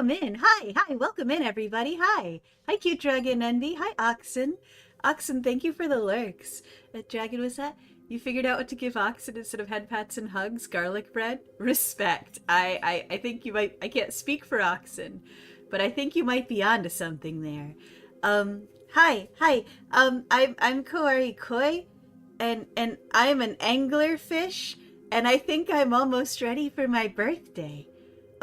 welcome in. Hi, welcome in, everybody. Hi, cute dragon envy. Hi, Oxen. Oxen, thank you for the lurks. Dragon, was that? You figured out what to give Oxen instead of head pats and hugs? Garlic bread? Respect. I think you might. I can't speak for Oxen, but I think you might be onto something there. Hi. I'm Koari Koi, and I'm an anglerfish, and I think I'm almost ready for my birthday.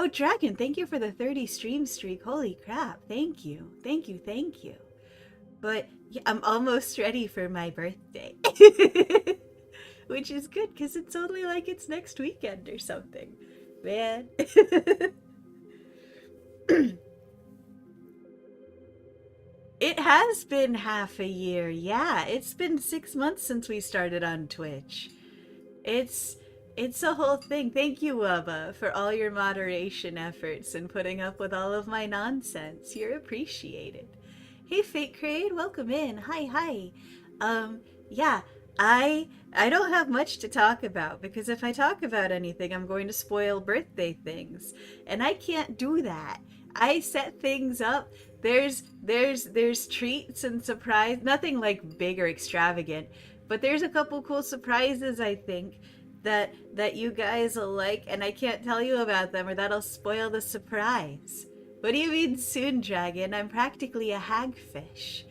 Oh, Dragon, thank you for the 30 stream streak. Holy crap. Thank you. But yeah, I'm almost ready for my birthday. Which is good because it's only like it's next weekend or something. Man. It has been half a year. Yeah, it's been 6 months since we started on Twitch. It's it's a whole thing. Thank you, Wubba, for all your moderation efforts and putting up with all of my nonsense. You're appreciated. Hey, Fate Crade, welcome in. Hi. Yeah, I don't have much to talk about because if I talk about anything, I'm going to spoil birthday things, and I can't do that. I set things up. There's treats and surprise. Nothing like big or extravagant, but there's a couple cool surprises I think that you guys will like, and I can't tell you about them or that'll spoil the surprise. What do you mean soon, Dragon? I'm practically a hagfish.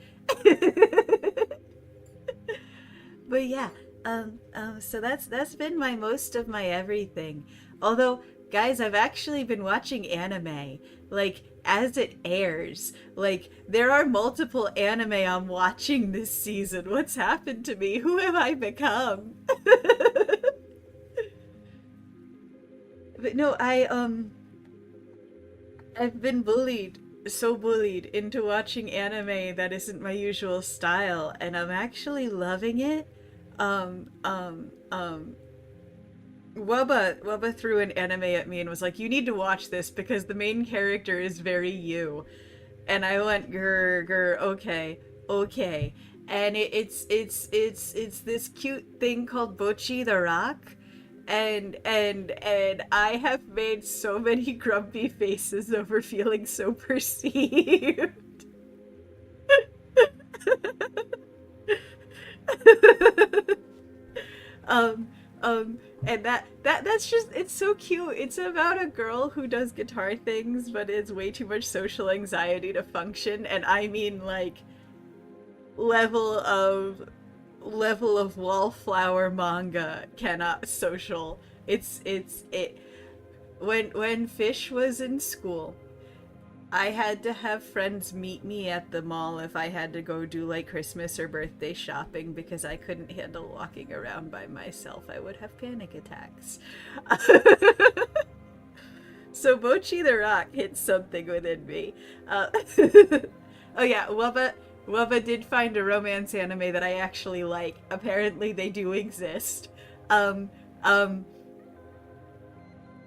But yeah, so that's been my most of my everything. Although, guys, I've actually been watching anime, like, as it airs. Like, there are multiple anime I'm watching this season. What's happened to me? Who have I become? But no, I've been bullied, so bullied into watching anime that isn't my usual style, and I'm actually loving it. Um, um, um, Wubba threw an anime at me and was like, "You need to watch this because the main character is very you." And I went, grr, okay. And it's this cute thing called Bochi the Rock, and I have made so many grumpy faces over feeling so perceived. um and that's just, it's so cute. It's about a girl who does guitar things but is way too much social anxiety to function, and I mean like level of wallflower manga cannot social. It when Fish was in school, I had to have friends meet me at the mall if I had to go do like Christmas or birthday shopping because I couldn't handle walking around by myself. I would have panic attacks. So Bochi the Rock hits something within me. Oh yeah, Wubba did find a romance anime that I actually like. Apparently they do exist. Um, um,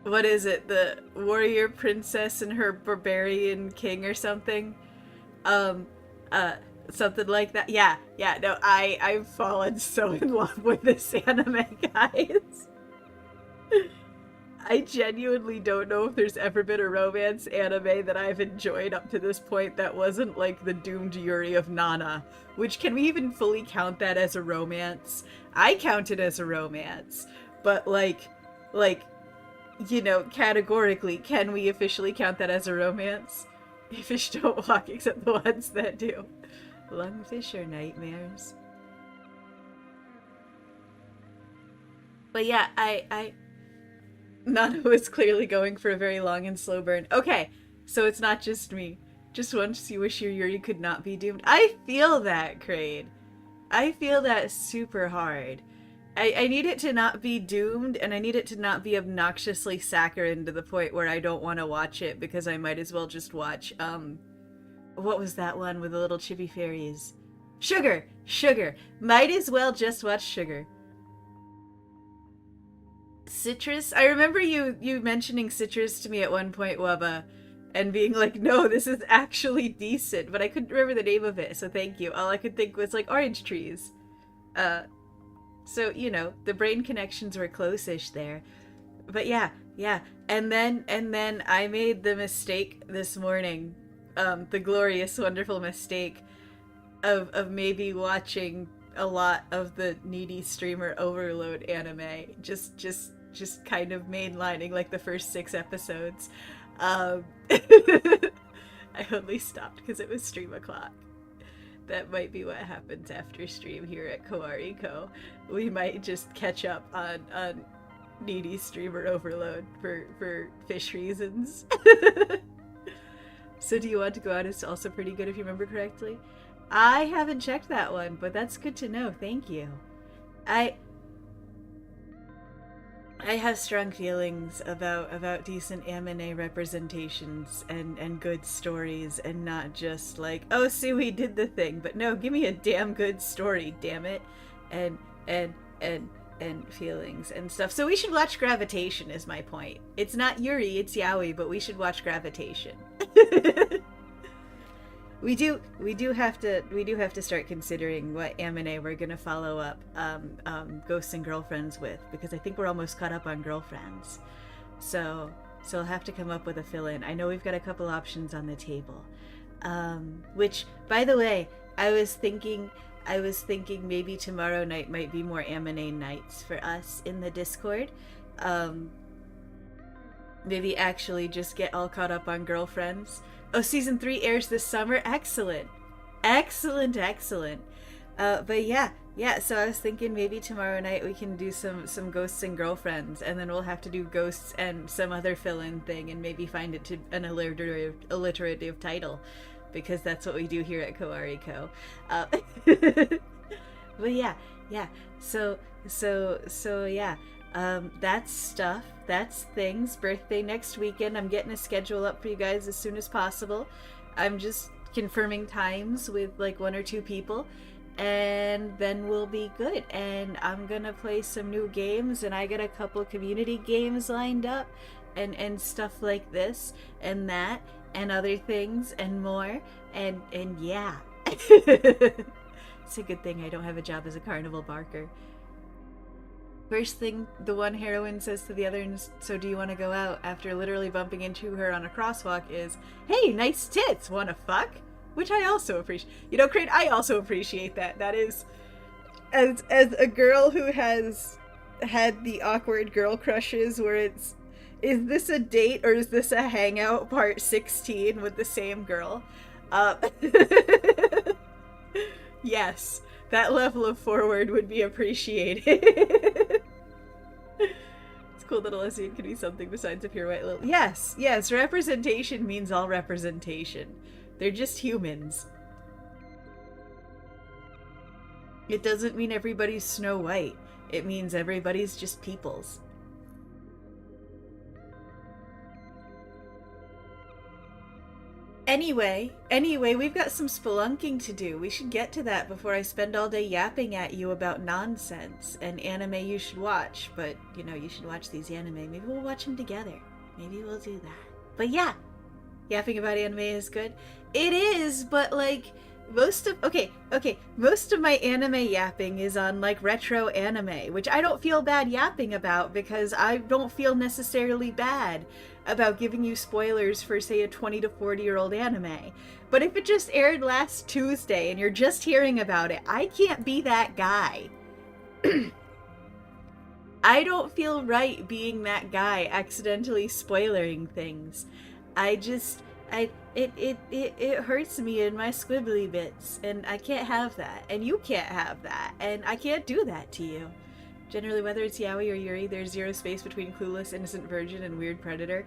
what is it? The warrior princess and her barbarian king or something? Um, uh, Something like that. Yeah, no, I've fallen so in love with this anime, guys. I genuinely don't know if there's ever been a romance anime that I've enjoyed up to this point that wasn't like the Doomed Yuri of Nana, which, can we even fully count that as a romance? I count it as a romance, but like, you know, categorically, can we officially count that as a romance? Fish don't walk except the ones that do. Lungfish are nightmares. But yeah, Nana was clearly going for a very long and slow burn. Okay, so it's not just me. Just once you wish your Yuri could not be doomed. I feel that, Crade. I feel that super hard. I need it to not be doomed, and I need it to not be obnoxiously saccharine to the point where I don't want to watch it because I might as well just watch, what was that one with the little chibi fairies? Sugar! Might as well just watch Sugar. Citrus? I remember you mentioning Citrus to me at one point, Wubba, and being like, no, this is actually decent, but I couldn't remember the name of it, so thank you. All I could think was like orange trees. So, you know, the brain connections were close-ish there. But yeah, Yeah. And then I made the mistake this morning, the glorious, wonderful mistake of maybe watching a lot of the needy streamer overload anime. Just kind of mainlining like the first 6 episodes. I only stopped because it was stream o'clock. That might be what happens after stream here at Kawariko. We might just catch up on needy streamer overload for fish reasons. So do you want to go out is also pretty good if you remember correctly? I haven't checked that one, but that's good to know. Thank you. I I have strong feelings about decent anime representations and good stories, and not just like, oh, see, we did the thing, but no, give me a damn good story, damn it, and and and and feelings and stuff. So we should watch Gravitation, is my point. It's not Yuri, it's Yaoi, but we should watch Gravitation. We do have to start considering what anime we're gonna follow up Ghosts and Girlfriends with, because I think we're almost caught up on Girlfriends. So I'll have to come up with a fill-in. I know we've got a couple options on the table. Which, by the way, I was thinking maybe tomorrow night might be more anime nights for us in the Discord. Maybe actually just get all caught up on Girlfriends. Oh, season 3 airs this summer. Excellent. Excellent. But yeah. So I was thinking maybe tomorrow night we can do some Ghosts and Girlfriends, and then we'll have to do Ghosts and some other fill-in thing, and maybe find it to an alliterative title, because that's what we do here at Kawariko. But yeah. So yeah. That's stuff. That's things. Birthday next weekend. I'm getting a schedule up for you guys as soon as possible. I'm just confirming times with like 1 or 2 people, and then we'll be good. And I'm gonna play some new games, and I got a couple community games lined up, and stuff like this and that and other things and more. And yeah. It's a good thing I don't have a job as a carnival barker. First thing the one heroine says to the other, so do you want to go out, after literally bumping into her on a crosswalk, is, hey, nice tits, wanna fuck? Which I also appreciate. You know, Crane, I also appreciate that. That is, as a girl who has had the awkward girl crushes where it's, is this a date or is this a hangout part 16 with the same girl? Yes, that level of forward would be appreciated. It's cool that a lesbian can be something besides a pure white little. Yes, representation means all representation. They're just humans. It doesn't mean everybody's Snow White. It means everybody's just peoples. Anyway, we've got some spelunking to do. We should get to that before I spend all day yapping at you about nonsense and anime you should watch. But, you know, you should watch these anime. Maybe we'll watch them together. Maybe we'll do that. But yeah, yapping about anime is good. It is, but like, most of my anime yapping is on like retro anime, which I don't feel bad yapping about, because I don't feel necessarily bad about giving you spoilers for, say, a 20 to 40-year-old anime. But if it just aired last Tuesday and you're just hearing about it, I can't be that guy. I don't feel right being that guy accidentally spoilering things. It hurts me in my squibbly bits, and I can't have that, and you can't have that, and I can't do that to you. Generally, whether it's Yaoi or Yuri, there's zero space between clueless, innocent virgin, and weird predator.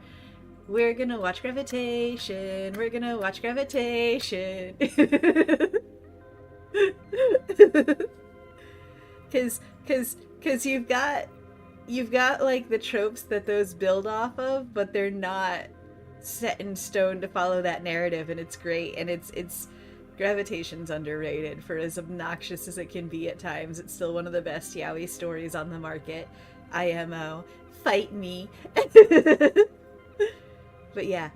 We're gonna watch Gravitation. We're gonna watch Gravitation. Cause you've got like the tropes that those build off of, but they're not set in stone to follow that narrative, and it's great. And it's Gravitation's underrated for as obnoxious as it can be at times. It's still one of the best yaoi stories on the market. IMO. Fight me. But yeah.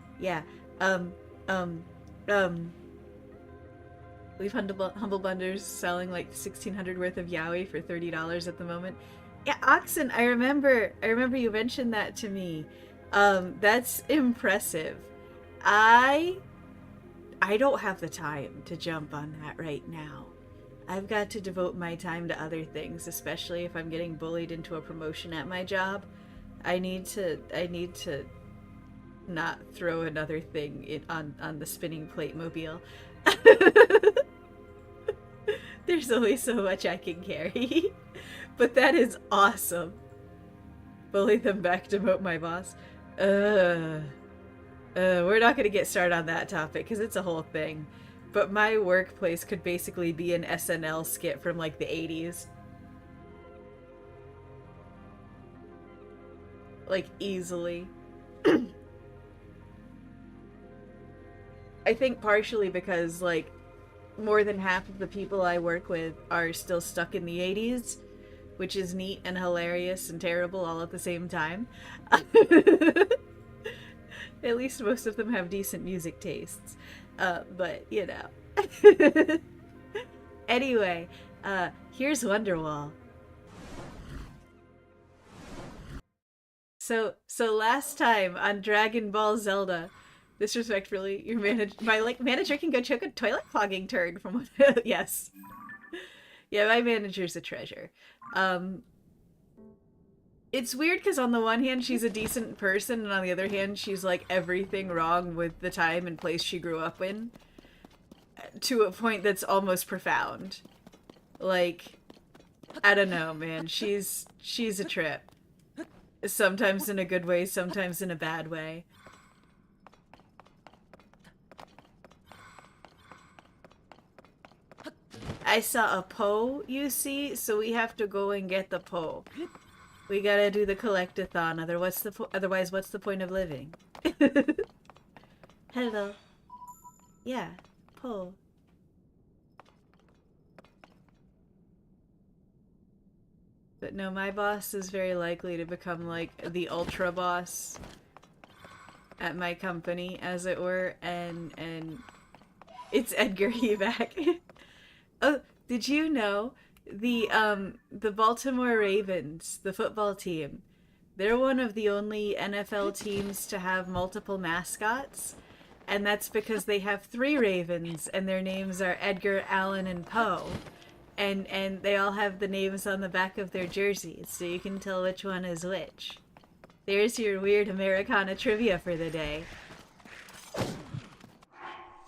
We've Humble Bunders selling like 1,600 worth of yaoi for $30 at the moment. Yeah, oxen. I remember you mentioned that to me. That's impressive. I I don't have the time to jump on that right now. I've got to devote my time to other things, especially if I'm getting bullied into a promotion at my job. I need to not throw another thing on the spinning plate mobile. There's only so much I can carry. But that is awesome. Bully them back, demote my boss. We're not gonna get started on that topic because it's a whole thing. But my workplace could basically be an SNL skit from like the 80s. Like, easily. I think partially because, like, more than half of the people I work with are still stuck in the 80s, which is neat and hilarious and terrible all at the same time. At least most of them have decent music tastes. But, you know. Anyway, here's Wonderwall. So last time on Dragon Ball ZELDA, disrespectfully, your manager can go choke a toilet clogging turd from what yes. Yeah, my manager's a treasure. Um it's weird because on the one hand she's a decent person and on the other hand she's like everything wrong with the time and place she grew up in to a point that's almost profound. Like, I don't know, man. She's a trip. Sometimes in a good way, sometimes in a bad way. I saw a Poe, you see, so we have to go and get the Poe. We gotta do the collectathon, otherwise what's the point of living? Hello. Yeah, Poe. But no, my boss is very likely to become like the ultra boss at my company, as it were, and it's Edgar Evac. Oh, did you know the Baltimore Ravens, the football team, they're one of the only NFL teams to have multiple mascots, and that's because they have 3 Ravens and their names are Edgar, Allan, and Poe. And they all have the names on the back of their jerseys, so you can tell which one is which. There's your weird Americana trivia for the day.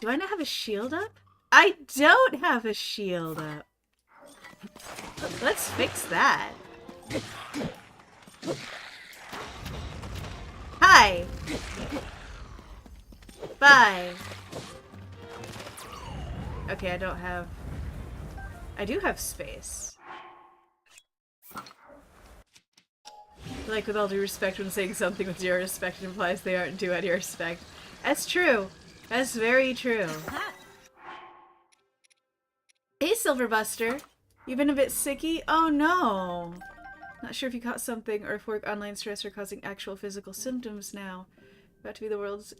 Do I not have a shield up? I don't have a shield up. Let's fix that. Hi! Bye! Okay, I do have space. Like, with all due respect, when saying something with zero respect, it implies they aren't due any respect. That's true. That's very true. Hey, Silverbuster. You've been a bit sicky? Oh no. Not sure if you caught something or if work online stress are causing actual physical symptoms now. About to be the world's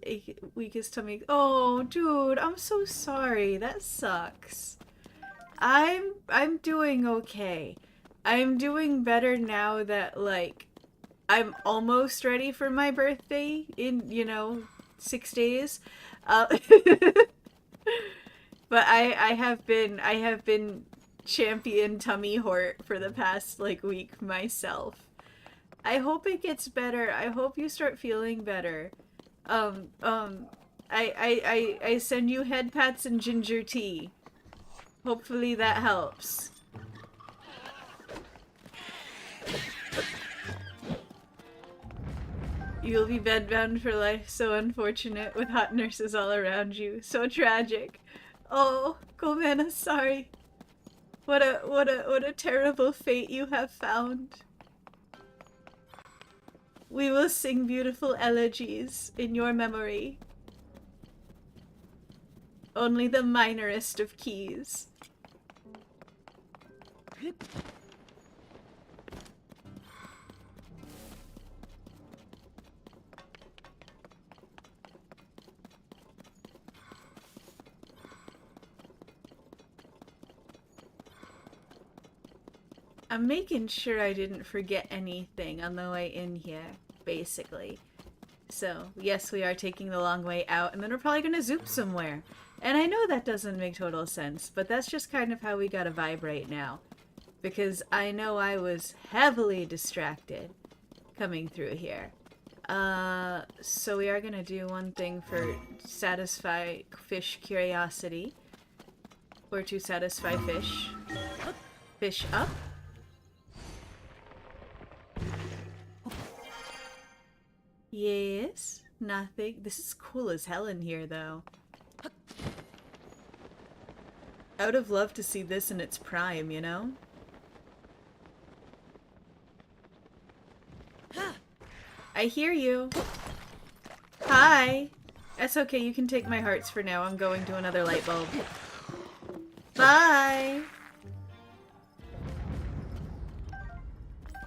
weakest tummy. Oh, dude, I'm so sorry. That sucks. I'm doing okay. I'm doing better now that, like, I'm almost ready for my birthday in, 6 days. But I have been champion tummy hort for the past, like, week myself. I hope it gets better. I hope you start feeling better. I send you head pats and ginger tea. Hopefully that helps. You'll be bedbound for life. So unfortunate with hot nurses all around you. So tragic. Oh, Gomena, sorry. What a terrible fate you have found. We will sing beautiful elegies in your memory. Only the minorest of keys. I'm making sure I didn't forget anything on the way in here, basically. So, yes, we are taking the long way out, and then we're probably gonna zoop somewhere. And I know that doesn't make total sense, but that's just kind of how we got a vibe right now. Because I know I was heavily distracted coming through here. So we are gonna do one thing for satisfy fish curiosity. Or to satisfy fish. Fish up. Yes, nothing. This is cool as hell in here, though. I would have loved to see this in its prime, you know? I hear you. Hi. That's okay, you can take my hearts for now. I'm going to another light bulb. Bye.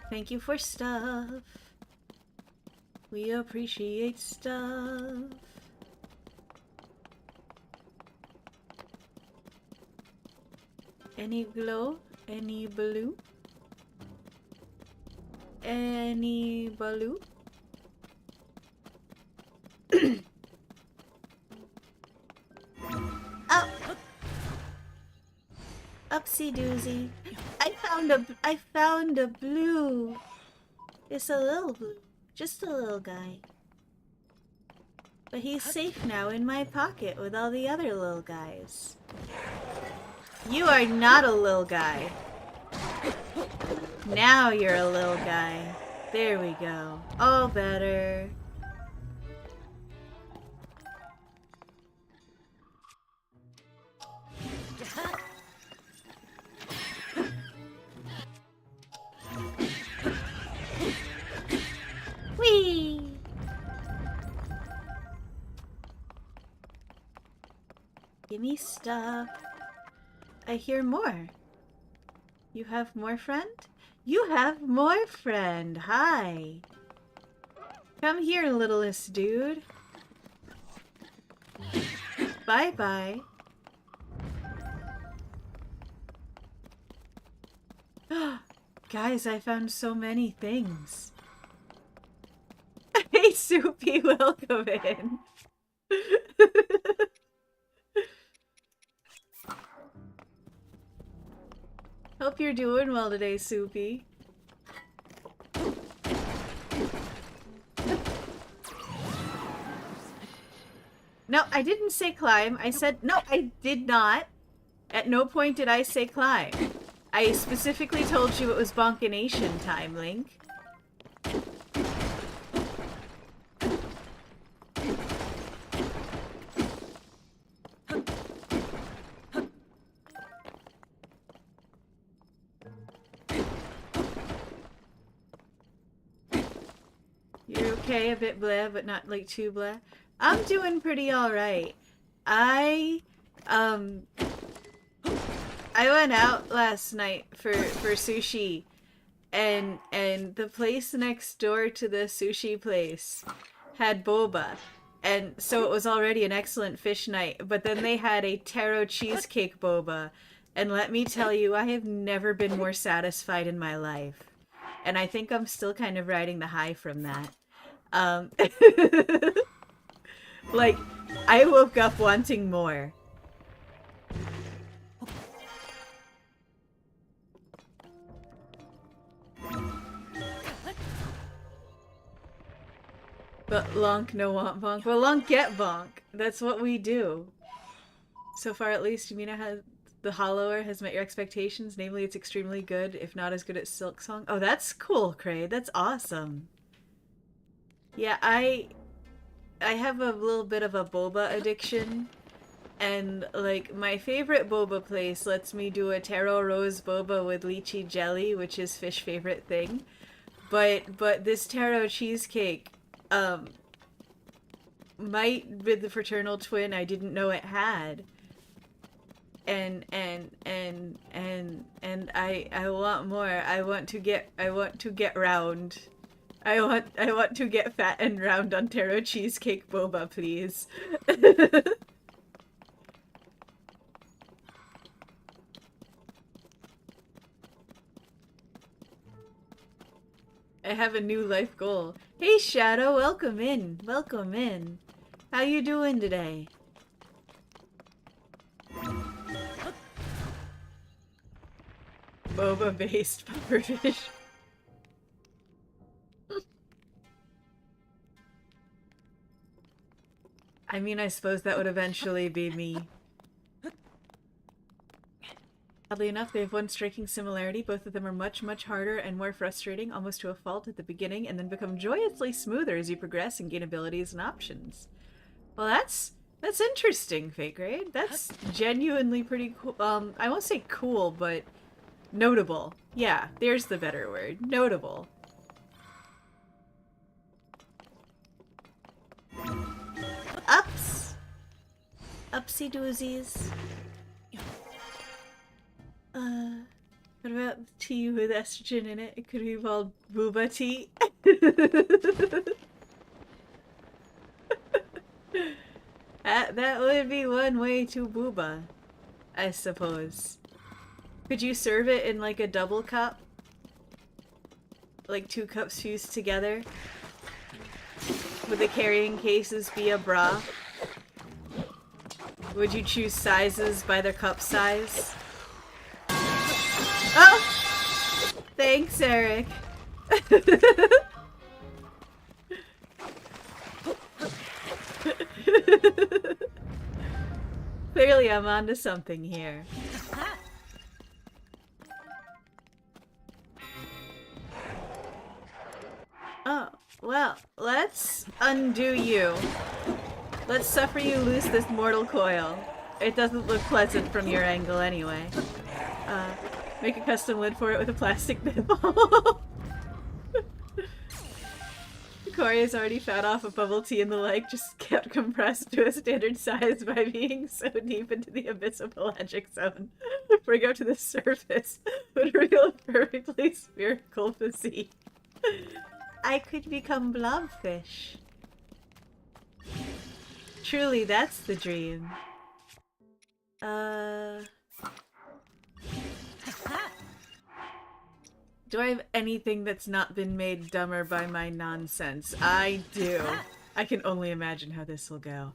Thank you for stuff. We appreciate stuff. Any glow? Any blue? Any blue? Up! Upsy doozy. I found a blue. It's a little blue. Just a little guy. But he's safe now in my pocket with all the other little guys. You are not a little guy. Now you're a little guy. There we go. All better. Whee! Give me stuff. I hear more. You have more, friend? You have more, friend. Hi. Come here, littlest dude. Bye-bye. Guys, I found so many things. Hey, Soupy, welcome in. Hope you're doing well today, Soupy. No, I didn't say climb. I said, no, I did not. At no point did I say climb. I specifically told you it was Bonkination time, Link. You're okay, a bit blah, but not like too blah. I'm doing pretty alright. I went out last night for sushi, and the place next door to the sushi place had boba, and so it was already an excellent fish night, but then they had a taro cheesecake boba, and let me tell you, I have never been more satisfied in my life. And I think I'm still kind of riding the high from that. Like, I woke up wanting more. But Lonk no want bonk. Well, Lonk get bonk. That's what we do. So far, at least, Yumina has... The Hollower has met your expectations. Namely, it's extremely good, if not as good as Silk Song. Oh, that's cool, Kraid. That's awesome. Yeah, I have a little bit of a boba addiction. And, like, my favorite boba place lets me do a taro rose boba with lychee jelly, which is Fish' favorite thing. But this taro cheesecake, might be the fraternal twin I didn't know it had. And I want more. I want to get round. I want to get fat and round on taro cheesecake boba, please. I have a new life goal. Hey Shadow, welcome in. Welcome in. How you doing today? Boba-based pufferfish. I mean, I suppose that would eventually be me. Oddly enough, they have one striking similarity. Both of them are much, much harder and more frustrating, almost to a fault at the beginning, and then become joyously smoother as you progress and gain abilities and options. Well, that's interesting, Fake Raid. That's genuinely pretty cool. I won't say cool, but notable. Yeah, there's the better word. Notable. Ups! Upsy doozies. What about tea with estrogen in it? It could be called booba tea. That would be one way to booba, I suppose. Could you serve it in like a double cup? Like 2 cups fused together? Would the carrying cases be a bra? Would you choose sizes by their cup size? Oh! Thanks, Eric. Clearly I'm onto something here. Oh, well, let's undo you. Let's suffer you loose this mortal coil. It doesn't look pleasant from your angle anyway. Make a custom lid for it with a plastic nipple. Corey has already fed off of bubble tea and the like, just kept compressed to a standard size by being so deep into the abyss of pelagic zone. Bring up to the surface would reveal a perfectly spherical physique. I could become blobfish. Truly, that's the dream. Do I have anything that's not been made dumber by my nonsense? I do. I can only imagine how this will go.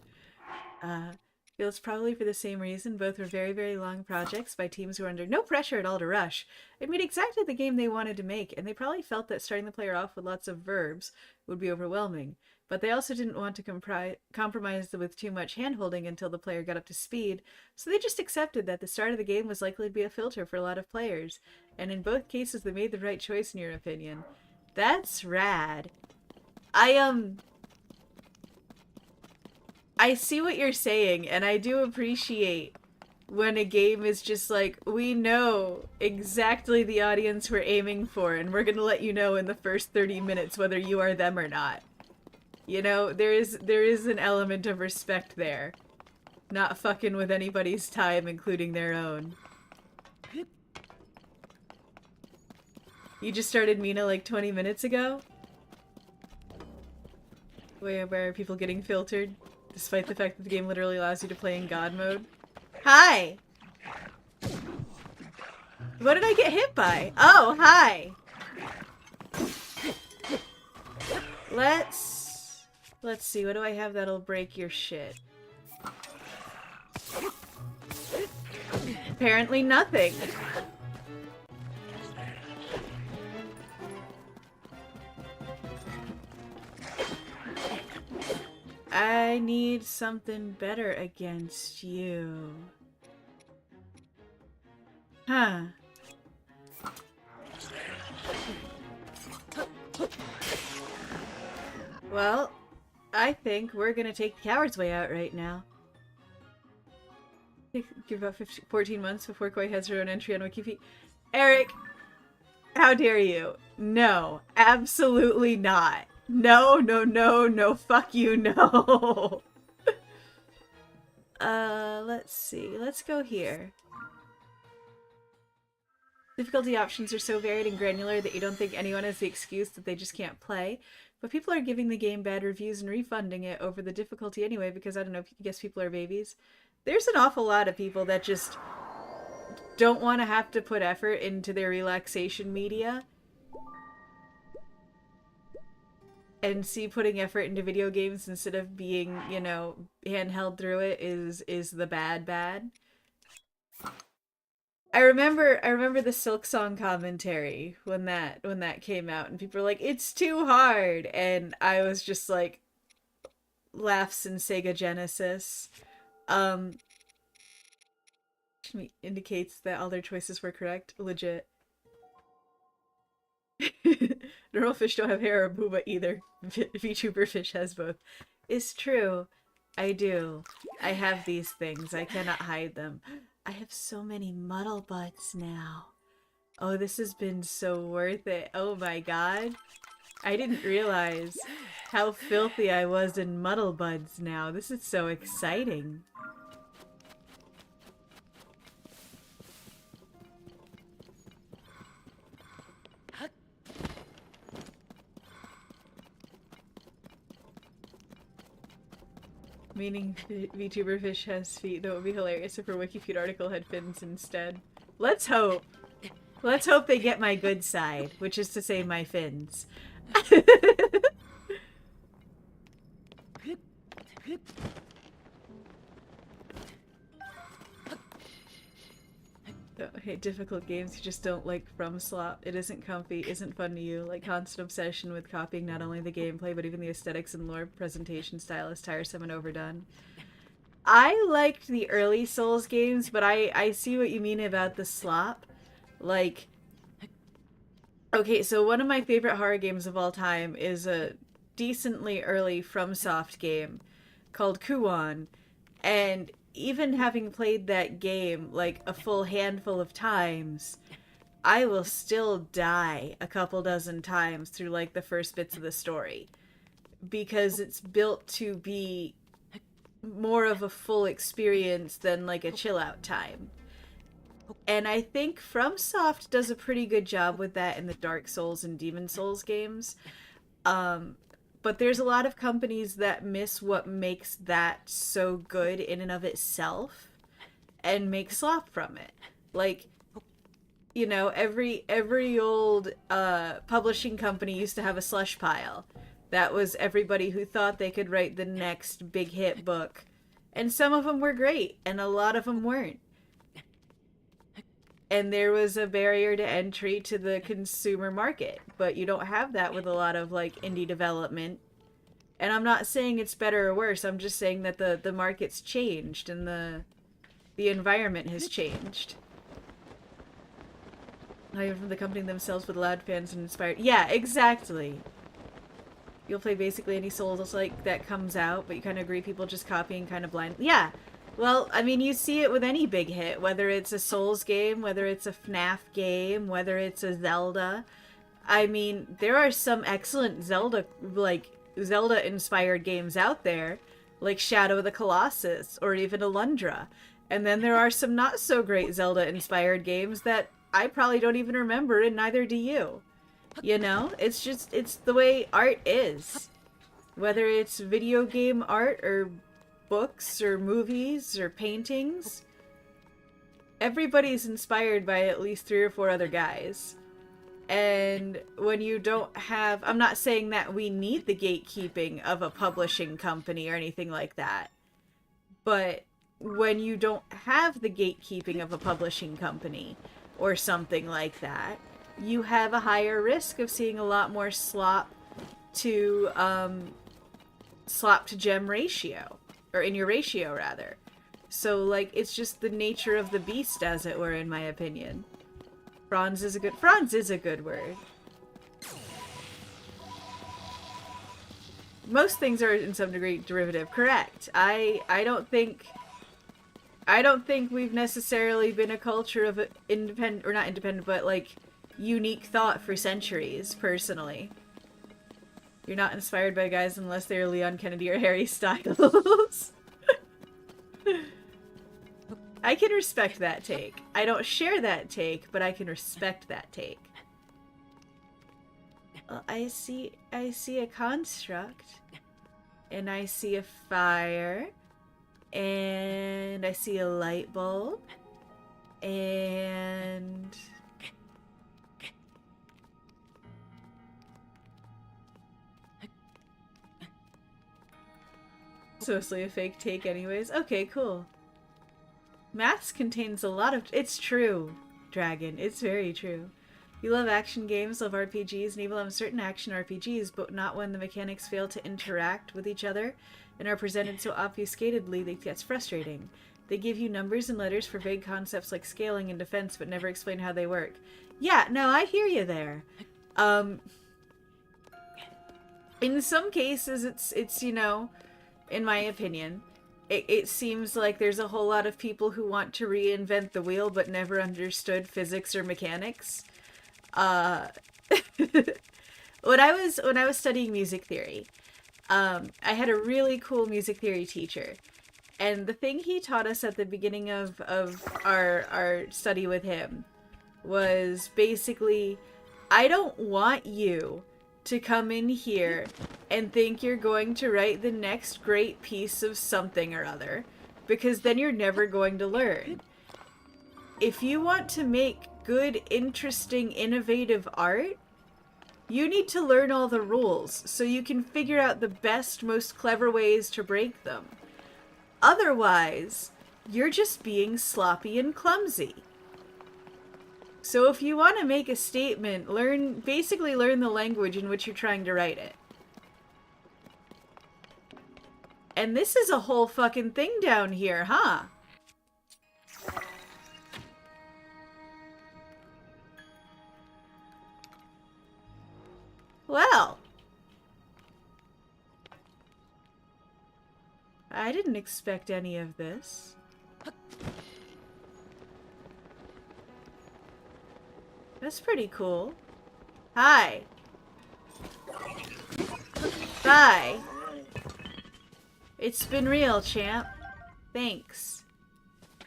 Feels probably for the same reason. Both were very, very long projects by teams who were under no pressure at all to rush. It made exactly the game they wanted to make, and they probably felt that starting the player off with lots of verbs would be overwhelming. But they also didn't want to compromise with too much hand-holding until the player got up to speed, so they just accepted that the start of the game was likely to be a filter for a lot of players. And in both cases, they made the right choice in your opinion. That's rad. I see what you're saying, and I do appreciate when a game is just like, we know exactly the audience we're aiming for, and we're gonna let you know in the first 30 minutes whether you are them or not. You know, there is an element of respect there. Not fucking with anybody's time, including their own. You just started Mina like 20 minutes ago? Where are people getting filtered? Despite the fact that the game literally allows you to play in God mode. Hi! What did I get hit by? Oh, hi! Let's see, what do I have that'll break your shit? Apparently nothing. I need something better against you. Huh. Well, I think we're gonna take the coward's way out right now. Give about 14 months before Koi has her own entry on Wikipedia. Eric! How dare you? No. Absolutely not. No, no, no, no, fuck you, no. Let's see. Let's go here. Difficulty options are so varied and granular that you don't think anyone has the excuse that they just can't play. But people are giving the game bad reviews and refunding it over the difficulty anyway because, I don't know, I guess people are babies. There's an awful lot of people that just don't want to have to put effort into their relaxation media. and see putting effort into video games instead of being, you know, handheld through it is the bad. I remember the Silk Song commentary when that came out, and people were like, "It's too hard," and I was just like, laughs in Sega Genesis. Um, Indicates that all their choices were correct. Legit. Normal fish don't have hair or booba either. VTuber fish has both. It's true. I do. I have these things. I cannot hide them. I have so many muddle butts now. Oh, this has been so worth it. Oh my god. I didn't realize how filthy I was in muddle buds now. This is so exciting. Meaning VTuber fish has feet. That would be hilarious if her Wikifeed article had fins instead. Let's hope. Let's hope they get my good side, which is to say my fins. I hate difficult games. You just don't like from slop. It isn't comfy, isn't fun to you. Like constant obsession with copying not only the gameplay but even the aesthetics and lore presentation style is tiresome and overdone. I liked the early Souls games, but I see what you mean about the slop. Like, okay, so one of my favorite horror games of all time is a decently early FromSoft game called Kuon, and even having played that game like a full handful of times, I will still die a couple dozen times through like the first bits of the story because it's built to be more of a full experience than like a chill out time. And I think FromSoft does a pretty good job with that in the Dark Souls and Demon Souls games. But there's a lot of companies that miss what makes that so good in and of itself and make slop from it. Like, you know, every old publishing company used to have a slush pile. That was everybody who thought they could write the next big hit book. And some of them were great, and a lot of them weren't. And there was a barrier to entry to the consumer market, but you don't have that with a lot of like indie development. And I'm not saying it's better or worse, I'm just saying that the market's changed and the environment has changed. Not even from the company themselves, but loud fans and inspired. Yeah, exactly. You'll play basically any Souls like that comes out, but you kind of agree people just copying kind of blind. Yeah. Well, I mean, you see it with any big hit, whether it's a Souls game, whether it's a FNAF game, whether it's a Zelda. I mean, there are some excellent Zelda-inspired games out there, like Shadow of the Colossus, or even Alundra. And then there are some not-so-great Zelda-inspired games that I probably don't even remember, and neither do you. You know? It's just, it's the way art is. Whether it's video game art, or books, or movies, or paintings, everybody's inspired by at least 3 or 4 other guys. And when you don't have... I'm not saying that we need the gatekeeping of a publishing company or anything like that. But when you don't have the gatekeeping of a publishing company or something like that, you have a higher risk of seeing a lot more slop to gem ratio. Or in your ratio, rather. So, like, it's just the nature of the beast, as it were, in my opinion. Franz is a good word. Most things are in some degree derivative. Correct. I don't think we've necessarily been a culture of independent, or not independent, but like unique thought for centuries, personally. You're not inspired by guys unless they're Leon Kennedy or Harry Styles. I can respect that take. I don't share that take, but I can respect that take. Well, I see a construct, and I see a fire, and I see a light bulb, and It's mostly a fake take anyways. Okay, cool. Maths contains a lot of... It's true, Dragon. It's very true. You love action games, love RPGs, and even love certain action RPGs, but not when the mechanics fail to interact with each other and are presented so obfuscatedly that it gets frustrating. They give you numbers and letters for vague concepts like scaling and defense, but never explain how they work. Yeah, no, I hear you there. In some cases, it's you know, in my opinion, it seems like there's a whole lot of people who want to reinvent the wheel but never understood physics or mechanics. When I was studying music theory, I had a really cool music theory teacher, and the thing he taught us at the beginning of our study with him was basically, I don't want you to come in here and think you're going to write the next great piece of something or other, because then you're never going to learn. If you want to make good, interesting, innovative art, you need to learn all the rules so you can figure out the best, most clever ways to break them. Otherwise, you're just being sloppy and clumsy. So if you want to make a statement, basically learn the language in which you're trying to write it. And this is a whole fucking thing down here, huh? Well, I didn't expect any of this. That's pretty cool. Hi. Bye. It's been real, champ. Thanks.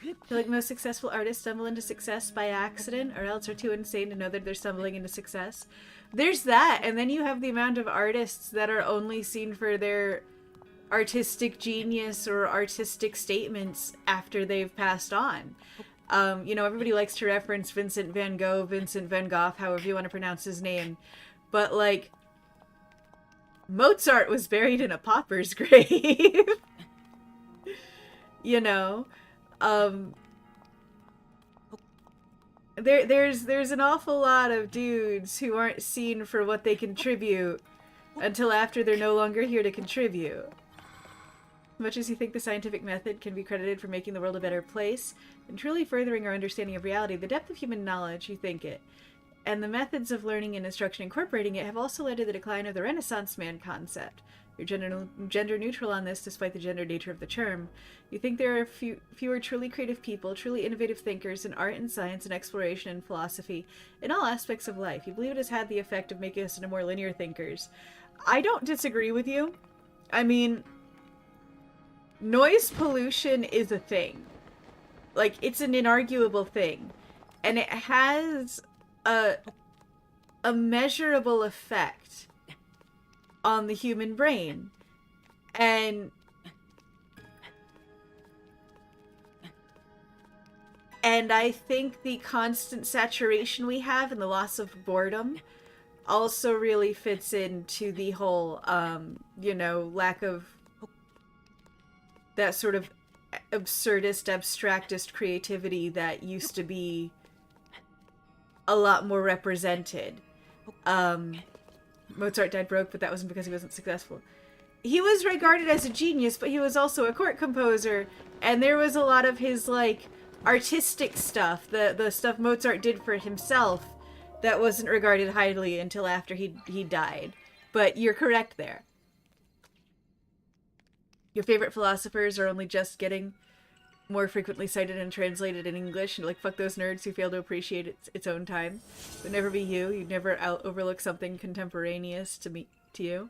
I feel like most successful artists stumble into success by accident, or else are too insane to know that they're stumbling into success. There's that, and then you have the amount of artists that are only seen for their artistic genius or artistic statements after they've passed on. You know, everybody likes to reference Vincent van Gogh, Vincent van Gogh, however you want to pronounce his name. But, like, Mozart was buried in a pauper's grave. You know? There's an awful lot of dudes who aren't seen for what they contribute until after they're no longer here to contribute. Much as you think the scientific method can be credited for making the world a better place and truly furthering our understanding of reality, the depth of human knowledge, you think it, and the methods of learning and instruction incorporating it have also led to the decline of the Renaissance man concept. You're gender neutral on this despite the gender nature of the term. You think there are fewer truly creative people, truly innovative thinkers in art and science and exploration and philosophy in all aspects of life. You believe it has had the effect of making us into more linear thinkers. I don't disagree with you. I mean, noise pollution is a thing. Like, it's an inarguable thing. And it has a measurable effect on the human brain. And I think the constant saturation we have and the loss of boredom also really fits into the whole, you know, lack of that sort of absurdist, abstractist creativity that used to be a lot more represented. Mozart died broke, but that wasn't because he wasn't successful. He was regarded as a genius, but he was also a court composer, and there was a lot of his, like, artistic stuff, the stuff Mozart did for himself, that wasn't regarded highly until after he died. But you're correct there. Your favorite philosophers are only just getting more frequently cited and translated in English, and like, fuck those nerds who fail to appreciate its own time. It would never be you. You'd never overlook something contemporaneous to you.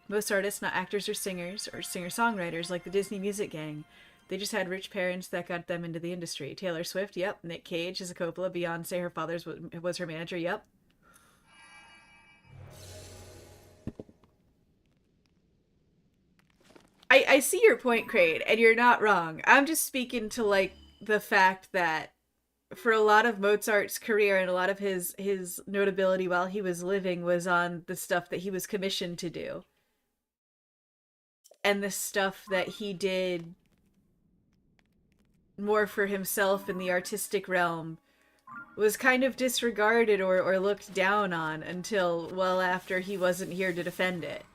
Most artists, not actors or singer-songwriters like the Disney Music Gang. They just had rich parents that got them into the industry. Taylor Swift, yep. Nick Cage is a Coppola. Beyonce, her father was her manager, yep. I see your point, Crane, and you're not wrong. I'm just speaking to, like, the fact that for a lot of Mozart's career and a lot of his notability while he was living was on the stuff that he was commissioned to do. and the stuff that he did more for himself in the artistic realm was kind of disregarded or looked down on until well after he wasn't here to defend it.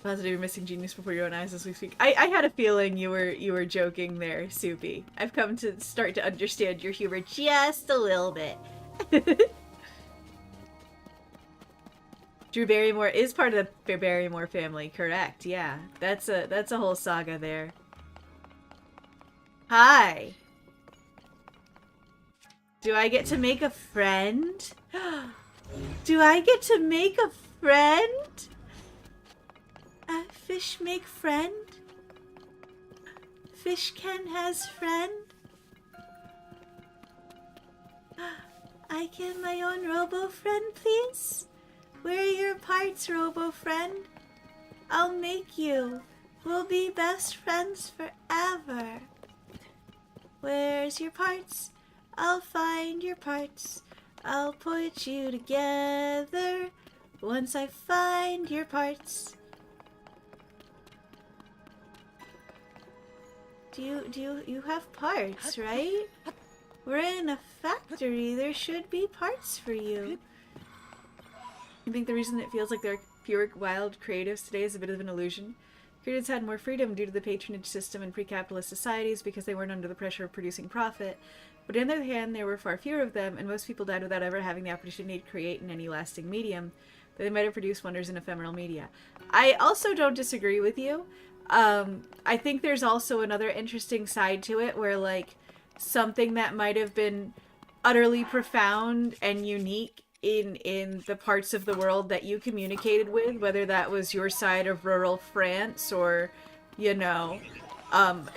Positive you're missing genius before your own eyes as we speak. I had a feeling you were joking there, Soupy. I've come to start to understand your humor just a little bit. Drew Barrymore is part of the Barrymore family, correct? Yeah, that's a whole saga there. Hi. Do I get to make a friend? Do I get to make a friend? Fish make friend? Fishken has friend? I get my own robo-friend, please? Where are your parts, robo-friend? I'll make you. We'll be best friends forever. Where's your parts? I'll find your parts. I'll put you together once I find your parts. You have parts, right? We're in a factory. There should be parts for you. I think the reason it feels like there are fewer wild creatives today is a bit of an illusion. Creatives had more freedom due to the patronage system in pre-capitalist societies because they weren't under the pressure of producing profit. But on the other hand, there were far fewer of them, and most people died without ever having the opportunity to create in any lasting medium, though they might have produced wonders in ephemeral media. I also don't disagree with you. I think there's also another interesting side to it where, like, something that might have been utterly profound and unique in the parts of the world that you communicated with, whether that was your side of rural France or, you know,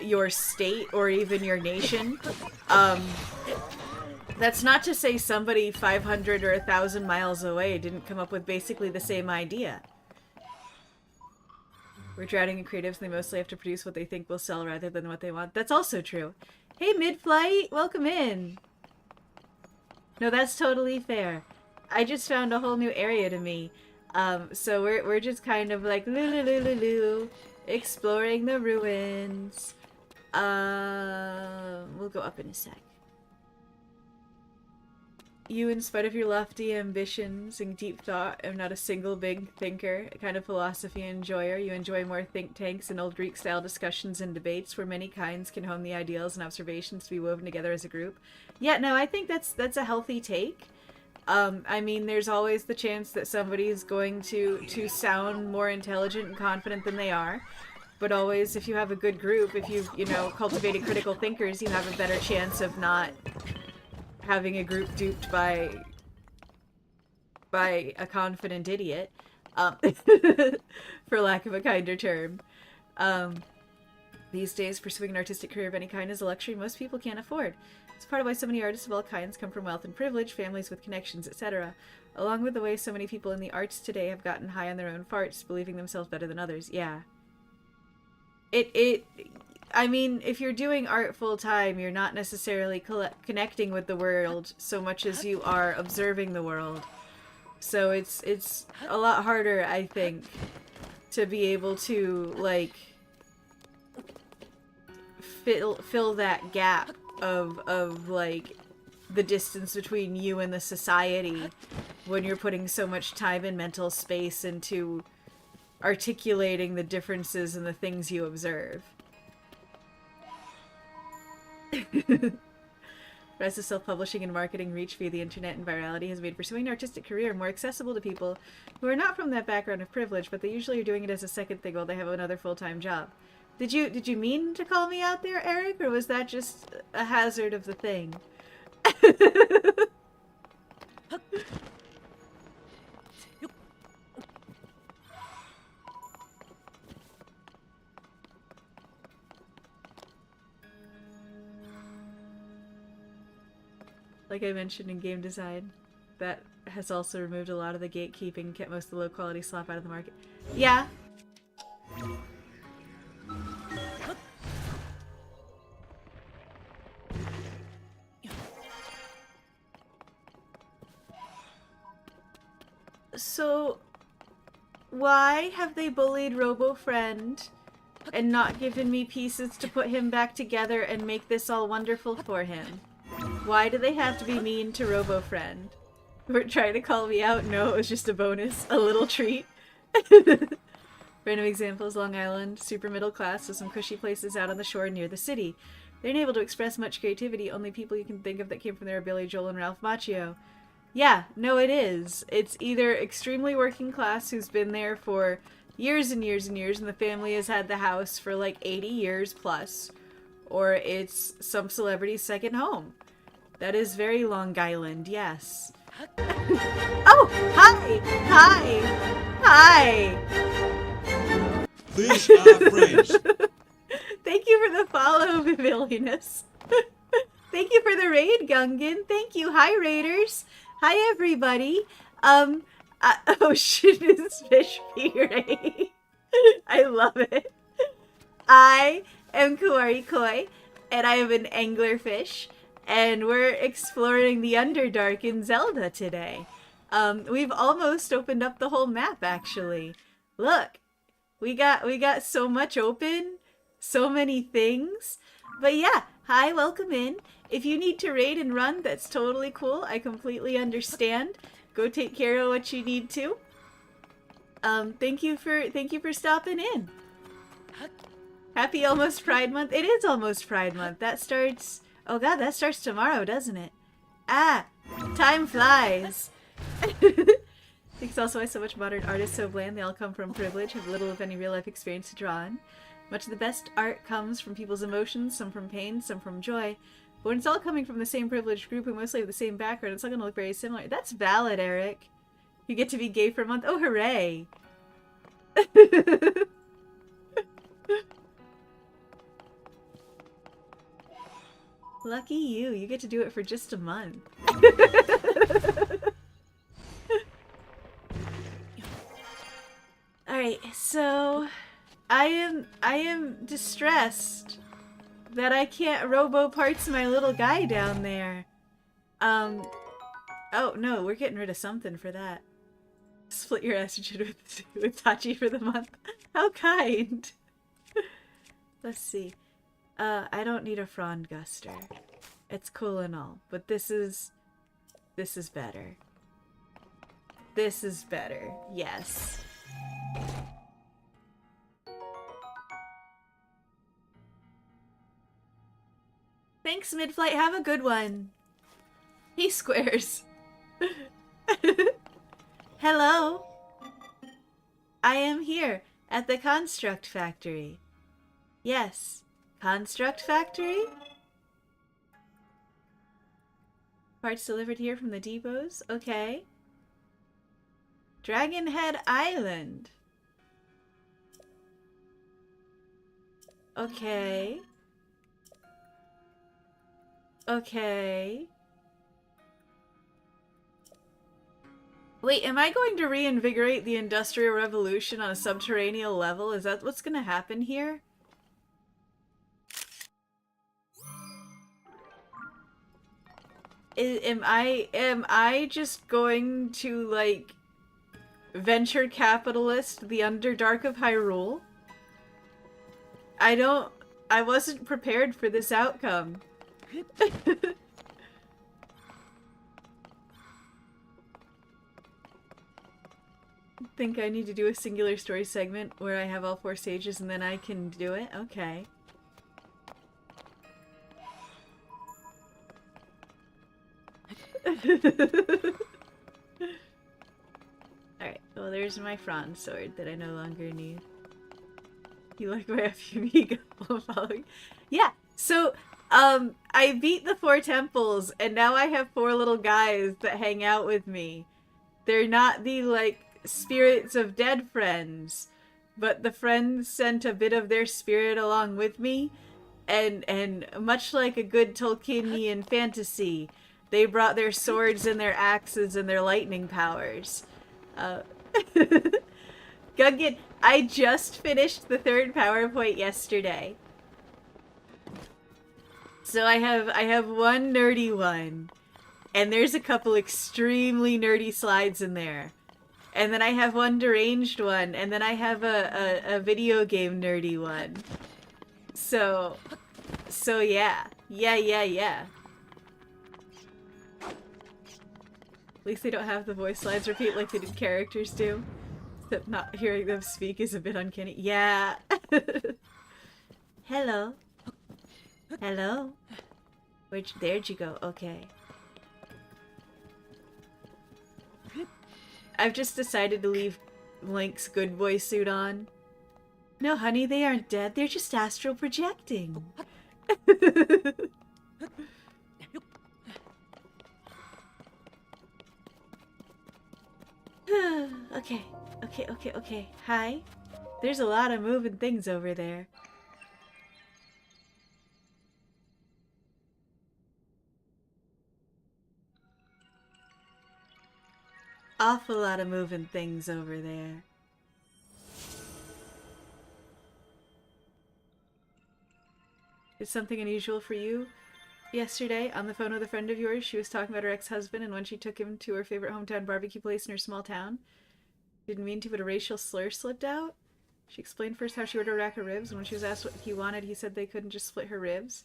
your state or even your nation. That's not to say somebody 500 or 1,000 miles away didn't come up with basically the same idea. We're drowning in creatives and they mostly have to produce what they think will sell rather than what they want. That's also true. Hey, mid-flight! Welcome in! No, that's totally fair. I just found a whole new area to me. So we're just kind of like exploring the ruins. We'll go up in a sec. You, in spite of your lofty ambitions and deep thought, are not a single big thinker, a kind of philosophy enjoyer. You enjoy more think tanks and old Greek-style discussions and debates where many kinds can hone the ideals and observations to be woven together as a group. Yeah, no, I think that's a healthy take. I mean, there's always the chance that somebody's going to sound more intelligent and confident than they are. But always, if you have a good group, if you've, you know, cultivated critical thinkers, you have a better chance of not having a group duped by a confident idiot, for lack of a kinder term. These days, pursuing an artistic career of any kind is a luxury most people can't afford. It's part of why so many artists of all kinds come from wealth and privilege, families with connections, etc. Along with the way so many people in the arts today have gotten high on their own farts, believing themselves better than others. Yeah. I mean, if you're doing art full-time, you're not necessarily connecting with the world so much as you are observing the world. So it's a lot harder, I think, to be able to, like, fill that gap of like the distance between you and the society when you're putting so much time and mental space into articulating the differences in the things you observe. Rise of self-publishing and marketing reach via the internet and virality has made pursuing an artistic career more accessible to people who are not from that background of privilege, but they usually are doing it as a second thing while they have another full-time job. Did you mean to call me out there, Eric, or was that just a hazard of the thing? Like I mentioned in game design, that has also removed a lot of the gatekeeping, kept most of the low-quality slop out of the market. Yeah. So, Why have they bullied Robo-Friend and not given me pieces to put him back together and make this all wonderful for him? Why do they have to be mean to Robo-Friend? We're trying to call me out? No, it was just a bonus. A little treat. Random examples: Long Island, super middle class, with some cushy places out on the shore near the city. They're unable to express much creativity, only people you can think of that came from there are Billy Joel and Ralph Macchio. Yeah, no it is. It's either extremely working class who's been there for years and years and years and the family has had the house for like 80 years plus, or it's some celebrity's second home. That is very Long Island, yes. Oh, hi! Hi! Hi! Fish are friends. Thank you for the follow, Vivilliness. Thank you for the raid, Gungan. Thank you. Hi, raiders. Hi, everybody. Oh shit, it's fish puree. I love it. I am Kuwari Koi, and I am an anglerfish, and we're exploring the Underdark in Zelda today. We've almost opened up the whole map, actually. Look, we got so much open, so many things. But yeah, hi, welcome in. If you need to raid and run, that's totally cool. I completely understand. Go take care of what you need to. Thank you for stopping in. Happy almost Pride Month. It is almost Pride Month. That starts, oh god, that starts tomorrow, doesn't it? Ah, time flies. I think it's also why so much modern art is so bland. They all come from privilege, have little if any real life experience to draw on. Much of the best art comes from people's emotions, some from pain, some from joy. But when it's all coming from the same privileged group who mostly have the same background, it's not going to look very similar. That's valid, Eric. You get to be gay for a month. Oh, hooray. Lucky you. You get to do it for just a month. Alright, so I am distressed that I can't robo parts my little guy down there. Oh no, we're getting rid of something for that. Split your estrogen with Tachi for the month. How kind. Let's see. I don't need a Frond Guster. It's cool and all, but this is better. This is better. Yes. Thanks, Midflight. Have a good one. He squares. Hello. I am here at the Construct Factory. Yes. Construct Factory? Parts delivered here from the depots? Okay. Dragon Head Island. Okay. Okay. Wait, am I going to reinvigorate the Industrial Revolution on a subterranean level? Is that what's gonna happen here? Am I just going to, like, venture capitalist the Underdark of Hyrule? I wasn't prepared for this outcome. Think I need to do a singular story segment where I have all 4 stages and then I can do it? Okay. Alright, well there's my Frond sword that I no longer need. You like my FUV following? Yeah, so I beat the 4 temples and now I have 4 little guys that hang out with me. They're not the, like, spirits of dead friends, but the friends sent a bit of their spirit along with me, and much like a good Tolkienian fantasy, they brought their swords and their axes and their lightning powers. Gungan, I just finished the 3rd PowerPoint yesterday. So I have one nerdy one, and there's a couple extremely nerdy slides in there. And then I have one deranged one, and then I have a video game nerdy one. So yeah. Yeah. At least they don't have the voice lines repeat like they did characters do. Except not hearing them speak is a bit uncanny. Yeah. Hello. Hello. There'd you go. Okay. I've just decided to leave Link's good boy suit on. No, honey, they aren't dead. They're just astral projecting. Okay. Hi. There's a lot of moving things over there. Awful lot of moving things over there. Did something unusual for you yesterday? On the phone with a friend of yours, she was talking about her ex-husband and when she took him to her favorite hometown barbecue place in her small town. Didn't mean to, but a racial slur slipped out. She explained first how she ordered a rack of ribs, and when she was asked what he wanted, he said they couldn't just split her ribs.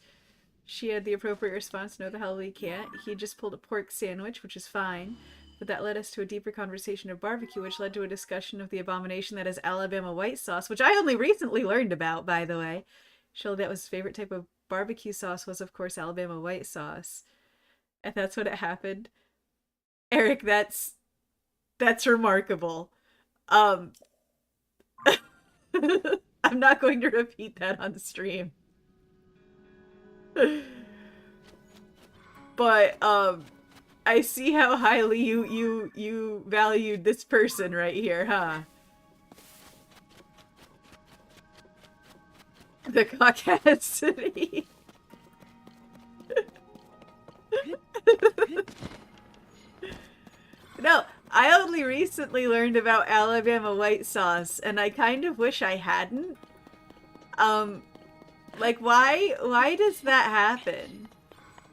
She had the appropriate response, no the hell we can't. He just pulled a pork sandwich, which is fine. But that led us to a deeper conversation of barbecue, which led to a discussion of the abomination that is Alabama white sauce, which I only recently learned about, by the way. Showed that was his favorite type of barbecue sauce was, of course, Alabama white sauce. And that's what it happened. Eric, that's remarkable. I'm not going to repeat that on stream. But, I see how highly you valued this person right here, huh? The caucasity. No, I only recently learned about Alabama white sauce, and I kind of wish I hadn't. Like, why does that happen?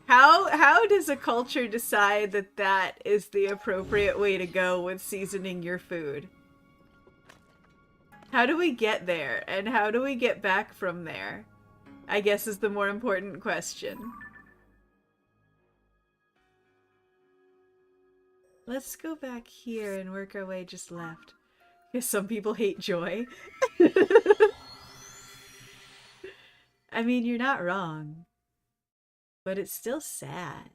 How does a culture decide that that is the appropriate way to go with seasoning your food? How do we get there, and how do we get back from there? I guess is the more important question. Let's go back here and work our way just left. Because some people hate joy. I mean, you're not wrong. But it's still sad.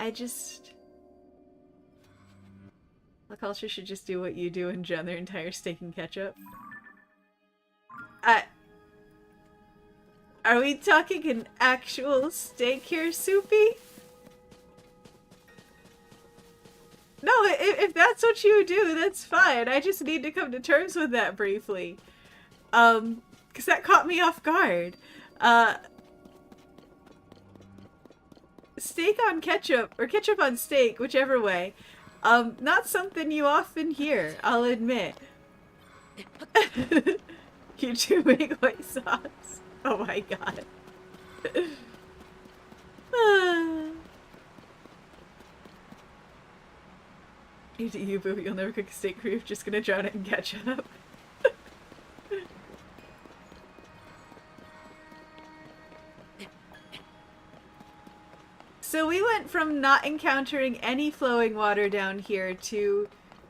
A culture should just do what you do and drown their entire steak in ketchup. Are we talking an actual steak here, Soupy? No, if that's what you do, that's fine. I just need to come to terms with that briefly. Because that caught me off guard. Steak on ketchup, or ketchup on steak, whichever way. Not something you often hear, I'll admit. You do make white sauce. Oh my god. You boo, you'll never cook a steak for you, just gonna drown it in ketchup. So we went from not encountering any flowing water down here to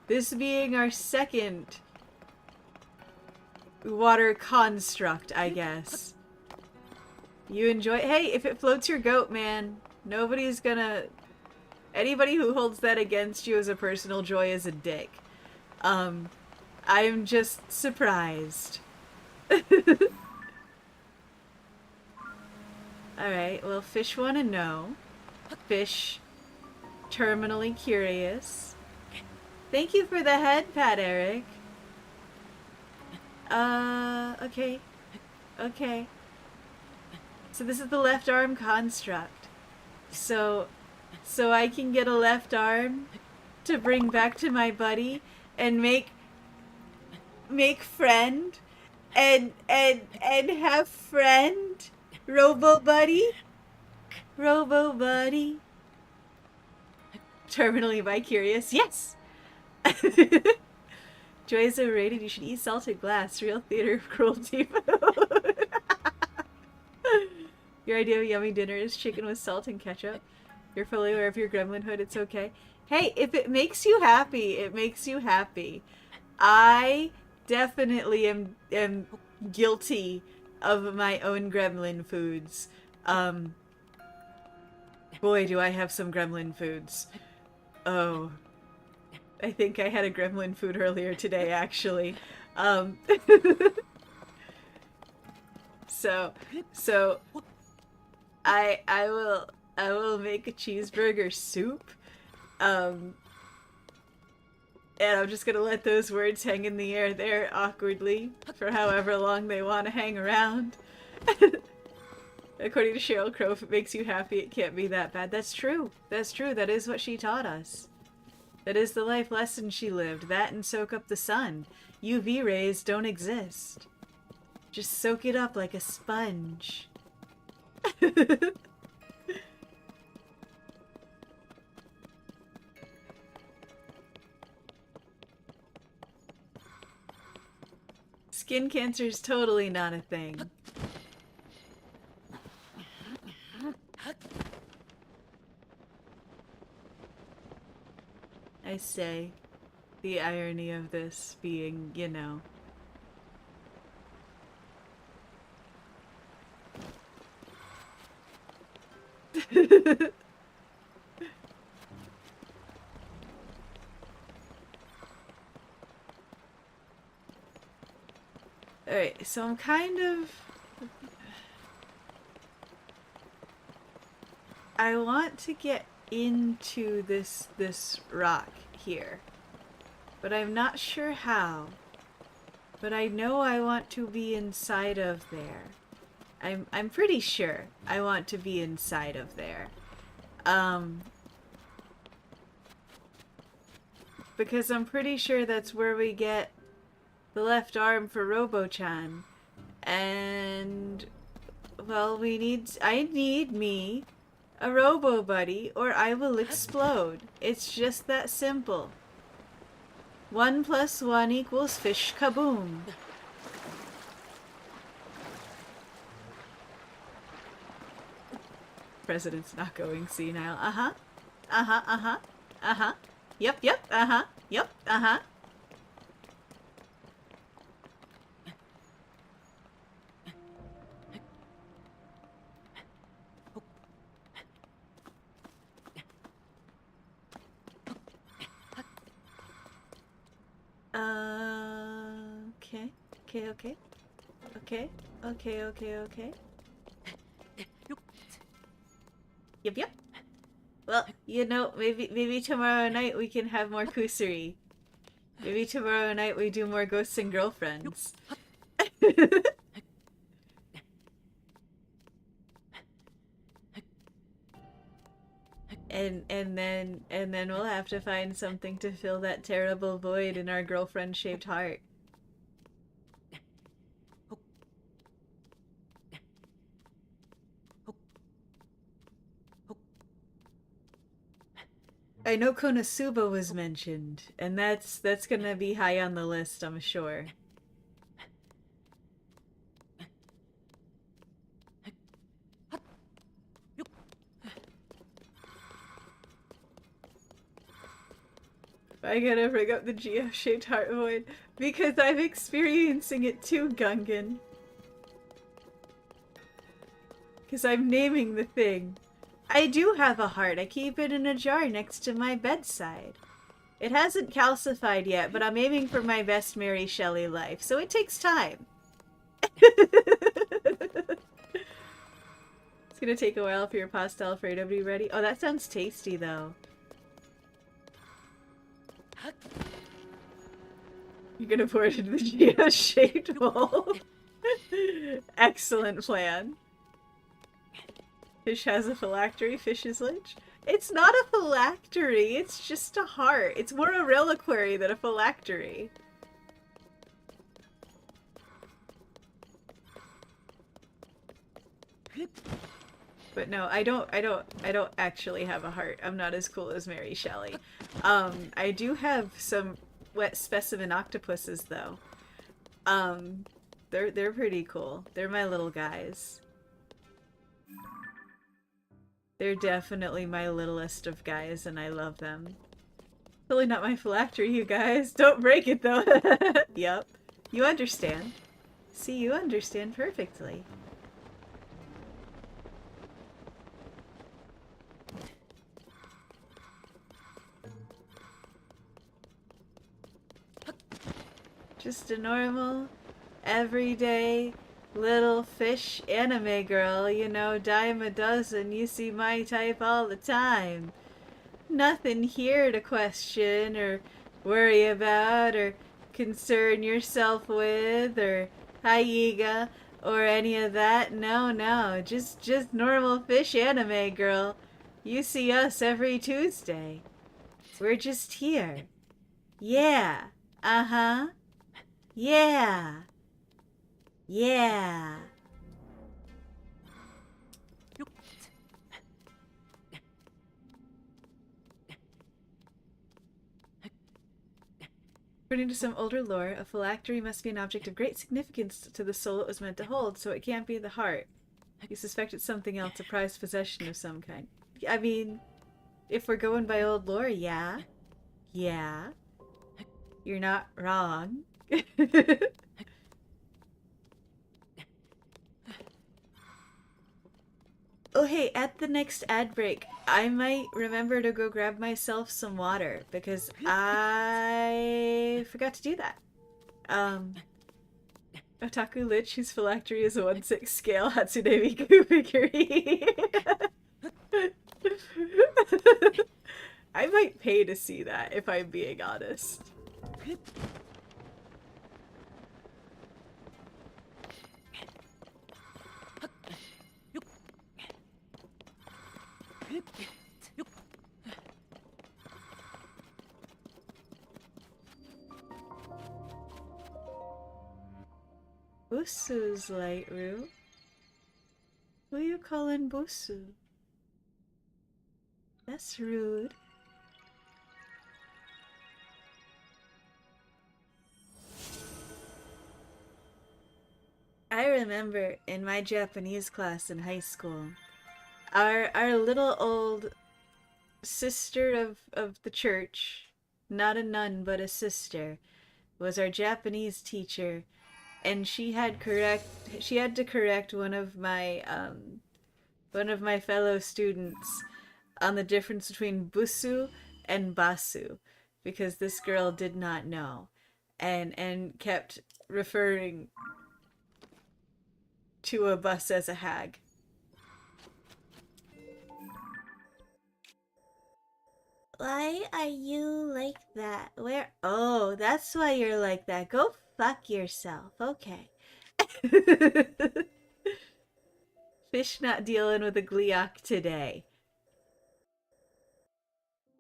this being our second water construct, I guess. You enjoy- Hey, if it floats your goat, man, nobody's gonna- Anybody who holds that against you as a personal joy is a dick. I'm just surprised. Alright, well, fish wanna know. Fish terminally curious. Thank you for the head pat, Eric. Okay. Okay. So this is the left arm construct. So I can get a left arm to bring back to my buddy and make friend and have friend. Robo buddy. Terminally bi-curious. Yes! Joy is overrated. You should eat salted glass. Real theater of cruelty food. Your idea of yummy dinner is chicken with salt and ketchup. You're fully aware of your gremlinhood. It's okay. Hey, if it makes you happy, it makes you happy. I definitely am guilty of my own gremlin foods. Boy, do I have some gremlin foods. Oh. I think I had a gremlin food earlier today, actually. So I will make a cheeseburger soup. And I'm just gonna let those words hang in the air there awkwardly for however long they want to hang around. According to Sheryl Crow, if it makes you happy, it can't be that bad. That's true. That's true. That is what she taught us. That is the life lesson she lived. That and soak up the sun. UV rays don't exist. Just soak it up like a sponge. Skin cancer is totally not a thing. I say, the irony of this being, you know. Alright, so I'm kind of... I want to get into this rock here, but I'm not sure how. But I know I want to be inside of there. I'm pretty sure I want to be inside of there. Because I'm pretty sure that's where we get the left arm for Robo-chan. And well, I need me a Robo Buddy, or I will explode. It's just that simple. 1 + 1 = fish kaboom. President's not going senile. Uh-huh. Uh-huh, uh-huh. Uh-huh. Yep, yep, uh-huh. Yep, uh-huh. Okay. Okay, okay. Okay. Okay, okay, okay. Yep, yep. Well, you know, maybe tomorrow night we can have more kusari. Maybe tomorrow night we do more ghosts and girlfriends. and then we'll have to find something to fill that terrible void in our girlfriend-shaped heart. I know Konosuba was mentioned, and that's gonna be high on the list, I'm sure. I gotta bring up the geo-shaped heart void because I'm experiencing it too, Gungan. Because I'm naming the thing. I do have a heart. I keep it in a jar next to my bedside. It hasn't calcified yet, but I'm aiming for my best Mary Shelley life, so it takes time. It's gonna take a while for your pasta Alfredo to be ready. Oh, that sounds tasty, though. You're gonna pour it into the geo-shaped bowl. Excellent plan. Fish has a phylactery, fish is lich. It's not a phylactery, it's just a heart. It's more a reliquary than a phylactery. But no, I don't actually have a heart. I'm not as cool as Mary Shelley. I do have some wet specimen octopuses though. Um, they're pretty cool. They're my little guys. They're definitely my littlest of guys, and I love them. Totally not my phylactery, you guys. Don't break it though. Yep. You understand. See, you understand perfectly. Just a normal, everyday, little fish anime girl, you know, dime a dozen, you see my type all the time. Nothing here to question or worry about or concern yourself with or Haiga or any of that. No, no, just normal fish anime girl. You see us every Tuesday. We're just here. Yeah. Uh-huh. Yeah. Yeah. According to some older lore, a phylactery must be an object of great significance to the soul it was meant to hold, so it can't be the heart. You suspect it's something else, a prized possession of some kind. I mean, if we're going by old lore, yeah. Yeah. You're not wrong. Oh hey, at the next ad break, I might remember to go grab myself some water because I forgot to do that. Otaku Lich, whose phylactery is a 1/6 scale Hatsune Miku figurine. I might pay to see that if I'm being honest. Busu's Lightroot. Who you calling Busu? That's rude. I remember in my Japanese class in high school, our little old sister of the church, not a nun but a sister, was our Japanese teacher, and she had to correct one of my fellow students on the difference between busu and basu, because this girl did not know, and kept referring to a bus as a hag. Why are you like that? Where? Oh, that's why you're like that. Go fuck yourself. Okay. Fish not dealing with a gliok today.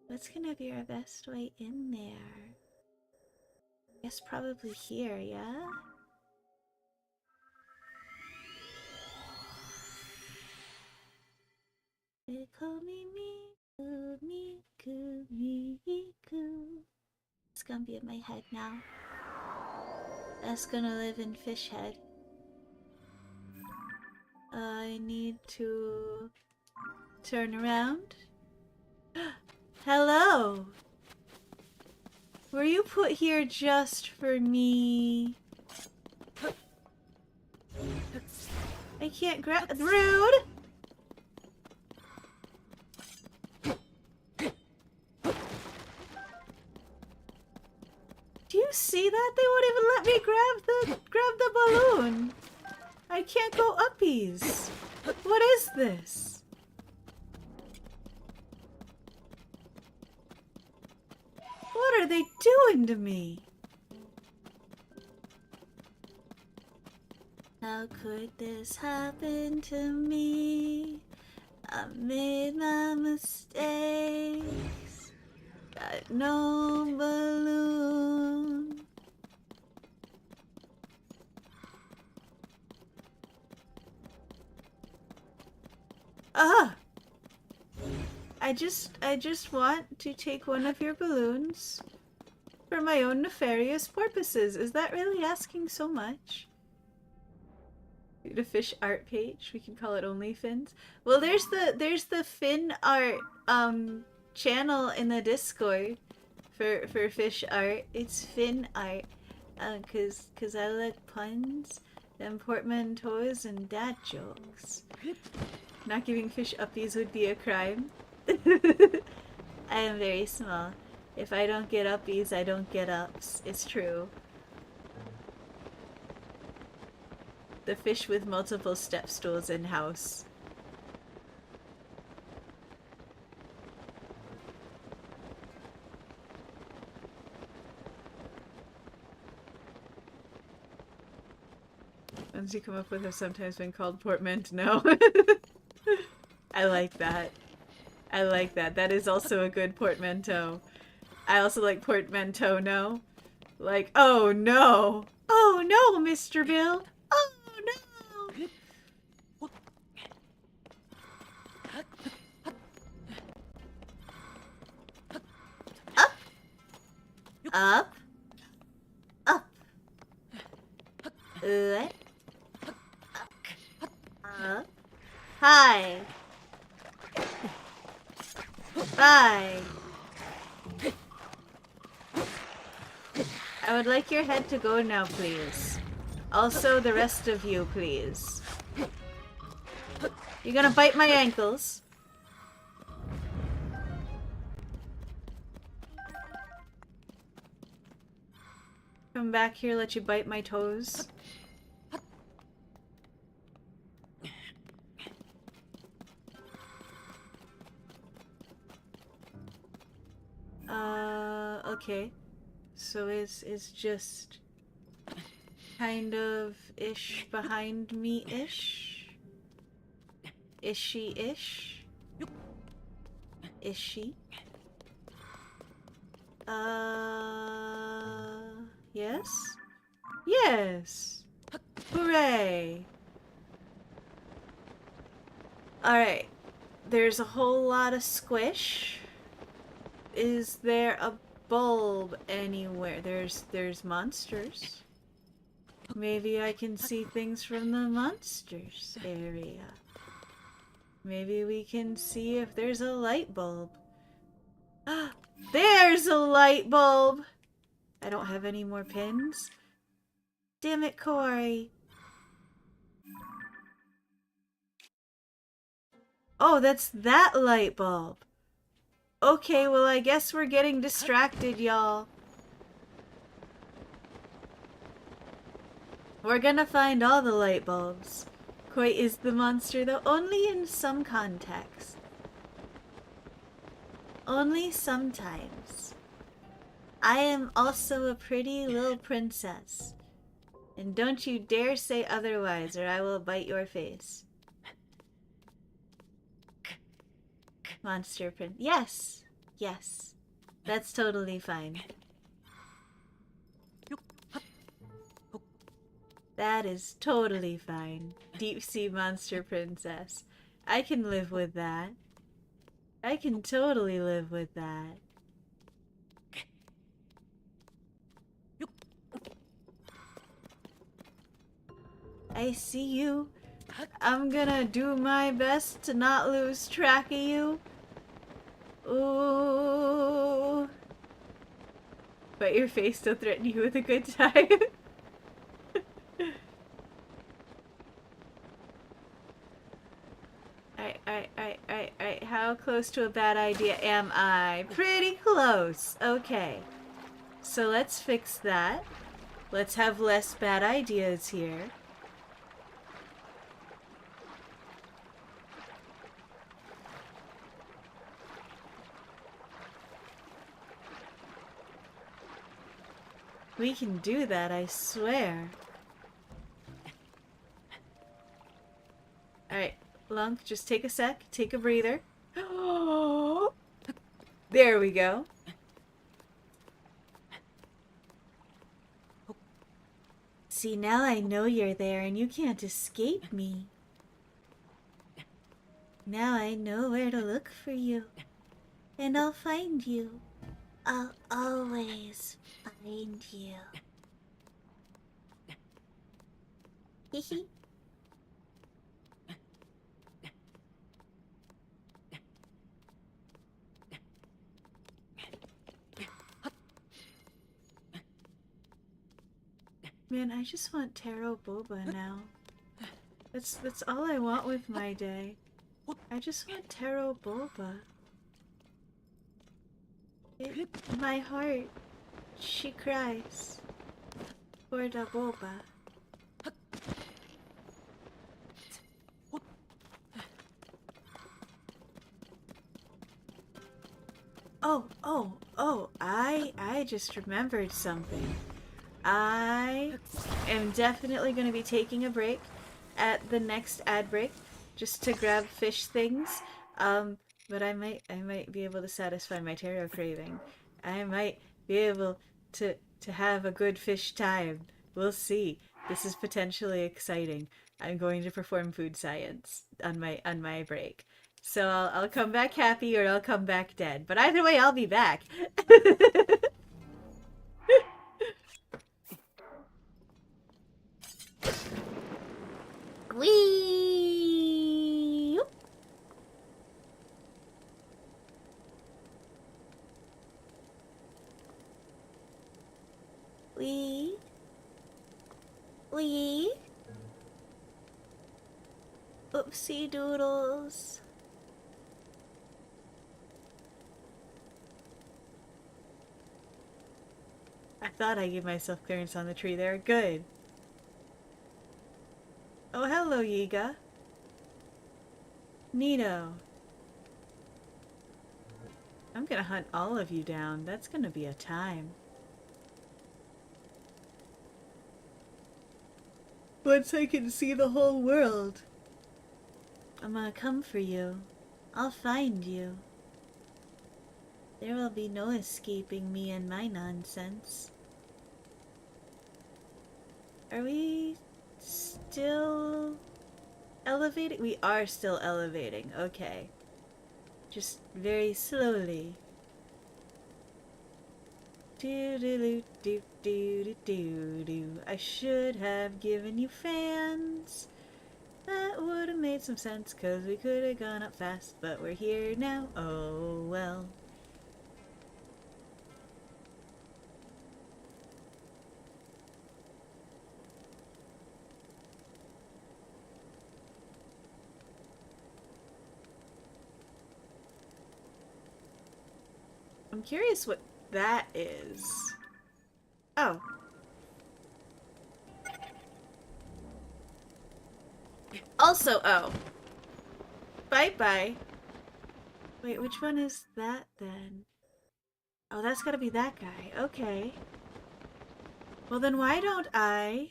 What's gonna be our best way in there? Guess probably here, yeah? They call me Miku, Miku, Miku. It's gonna be in my head now. That's gonna live in fish head. I need to turn around. Hello! Were you put here just for me? I can't grab- Rude! Do you see that? They won't even let me grab the balloon. I can't go uppies. What is this? What are they doing to me? How could this happen to me? I made my mistakes. Got no balloon. Ah! I just want to take one of your balloons for my own nefarious purposes. Is that really asking so much? The fish art page. We can call it OnlyFins. Well, there's the fin art channel in the Discord for fish art. It's fin art. Cause I like puns, and portmanteaus and dad jokes. Not giving fish uppies would be a crime. I am very small. If I don't get uppies, I don't get ups. It's true. The fish with multiple step stools in house. Ones you come up with have sometimes been called portmanteau. I like that. I like that. That is also a good portmanteau. I also like portmanteau, no? Like, oh no! Oh no, Mr. Bill! Oh no! Up! Up! Up! Up! Up! Hi! Bye! I would like your head to go now, please. Also, the rest of you, please. You're gonna bite my ankles. Come back here, let you bite my toes. Okay. So is just kind of ish behind me ish? Is she ish? Is she? Yes? Yes! Hooray! Alright. There's a whole lot of squish. Is there a bulb anywhere? There's monsters. Maybe I can see things from the monsters area. Maybe we can see if there's a light bulb. There's a light bulb! I don't have any more pins. Damn it, Corey. Oh, that's that light bulb. Okay, well, I guess we're getting distracted, y'all. We're gonna find all the light bulbs. Koi is the monster, though only in some context. Only sometimes. I am also a pretty little princess. And don't you dare say otherwise, or I will bite your face. Monster prince. Yes. Yes. That's totally fine. That is totally fine. Deep sea monster princess. I can live with that. I can totally live with that. I see you. I'm gonna do my best to not lose track of you. Ooh. But your face still threaten you with a good time. Alright. How close to a bad idea am I? Pretty close. Okay. So let's fix that. Let's have less bad ideas here. We can do that, I swear. Alright, Lunk, just take a sec. Take a breather. There we go. See, now I know you're there and you can't escape me. Now I know where to look for you. And I'll find you. I'll always find you. Hehe. Man, I just want taro boba now. That's all I want with my day. I just want taro boba. My heart, she cries for the boba. Oh, I just remembered something. I am definitely going to be taking a break at the next ad break just to grab fish things. But I might be able to satisfy my taro craving. I might be able to have a good fish time. We'll see. This is potentially exciting. I'm going to perform food science on my break. So I'll come back happy or I'll come back dead. But either way, I'll be back. Wee! Wee! Wee! Oopsie doodles. I thought I gave myself clearance on the tree there. Good. Oh, hello, Yiga. Neato. I'm gonna hunt all of you down. That's gonna be a time. Once I can see the whole world. I'm gonna come for you. I'll find you. There will be no escaping me and my nonsense. Are we still elevating? We are still elevating. Okay. Just very slowly. Do do do do do do do. I should have given you fans. That would have made some sense, cause we could have gone up fast, but we're here now. Oh well. I'm curious what that is. Oh. Also, oh. Bye-bye. Wait, which one is that then? Oh, that's gotta be that guy. Okay. Well, then why don't I...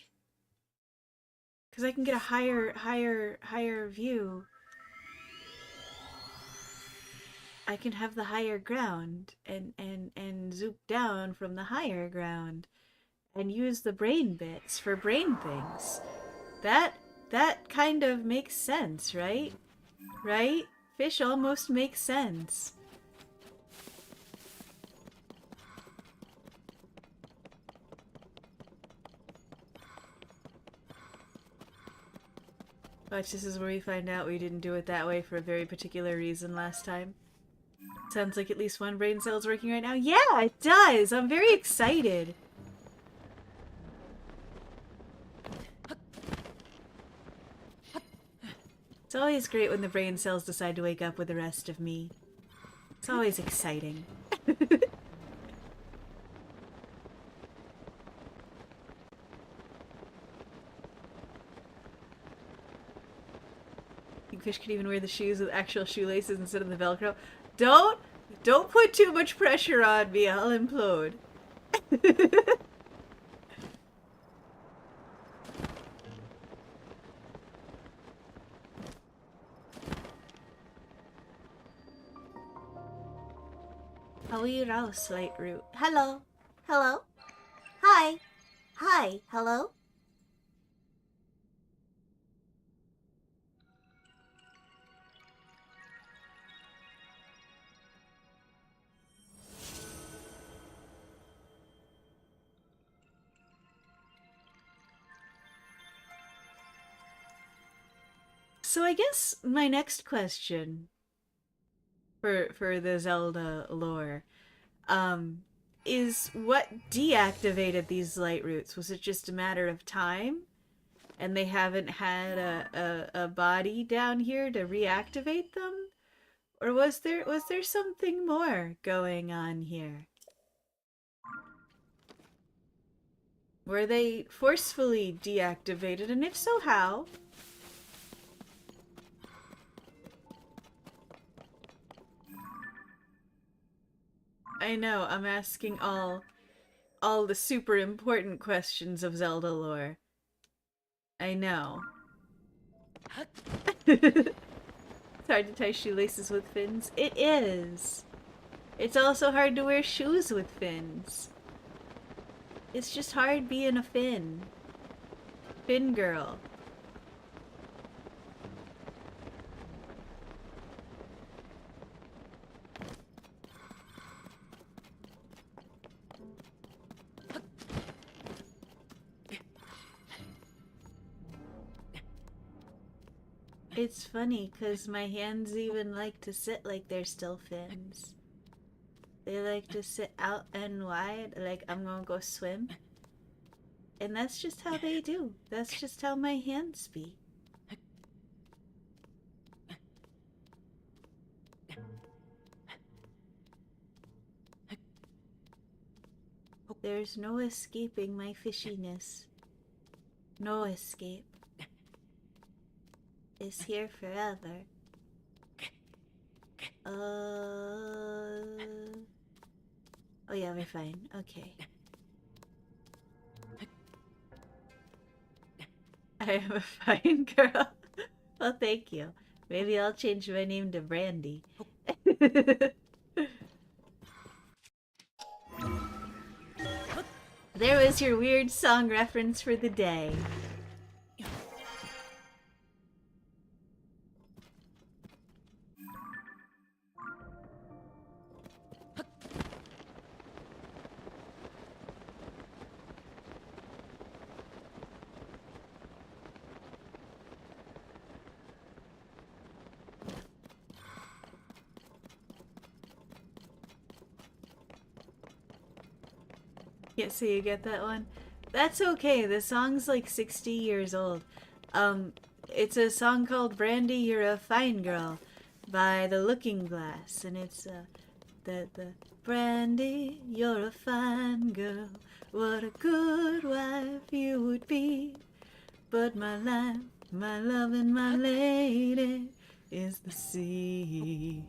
Because I can get a higher view. I can have the higher ground and zoop down from the higher ground and use the brain bits for brain things. That kind of makes sense, right? Right? Fish almost makes sense. Watch, this is where we find out we didn't do it that way for a very particular reason last time. Sounds like at least one brain cell's working right now. Yeah, it does! I'm very excited. It's always great when the brain cells decide to wake up with the rest of me. It's always exciting. Think fish could even wear the shoes with actual shoelaces instead of the Velcro? Don't put too much pressure on me, I'll implode. How are you now, Slight Root? Hello. Hello. Hi. Hi. Hello. So I guess my next question for the Zelda lore um is what deactivated these light roots? Was it just a matter of time and they haven't had a body down here to reactivate them? Or was there something more going on here? Were they forcefully deactivated, and if so, how? I know, I'm asking all the super important questions of Zelda lore. I know. It's hard to tie shoelaces with fins. It is. It's also hard to wear shoes with fins. It's just hard being a Finn. Finn girl. It's funny because my hands even like to sit like they're still fins. They like to sit out and wide like I'm gonna go swim. And that's just how they do. That's just how my hands be. There's no escaping my fishiness. No escape. It's here forever. Oh yeah, we're fine. Okay. I am a fine girl. Well, thank you. Maybe I'll change my name to Brandy. There was your weird song reference for the day. Yeah, so you get that one? That's okay. The song's like 60 years old. It's a song called Brandy, You're a Fine Girl by The Looking Glass. And it's, the Brandy, you're a fine girl. What a good wife you would be. But my life, my love, and my lady is the sea.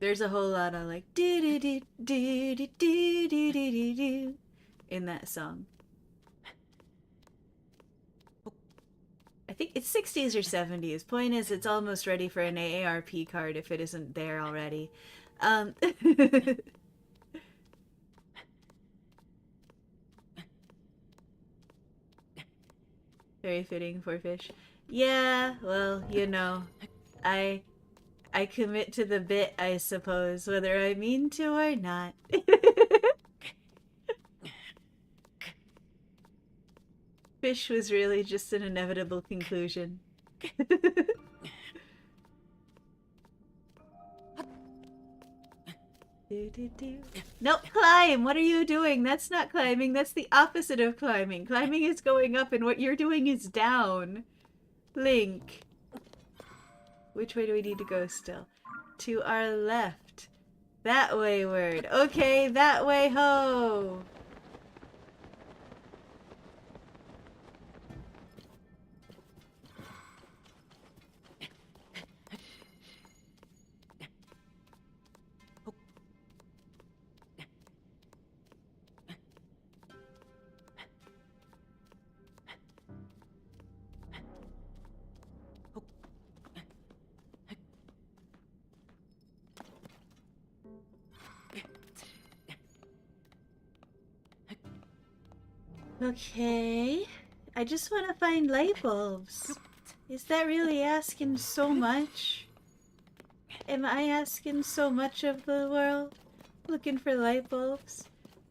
There's a whole lot of like do do do do do do do do do in that song. I think it's 60s or 70s. Point is, it's almost ready for an AARP card if it isn't there already. Very fitting for fish. Yeah, well, you know, I I commit to the bit, I suppose, whether I mean to or not. Fish was really just an inevitable conclusion. No, climb! What are you doing? That's not climbing. That's the opposite of climbing. Climbing is going up, and what you're doing is down. Link. Which way do we need to go still? To our left. That wayward. Okay, that way ho! Okay. I just want to find light bulbs. Is that really asking so much? Am I asking so much of the world? Looking for light bulbs?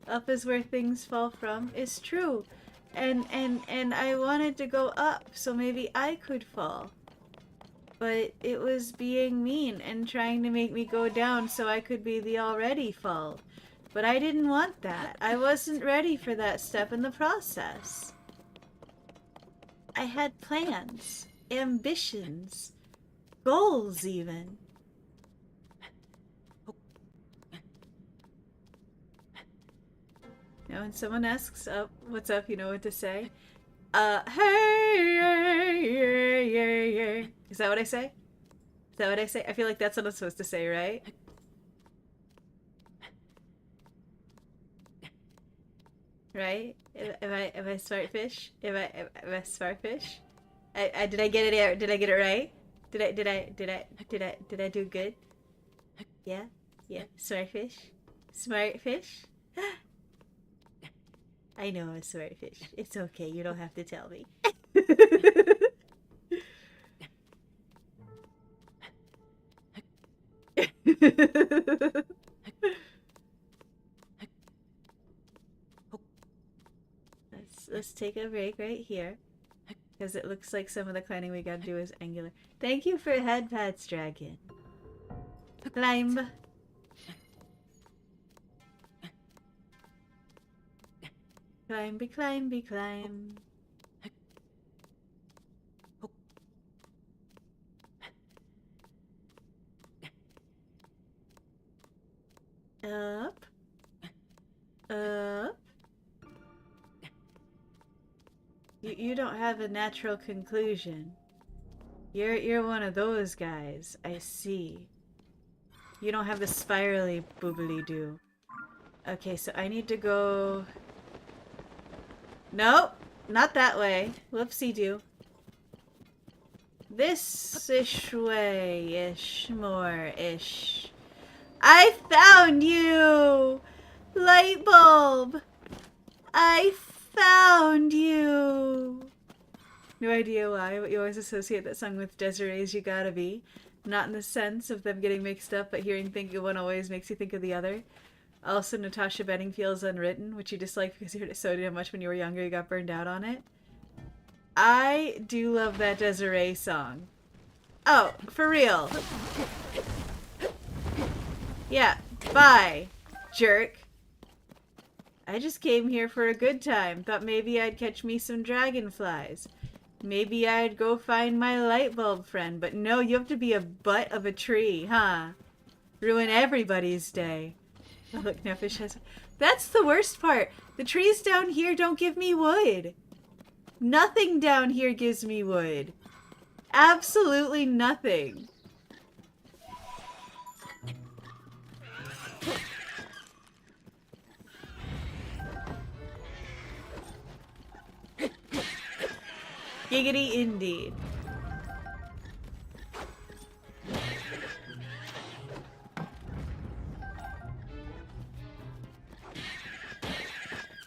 Up is where things fall from. It's true. and I wanted to go up so maybe I could fall. But it was being mean and trying to make me go down so I could be the already fall. But I didn't want that. I wasn't ready for that step in the process. I had plans, ambitions, goals even. Now when someone asks, oh, what's up, you know what to say? Hey, yeah, yeah, yeah. Is that what I say? Is that what I say? I feel like that's what I'm supposed to say, right? Right? Am I smart fish? Am I smart fish? Did I get it? Did I get it right? Did I do good? Yeah, yeah. Smart fish, smart fish. I know I'm a smart fish. It's okay. You don't have to tell me. let's take a break right here. Because it looks like some of the climbing we gotta do is angular. Thank you for head pats, dragon. Climb. Climby, climby, climb. Up. Up. You don't have a natural conclusion. You're one of those guys. I see. You don't have the spirally boobly doo. Okay, so I need to go. Nope, not that way. Whoopsie doo. This ish way ish more ish. I found you! Light bulb! I found you! No idea why, but you always associate that song with Desiree's You Gotta Be. Not in the sense of them getting mixed up, but hearing think of one always makes you think of the other. Also, Natasha Bedingfield's Unwritten, which you disliked because you heard it so damn much when you were younger you got burned out on it. I do love that Desiree song. Oh, for real. Yeah, bye, jerk. I just came here for a good time. Thought maybe I'd catch me some dragonflies. Maybe I'd go find my light bulb friend. But no, you have to be a butt of a tree, huh? Ruin everybody's day. Oh, look, now fish has... That's the worst part. The trees down here don't give me wood. Nothing down here gives me wood. Absolutely nothing. Giggity indeed.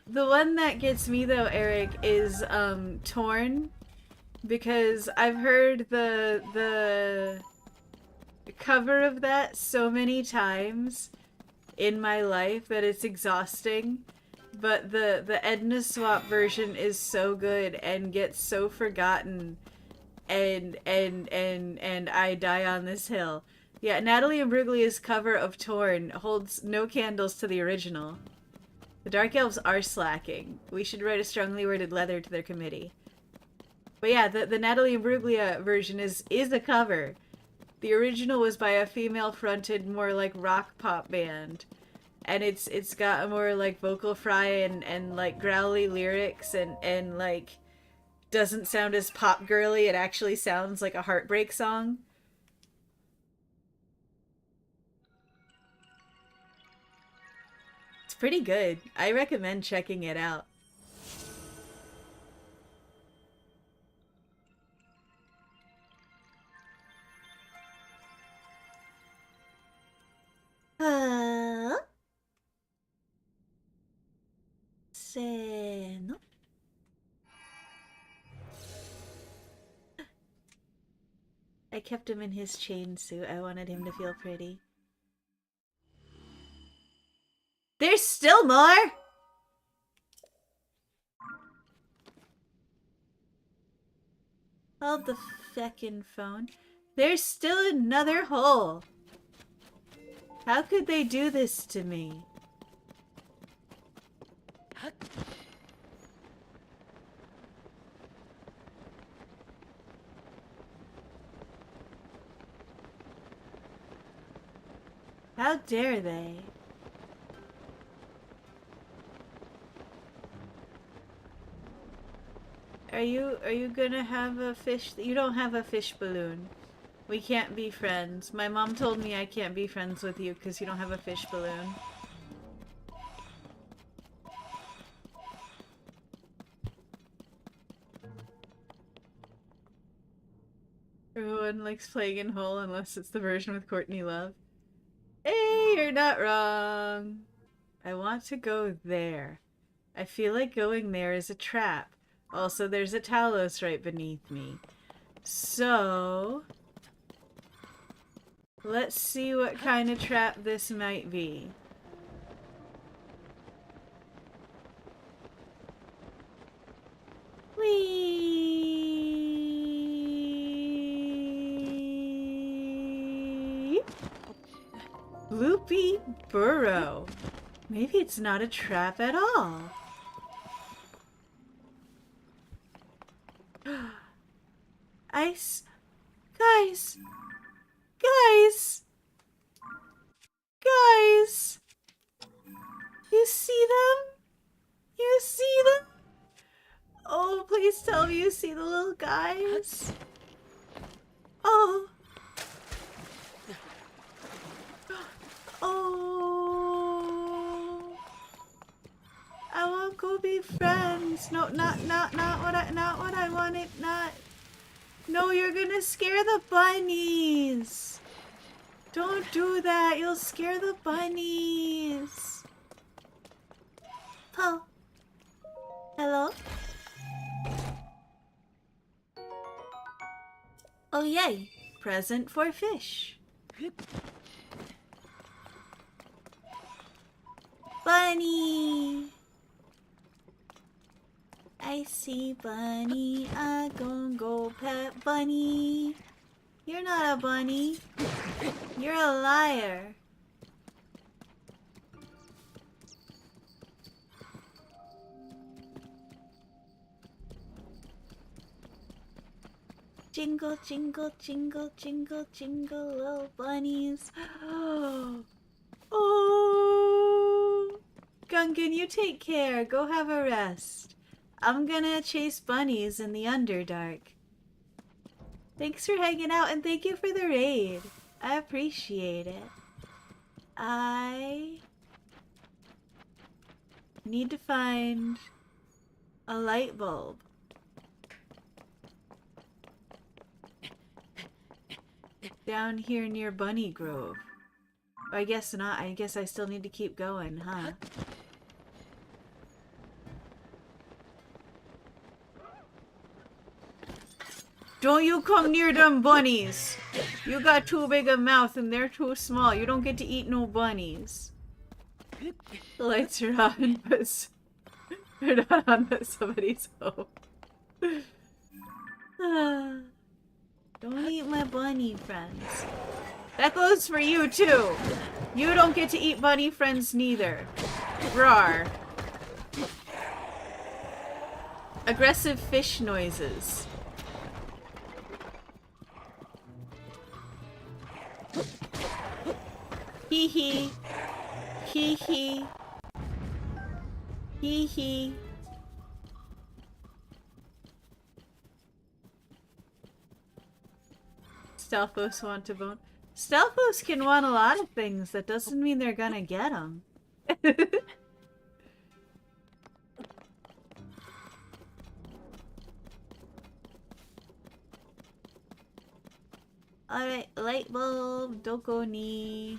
The one that gets me though, Eric, is Torn, because I've heard the cover of that so many times in my life that it's exhausting. But the Edna Swap version is so good and gets so forgotten, and I die on this hill. Yeah, Natalie Imbruglia's cover of Torn holds no candles to the original. The Dark Elves are slacking. We should write a strongly worded letter to their committee. But yeah, the Natalie Imbruglia version is a cover. The original was by a female-fronted, more like rock pop band. And it's got a more like vocal fry and like growly lyrics and like doesn't sound as pop girly. It actually sounds like a heartbreak song. It's pretty good. I recommend checking it out. Se no. I kept him in his chain suit. I wanted him to feel pretty. There's still more? Hold the feckin' phone. There's still another hole. How could they do this to me? How dare they? Are you gonna have a fish? You don't have a fish balloon. We can't be friends. My mom told me I can't be friends with you because you don't have a fish balloon. Everyone likes playing in Hole unless it's the version with Courtney Love. Hey, you're not wrong. I want to go there. I feel like going there is a trap. Also, there's a Talos right beneath me. So, let's see what kind of trap this might be. Whee! Loopy burrow. Maybe it's not a trap at all. Ice. Guys. Guys. Guys. You see them? You see them? Oh, please tell me you see the little guys. Oh. Oh. I won't go be friends. No, not what I wanted. Not. No, you're gonna scare the bunnies. Don't do that. You'll scare the bunnies. Oh. Hello? Oh, yay. Present for fish. Bunny. I see bunny. I gon' go pet bunny. You're not a bunny. You're a liar. Jingle, jingle, jingle, jingle, jingle, little bunnies. Oh. Gungan, you take care. Go have a rest. I'm gonna chase bunnies in the Underdark. Thanks for hanging out and thank you for the raid. I appreciate it. I need to find a light bulb. Down here near Bunny Grove. Oh, I guess not. I guess I still need to keep going, huh? Don't you come near them bunnies! You got too big a mouth and they're too small. You don't get to eat no bunnies. The lights are on, but they're not on at somebody's home. Don't eat my bunny friends. That goes for you too. You don't get to eat bunny friends neither. Rawr. Aggressive fish noises. Hee hee. Hee hee. Hee hee. Stelphos want to bone. Stelphos can want a lot of things. That doesn't mean they're gonna get them. Alright, light bulb, doko ni.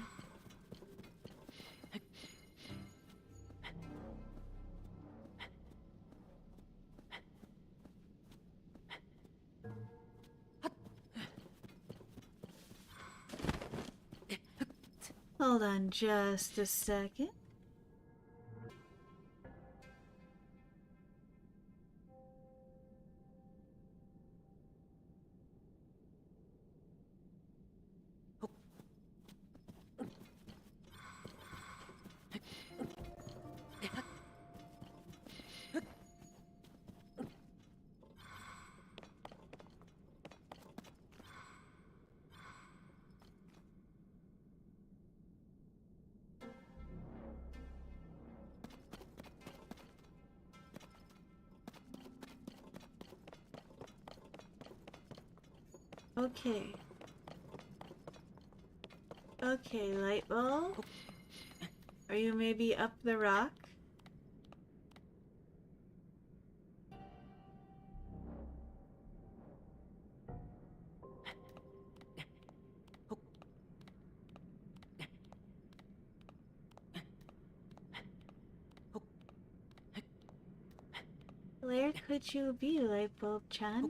Hold on just a second. Okay. Okay, light bulb. Are you maybe up the rock? Where could you be, Lightbulb-chan?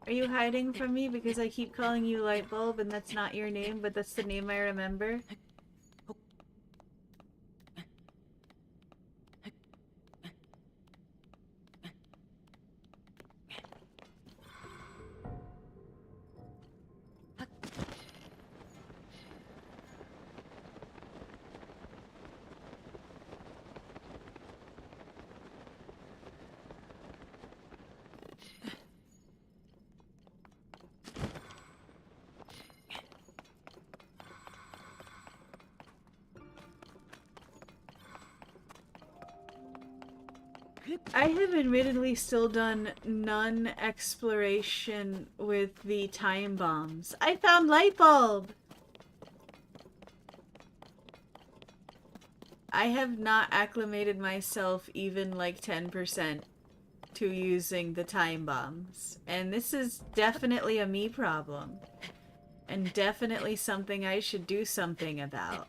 Are you hiding from me because I keep calling you Lightbulb and that's not your name, but that's the name I remember? I have admittedly still done none exploration with the time bombs. I found Lightbulb! I have not acclimated myself even like 10% to using the time bombs. And this is definitely a me problem. And definitely something I should do something about.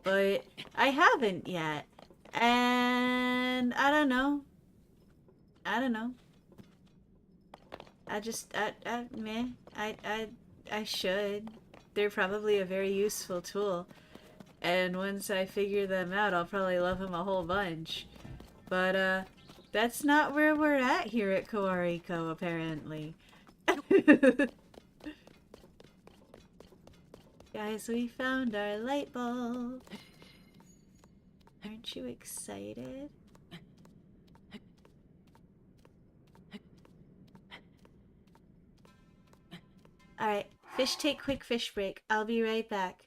But I haven't yet. And I don't know. I don't know. Meh. I should. They're probably a very useful tool. And once I figure them out, I'll probably love them a whole bunch. But, that's not where we're at here at Kawariko, apparently. Guys, we found our light bulb. Aren't you excited? Alright, fish take quick fish break. I'll be right back.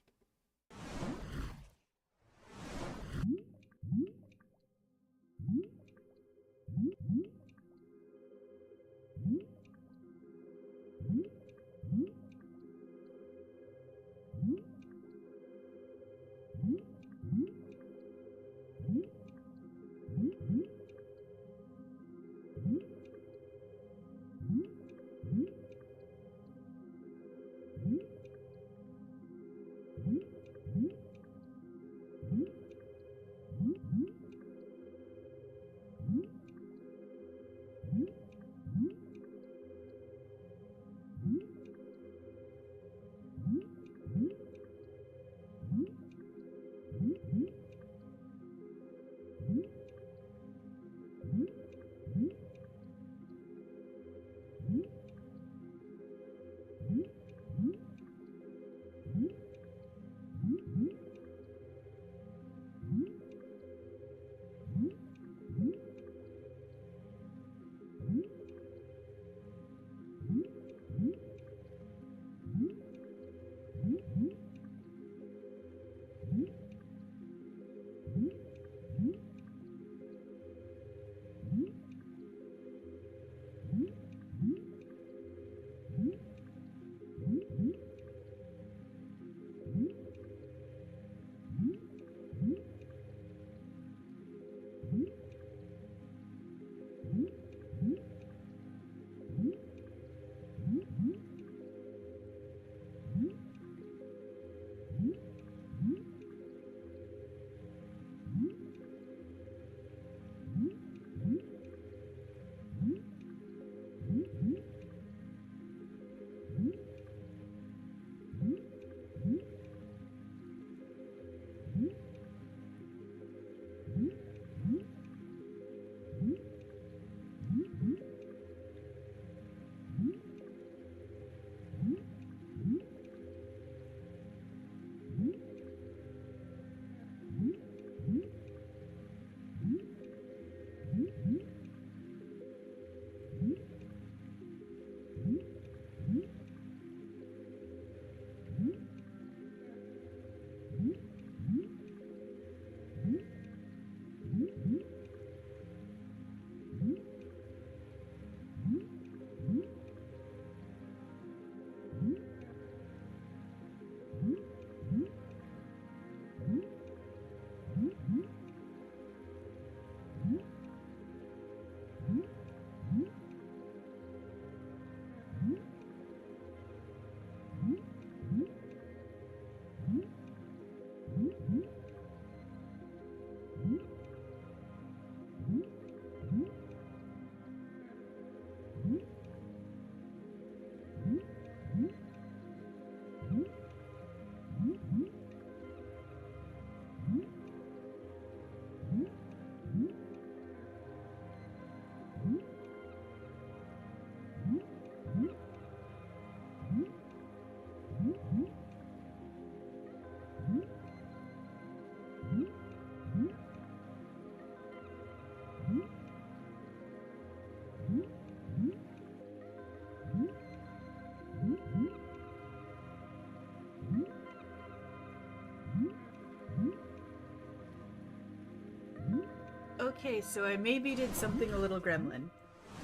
Okay, so I maybe did something a little gremlin.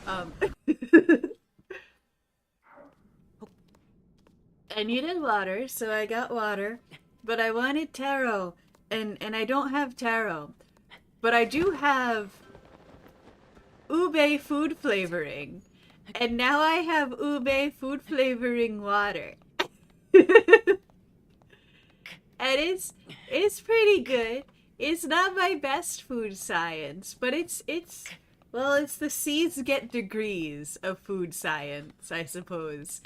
Um, I needed water, so I got water, but I wanted taro, and I don't have taro, but I do have ube food flavoring, and now I have ube food flavoring water, and it's pretty good. It's not my best food science, but it's well, it's the C's get degrees of food science, I suppose.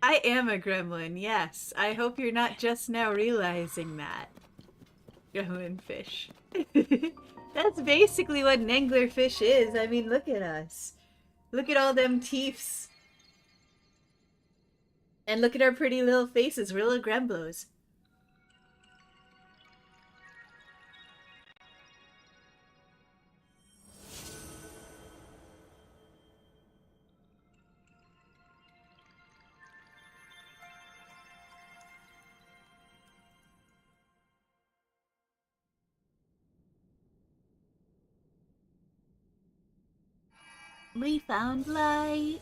I am a gremlin, yes. I hope you're not just now realizing that. Gremlin fish. That's basically what an anglerfish is. I mean, look at us. Look at all them teeths. And look at our pretty little faces. We're little gremblos. We found light.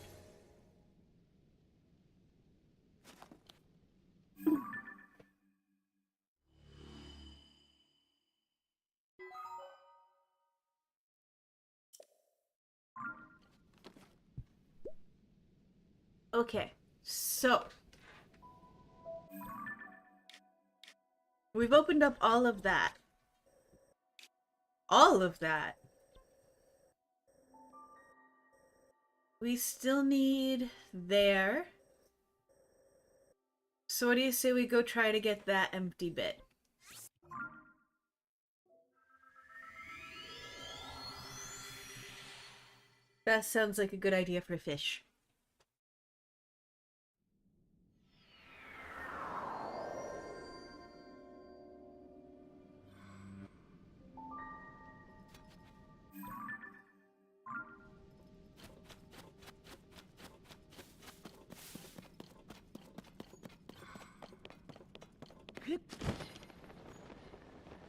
Okay, so we've opened up all of that. All of that. We still need there. So what do you say we go try to get that empty bit? That sounds like a good idea for fish.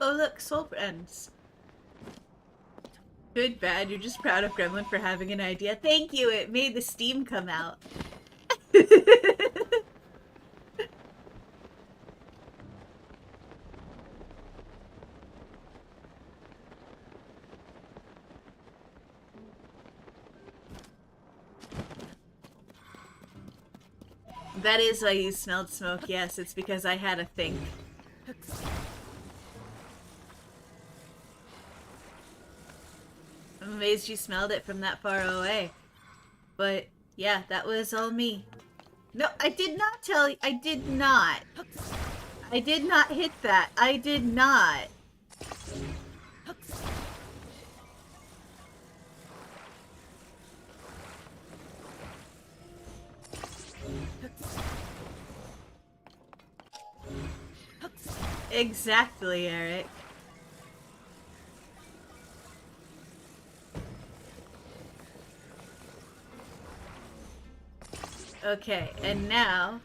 Oh look, soul friends. Good, bad, you're just proud of Gremlin for having an idea. Thank you, it made the steam come out. That is why you smelled smoke, yes, it's because I had a think. I'm amazed you smelled it from that far away. But, yeah, that was all me. No, I did not tell you. I did not. I did not hit that. I did not. Exactly, Eric. Okay, and now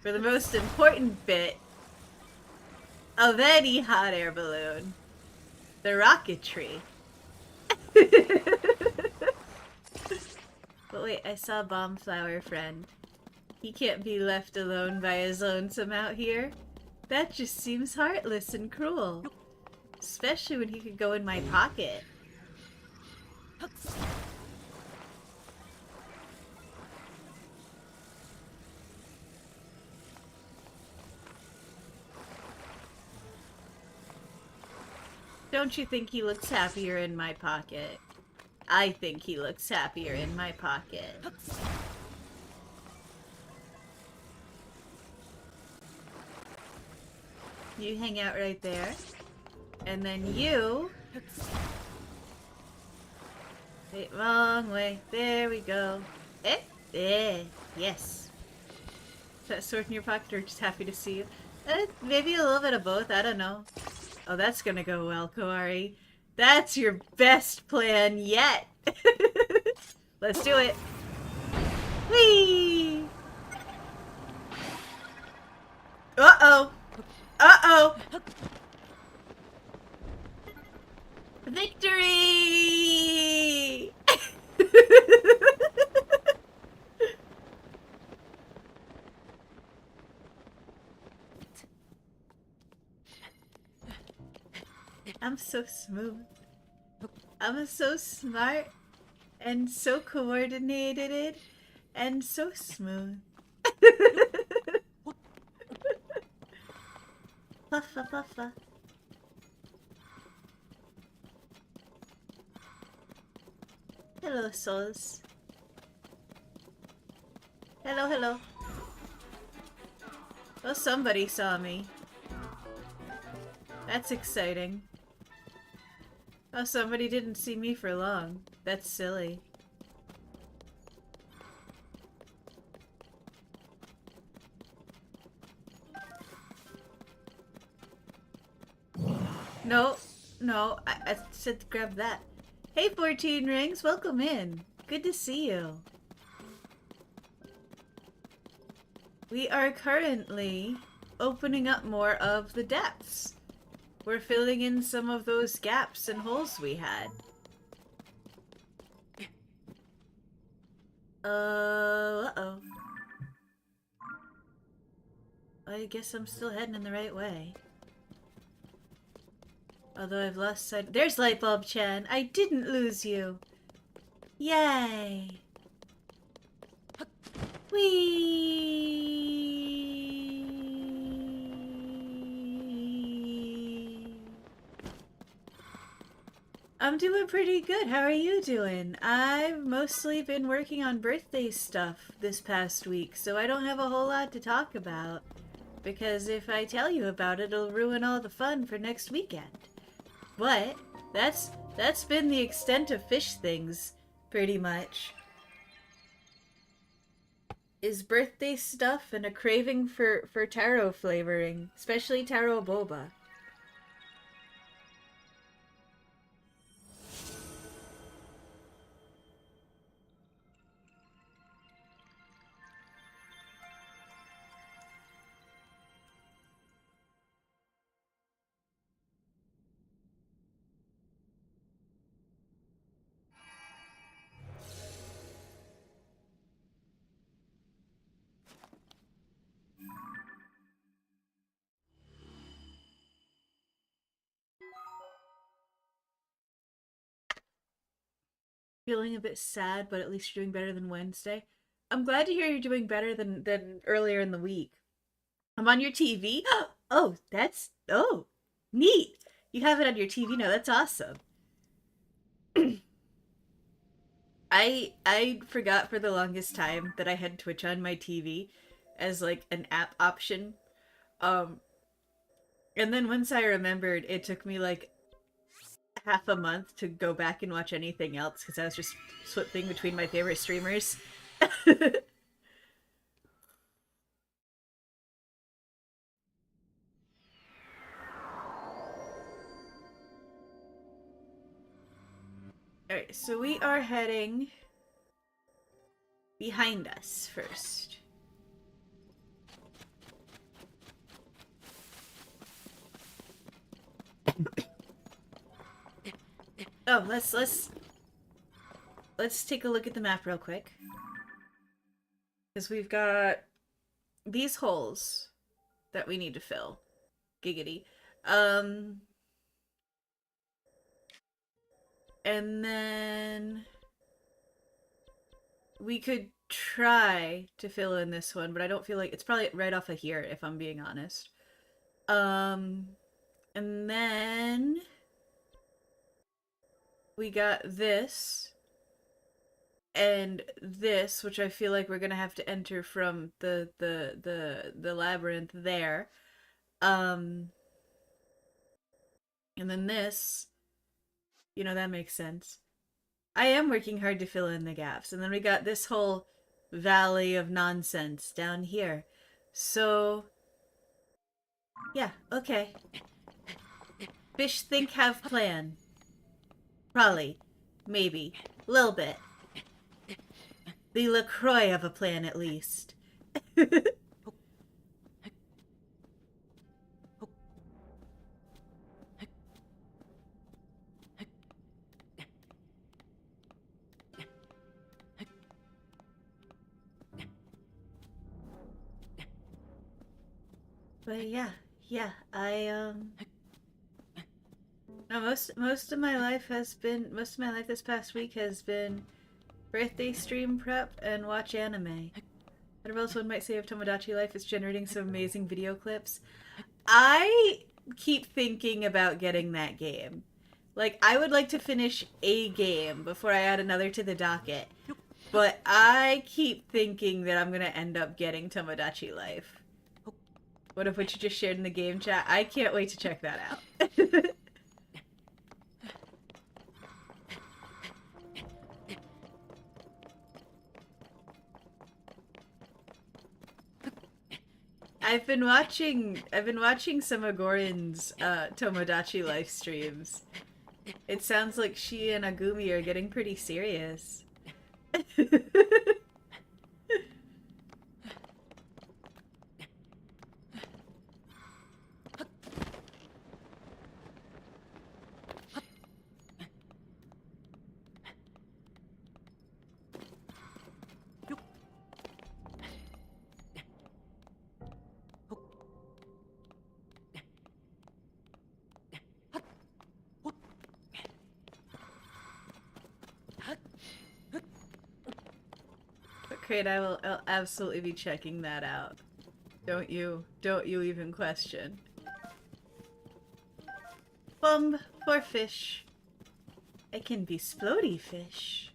for the most important bit of any hot air balloon, the rocketry. But wait, I saw Bombflower Friend. He can't be left alone by his lonesome out here. That just seems heartless and cruel. Especially when he could go in my pocket. Don't you think he looks happier in my pocket? I think he looks happier in my pocket. You hang out right there. And then you... Wait, wrong way. There we go. Eh? Eh. Yes. Is that sword in your pocket or just happy to see you? Maybe a little bit of both. I don't know. Oh, that's gonna go well, Koari. That's your best plan yet. Let's do it. Whee! Uh-oh. Uh-oh. Victory! I'm so smooth. I'm so smart and so coordinated and so smooth. Puffa puffa. Hello, souls. Hello, hello. Oh, somebody saw me. That's exciting. Oh, somebody didn't see me for long. That's silly. No, no, I said to grab that. Hey, 14 Rings, welcome in. Good to see you. We are currently opening up more of the depths. We're filling in some of those gaps and holes we had. Uh-oh. I guess I'm still heading in the right way. Although I've lost sight. There's Lightbulb Chan. I didn't lose you. Yay. Whee! I'm doing pretty good. How are you doing? I've mostly been working on birthday stuff this past week, so I don't have a whole lot to talk about. Because if I tell you about it, it'll ruin all the fun for next weekend. But that's been the extent of fish things, pretty much. Is birthday stuff and a craving for taro flavoring, especially taro boba. Feeling a bit sad, but at least you're doing better than Wednesday. I'm glad to hear you're doing better than earlier in the week. I'm on your TV. Oh, neat. You have it on your TV now. That's awesome. I forgot for the longest time that I had Twitch on my TV as like an app option. Um and then once I remembered, it took me like half a month to go back and watch anything else because I was just flipping between my favorite streamers. Alright, so we are heading behind us first. Oh, let's take a look at the map real quick. Because we've got these holes that we need to fill. Giggity. And then we could try to fill in this one, but I don't feel like it's probably right off of here, if I'm being honest. And then we got this and this, which I feel like we're gonna have to enter from the labyrinth there. And then this, that makes sense. I am working hard to fill in the gaps. And then we got this whole valley of nonsense down here. So, yeah, okay. Fish think have plan. Probably. Maybe. Little bit. The LaCroix of a plan, at least. But yeah, no, most of my life this past week has been birthday stream prep and watch anime. Whatever else one might say of Tomodachi Life is generating some amazing video clips. I keep thinking about getting that game. Like, I would like to finish a game before I add another to the docket. But I keep thinking that I'm gonna end up getting Tomodachi Life. One of which you just shared in the game chat. I can't wait to check that out. I've been watching some of Gorin's Tomodachi Life streams. It sounds like she and Agumi are getting pretty serious. Great, I'll absolutely be checking that out. Don't you even question. Bum, poor fish. It can be splody fish.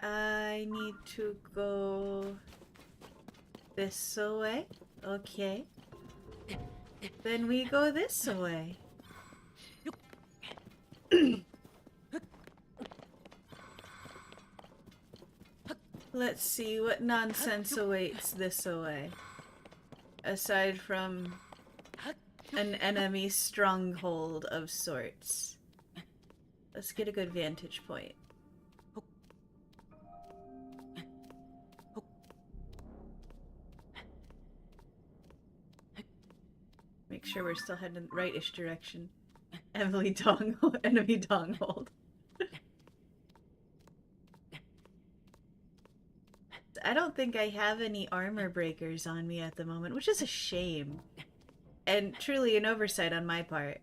I need to go this way. Okay. Then we go this way. Let's see what nonsense awaits this way. Aside from an enemy stronghold of sorts. Let's get a good vantage point. Make sure we're still heading in the right-ish direction. Enemy donghold. I don't think I have any armor breakers on me at the moment, which is a shame. And truly an oversight on my part.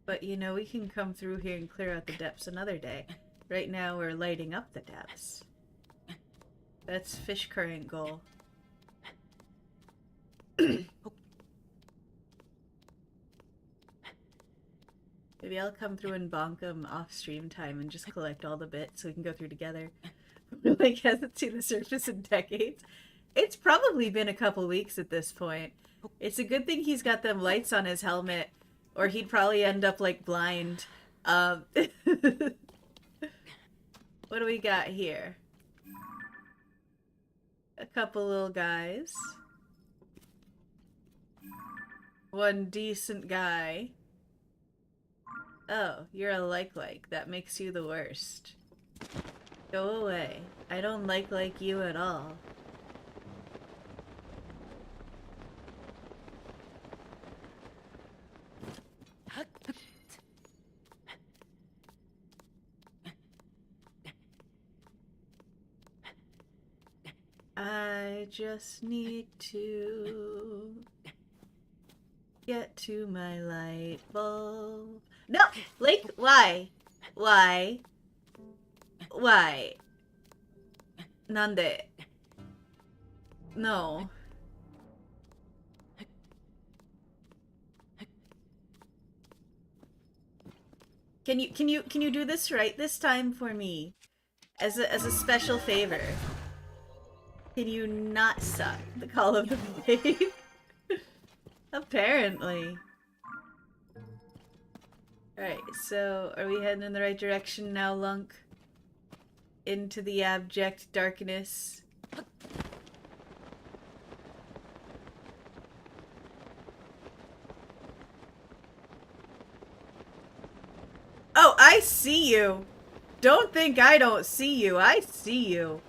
But you know, we can come through here and clear out the depths another day. Right now we're lighting up the depths. That's fish current goal. Maybe I'll come through and bonk him off stream time and just collect all the bits so we can go through together. Like, hasn't seen the surface in decades. It's probably been a couple weeks at this point. It's a good thing he's got them lights on his helmet, or he'd probably end up, like, blind. What do we got here? A couple little guys. One decent guy. Oh, you're a like. That makes you the worst. Go away. I don't like you at all. I just need to get to my light bulb. No! Lake, why? Why? Why? Nande? No. Can you do this right this time for me? As a special favor. Can you not suck the call of the blade? Apparently. Alright, so are we heading in the right direction now, Lunk? into the abject darkness. Oh, I see you. Don't think I don't see you. I see you.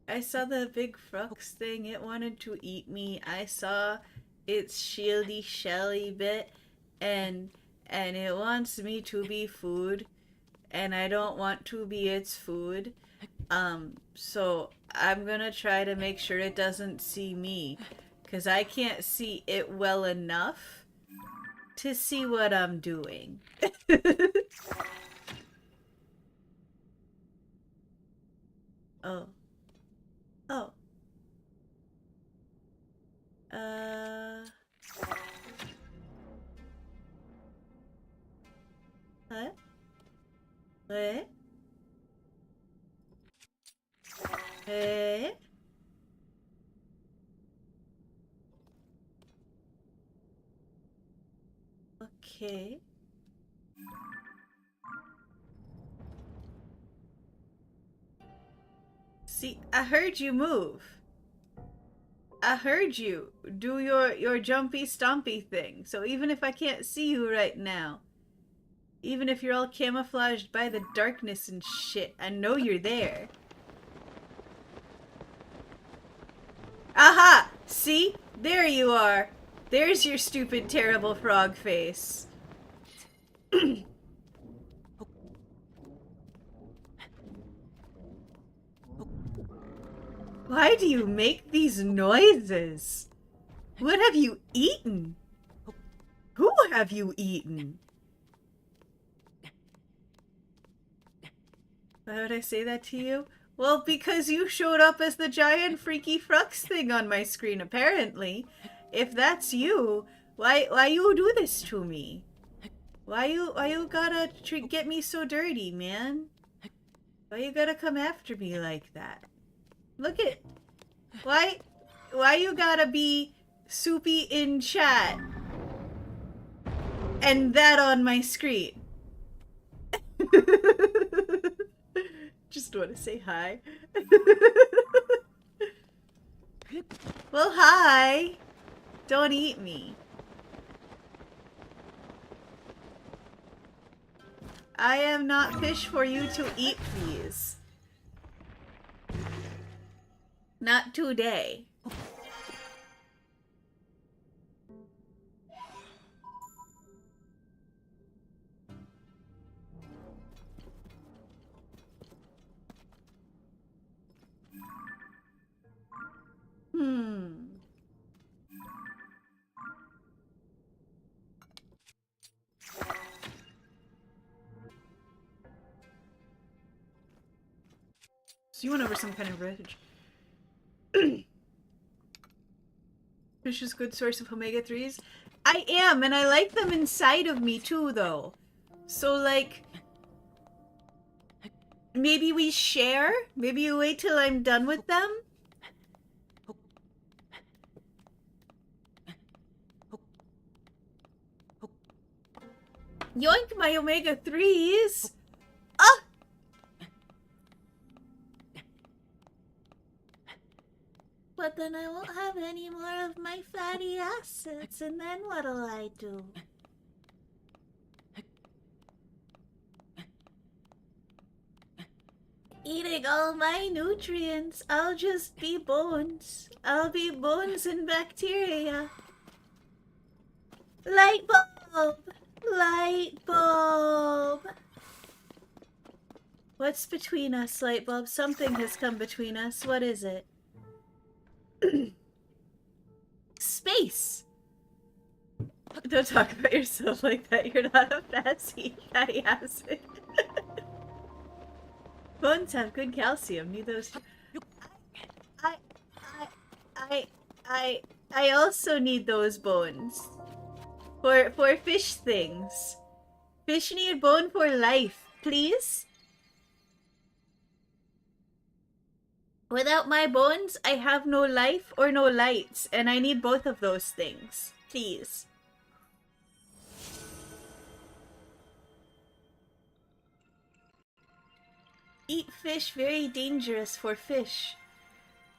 I saw the big Frux thing. It wanted to eat me. I saw its shieldy shelly bit, and it wants me to be food, and I don't want to be its food. So I'm gonna try to make sure it doesn't see me, because I can't see it well enough to see what I'm doing. Oh. Oh. Uh... What? What? Eh? Okay. See, I heard you move. I heard you do your jumpy stompy thing. So even if I can't see you right now, even if you're all camouflaged by the darkness and shit, I know you're there. Aha! See? There you are. There's your stupid, terrible frog face. Why do you make these noises? What have you eaten? Who have you eaten? Why would I say that to you? Well, because you showed up as the giant freaky Frux thing on my screen, apparently. If that's you, why you do this to me? Why you gotta get me so dirty, man? Why you gotta come after me like that? Look at... Why you gotta be soupy in chat and that on my screen? Just want to say hi. Well, hi. Don't eat me. I am not fish for you to eat, please. Not today. So you went over some kind of bridge. Fish is a good source of omega-3s. I am, and I like them inside of me too, though. So, like, maybe we share? Maybe you wait till I'm done with them? Yoink my omega-3s! Ah! But then I won't have any more of my fatty acids, and then what'll I do? Eating all my nutrients, I'll just be bones. I'll be bones and bacteria. Light bulb! Light bulb! What's between us, light bulb? Something has come between us. What is it? Space! Don't talk about yourself like that. You're not a fatty acid. Bones have good calcium. Need those. I also need those bones. For fish things. Fish need bone for life, please. Without my bones, I have no life or no lights, and I need both of those things. Please. Eat fish, very dangerous for fish.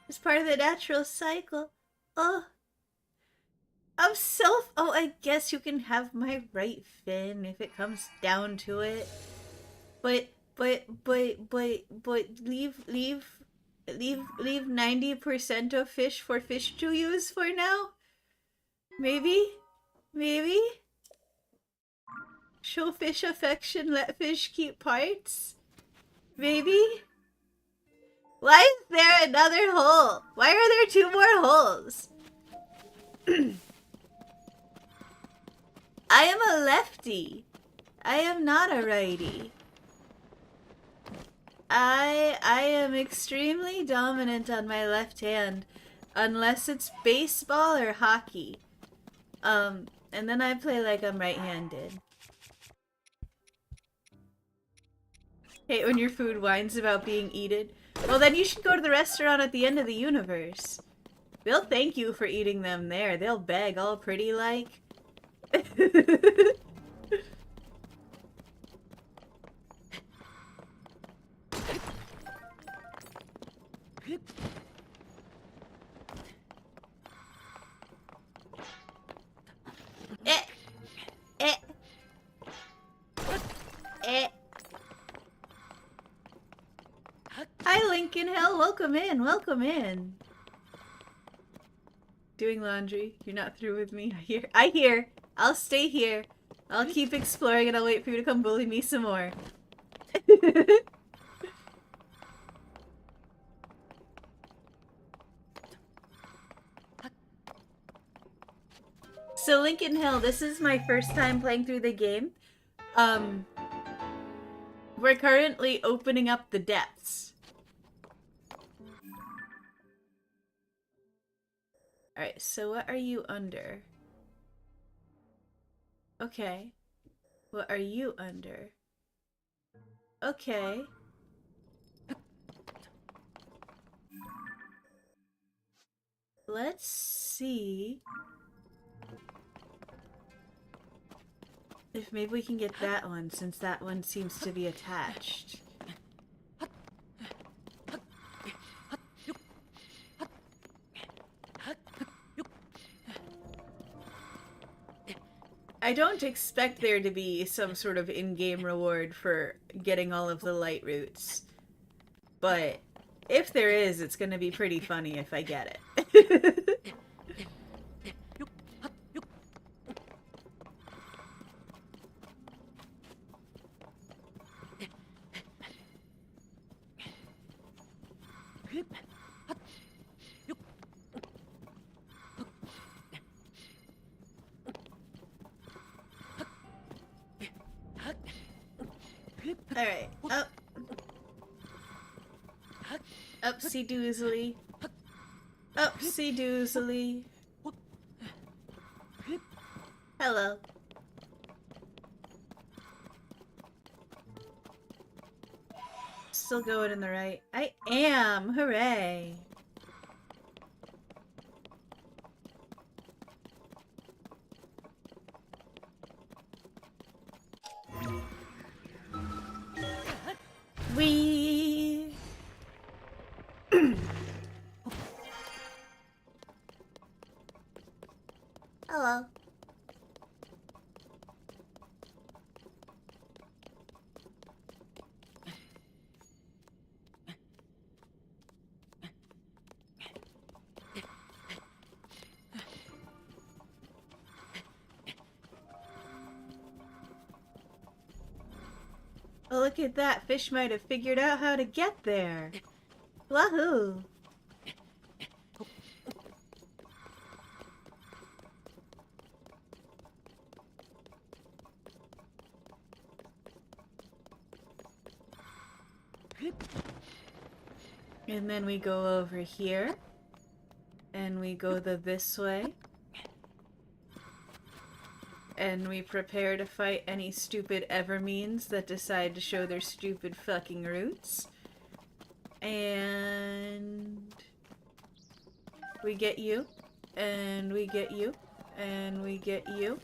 It's part of the natural cycle. Oh, oh, I guess you can have my right fin if it comes down to it. But leave 90% of fish for fish to use for now? Maybe? Maybe? Show fish affection, let fish keep parts? Maybe? Why is there another hole? Why are there 2 more holes? I am a lefty. I am not a righty. I am extremely dominant on my left hand, unless it's baseball or hockey. And then I play like I'm right-handed. Hate when your food whines about being eaten. Well, then you should go to the restaurant at the end of the universe. They'll thank you for eating them there. They'll beg all pretty like. Eh. Eh. Eh. Hi, Lincoln Hill. Welcome in. Welcome in. Doing laundry. You're not through with me. I hear. I'll stay here. I'll keep exploring and I'll wait for you to come bully me some more. So Lincoln Hill, this is my first time playing through the game. We're currently opening up the depths. Alright, so what are you under? Okay. What are you under? Okay. Let's see if maybe we can get that one, since that one seems to be attached. I don't expect there to be some sort of in-game reward for getting all of the light roots. But if there is, it's gonna be pretty funny if I get it. Alright, up. Upsy doozly. Upsy doozly. Hello. Still going in the right. I am! Hooray! Wee! Hello. Oh, look at that. Fish might have figured out how to get there. Wahoo! And then we go over here. And we go this way. And we prepare to fight any stupid Evermeans that decide to show their stupid fucking roots. And we get you. And we get you. And we get you.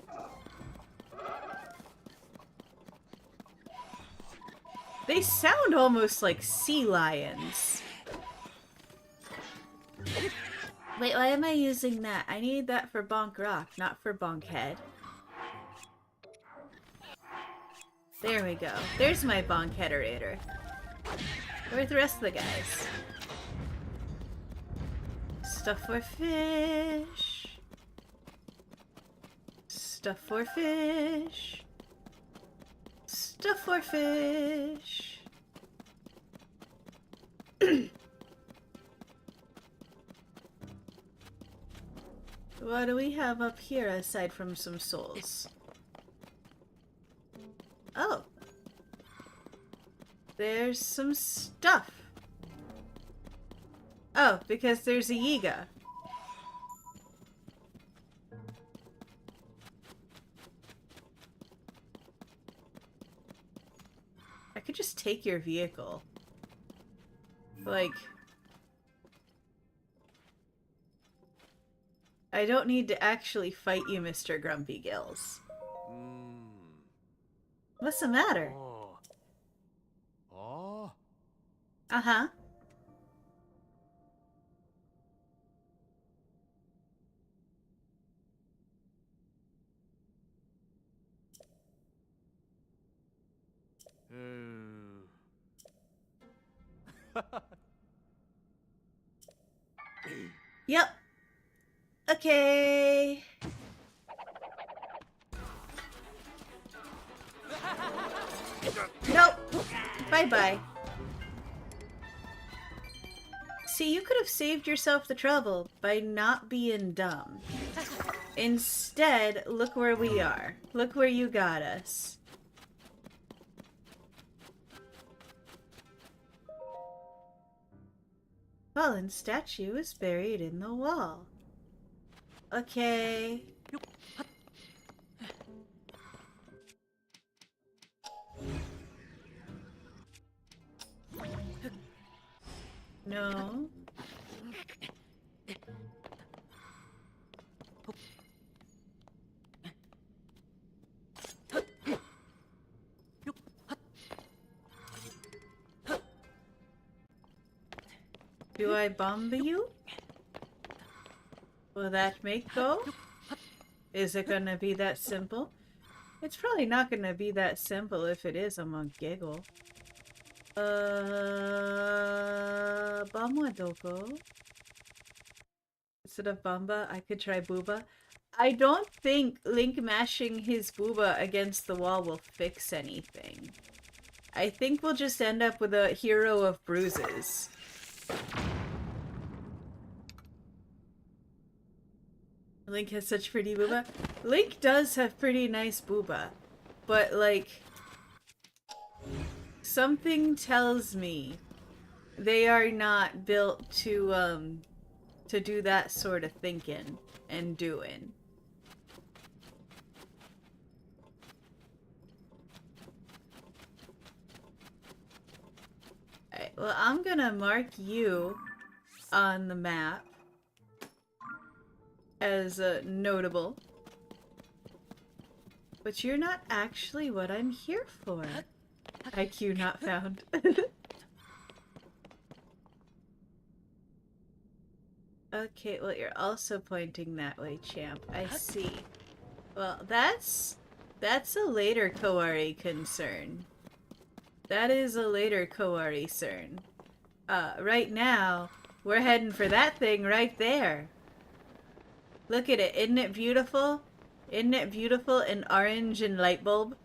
They sound almost like sea lions. Wait, why am I using that? I need that for Bonk Rock, not for Bonk Head. There we go. There's my Bonk Headerator. Where's the rest of the guys? Stuff for fish. Stuff for fish. Stuff for fish. What do we have up here aside from some souls? Oh. There's some stuff. Oh, because there's a Yiga. I could just take your vehicle. Like... I don't need to actually fight you, Mr. Grumpy Gills. What's the matter? Uh-huh. Yep. Okay. Nope. Bye-bye. See, you could have saved yourself the trouble by not being dumb. Instead, look where we are. Look where you got us. Fallen statue is buried in the wall. Okay. No. Do I bomb you? Will that make go? Is it gonna be that simple? It's probably not gonna be that simple if it is a monk giggle. Bamba doko? Instead of Bamba, I could try Booba. I don't think Link mashing his Booba against the wall will fix anything. I think we'll just end up with a hero of bruises. Link has such pretty booba. Link does have pretty nice booba. But, like... something tells me they are not built to do that sort of thinking and doing. Alright, well, I'm gonna mark you on the map as notable. But you're not actually what I'm here for. IQ not found. Okay, well, you're also pointing that way, champ. I see. Well, that's a later Kowari concern. That is a later Kowari cern. Right now, we're heading for that thing right there. Look at it. Isn't it beautiful? Isn't it beautiful in orange and light bulb?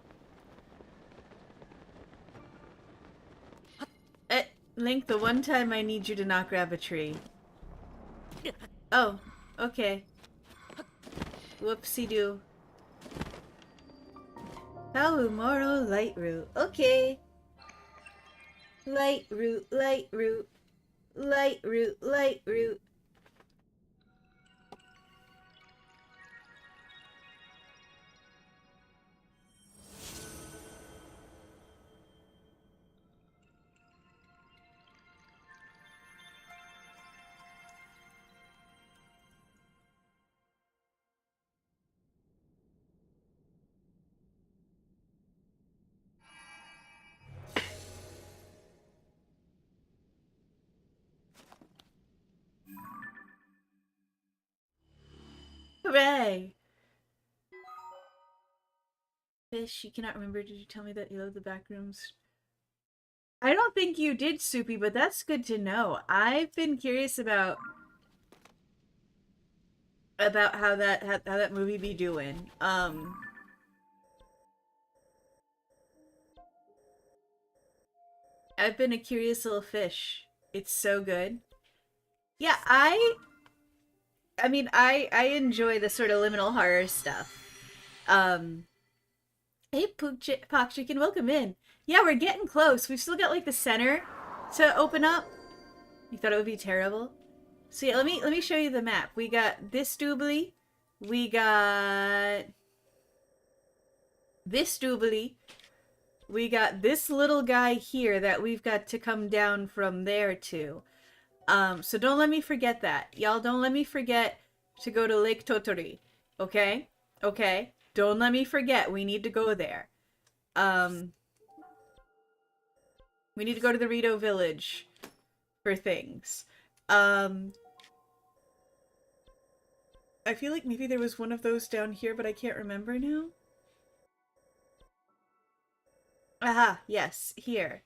Link, the one time I need you to not grab a tree. Oh, okay. Whoopsie-doo. Kaumoro light root. Okay. Light root, light root. Light root, light root. Hooray! Fish, you cannot remember. Did you tell me that you love the back rooms? I don't think you did, Soupy, but that's good to know. I've been curious about how that movie be doing. I've been a curious little fish. It's so good. Yeah, I mean, I enjoy the sort of liminal horror stuff. Um, hey, Pock Chicken, welcome in. Yeah, we're getting close. We've still got like the center to open up. You thought it would be terrible? So yeah, let me show you the map. We got this doobly. We got this doobly. We got this little guy here that we've got to come down from there to. So don't let me forget that. Y'all don't let me forget to go to Lake Totori. Okay? Okay? Don't let me forget. We need to go there. We need to go to the Rito village for things. I feel like maybe there was one of those down here, but I can't remember now. Aha, yes, here.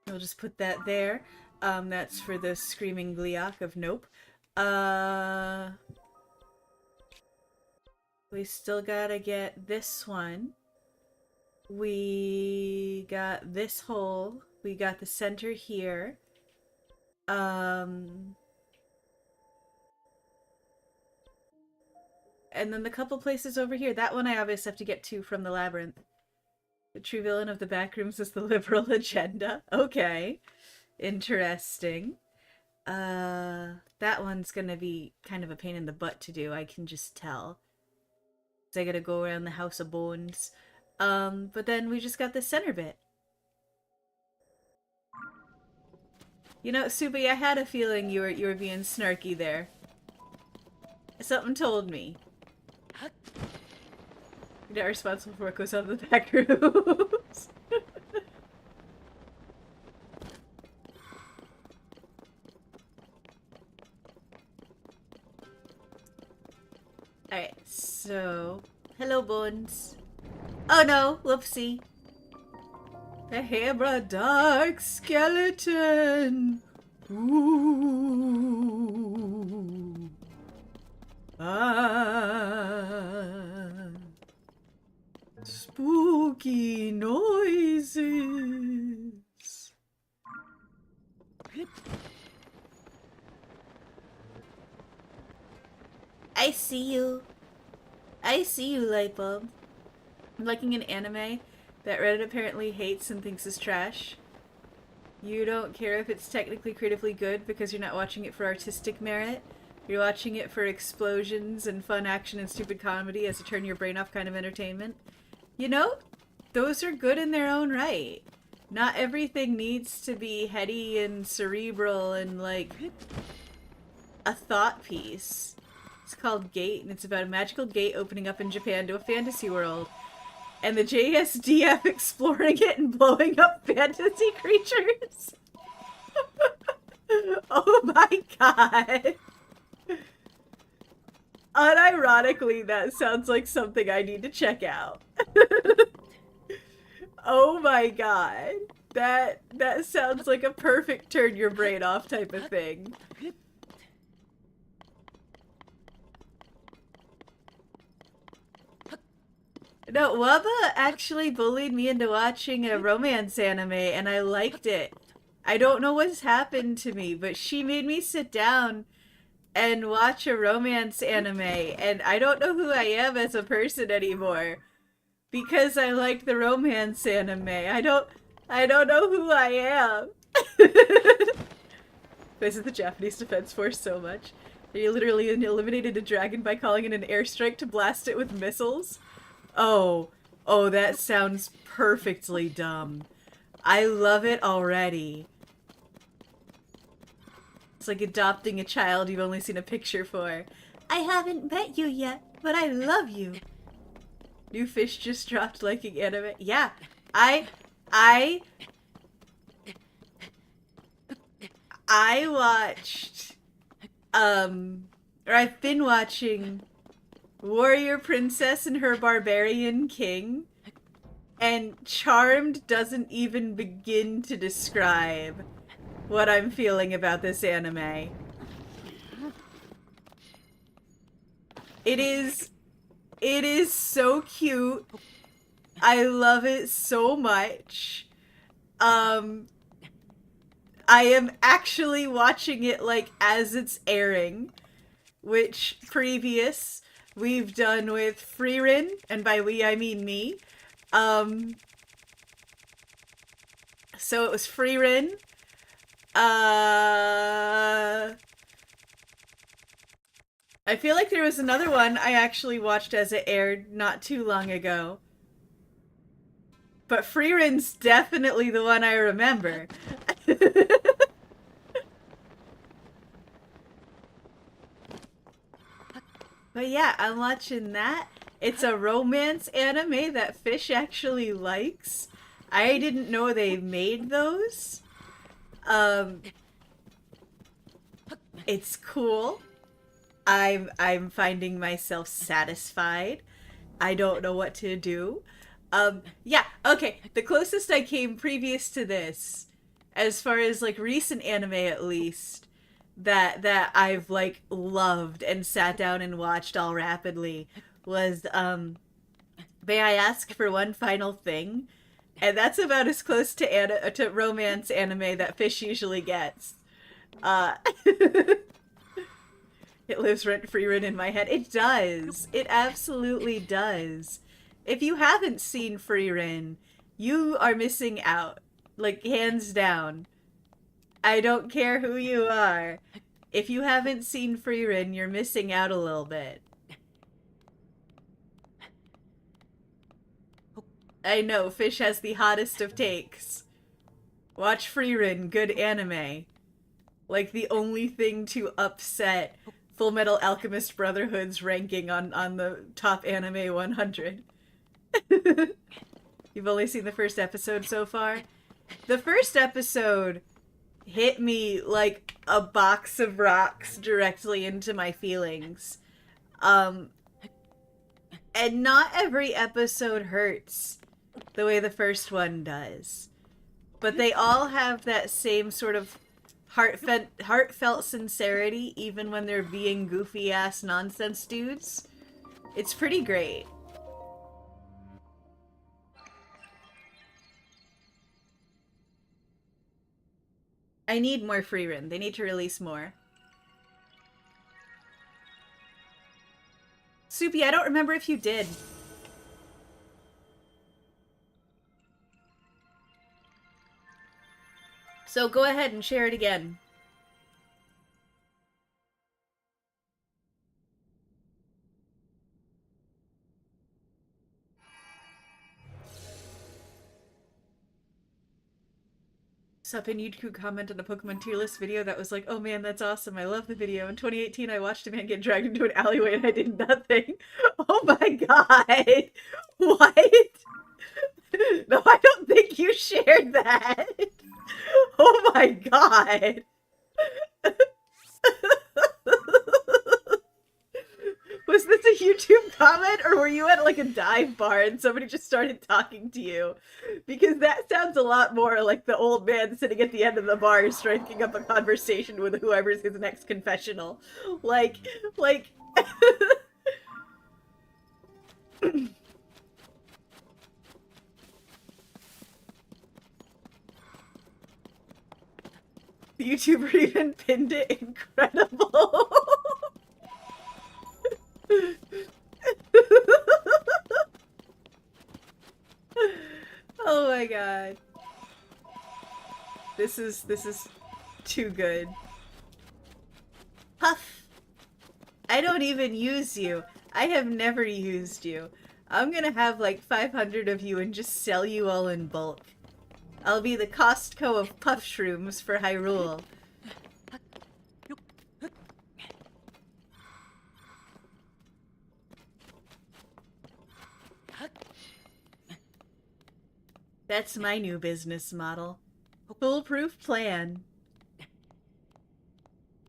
We'll just put that there. That's for the Screaming Gliok of Nope. We still gotta get this one. We got this hole. We got the center here. And then the couple places over here. That one I obviously have to get to from the labyrinth. The true villain of the backrooms is the liberal agenda. Okay. Interesting. That one's gonna be kind of a pain in the butt to do, I can just tell. So I gotta go around the House of Bones. But then we just got the center bit. You know, Subi, I had a feeling you were being snarky there. Something told me. You're not responsible for what goes on in the back rooms. Alright, so... Hello, Bones. Oh no, whoopsie. The Hebra Dark Skeleton! Ooh. Ah. Spooky noises. I see you. I see you, Lightbulb. I'm liking an anime that Reddit apparently hates and thinks is trash. You don't care if it's technically creatively good because you're not watching it for artistic merit. You're watching it for explosions and fun action and stupid comedy as a turn your brain off kind of entertainment. You know, those are good in their own right. Not everything needs to be heady and cerebral and like a thought piece. It's called Gate, and it's about a magical gate opening up in Japan to a fantasy world. And the JSDF exploring it and blowing up fantasy creatures. Oh my god. Unironically, that sounds like something I need to check out. Oh my god. That sounds like a perfect turn your brain off type of thing. No, Wubba actually bullied me into watching a romance anime, and I liked it. I don't know what's happened to me, but she made me sit down and watch a romance anime, and I don't know who I am as a person anymore. Because I liked the romance anime. I don't know who I am. This is the Japanese Defense Force so much. They literally eliminated a dragon by calling in an airstrike to blast it with missiles. Oh, that sounds perfectly dumb. I love it already. It's like adopting a child you've only seen a picture for. I haven't met you yet, but I love you. New fish just dropped liking anime. Yeah, I watched or I've been watching Warrior Princess and Her Barbarian King, and Charmed doesn't even begin to describe what I'm feeling about this anime. It is so cute. I love it so much. I am actually watching it like as it's airing, which previous we've done with Frieren, and by we I mean me. So it was Frieren. I feel like there was another one I actually watched as it aired not too long ago. But Frieren's definitely the one I remember. But yeah, I'm watching that. It's a romance anime that Fish actually likes. I didn't know they made those. It's cool. I'm finding myself satisfied. I don't know what to do. Yeah, okay. The closest I came previous to this, as far as like recent anime at least, that I've like loved and sat down and watched all rapidly was May I Ask for One Final Thing? And that's about as close to romance anime that Fish usually gets. Uh It lives rent-free in my head. It does. It absolutely does. If you haven't seen Frieren, you are missing out. Like, hands down. I don't care who you are. If you haven't seen Frieren, you're missing out a little bit. I know, Fish has the hottest of takes. Watch Frieren, good anime. Like, the only thing to upset Full Metal Alchemist Brotherhood's ranking on the top anime 100. You've only seen the first episode so far? The first episode hit me like a box of rocks directly into my feelings. And not every episode hurts the way the first one does. But they all have that same sort of heartfelt sincerity, even when they're being goofy-ass nonsense dudes. It's pretty great. I need more Frieren. They need to release more. Soupy, I don't remember if you did. So go ahead and share it again. Sup, and YouTube commented on a Pokemon tier list video that was like, oh man, that's awesome. I love the video. In 2018, I watched a man get dragged into an alleyway and I did nothing. Oh my god. What? No, I don't think you shared that. Oh my god. Was this a YouTube comment, or were you at like a dive bar and somebody just started talking to you? Because that sounds a lot more like the old man sitting at the end of the bar striking up a conversation with whoever's his next confessional. Like... The YouTuber even pinned it. Incredible. Oh my god. This is too good. Huff! I don't even use you. I have never used you. I'm gonna have like 500 of you and just sell you all in bulk. I'll be the Costco of puff shrooms for Hyrule. That's my new business model. Foolproof plan.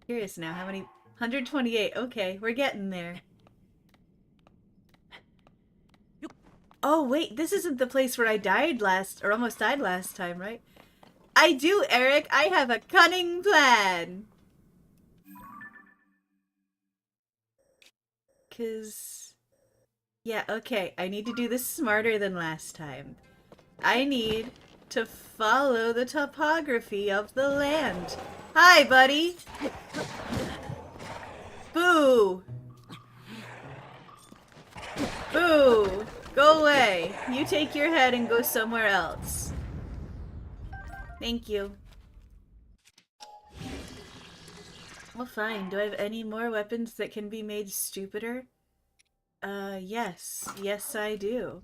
Curious now, how many 128. Okay, we're getting there. Oh, wait, this isn't the place where I died last, or almost died last time, right? I do, Eric. I have a cunning plan. 'Cause... Yeah, okay. I need to do this smarter than last time. I need to follow the topography of the land. Hi, buddy! Boo! Boo! Go away. You take your head and go somewhere else. Thank you. Well, fine. Do I have any more weapons that can be made stupider? Yes. Yes, I do.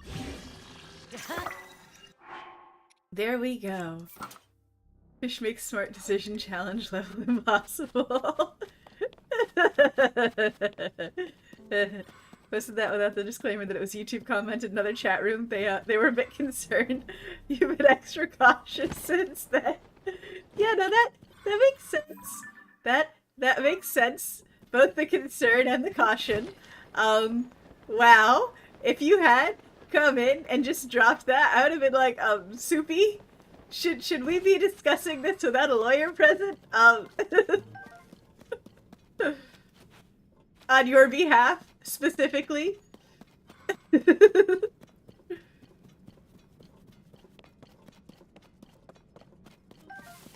There we go. Fish makes smart decision challenge level impossible. Posted that without the disclaimer that it was YouTube comment in another chat room. They were a bit concerned. You've been extra cautious since then. Yeah, no, that makes sense. That makes sense. Both the concern and the caution. Wow. If you had come in and just dropped that, I would have been like, Soupy, should we be discussing this without a lawyer present? On your behalf, specifically?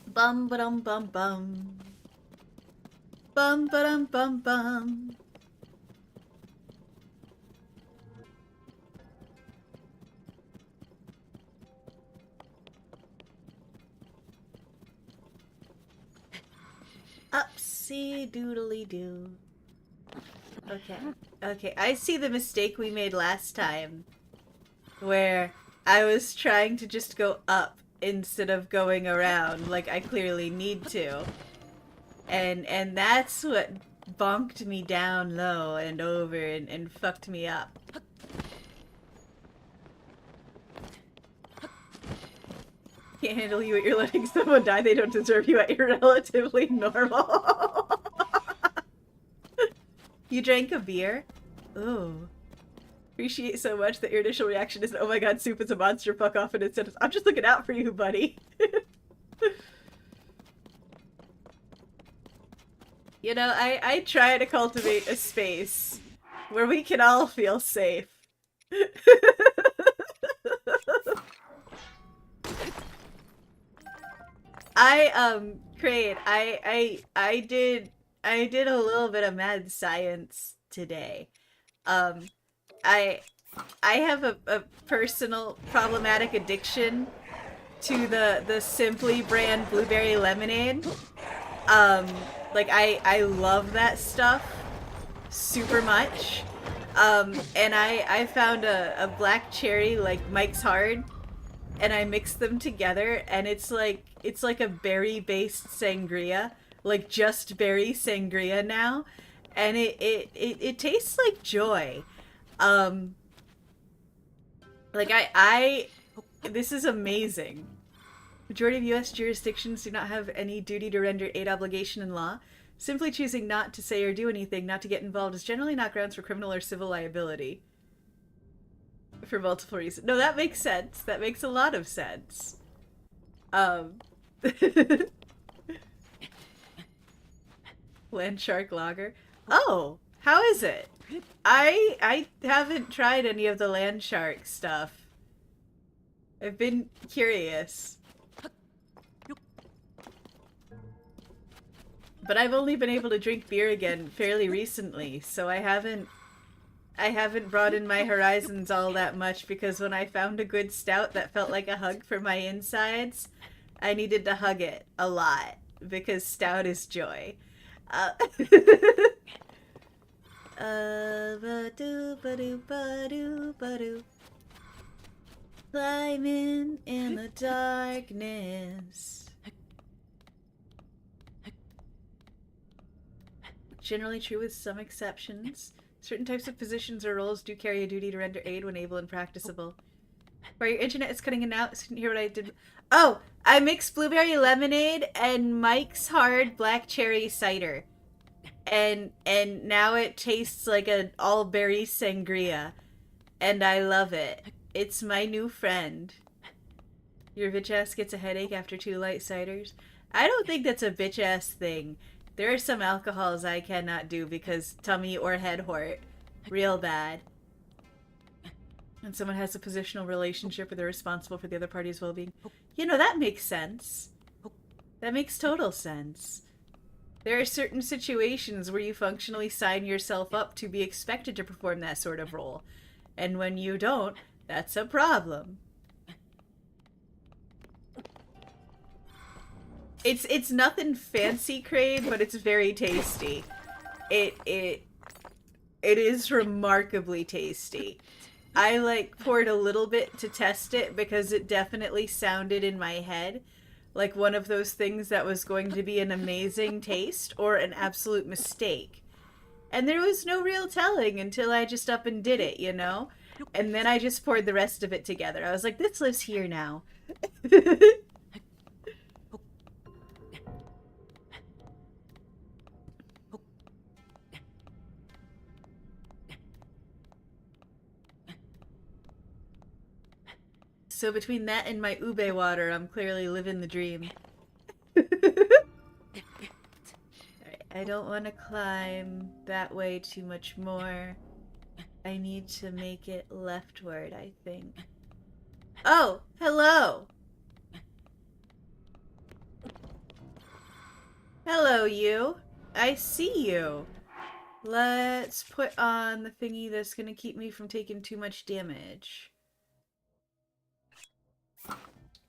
Bum ba dum bum bum. Bum ba dum bum bum. Upsy doodly doo. Okay. Okay, I see the mistake we made last time. Where I was trying to just go up instead of going around like I clearly need to. And that's what bonked me down low and over and fucked me up. Can't handle you at you're letting someone die. They don't deserve you at you're relatively normal. You drank a beer? Ooh. Appreciate so much that your initial reaction is, oh my god, Soup is a monster, fuck off, and instead of, I'm just looking out for you, buddy. You know, I try to cultivate a space where we can all feel safe. Crane, I did a little bit of mad science today. I have a personal problematic addiction to the Simply brand blueberry lemonade. Like I love that stuff super much. And I found a black cherry like Mike's Hard, and I mixed them together, and it's like a berry-based sangria, like just berry sangria now, and it tastes like joy. Like this is amazing. Majority of U.S. jurisdictions do not have any duty to render aid obligation in law. Simply choosing not to say or do anything, not to get involved, is generally not grounds for criminal or civil liability. For multiple reasons. No, that makes sense. That makes a lot of sense. Land Shark Lager. Oh, how is it? I haven't tried any of the Land Shark stuff. I've been curious. But I've only been able to drink beer again fairly recently, so I haven't broadened my horizons all that much, because when I found a good stout that felt like a hug for my insides, I needed to hug it a lot, because stout is joy. Ba-doo, ba-doo, ba-doo, ba-doo. Climbing in the darkness. Generally true with some exceptions. Certain types of positions or roles do carry a duty to render aid when able and practicable. Where your internet is cutting in and out, so you didn't hear what I did. Oh! I mixed blueberry lemonade and Mike's Hard black cherry cider. and now it tastes like an all berry sangria, and I love it. It's my new friend. Your bitch ass gets a headache after 2 light ciders. I don't think that's a bitch ass thing. There are some alcohols I cannot do because tummy or head hurt real bad. And someone has a positional relationship where they're responsible for the other party's well-being. You know, that makes sense. That makes total sense. There are certain situations where you functionally sign yourself up to be expected to perform that sort of role. And when you don't, that's a problem. It's nothing fancy, Crane, but it's very tasty. It is remarkably tasty. I like poured a little bit to test it because it definitely sounded in my head like one of those things that was going to be an amazing taste or an absolute mistake. And there was no real telling until I just up and did it, you know? And then I just poured the rest of it together. I was like, this lives here now. So between that and my ube water, I'm clearly living the dream. I don't want to climb that way too much more. I need to make it leftward, I think. Oh, hello! Hello, you. I see you. Let's put on the thingy that's gonna keep me from taking too much damage.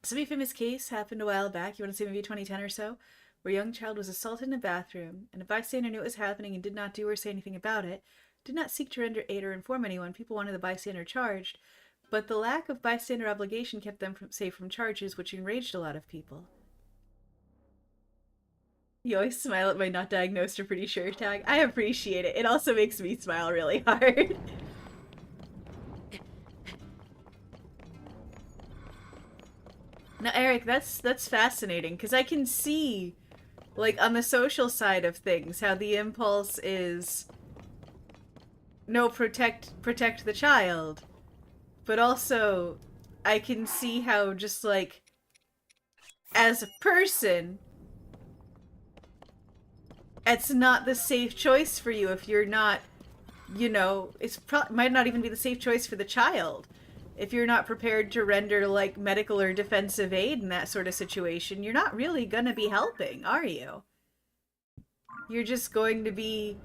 Semi-famous case happened a while back. You want to say maybe 2010 or so? Where a young child was assaulted in a bathroom, and a bystander knew it was happening and did not do or say anything about it, did not seek to render aid or inform anyone. People wanted the bystander charged, but the lack of bystander obligation kept them safe from charges, which enraged a lot of people. You always smile at my not diagnosed or pretty sure tag. I appreciate it. It also makes me smile really hard. Now, Eric, that's fascinating, because I can see, like, on the social side of things, how the impulse is, no, protect the child. But also, I can see how just, like, as a person, it's not the safe choice for you if you're not, you know, might not even be the safe choice for the child. If you're not prepared to render, like, medical or defensive aid in that sort of situation, you're not really gonna be helping, are you? You're just going to be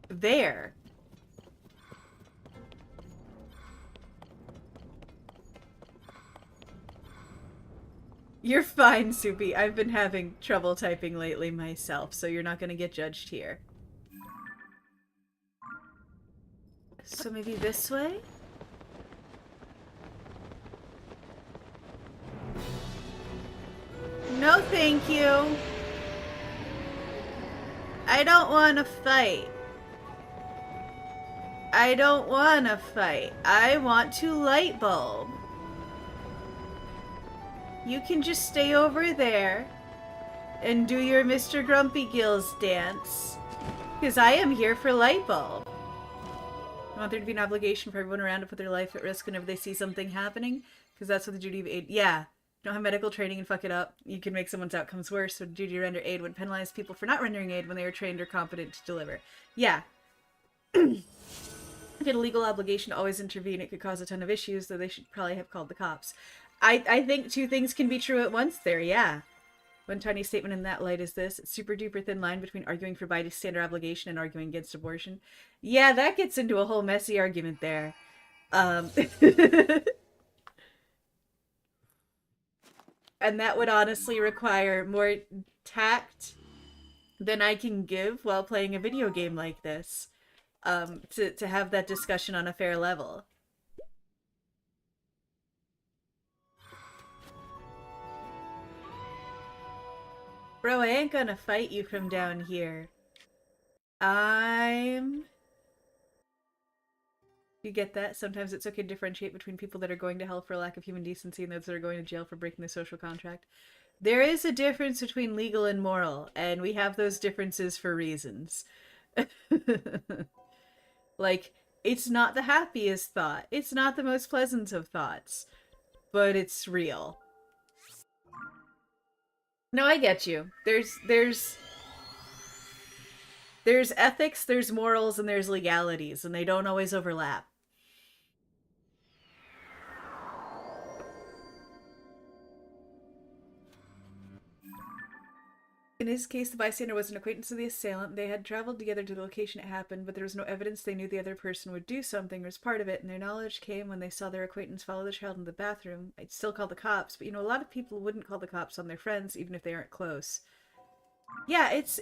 there. You're fine, Soupy. I've been having trouble typing lately myself, so you're not gonna get judged here. So maybe this way? No, thank you. I don't want to fight. I don't want to fight. I want to light bulb. You can just stay over there and do your Mr. Grumpy Gills dance. Because I am here for light bulb. I want there to be an obligation for everyone around to put their life at risk whenever they see something happening. Because that's what the duty of aid... Yeah. Don't have medical training and fuck it up. You can make someone's outcomes worse. So the duty to render aid would penalize people for not rendering aid when they are trained or competent to deliver. Yeah. If you had a legal obligation to always intervene, it could cause a ton of issues, though they should probably have called the cops. I think two things can be true at once there, yeah. One tiny statement in that light is this. It's super duper thin line between arguing for bystander obligation and arguing against abortion. Yeah, that gets into a whole messy argument there. And that would honestly require more tact than I can give while playing a video game like this. To have that discussion on a fair level. Bro, I ain't gonna fight you from down here. You get that? Sometimes it's okay to differentiate between people that are going to hell for lack of human decency and those that are going to jail for breaking the social contract. There is a difference between legal and moral, and we have those differences for reasons. Like, it's not the happiest thought. It's not the most pleasant of thoughts, but it's real. No, I get you. There's ethics, there's morals, and there's legalities, and they don't always overlap. In his case, the bystander was an acquaintance of the assailant. They had traveled together to the location it happened, but there was no evidence they knew the other person would do something or was part of it, and their knowledge came when they saw their acquaintance follow the child into the bathroom. I'd still call the cops, but you know, a lot of people wouldn't call the cops on their friends, even if they aren't close. Yeah, it's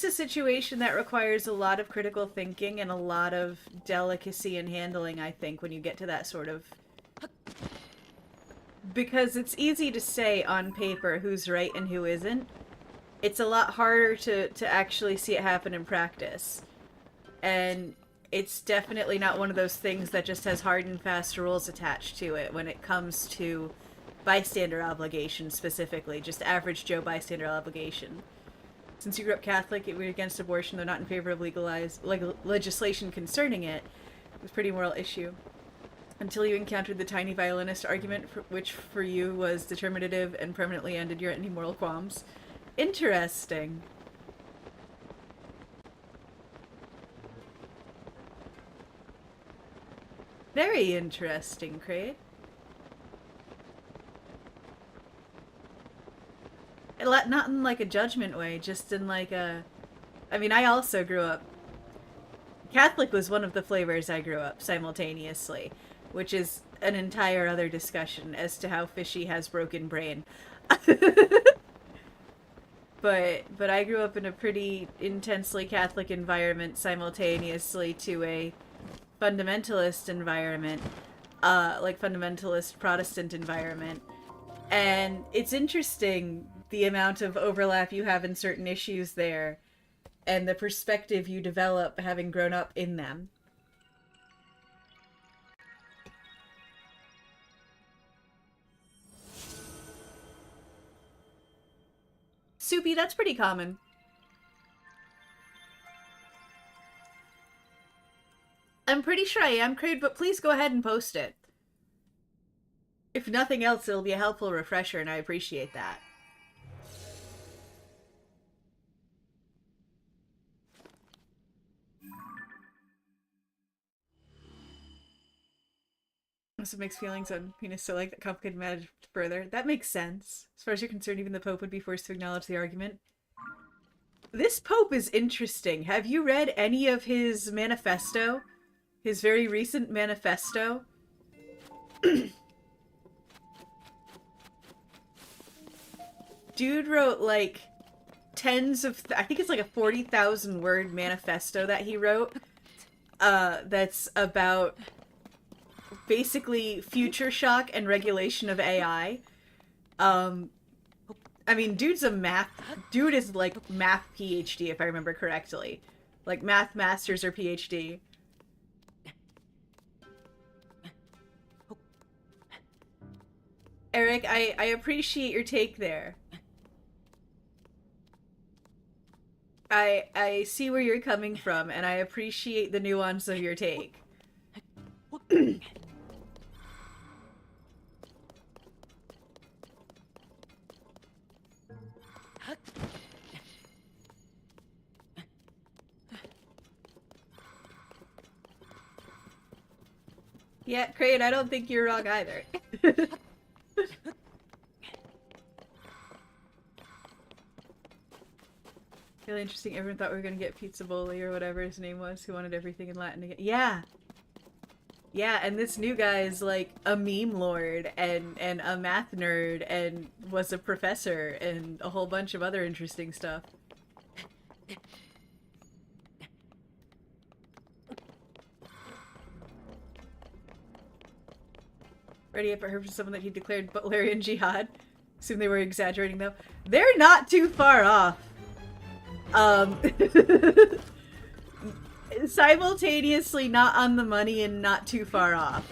a situation that requires a lot of critical thinking and a lot of delicacy in handling, I think, when you get to that sort of... Because it's easy to say on paper who's right and who isn't. It's a lot harder to actually see it happen in practice. And it's definitely not one of those things that just has hard and fast rules attached to it when it comes to bystander obligation specifically, just average Joe bystander obligation. Since you grew up Catholic, you were against abortion, though not in favor of legislation concerning it. It was a pretty moral issue. Until you encountered the tiny violinist argument, which for you was determinative and permanently ended your anti-moral qualms. Interesting. Very interesting, Craig. Not in like a judgment way, just in like a... I mean, I also grew up... Catholic was one of the flavors I grew up simultaneously, which is an entire other discussion as to how Fishy has broken brain. But I grew up in a pretty intensely Catholic environment simultaneously to a fundamentalist environment, like fundamentalist Protestant environment. And it's interesting the amount of overlap you have in certain issues there and the perspective you develop having grown up in them. Soupy, that's pretty common. I'm pretty sure I am, Craig, but please go ahead and post it. If nothing else, it'll be a helpful refresher, and I appreciate that. Also makes feelings on penis so like that complicated matter further. That makes sense. As far as you're concerned, even the Pope would be forced to acknowledge the argument. This Pope is interesting. Have you read any of his manifesto? His very recent manifesto? Dude wrote like tens of... I think it's like a 40,000 word manifesto that he wrote. That's about... basically future shock and regulation of AI. I mean, dude is like math PhD if I remember correctly. Like math masters or PhD. Eric, I appreciate your take there. I see where you're coming from and I appreciate the nuance of your take. Yeah, Crane, I don't think you're wrong either. Really interesting. Everyone thought we were gonna get Pizza Boli or whatever his name was, who wanted everything in Latin again. Yeah! Yeah, and this new guy is like a meme lord and a math nerd and was a professor and a whole bunch of other interesting stuff. Already up, I heard from someone that he declared Butlerian jihad. Assume they were exaggerating though. They're not too far off. Simultaneously not on the money and not too far off.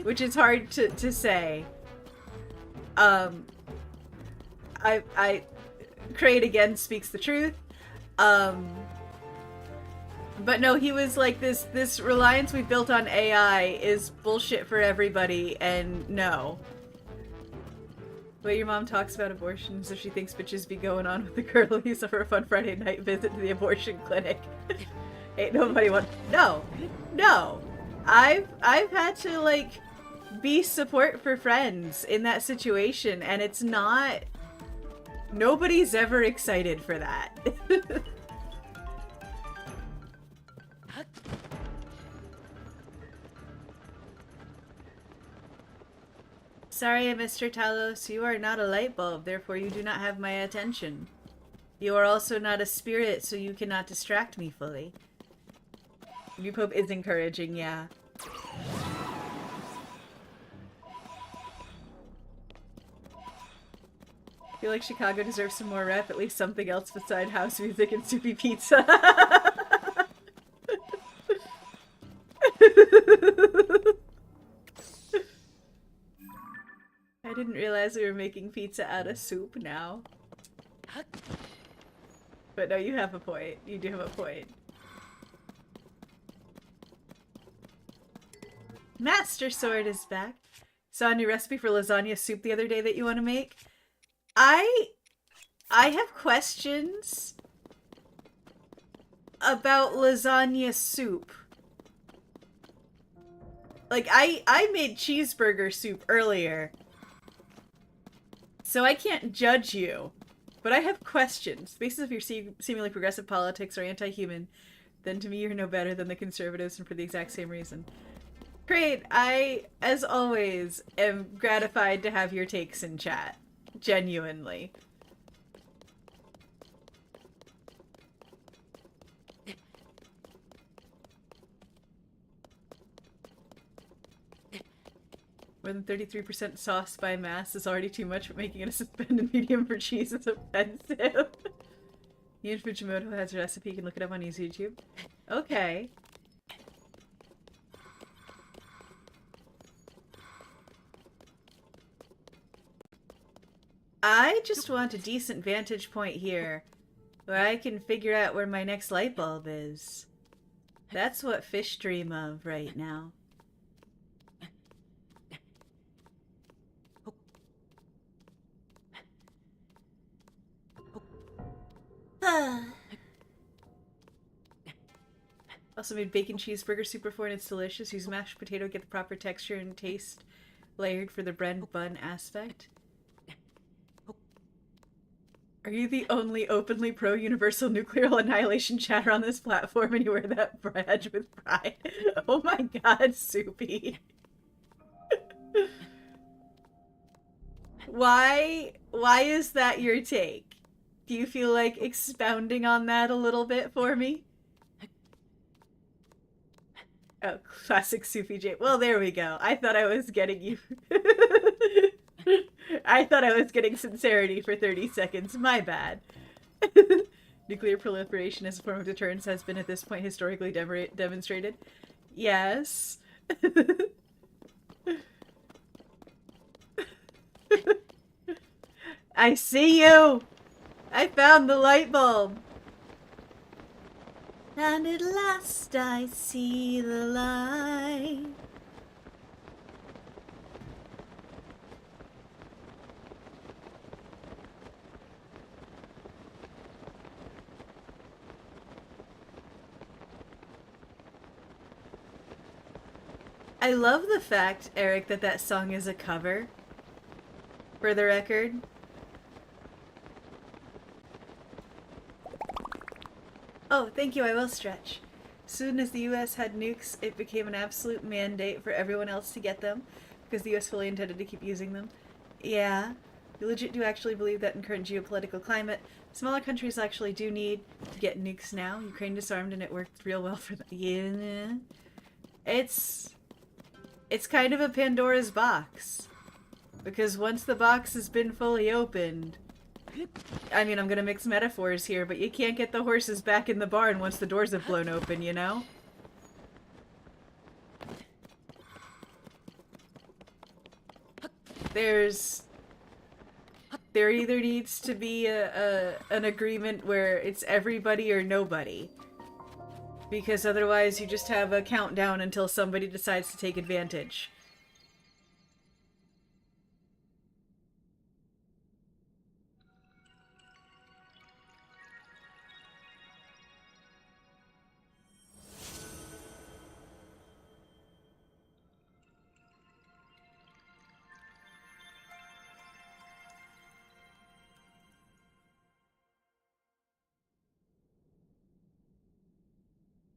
Which is hard to say. Crate again speaks the truth. But no, he was like, this reliance we built on AI is bullshit for everybody, and no. But your mom talks about abortions if she thinks bitches be going on with the girlies for a fun Friday night visit to the abortion clinic. Ain't nobody want. No, no. I've had to like be support for friends in that situation, and it's not. Nobody's ever excited for that. Sorry, Mr. Talos, you are not a light bulb, therefore you do not have my attention. You are also not a spirit, so you cannot distract me fully. New Pope is encouraging, yeah. I feel like Chicago deserves some more rep, at least something else beside house music and soupy pizza. I didn't realize we were making pizza out of soup now. But no, you have a point. You do have a point. Master Sword is back. Saw a new recipe for lasagna soup the other day that you want to make. I have questions about lasagna soup. Like, I made cheeseburger soup earlier. So I can't judge you. But I have questions. Basis of your seemingly progressive politics are anti-human. Then to me you're no better than the conservatives, and for the exact same reason. Great, I, as always, am gratified to have your takes in chat. Genuinely. More than 33% sauce by mass is already too much, but making it a suspended medium for cheese is offensive. Ian Fujimoto has a recipe, you can look it up on his YouTube. Okay. I just want a decent vantage point here, where I can figure out where my next light bulb is. That's what fish dream of right now. Also made bacon cheeseburger super four and it's delicious. Use mashed potato, get the proper texture and taste layered for the bread bun aspect. Are you the only openly pro-universal nuclear annihilation chatter on this platform and you wear that badge with pride? Oh my god, Soupy. Why is that your take? Do you feel like expounding on that a little bit for me? Oh, classic Soupy J. Well, there we go. I thought I was getting you. I thought I was getting sincerity for 30 seconds. My bad. Nuclear proliferation as a form of deterrence has been at this point historically demonstrated. Yes. I see you! I found the light bulb! And at last I see the light. I love the fact, Eric, that that song is a cover. For the record. Oh, thank you, I will stretch. As soon as the US had nukes, it became an absolute mandate for everyone else to get them, because the US fully intended to keep using them. Yeah, you legit do actually believe that in current geopolitical climate, smaller countries actually do need to get nukes now. Ukraine disarmed and it worked real well for them. Yeah. It's kind of a Pandora's box. Because once the box has been fully opened... I mean, I'm gonna mix metaphors here, but you can't get the horses back in the barn once the doors have blown open, you know? There's There either needs to be an agreement where it's everybody or nobody. Because otherwise you just have a countdown until somebody decides to take advantage.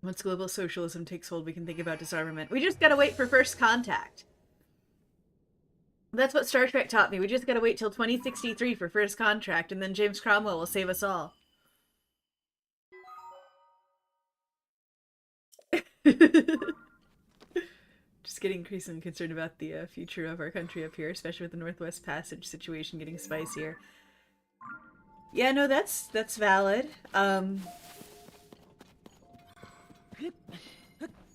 Once global socialism takes hold, we can think about disarmament. We just gotta wait for first contact. That's what Star Trek taught me. We just gotta wait till 2063 for first contact, and then James Cromwell will save us all. Just getting increasingly concerned about the future of our country up here, especially with the Northwest Passage situation getting spicier. Yeah, no, that's valid.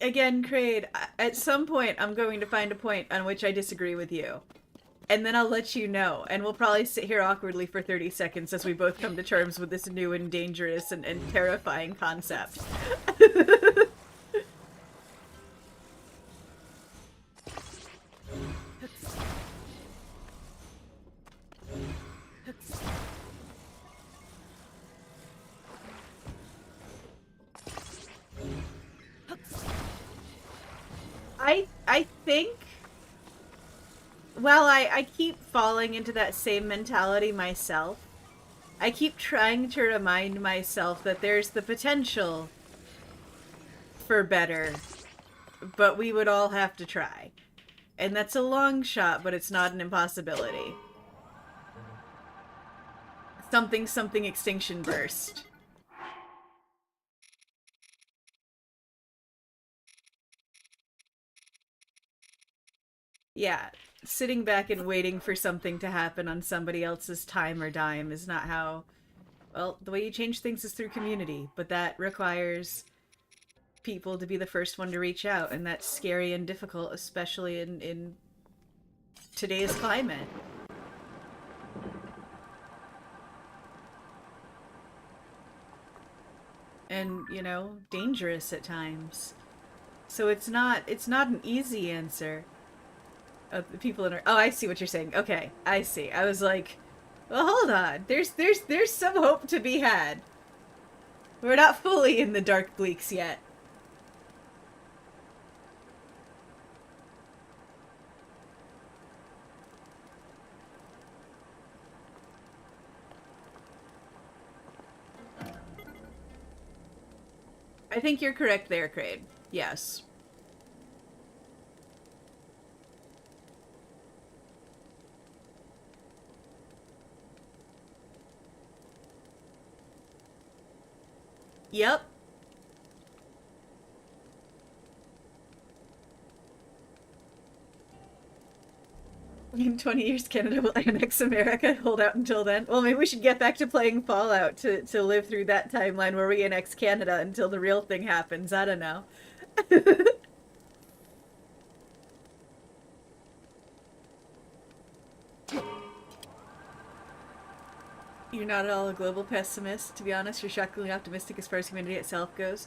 Again, Kraid, at some point I'm going to find a point on which I disagree with you. And then I'll let you know, and we'll probably sit here awkwardly for 30 seconds as we both come to terms with this new and dangerous and terrifying concept. I think, well, I keep falling into that same mentality myself. I keep trying to remind myself that there's the potential for better, but we would all have to try. And that's a long shot, but it's not an impossibility. Something extinction burst. Yeah, sitting back and waiting for something to happen on somebody else's time or dime is not how... Well, the way you change things is through community, but that requires people to be the first one to reach out, and that's scary and difficult, especially in today's climate. And, you know, dangerous at times. So it's not an easy answer. The people in our... Oh, I see what you're saying. Okay, I see. I was like, well, hold on. There's some hope to be had. We're not fully in the dark bleaks yet. I think you're correct there, Kraid. Yes. Yep. In 20 years, Canada will annex America. Hold out until then. Well, maybe we should get back to playing Fallout to live through that timeline where we annex Canada until the real thing happens. I don't know. You're not at all a global pessimist. To be honest, you're shockingly optimistic as far as humanity itself goes.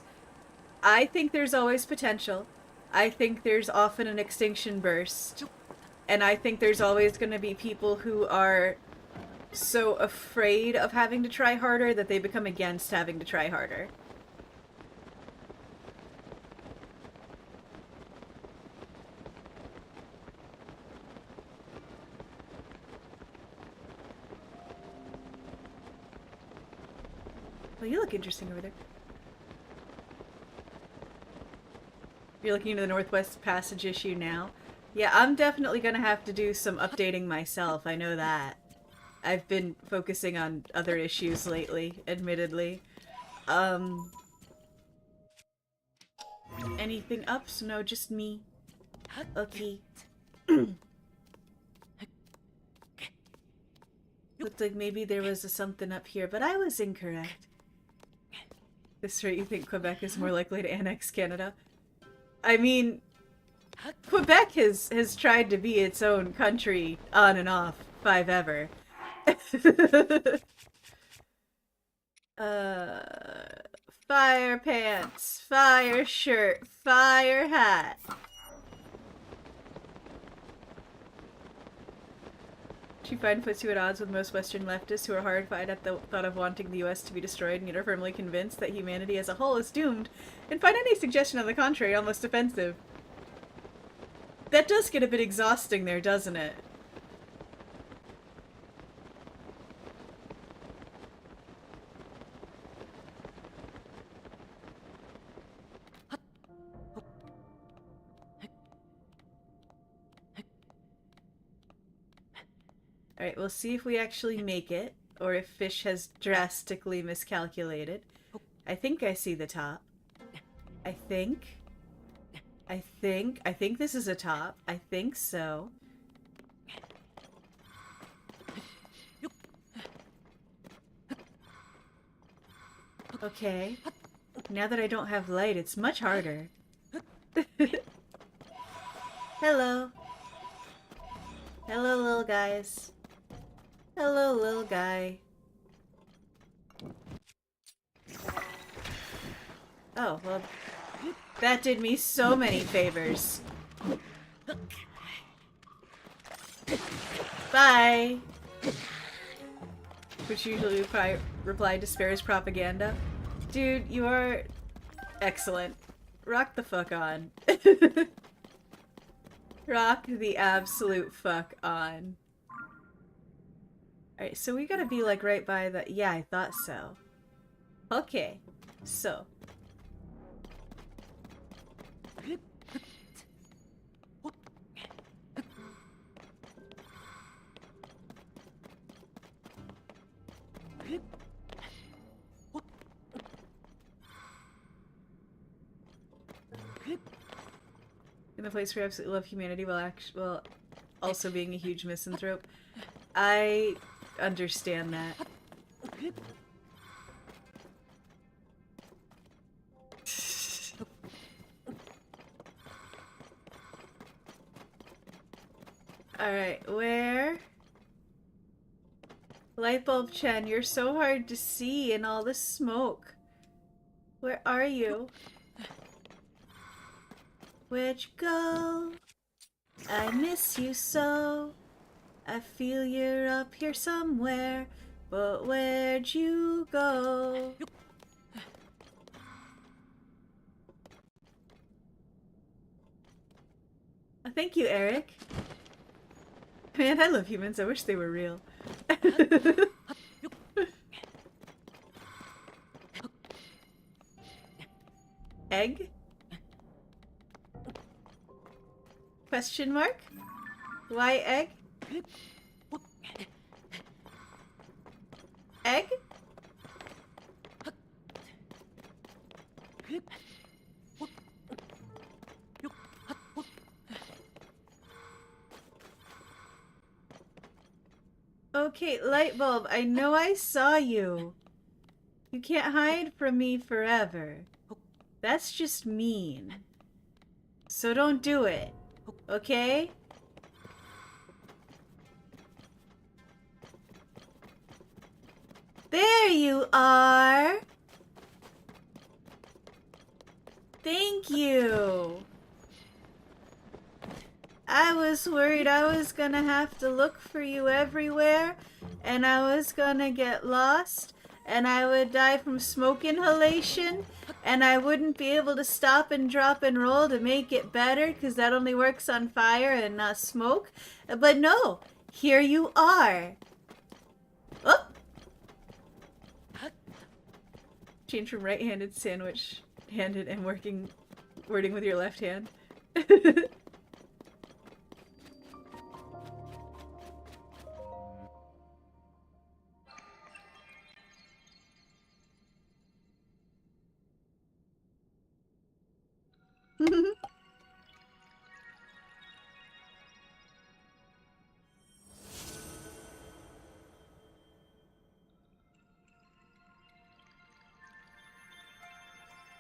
I think there's always potential. I think there's often an extinction burst. And I think there's always going to be people who are so afraid of having to try harder that they become against having to try harder. Well, you look interesting over there. You're looking into the Northwest Passage issue now? Yeah, I'm definitely gonna have to do some updating myself, I know that. I've been focusing on other issues lately, admittedly. Anything up? So no, just me. Okay. Looked like maybe there was something up here, but I was incorrect. This right, you think Quebec is more likely to annex Canada? I mean, Quebec has tried to be its own country on and off, 5 ever. uh, fire pants, fire shirt, fire hat. She find puts you at odds with most Western leftists who are horrified at the thought of wanting the US to be destroyed and yet are firmly convinced that humanity as a whole is doomed, and find any suggestion on the contrary almost offensive. That does get a bit exhausting there, doesn't it? Alright, we'll see if we actually make it, or if Fish has drastically miscalculated. I think I see the top. I think this is a top. I think so. Okay. Now that I don't have light, it's much harder. Hello. Hello, little guys. Hello, little guy. Oh, well, that did me so many favors. Bye! Which usually reply to Spare's propaganda. Dude, you are excellent. Rock the fuck on. Rock the absolute fuck on. Alright, so we gotta be like right by the... Yeah, I thought so. Okay, so. In the place where I absolutely love humanity while also being a huge misanthrope. I understand that. Alright, where? Lightbulb Chen, you're so hard to see in all the smoke. Where are you? Where'd you go? I miss you so. I feel you're up here somewhere, but where'd you go? Oh, thank you, Eric. Man, I love humans. I wish they were real. Egg? Question mark? Why egg? Egg? Okay, Lightbulb, I know I saw you. You can't hide from me forever. That's just mean. So don't do it. Okay? There you are! Thank you! I was worried I was gonna have to look for you everywhere, and I was gonna get lost, and I would die from smoke inhalation, and I wouldn't be able to stop and drop and roll to make it better, because that only works on fire and not smoke. But no, here you are. Oh! Change from right-handed sandwich-handed and wording with your left hand.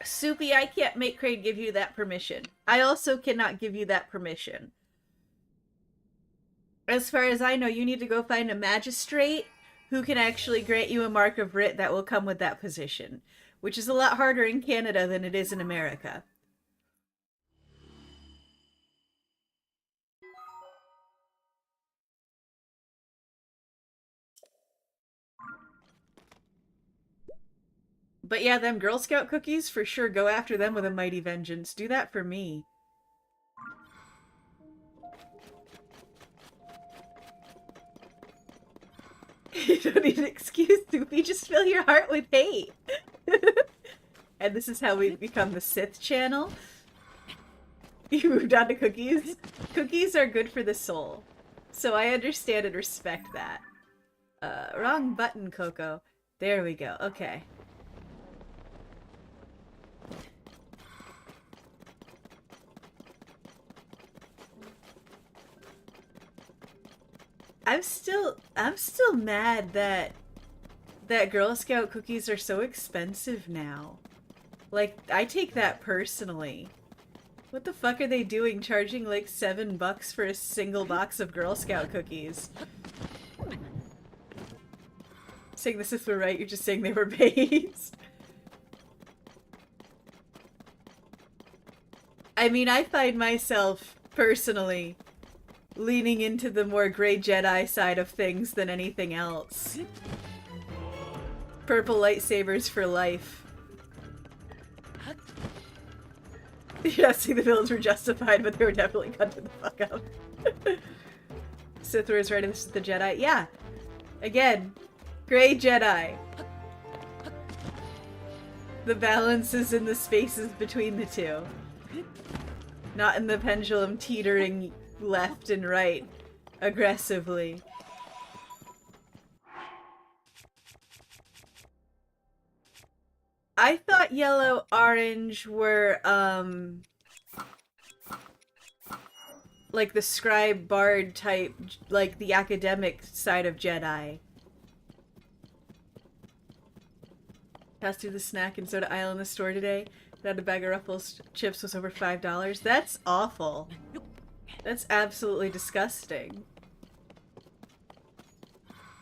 Soupy, I can't make Kraid give you that permission. I also cannot give you that permission. As far as I know, you need to go find a magistrate who can actually grant you a mark of writ that will come with that position, which is a lot harder in Canada than it is in America. But yeah, them Girl Scout cookies, for sure, go after them with a mighty vengeance. Do that for me. You don't need an excuse, Soupy. Just fill your heart with hate. And this is how we become the Sith channel. You moved on to cookies. Cookies are good for the soul. So I understand and respect that. Wrong button, Coco. There we go. Okay. I'm still mad that Girl Scout cookies are so expensive now. Like, I take that personally. What the fuck are they doing charging like $7 for a single box of Girl Scout cookies? Saying the Sith were right, you're just saying they were babes. I mean, I find myself, personally, leaning into the more Grey Jedi side of things than anything else. Purple lightsabers for life. Yeah, see, the villains were justified, but they were definitely cut to the fuck up. Sith was right in the Jedi. Yeah. Again, Grey Jedi. The balance is in the spaces between the two. Not in the pendulum teetering left and right aggressively. I thought yellow orange were like the scribe bard type, like the academic side of Jedi. Passed through the snack and soda aisle in the store today. That a bag of Ruffles chips was over $5. That's awful. That's absolutely disgusting.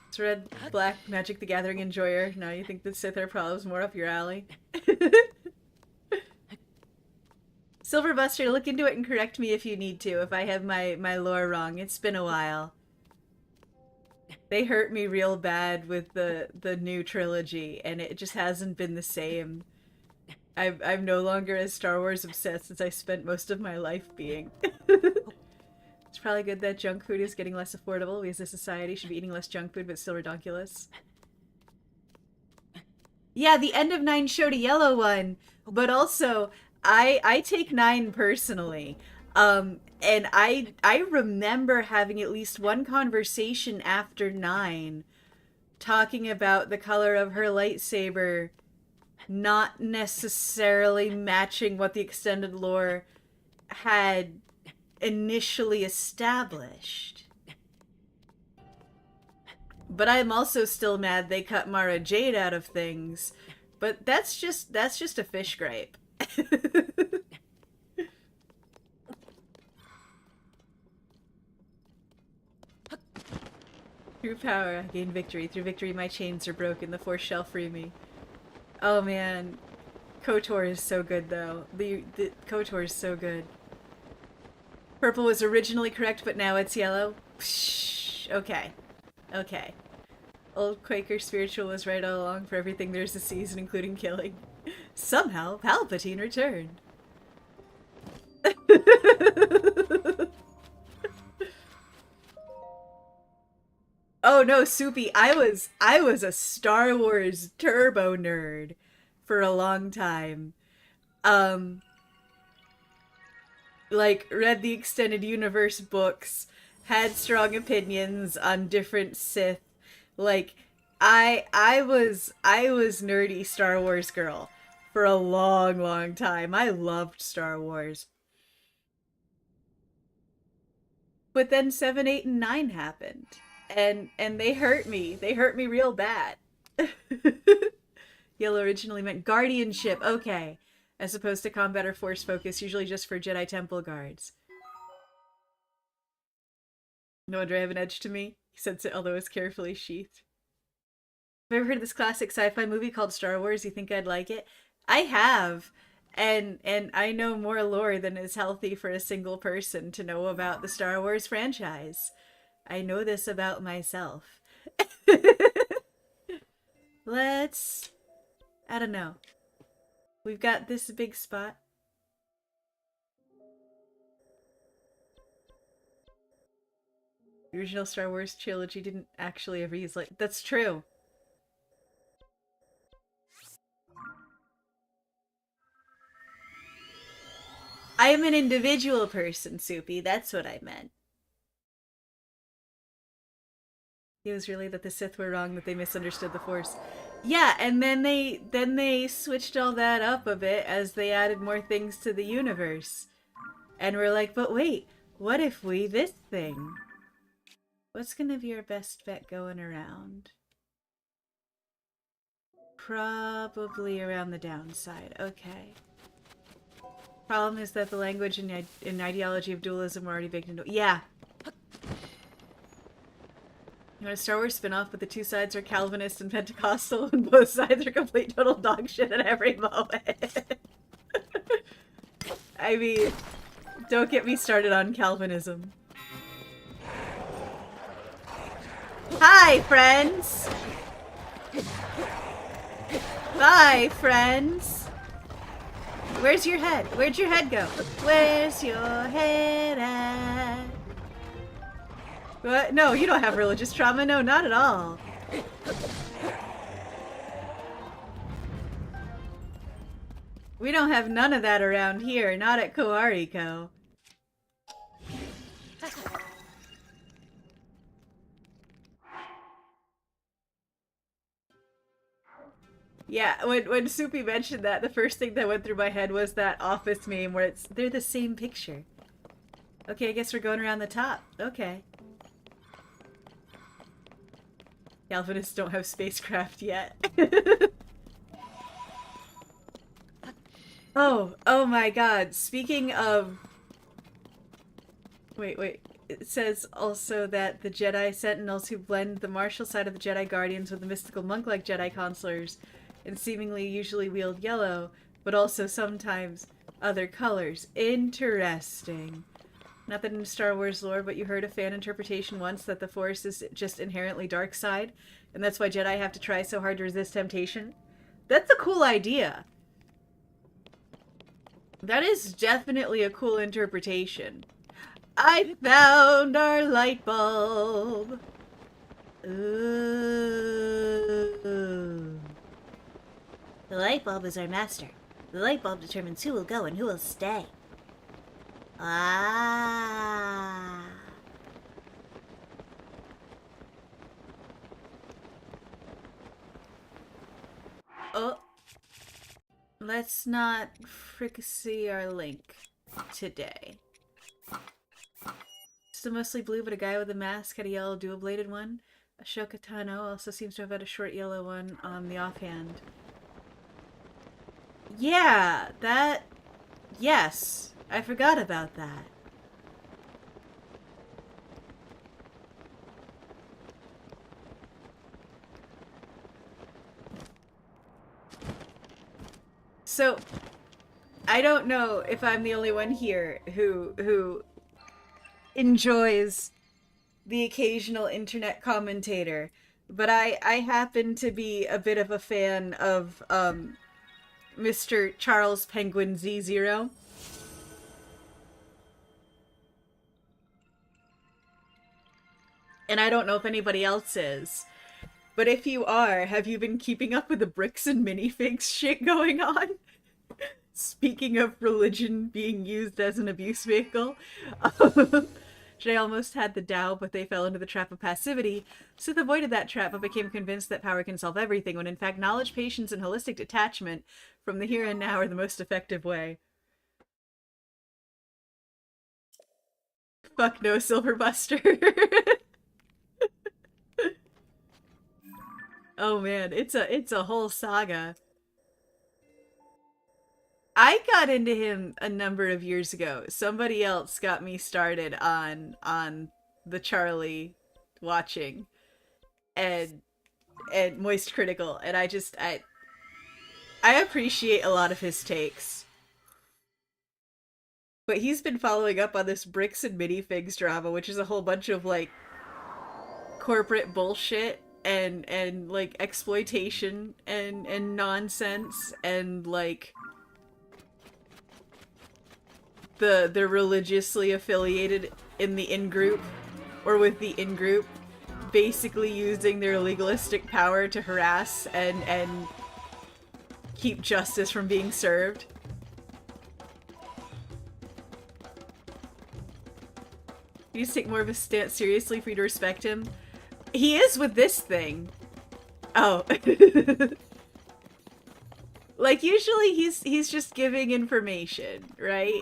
It's red, black, Magic the Gathering enjoyer. Now you think the Sith are problems more up your alley. Silverbuster, look into it and correct me if you need to, if I have my lore wrong. It's been a while. They hurt me real bad with the new trilogy, and it just hasn't been the same. I'm no longer as Star Wars obsessed as I spent most of my life being. It's probably good that junk food is getting less affordable. We as a society should be eating less junk food, but still redonkulous. Yeah, the end of 9 showed a yellow one, but also I take 9 personally. And I remember having at least one conversation after 9 talking about the color of her lightsaber not necessarily matching what the extended lore had initially established. But I'm also still mad they cut Mara Jade out of things. But that's just a fish gripe. Through power, I gain victory. Through victory, my chains are broken. The Force shall free me. Oh man, KOTOR is so good though. The KOTOR is so good. Purple was originally correct, but now it's yellow. Psh, okay. Okay. Old Quaker spiritual was right all along. For everything there's a season, including killing. Somehow, Palpatine returned. Oh no, Soupy, I was a Star Wars turbo nerd for a long time. Like, read the extended universe books, had strong opinions on different Sith. Like, I was nerdy Star Wars girl for a long, long time. I loved Star Wars. But then 7, 8, and 9 happened. And they hurt me. They hurt me real bad. Yellow originally meant guardianship. Okay. As opposed to combat or force focus, usually just for Jedi Temple guards. No wonder I have an edge to me, he said, although it's carefully sheathed. Have you ever heard of this classic sci-fi movie called Star Wars? You think I'd like it? I have. And I know more lore than is healthy for a single person to know about the Star Wars franchise. I know this about myself. Let's... I don't know. We've got this big spot. The original Star Wars trilogy didn't actually ever use like... That's true. I am an individual person, Soupy. That's what I meant. It was really that the Sith were wrong, that they misunderstood the Force. Yeah, and then they switched all that up a bit as they added more things to the universe. And we're like, but wait, what if we this thing? What's gonna be our best bet going around? Probably around the downside. Okay. Problem is that the language and ideology of dualism were already baked into... Yeah. You want a Star Wars spin-off, but the two sides are Calvinist and Pentecostal, and both sides are complete total dog shit at every moment. I mean, don't get me started on Calvinism. Hi, friends! Bye, friends! Where's your head? Where'd your head go? Where's your head at? What? No, you don't have religious trauma. No, not at all. We don't have none of that around here. Not at Koariko. Yeah, when Soupy mentioned that, the first thing that went through my head was that Office meme where they're the same picture. Okay, I guess we're going around the top. Okay. Calvinists don't have spacecraft yet. Oh my god. Speaking of... Wait. It says also that the Jedi Sentinels who blend the martial side of the Jedi Guardians with the mystical monk-like Jedi Consulars and seemingly usually wield yellow, but also sometimes other colors. Interesting. Not that in Star Wars lore, but you heard a fan interpretation once that the Force is just inherently dark side, and that's why Jedi have to try so hard to resist temptation. That's a cool idea. That is definitely a cool interpretation. I found our light bulb. Ooh. The light bulb is our master. The light bulb determines who will go and who will stay. Ah. Oh. Let's not fricassee our link today. Still mostly blue, but a guy with a mask had a yellow dual-bladed one. Ashoka Tano also seems to have had a short yellow one on the offhand. Yeah, that... Yes. I forgot about that. So, I don't know if I'm the only one here who enjoys the occasional internet commentator, but I happen to be a bit of a fan of Mr. Charles Penguin Z0. And I don't know if anybody else is. But if you are, have you been keeping up with the bricks and minifigs shit going on? Speaking of religion being used as an abuse vehicle, they almost had the Tao, but they fell into the trap of passivity. Sith avoided that trap, but became convinced that power can solve everything, when in fact knowledge, patience, and holistic detachment from the here and now are the most effective way. Fuck no, Silverbuster. Oh man, it's a whole saga. I got into him a number of years ago. Somebody else got me started on the Charlie watching. And and Moist Critical, and I appreciate a lot of his takes. But he's been following up on this bricks and minifigs drama, which is a whole bunch of like corporate bullshit and like exploitation and nonsense and like the religiously affiliated in the in-group or with the in-group basically using their legalistic power to harass and keep justice from being served. You just take more of a stance seriously for you to respect him. He is with this thing. Oh. Like usually he's just giving information, right?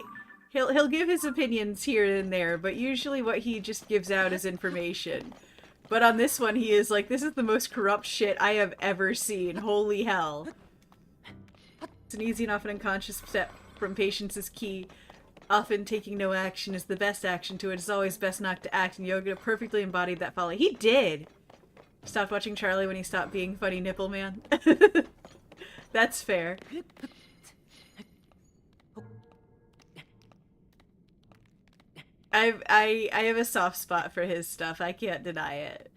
He'll give his opinions here and there, but usually what he just gives out is information. But on this one he is like, this is the most corrupt shit I have ever seen. Holy hell. It's an easy and often unconscious step from patience is key. Often taking no action is the best action to it. It's always best not to act, and Yoga perfectly embodied that folly. He did! Stopped watching Charlie when he stopped being funny nipple man. That's fair. I have a soft spot for his stuff. I can't deny it.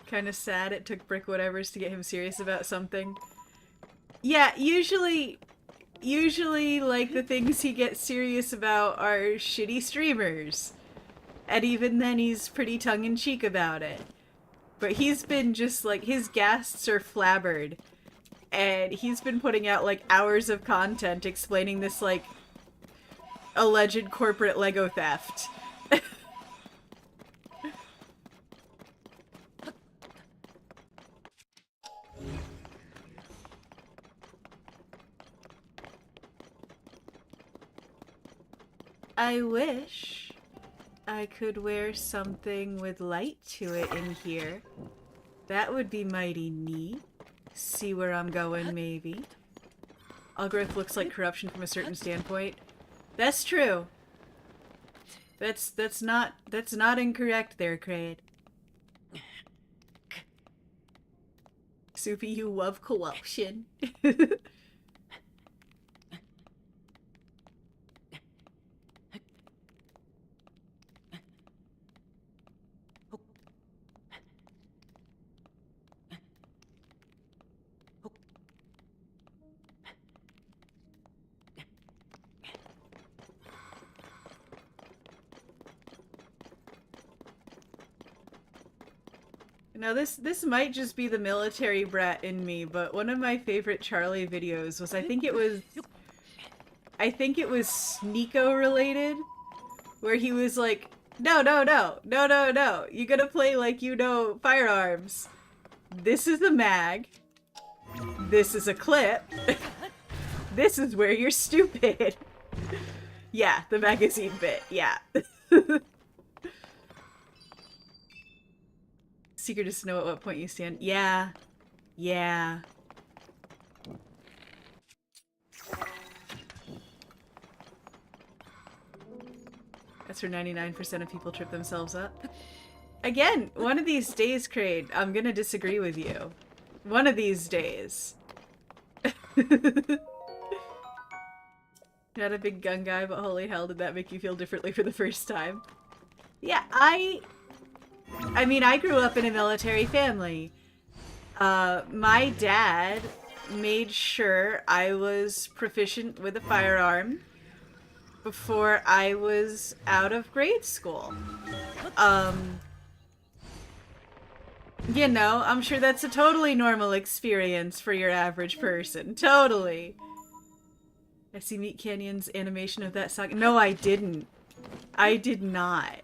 Kind of sad it took Brick Whatevers to get him serious about something. Yeah, usually like the things he gets serious about are shitty streamers. And even then he's pretty tongue-in-cheek about it. But he's been just like, his guests are flabbered. And he's been putting out like hours of content explaining this like alleged corporate Lego theft. I wish I could wear something with light to it in here. That would be mighty neat. See where I'm going, maybe. Algorithm looks like corruption from a certain standpoint. That's true. That's not incorrect there, Kraid. Soupy, you love corruption. Now this might just be the military brat in me, but one of my favorite Charlie videos was I think it was Sneeko related, where he was like, no, you gotta play like you know firearms. This is a mag. This is a clip. This is where you're stupid. Yeah, the magazine bit, yeah. Secret is to know at what point you stand. Yeah. Yeah. That's where 99% of people trip themselves up. Again, one of these days, Kraid, I'm gonna disagree with you. One of these days. Not a big gun guy, but holy hell, did that make you feel differently for the first time? Yeah, I mean, I grew up in a military family. My dad made sure I was proficient with a firearm before I was out of grade school. You know, I'm sure that's a totally normal experience for your average person. Totally. I see Meat Canyon's animation of that song. No, I didn't. I did not.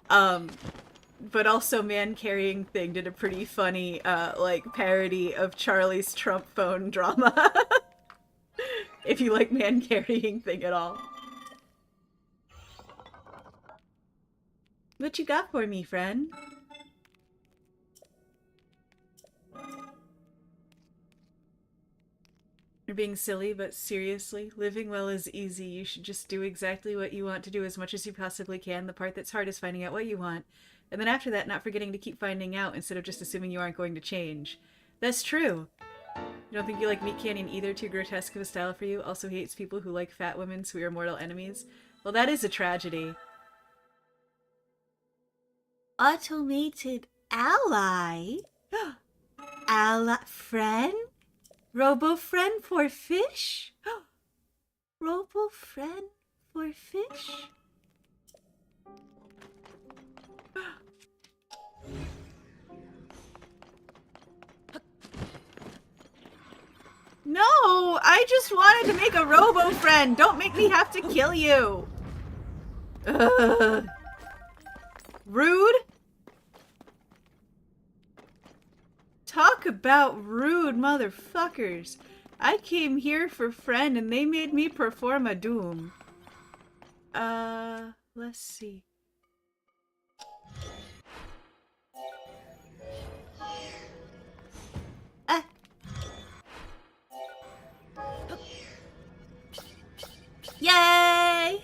But also Man Carrying Thing did a pretty funny, like, parody of Charlie's Trump phone drama. If you like Man Carrying Thing at all. What you got for me, friend? You're being silly, but seriously, living well is easy. You should just do exactly what you want to do as much as you possibly can. The part that's hard is finding out what you want. And then after that, not forgetting to keep finding out instead of just assuming you aren't going to change. That's true. You don't think you like Meat Canyon either? Too grotesque of a style for you? Also hates people who like fat women, so we are mortal enemies? Well, that is a tragedy. Automated ally? Ally friend? Robo-friend for fish? Robo-friend for fish? No! I just wanted to make a robo-friend! Don't make me have to kill you! Ugh. Rude? Talk about rude motherfuckers. I came here for friend and they made me perform a doom. Let's see. Yay!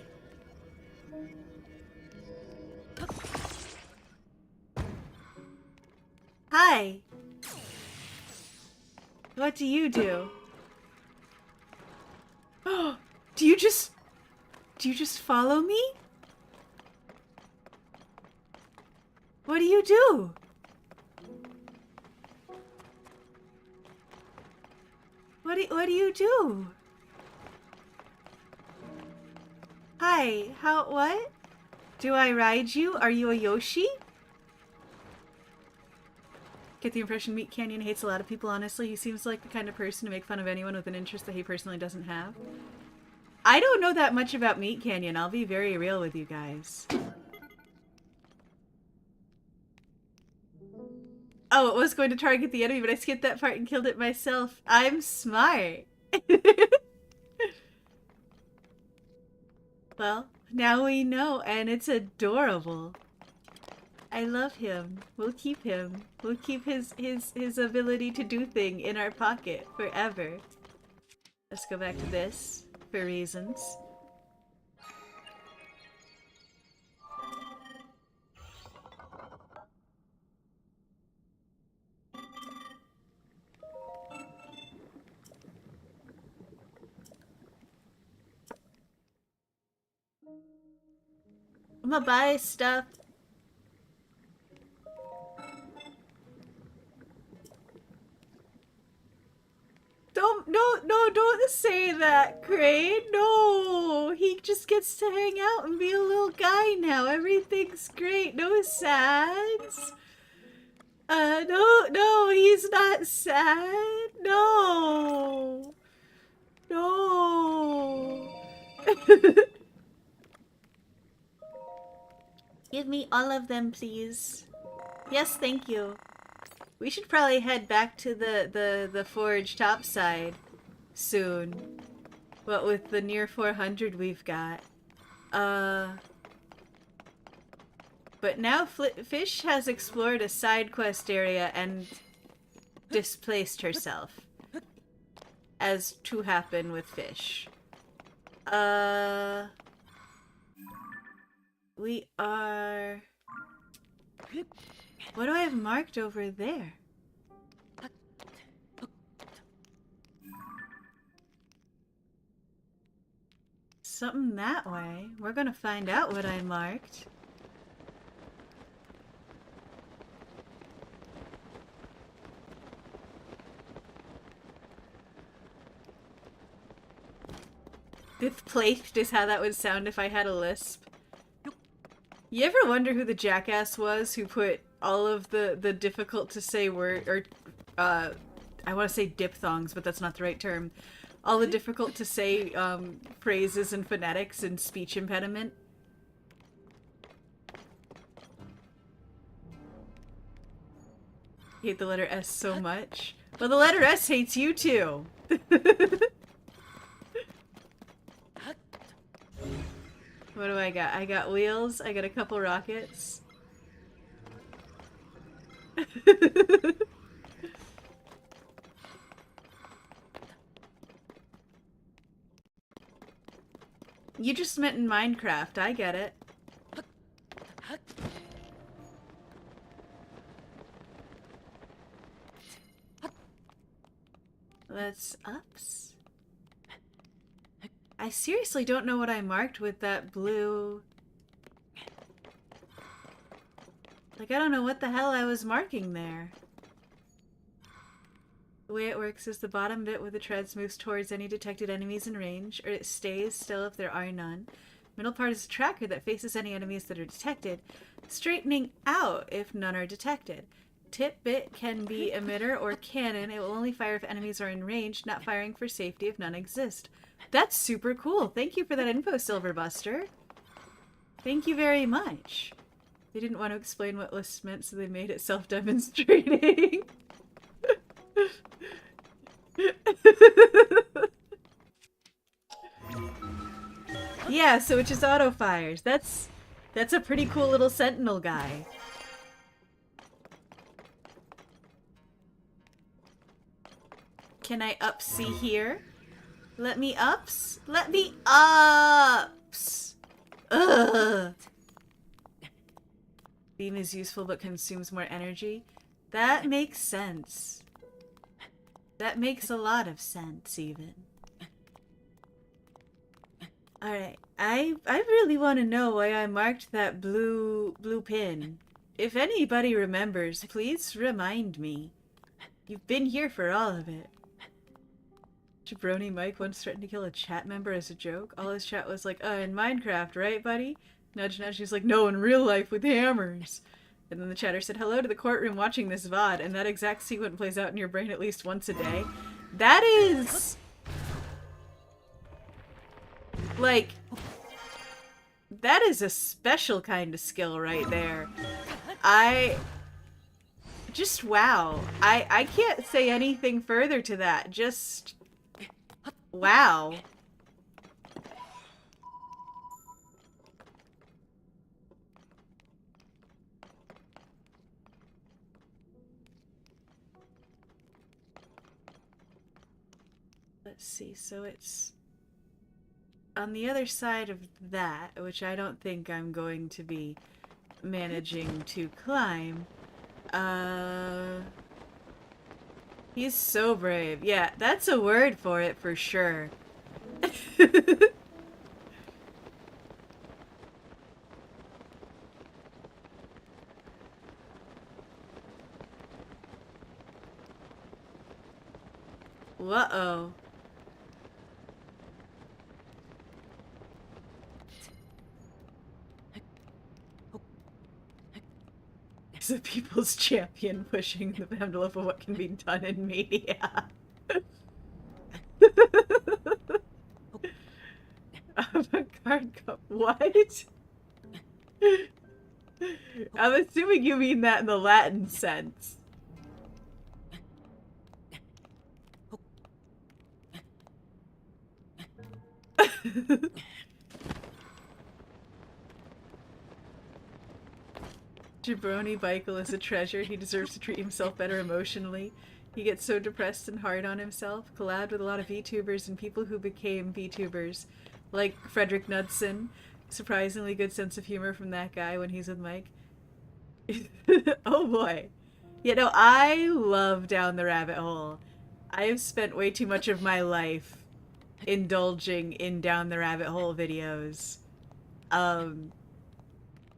Hi. What do you do? Oh, do you just follow me? What do you do? What do you do? Hi, what? Do I ride you? Are you a Yoshi? Get the impression Meat Canyon hates a lot of people, honestly. He seems like the kind of person to make fun of anyone with an interest that he personally doesn't have. I don't know that much about Meat Canyon. I'll be very real with you guys. Oh, it was going to target the enemy, but I skipped that part and killed it myself. I'm smart. Well, now we know, and it's adorable. I love him. We'll keep him. We'll keep his ability to do thing in our pocket forever. Let's go back to this for reasons. I'm gonna buy stuff. Don't say that, Crane. No, he just gets to hang out and be a little guy now. Everything's great. No sads. No, he's not sad. No. No. Give me all of them, please. Yes, thank you. We should probably head back to the forge topside soon. What with the near 400 we've got. But now Fish has explored a side quest area and displaced herself. As to happen with Fish. We are... What do I have marked over there? Something that way. We're gonna find out what I marked. Displaced is how that would sound if I had a lisp. You ever wonder who the jackass was who put all of the difficult to say word, or I want to say diphthongs, but that's not the right term. All the difficult to say phrases and phonetics and speech impediment? You hate the letter S so much. Well, the letter S hates you too. What do I got? I got wheels. I got a couple rockets. you just meant in Minecraft. I get it. Let's ups. I seriously don't know what I marked with that blue. Like, I don't know what the hell I was marking there. The way it works is the bottom bit with the treads moves towards any detected enemies in range, or it stays still if there are none. Middle part is a tracker that faces any enemies that are detected, straightening out if none are detected. Tip bit can be emitter or cannon. It will only fire if enemies are in range, not firing for safety if none exist. That's super cool. Thank you for that info, Silverbuster. Thank you very much. They didn't want to explain what lists meant, so they made it self-demonstrating. Yeah, so it just auto-fires. That's a pretty cool little sentinel guy. Can I up-see here? Let me ups? Let me ups! Ugh! Beam is useful but consumes more energy. That makes sense. That makes a lot of sense, even. Alright, I really want to know why I marked that blue pin. If anybody remembers, please remind me. You've been here for all of it. Jabroni Mike once threatened to kill a chat member as a joke. All his chat was like, in Minecraft, right, buddy? Nudge, nudge. He's like, no, in real life with hammers. And then the chatter said, hello to the courtroom watching this VOD. And that exact sequence plays out in your brain at least once a day. That is... like... that is a special kind of skill right there. Just wow. I can't say anything further to that. Just... wow. Let's see, so it's on the other side of that, which I don't think I'm going to be managing to climb. He's so brave. Yeah, that's a word for it for sure. Uh-oh. As a people's champion pushing the envelope of what can be done in media. Avant-garde what? I'm assuming you mean that in the Latin sense. Jabroni Bikel is a treasure. He deserves to treat himself better emotionally. He gets so depressed and hard on himself. Collabed with a lot of VTubers and people who became VTubers, like Frederick Knudsen. Surprisingly good sense of humor from that guy when he's with Mike. Oh boy. You know, I love Down the Rabbit Hole. I've spent way too much of my life indulging in Down the Rabbit Hole videos.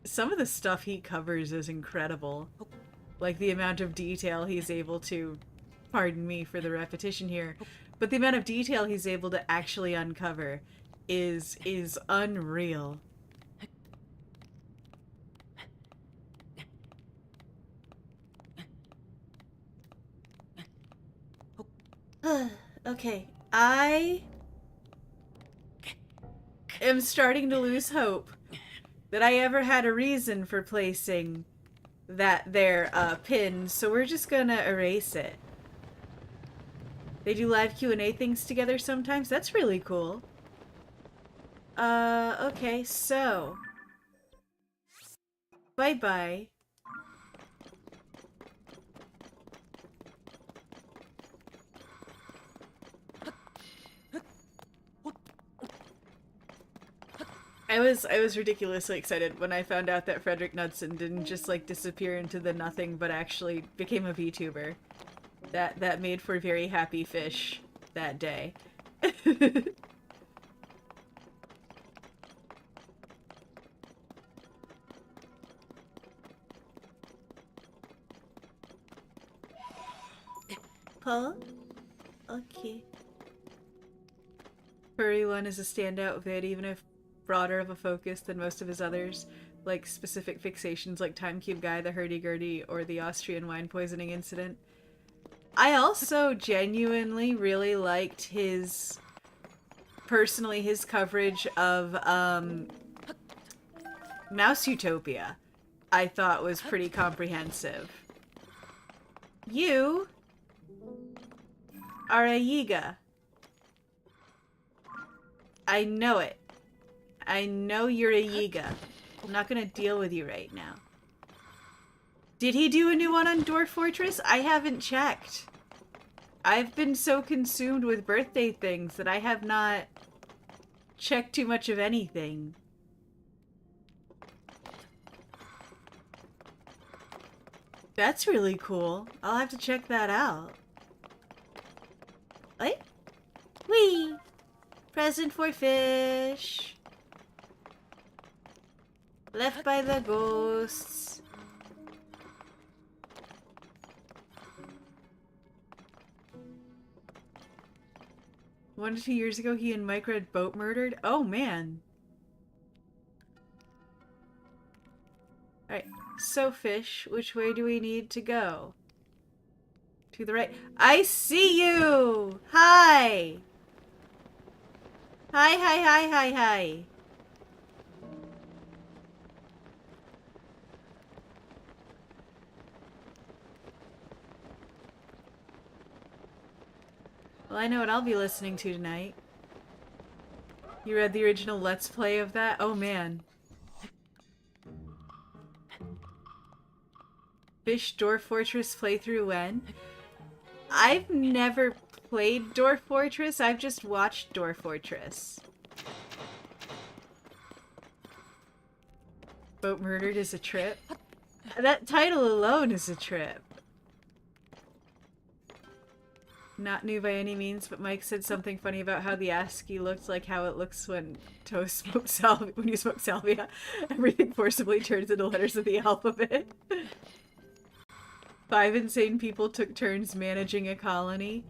Some of the stuff he covers is incredible. Like the amount of detail he's able to, pardon me for the repetition here, but the amount of detail he's able to actually uncover is unreal. Okay, I am starting to lose hope that I ever had a reason for placing that there pin, so we're just gonna erase it. They do live Q&A things together sometimes. That's really cool. Okay, so bye-bye. I was ridiculously excited when I found out that Frederick Knudsen didn't just like disappear into the nothing, but actually became a VTuber. That made for very happy fish that day. Huh? Okay. Furry One is a standout vid, even if broader of a focus than most of his others, like specific fixations like Time Cube Guy, the hurdy-gurdy, or the Austrian wine poisoning incident. I also genuinely really liked his, personally, his coverage of Mouse Utopia. I thought was pretty comprehensive. You are a Yiga. I know it. I know you're a Yiga. I'm not gonna deal with you right now. Did he do a new one on Dwarf Fortress? I haven't checked. I've been so consumed with birthday things that I have not checked too much of anything. That's really cool. I'll have to check that out. Wait. Whee! Present for fish. Left by the ghosts. One to 2 years ago, he and Mike Red boat murdered. Oh, man. Alright, so fish, which way do we need to go? To the right. I see you! Hi! Hi, hi, hi, hi, hi. Well, I know what I'll be listening to tonight. You read the original Let's Play of that? Oh, man. Fish Dwarf Fortress playthrough when? I've never played Dwarf Fortress, I've just watched Dwarf Fortress. Boat murdered is a trip? That title alone is a trip. Not new by any means, but Mike said something funny about how the ASCII looked like how it looks when when you smoke salvia. Everything forcibly turns into letters of the alphabet. 5 insane people took turns managing a colony.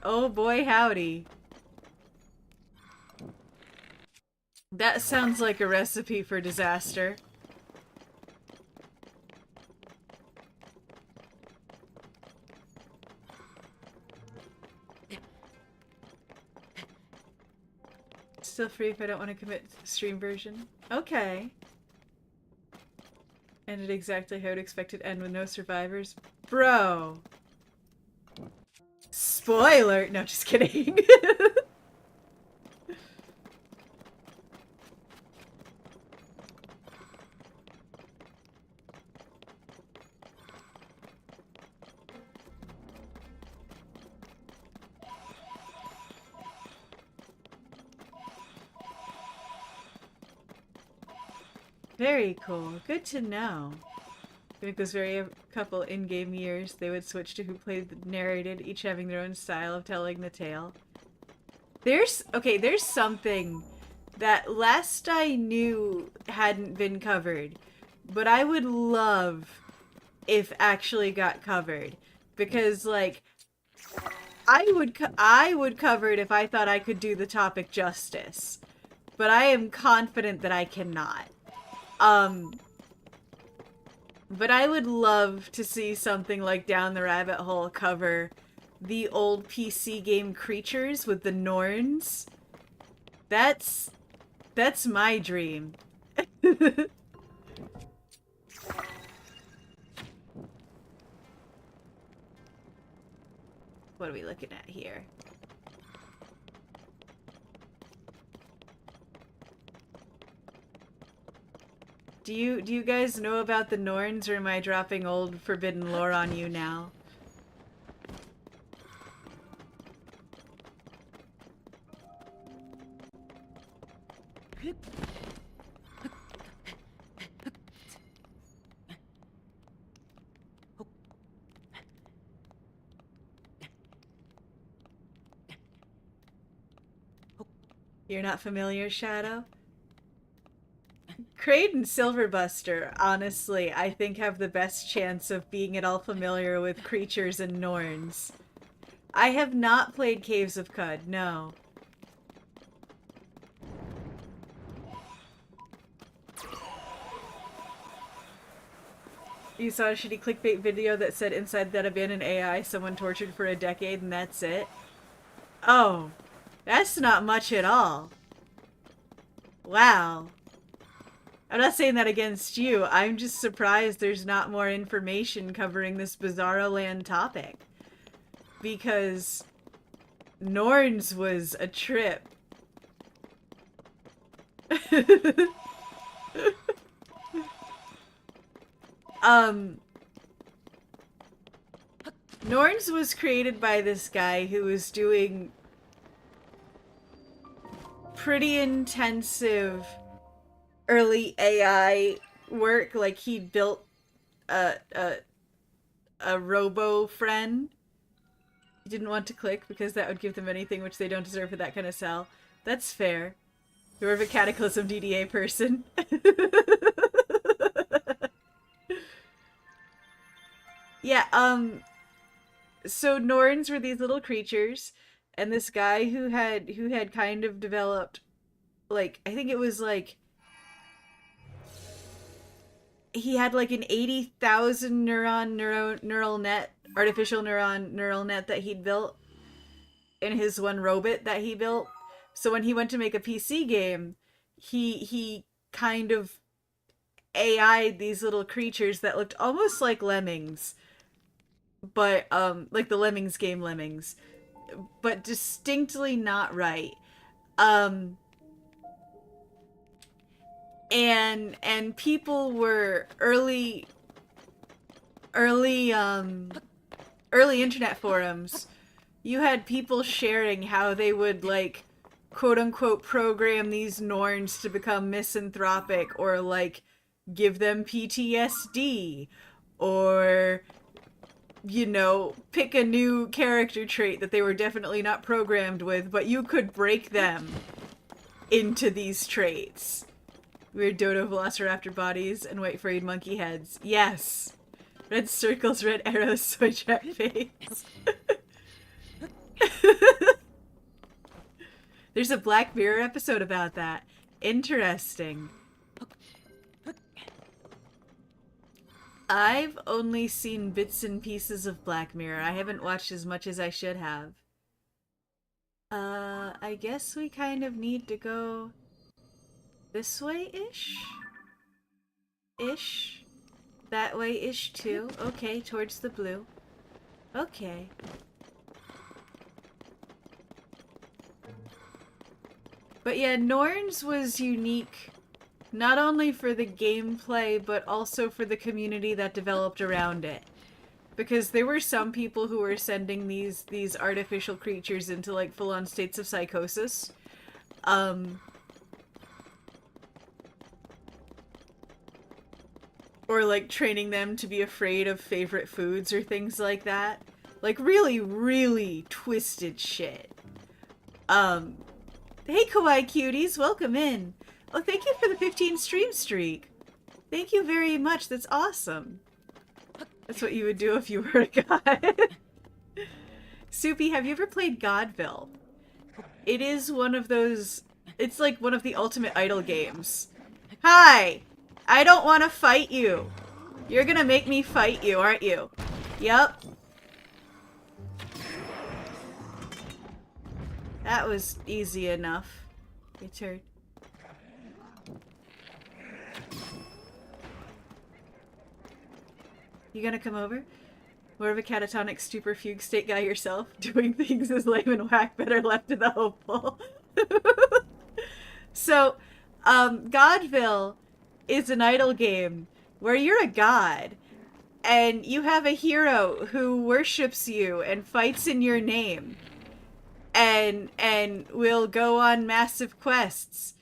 Oh boy, howdy. That sounds like a recipe for disaster. Still free if I don't want to commit stream version. Okay. Ended exactly how I'd expect it to end with no survivors. Bro! Spoiler! No, just kidding. Very cool. Good to know. I think those very couple in-game years, they would switch to who played the narrated, each having their own style of telling the tale. There's something that last I knew hadn't been covered, but I would love if actually got covered. Because, like, I would cover it if I thought I could do the topic justice. But I am confident that I cannot. But I would love to see something like Down the Rabbit Hole cover the old PC game Creatures with the Norns. That's my dream. What are we looking at here? Do you guys know about the Norns, or am I dropping old forbidden lore on you now? You're not familiar, Shadow? Kraid and Silverbuster, honestly, I think have the best chance of being at all familiar with creatures and Norns. I have not played Caves of Cud, no. You saw a shitty clickbait video that said inside that abandoned AI someone tortured for a decade and that's it? Oh, that's not much at all. Wow. I'm not saying that against you. I'm just surprised there's not more information covering this Bizarro Land topic. Because Norns was a trip. Norns was created by this guy who was doing pretty intensive early AI work. Like he built a robo friend. He didn't want to click because that would give them anything which they don't deserve for that kind of sell. That's fair. You're a Cataclysm DDA person. Yeah, so Norns were these little creatures, and this guy who had kind of developed, like, I think it was like he had like an 80,000 neural net, artificial neural net that he'd built in his one robot that he built. So when he went to make a PC game, he kind of AI'd these little creatures that looked almost like lemmings, but like the Lemmings game Lemmings, but distinctly not right. And people were early internet forums. You had people sharing how they would, like, quote unquote program these Norns to become misanthropic, or like give them PTSD, or, you know, pick a new character trait that they were definitely not programmed with, but you could break them into these traits. Weird dodo velociraptor bodies and white frayed monkey heads. Yes! Red circles, red arrows, soy trap face. There's a Black Mirror episode about that. Interesting. I've only seen bits and pieces of Black Mirror. I haven't watched as much as I should have. I guess we kind of need to go this way-ish? Ish? That way-ish too? Okay, towards the blue. Okay. But yeah, Norns was unique not only for the gameplay, but also for the community that developed around it. Because there were some people who were sending these artificial creatures into, like, full-on states of psychosis. Or, like, training them to be afraid of favorite foods or things like that. Like, really, really twisted shit. Hey, Kawaii Cuties, welcome in. Oh, thank you for the 15 stream streak. Thank you very much, that's awesome. That's what you would do if you were a god. Soupy, have you ever played Godville? It is one of those... It's like one of the ultimate idle games. Hi! I don't want to fight you. You're gonna make me fight you, aren't you? Yup. That was easy enough. Your turn. You gonna come over? More of a catatonic stupor fugue state guy yourself? Doing things as lame and whack, better left to the hopeful. So, Godville is an idle game where you're a god and you have a hero who worships you and fights in your name and will go on massive quests,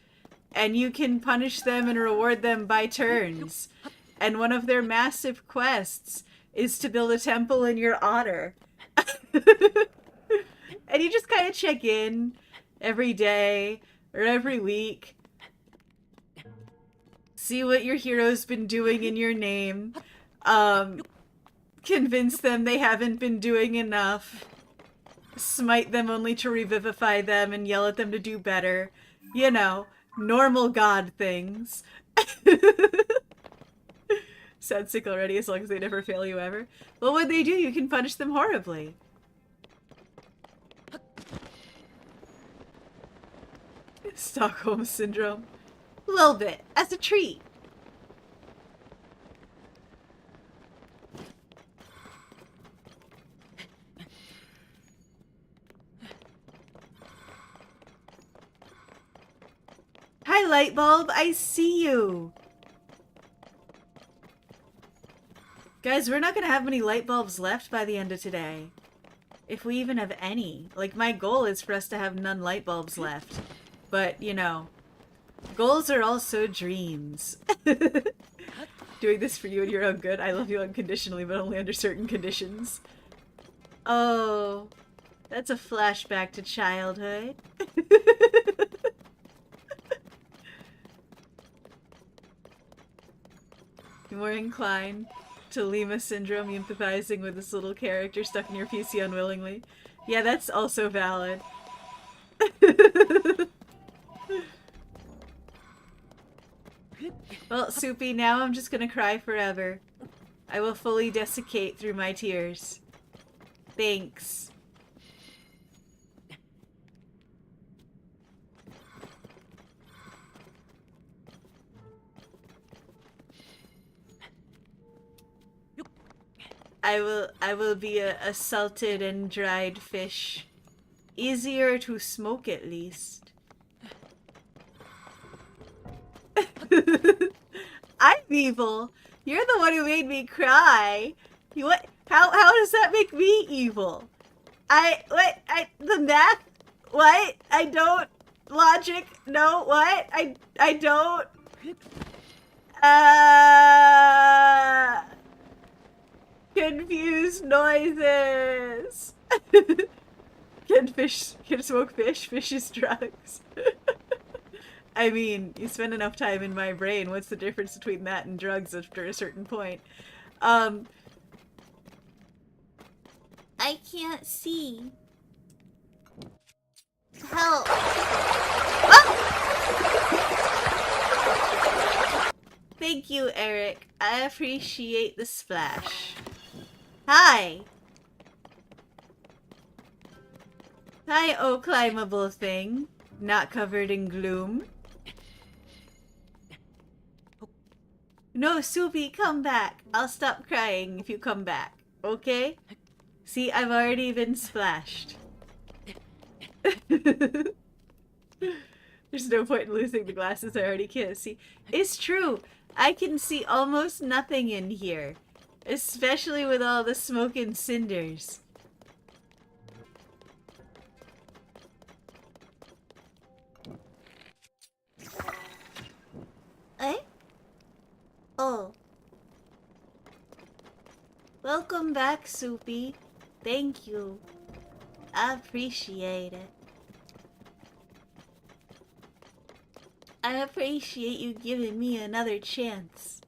and you can punish them and reward them by turns. And one of their massive quests is to build a temple in your honor. And you just kind of check in every day. or every week. See what your hero's been doing in your name. Convince them they haven't been doing enough. Smite them only to revivify them and yell at them to do better. You know, normal god things. Sounds sick already, as long as they never fail you ever. Well, when they do, you can punish them horribly. Stockholm Syndrome. A little bit, as a treat. Hi, Lightbulb, I see you. Guys, we're not gonna have many light bulbs left by the end of today. If we even have any. Like, my goal is for us to have none light bulbs left. But, you know, goals are also dreams. Doing this for you and your own good. I love you unconditionally, but only under certain conditions. Oh, that's a flashback to childhood. You're more inclined to Lima Syndrome, empathizing with this little character stuck in your PC unwillingly. Yeah, that's also valid. Well, Soupy, now I'm just gonna cry forever. I will fully desiccate through my tears. Thanks. I will be a salted and dried fish. Easier to smoke, at least. I'm evil. You're the one who made me cry. You what? How does that make me evil? The math? What? I don't. Logic? No, what? I don't. Confused noises. Can smoke fish? Fish is drugs. I mean, you spend enough time in my brain. What's the difference between that and drugs after a certain point? I can't see. Help. Ah! Thank you, Eric. I appreciate the splash. Hi. Hi, oh climbable thing. Not covered in gloom. No, Soupy, come back. I'll stop crying if you come back. Okay? See, I've already been splashed. There's no point in losing the glasses, I already can't see. It's true. I can see almost nothing in here. Especially with all the smoke and cinders. Eh? Oh. Welcome back, Soupy. Thank you. I appreciate it. I appreciate you giving me another chance.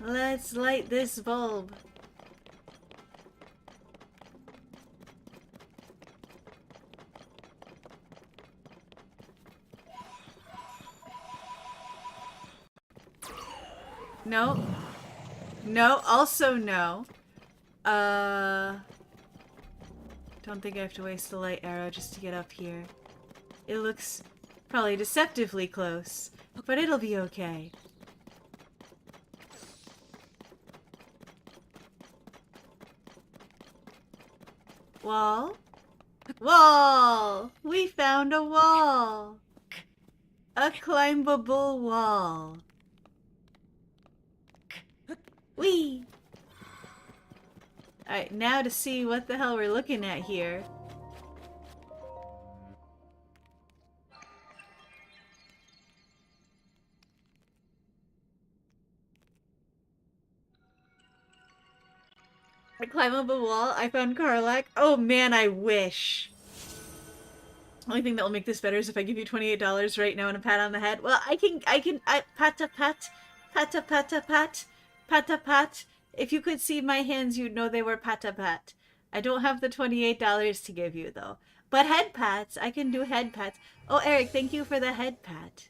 Let's light this bulb. No. No, also no. Don't think I have to waste the light arrow just to get up here. It looks probably deceptively close, but it'll be okay. Wall? Wall! We found a wall! A climbable wall. Whee! Alright, now to see what the hell we're looking at here. I climb up a wall. I found Karlak. Oh man, I wish. Only thing that will make this better is if I give you $28 right now and a pat on the head. Well, pat a pat, pat a pat a pat, pat a pat. If you could see my hands, you'd know they were pat a pat. I don't have the $28 to give you though. But head pats, I can do head pats. Oh, Eric, thank you for the head pat.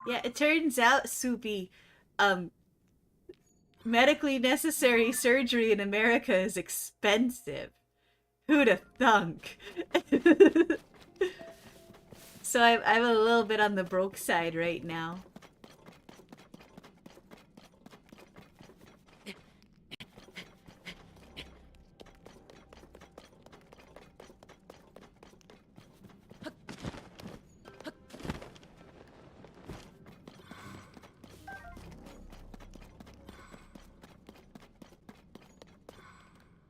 Yeah, it turns out, Soupy, medically necessary surgery in America is expensive. Who'd have thunk? So I'm a little bit on the broke side right now.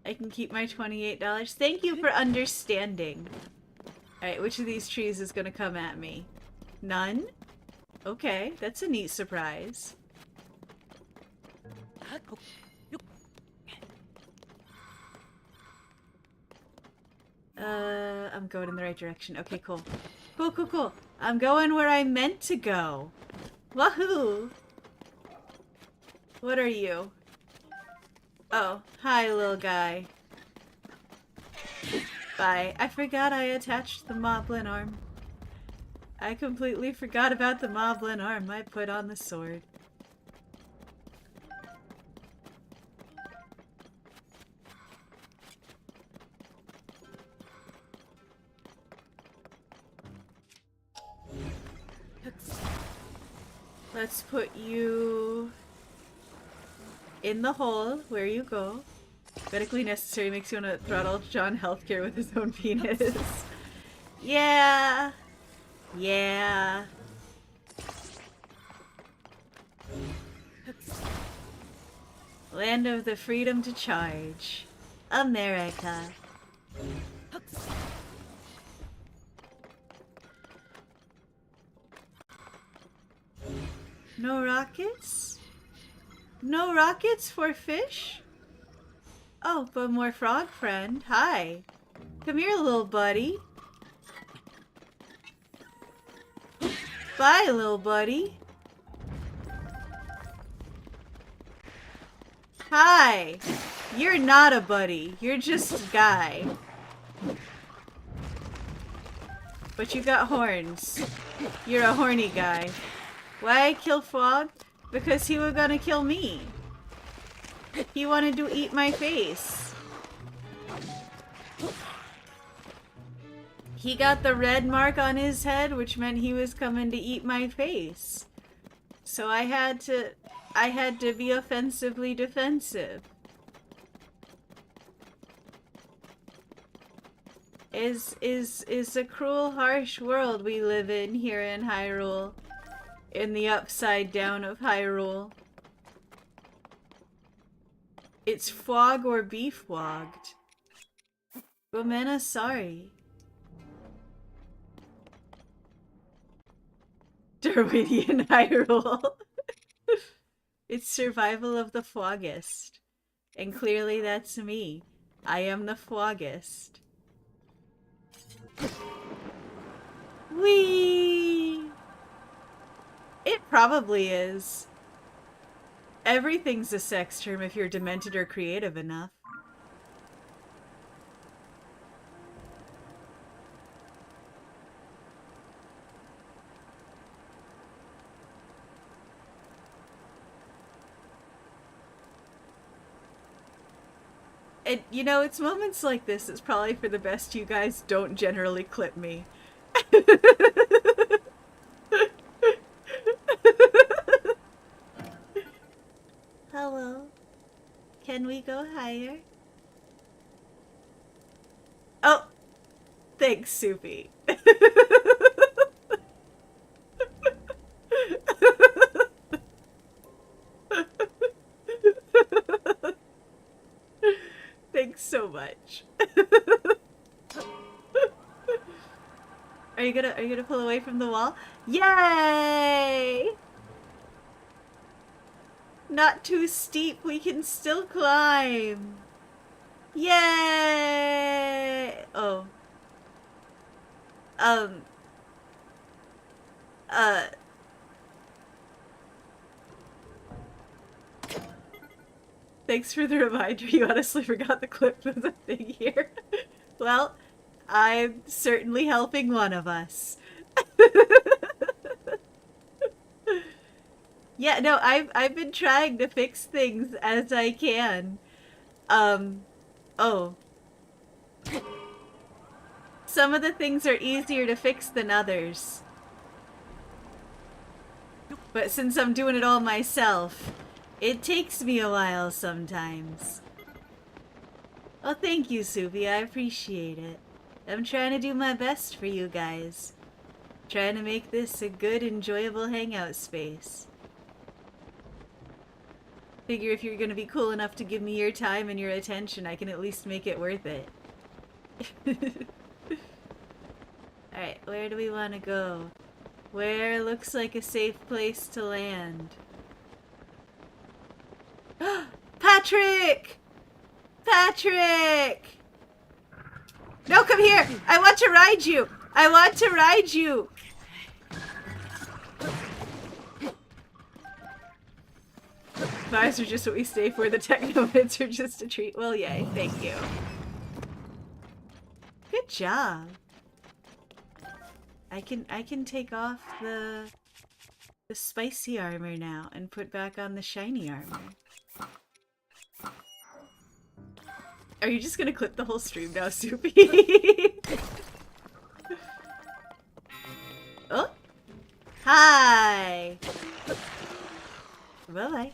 I can keep my $28. Thank you for understanding. Alright, which of these trees is gonna come at me? None? Okay, that's a neat surprise. I'm going in the right direction. Okay, cool. Cool, cool, cool. I'm going where I meant to go. Wahoo! What are you? Oh, hi, little guy. Bye. I forgot I attached the moblin arm. I completely forgot about the moblin arm. I put on the sword. Let's put you in the hole where you go. Medically necessary makes you want to throttle John Healthcare with his own penis. Yeah. Yeah. Land of the freedom to charge. America. No rockets? No rockets for fish? Oh, but more frog friend. Hi. Come here, little buddy. Bye, little buddy. Hi. You're not a buddy. You're just a guy. But you got horns. You're a horny guy. Why I kill Frog? Because he was gonna kill me. He wanted to eat my face. He got the red mark on his head, which meant he was coming to eat my face. So I had to be offensively defensive. Is a cruel, harsh world we live in here in Hyrule. In the upside down of Hyrule. It's fog or beef-wogged. Gomena, sorry. Derwidian Hyrule. It's survival of the foggest. And clearly that's me. I am the foggest. Whee! It probably is. Everything's a sex term if you're demented or creative enough. And, you know, it's moments like this, it's probably for the best you guys don't generally clip me. Hello. Can we go higher? Oh! Thanks, Soupy. Thanks so much. Are you gonna pull away from the wall? Yay! Not too steep, we can still climb. Yay! Oh. Um. Uh. Thanks for the reminder. You honestly forgot the clip of the thing here. Well, I'm certainly helping one of us. Yeah, no, I've been trying to fix things as I can. Oh. Some of the things are easier to fix than others. But since I'm doing it all myself, it takes me a while sometimes. Oh, thank you, Subi. I appreciate it. I'm trying to do my best for you guys. Trying to make this a good, enjoyable hangout space. Figure if you're gonna be cool enough to give me your time and your attention, I can at least make it worth it. Alright, where do we want to go? Where looks like a safe place to land? Patrick! Patrick! No, come here! I want to ride you! I want to ride you! Vibes are just what we stay for. The techno bits are just a treat. Well, yay. Thank you. Good job. I can take off the spicy armor now and put back on the shiny armor. Are you just gonna clip the whole stream now, Soupy? Oh! Hi! Bye-bye.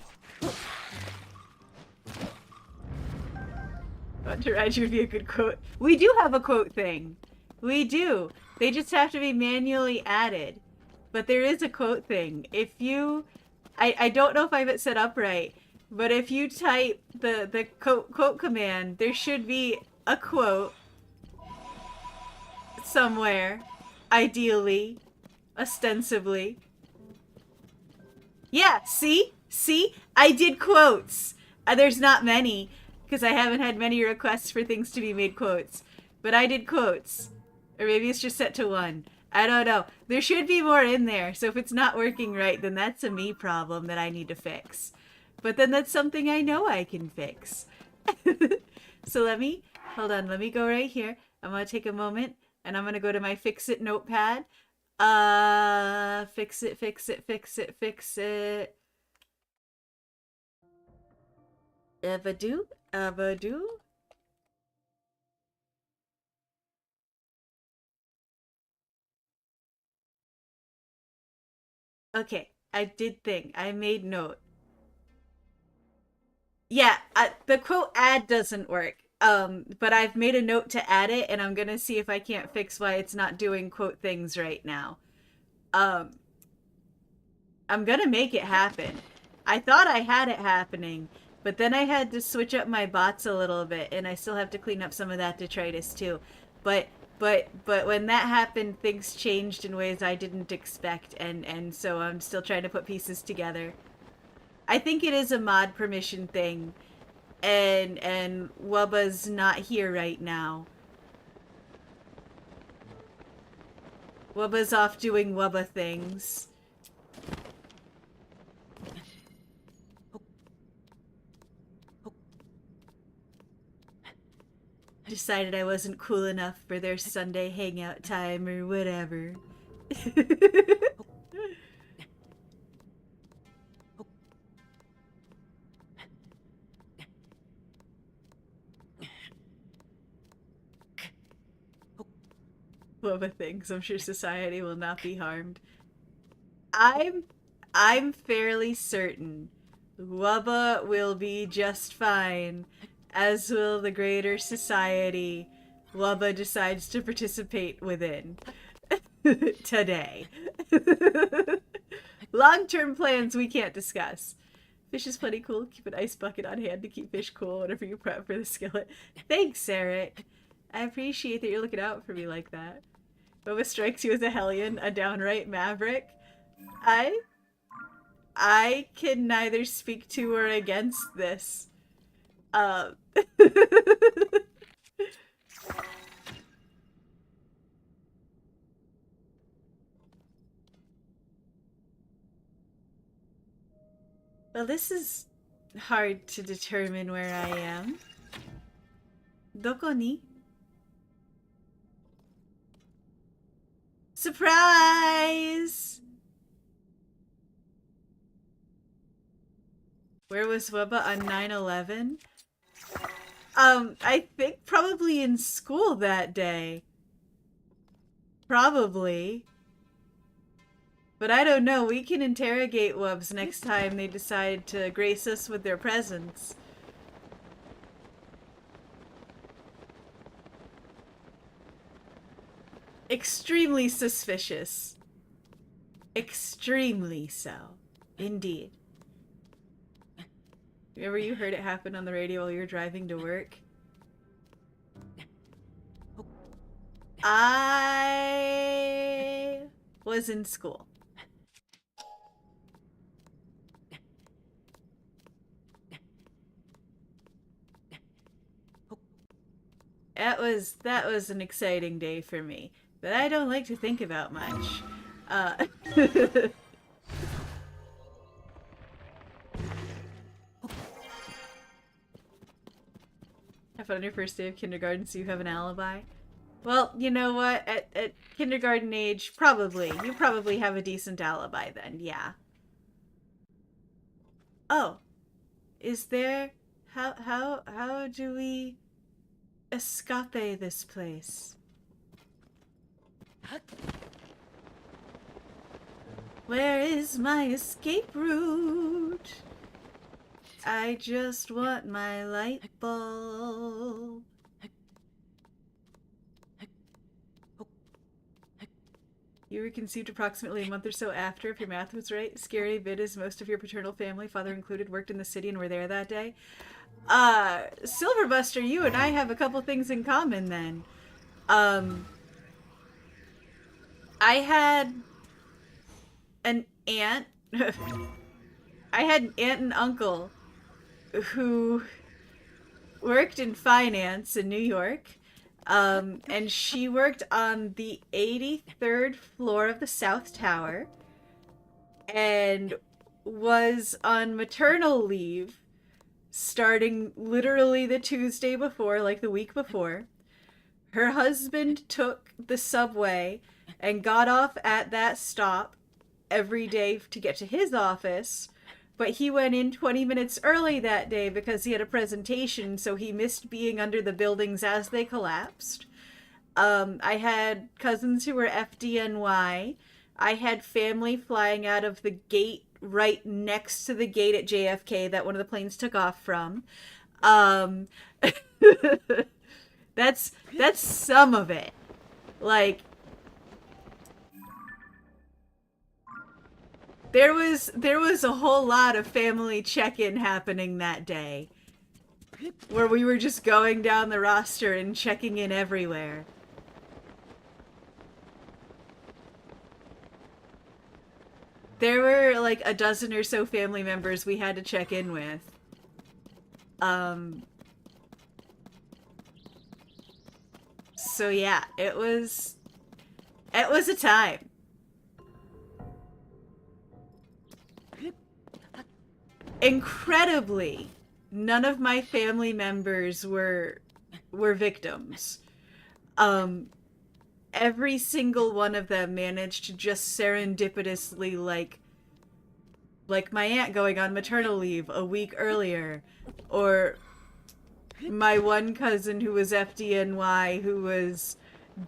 Want to ride you would be a good quote. We do have a quote thing. We do. They just have to be manually added. But there is a quote thing. If you... I don't know if I have it set up right, but if you type the quote command, there should be a quote somewhere. Ideally. Ostensibly. Yeah, see? See? I did quotes. There's not many, because I haven't had many requests for things to be made quotes. But I did quotes. Or maybe it's just set to 1. I don't know. There should be more in there, so if it's not working right, then that's a me problem that I need to fix. But then that's something I know I can fix. So let me go right here. I'm gonna take a moment, and I'm gonna go to my fix-it notepad. Fix it, fix it, fix it, fix it. Abadoo, abadoo. Okay, I did think. I made note. Yeah, the quote add doesn't work. But I've made a note to add it, and I'm gonna see if I can't fix why it's not doing quote things right now. I'm gonna make it happen. I thought I had it happening, but then I had to switch up my bots a little bit, and I still have to clean up some of that detritus too. But when that happened, things changed in ways I didn't expect, and so I'm still trying to put pieces together. I think it is a mod permission thing, and Wubba's not here right now. Wubba's off doing Wubba things. Decided I wasn't cool enough for their Sunday hangout time or whatever. Wubba things. I'm sure society will not be harmed. I'm fairly certain Wubba will be just fine, as will the greater society Wubba decides to participate within. Today. Long-term plans we can't discuss. Fish is plenty cool. Keep an ice bucket on hand to keep fish cool whenever you prep for the skillet. Thanks, Eric. I appreciate that you're looking out for me like that. Boba strikes you as a hellion, a downright maverick. I I can neither speak to or against this. Uh, well, this is hard to determine where I am. Doko ni? Surprise! Where was Wubba on 9/11? I think probably in school that day. Probably. But I don't know. We can interrogate Wubs next time they decide to grace us with their presence. Extremely suspicious. Extremely so. Indeed. Remember you heard it happen on the radio while you were driving to work? I was in school. That was an exciting day for me, but I don't like to think about much. Have fun on your first day of kindergarten so you have an alibi. Well, you know what? At kindergarten age, probably. You probably have a decent alibi then, yeah. Oh. Is there... How do we... escape this place? Where is my escape route? I just want my light bulb. You were conceived approximately a month or so after, if your math was right. Scary bit is most of your paternal family, father included, worked in the city and were there that day. Silverbuster, you and I have a couple things in common then. I had an aunt. I had an aunt and uncle who worked in finance in New York. And she worked on the 83rd floor of the South Tower and was on maternal leave starting literally the Tuesday before, like the week before. Her husband took the subway and got off at that stop every day to get to his office, but he went in 20 minutes early that day because he had a presentation, so he missed being under the buildings as they collapsed. I had cousins who were FDNY. I had family flying out of the gate right next to the gate at JFK that one of the planes took off from. That's some of it. Like, there was a whole lot of family check-in happening that day, where we were just going down the roster and checking in everywhere. There were like a dozen or so family members we had to check in with. So yeah, it was a time. Incredibly, none of my family members were victims. Every single one of them managed to just serendipitously, like my aunt going on maternal leave a week earlier, or my one cousin who was FDNY who was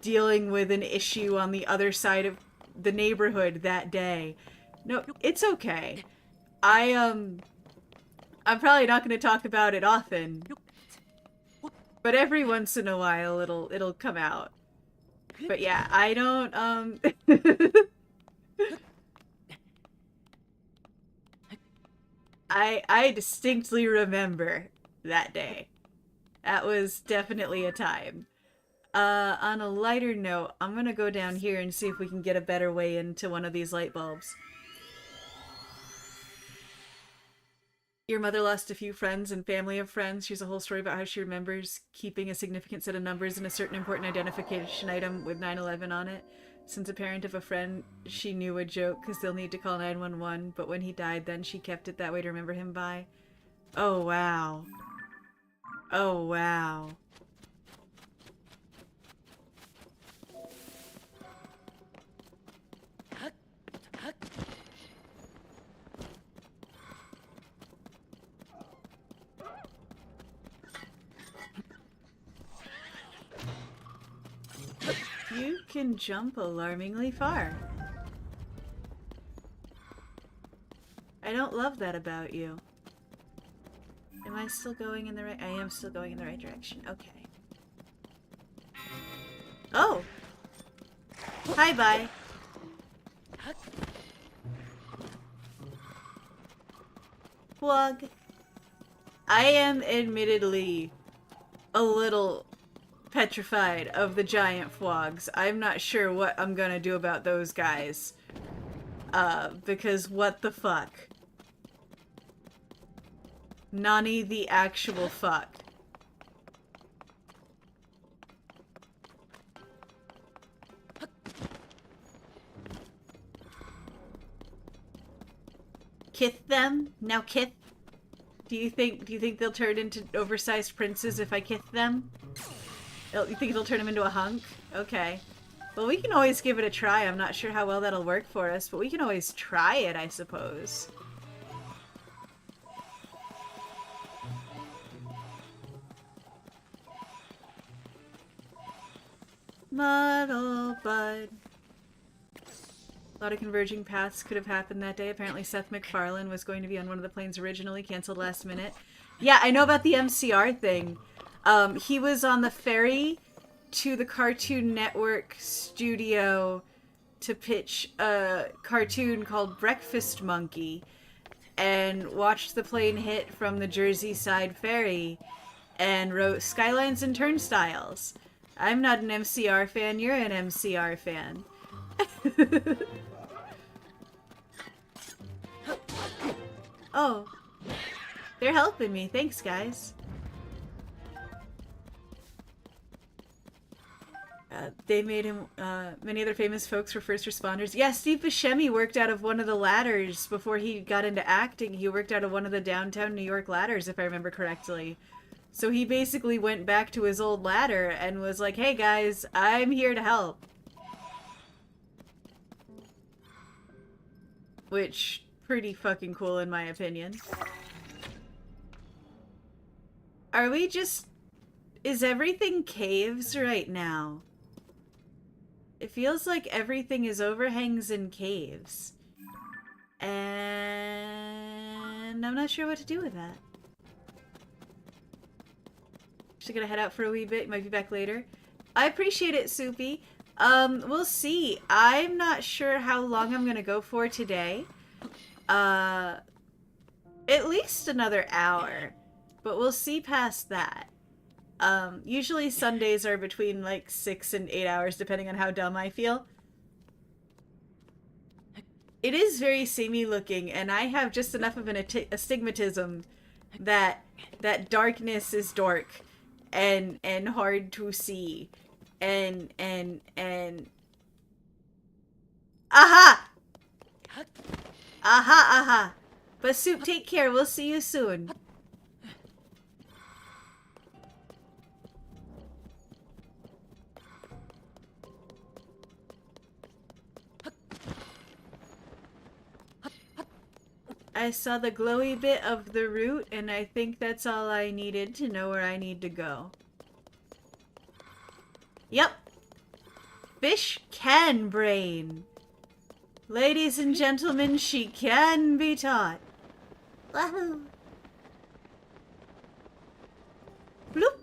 dealing with an issue on the other side of the neighborhood that day. No, it's okay. I'm probably not going to talk about it often, but every once in a while it'll come out. But yeah, I don't, I distinctly remember that day. That was definitely a time. On a lighter note, I'm gonna go down here and see if we can get a better way into one of these light bulbs. Your mother lost a few friends and family of friends. She has a whole story about how she remembers keeping a significant set of numbers and a certain important identification item with 9/11 on it. Since a parent of a friend she knew would joke because they'll need to call 911, but when he died, then she kept it that way to remember him by. Oh, wow. Oh, wow. You can jump alarmingly far. I don't love that about you. Am I still going in the right... I am still going in the right direction. Okay. Oh! Hi, bye. Plug. I am admittedly a little petrified of the giant fwogs. I'm not sure what I'm gonna do about those guys. Because what the fuck? Nani the actual fuck. Kith them? Now kith? Do you think they'll turn into oversized princes if I kith them? You think it'll turn them into a hunk? Okay. Well, we can always give it a try. I'm not sure how well that'll work for us, but we can always try it, I suppose. Muddle bud. A lot of converging paths could have happened that day. Apparently Seth MacFarlane was going to be on one of the planes originally, canceled last minute. Yeah, I know about the MCR thing. He was on the ferry to the Cartoon Network studio to pitch a cartoon called Breakfast Monkey and watched the plane hit from the Jersey side ferry and wrote Skylines and Turnstiles. I'm not an MCR fan, you're an MCR fan. Oh, they're helping me. Thanks, guys. They made him, many other famous folks were first responders. Yeah, Steve Buscemi worked out of one of the ladders before he got into acting. He worked out of one of the downtown New York ladders, if I remember correctly. So he basically went back to his old ladder and was like, hey guys, I'm here to help. Which, pretty fucking cool in my opinion. Are we just... Is everything caves right now? It feels like everything is overhangs and caves. And I'm not sure what to do with that. Just gonna head out for a wee bit. Might be back later. I appreciate it, Soupy. We'll see. I'm not sure how long I'm gonna go for today. At least another hour. But we'll see past that. Usually Sundays are between like 6 and 8 hours, depending on how dumb I feel. It is very samey looking, and I have just enough of an astigmatism that darkness is dark and hard to see. And aha! Aha, aha. But Soup, take care. We'll see you soon. I saw the glowy bit of the route, and I think that's all I needed to know where I need to go. Yep. Fish can brain. Ladies and gentlemen, she can be taught. Wahoo. Bloop.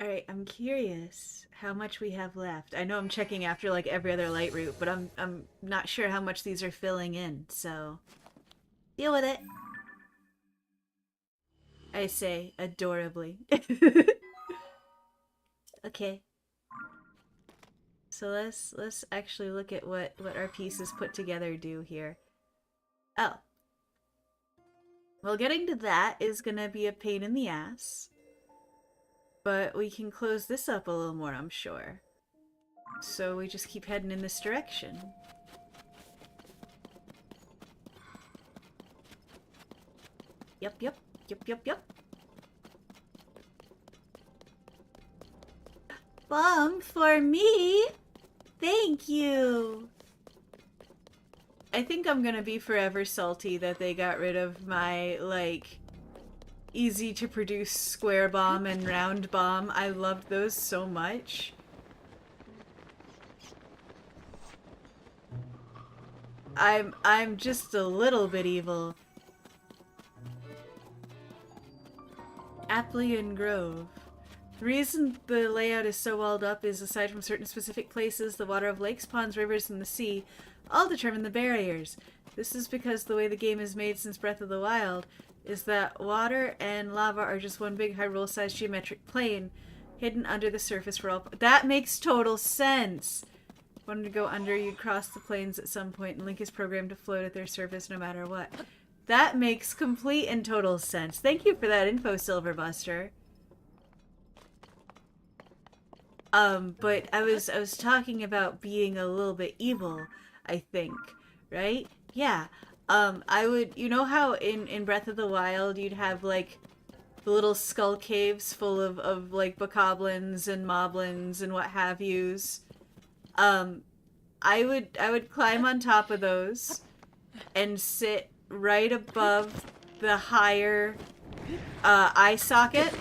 Alright, I'm curious how much we have left. I know I'm checking after like every other light route, but I'm not sure how much these are filling in, so deal with it. I say adorably. Okay. So let's actually look at what our pieces put together do here. Oh. Well, getting to that is gonna be a pain in the ass. But we can close this up a little more, I'm sure. So we just keep heading in this direction. Yep, yep, yep, yep, yep. Bomb for me? Thank you. I think I'm gonna be forever salty that they got rid of my, like, easy to produce square bomb and round bomb. I loved those so much. I'm just a little bit evil. Applian Grove. The reason the layout is so walled up is, aside from certain specific places, the water of lakes, ponds, rivers, and the sea all determine the barriers. This is because the way the game is made since Breath of the Wild is that water and lava are just one big Hyrule-sized geometric plane hidden under the surface for all... That makes total sense! Wanted to go under, you'd cross the plains at some point, and Link is programmed to float at their surface no matter what. That makes complete and total sense. Thank you for that info, Silverbuster. But I was talking about being a little bit evil, I think, right? Yeah. I would, you know how in Breath of the Wild you'd have like the little skull caves full of like bokoblins and moblins and what have yous. I would climb on top of those and sit right above the higher eye socket,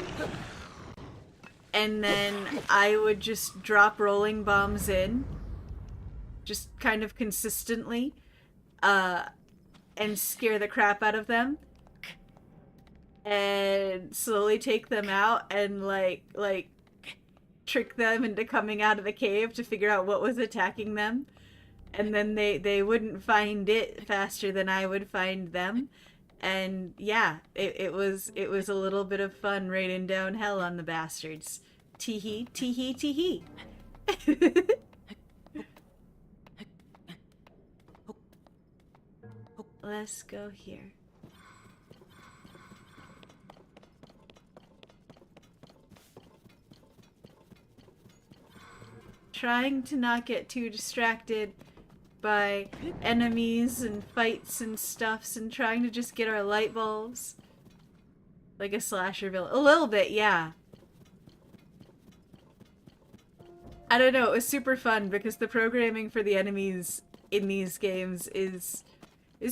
and then I would just drop rolling bombs in, just kind of consistently, and scare the crap out of them, and slowly take them out and like trick them into coming out of the cave to figure out what was attacking them. And then they wouldn't find it faster than I would find them. And yeah, it was a little bit of fun raining down hell on the bastards. Tee-hee, tee-hee, tee-hee. Let's go here. Trying to not get too distracted by enemies and fights and stuffs, and trying to just get our light bulbs. Like a slasher villain. A little bit, yeah. I don't know, it was super fun because the programming for the enemies in these games is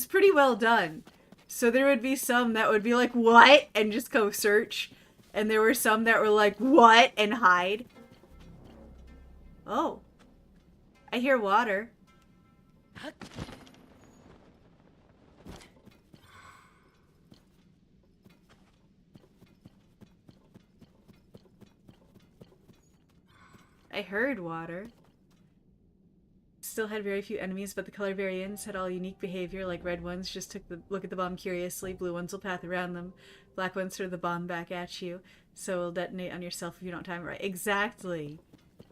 pretty well done. So there would be some that would be like, what? And just go search. And there were some that were like, what? And hide. Oh. I hear water. I heard water. Still had very few enemies, but the color variants had all unique behavior. Like red ones just took the look at the bomb curiously, blue ones will path around them, black ones throw the bomb back at you, so it'll detonate on yourself if you don't time it right. Exactly.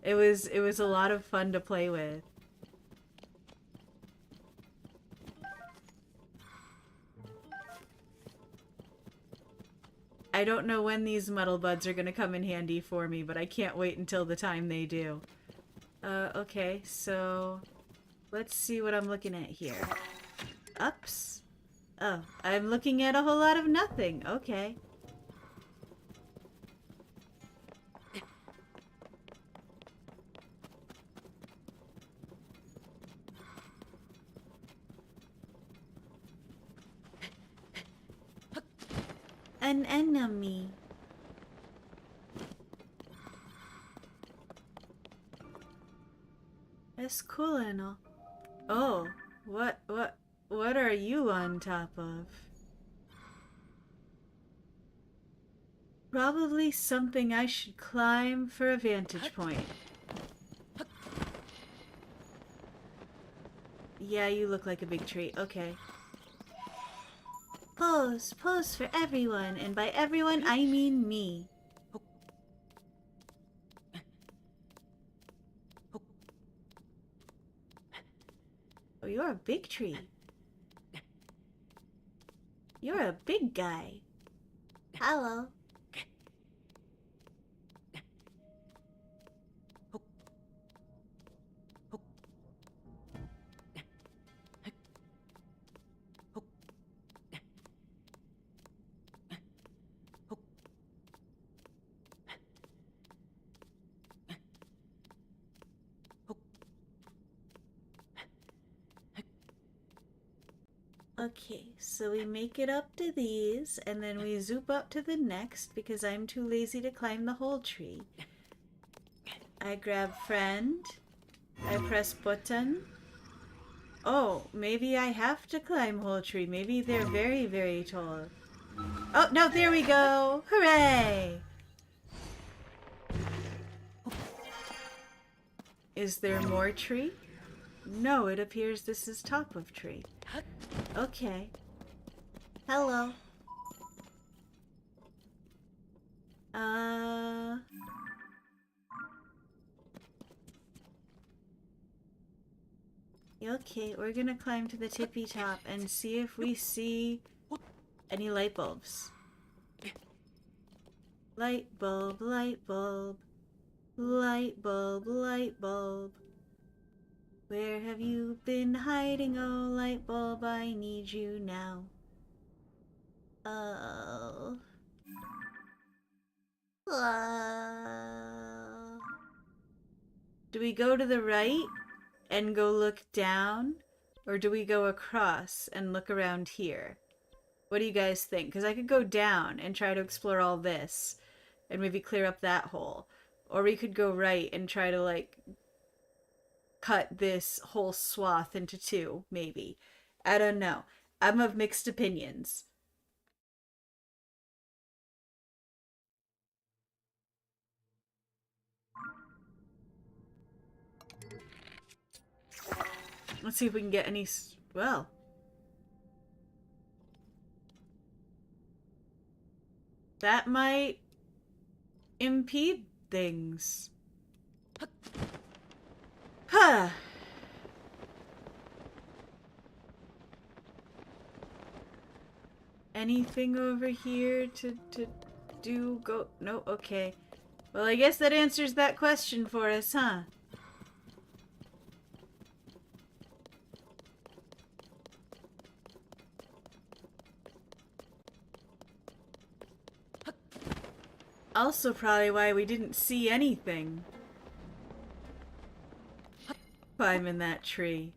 It was a lot of fun to play with. I don't know when these metal buds are gonna come in handy for me, but I can't wait until the time they do. Okay, so let's see what I'm looking at here. Ups. Oh, I'm looking at a whole lot of nothing. Okay. An enemy. That's cool and all. Oh, what are you on top of? Probably something I should climb for a vantage point. Yeah, you look like a big tree. Okay. Pose. Pose for everyone. And by everyone, I mean me. Oh, you're a big tree. You're a big guy. Hello. Okay, so we make it up to these, and then we zoop up to the next because I'm too lazy to climb the whole tree. I grab friend. I press button. Oh, maybe I have to climb whole tree. Maybe they're very, very tall. Oh, no, there we go. Hooray! Is there more tree? No, it appears this is top of tree. Okay. Hello. Okay, we're gonna climb to the tippy top and see if we see any light bulbs. Light bulb, light bulb. Light bulb, light bulb. Where have you been hiding, oh light bulb? I need you now. Oh. Do we go to the right and go look down? Or do we go across and look around here? What do you guys think? Because I could go down and try to explore all this and maybe clear up that hole. Or we could go right and try to, like, cut this whole swath into two, maybe. I don't know. I'm of mixed opinions. Let's see if we can get any... Well. That might impede things. Huh. Anything over here to do? Go... No, okay. Well, I guess that answers that question for us, huh? Also probably why we didn't see anything. Climbing that tree.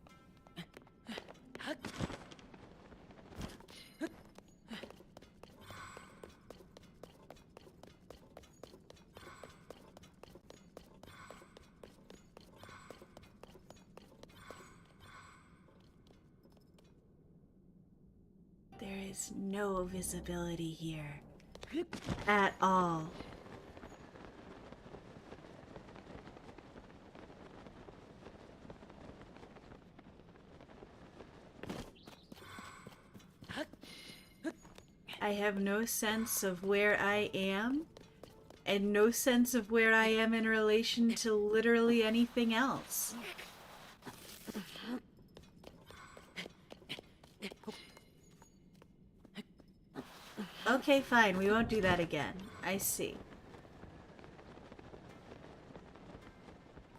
There is no visibility here. At all. I have no sense of where I am, and no sense of where I am in relation to literally anything else. Okay, fine. We won't do that again. I see.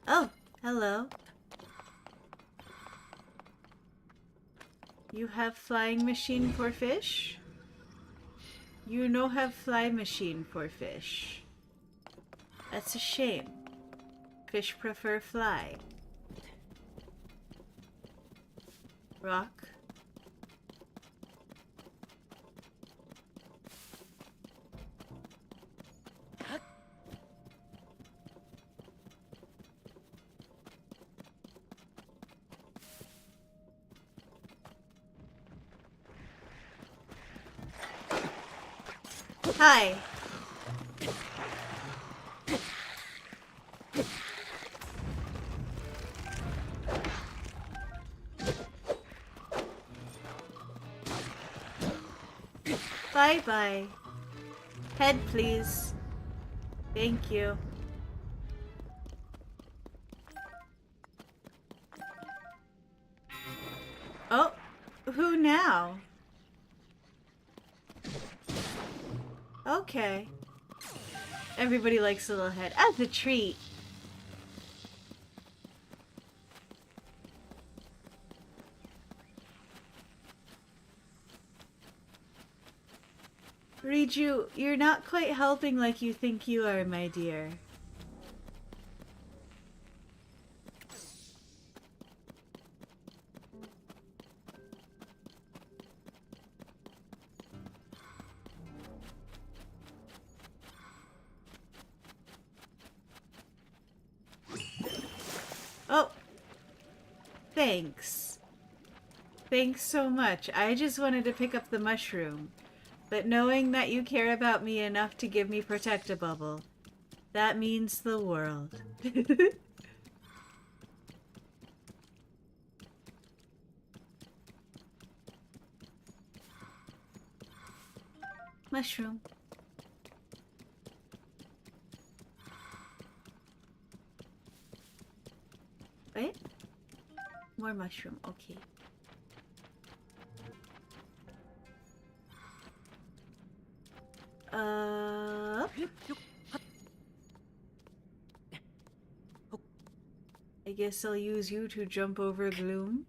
Oh, hello. You have flying machine for fish? You no have fly machine for fish. That's a shame. Fish prefer fly. Rock. Hi. Bye-bye. Head, please. Thank you. Oh, who now? Okay. Everybody likes a little head. As a treat. Riju, you're not quite helping like you think you are, my dear. Oh, thanks. Thanks so much. I just wanted to pick up the mushroom. But knowing that you care about me enough to give me Protect-A-Bubble, that means the world. Mushroom. Wait. More mushroom. Okay. I guess I'll use you to jump over gloom.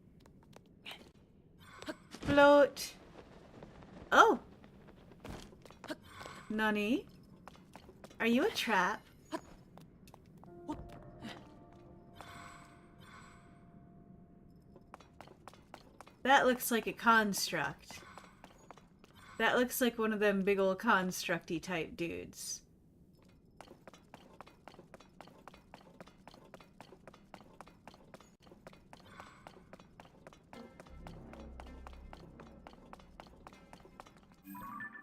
Float. Oh. Nani? Are you a trap? That looks like a construct. That looks like one of them big ol' constructy type dudes.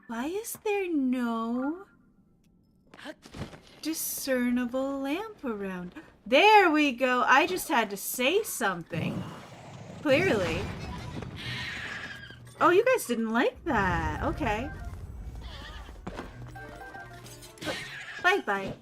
Why is there no discernible lamp around? There we go. I just had to say something. Clearly. Oh, you guys didn't like that. Okay. Bye-bye.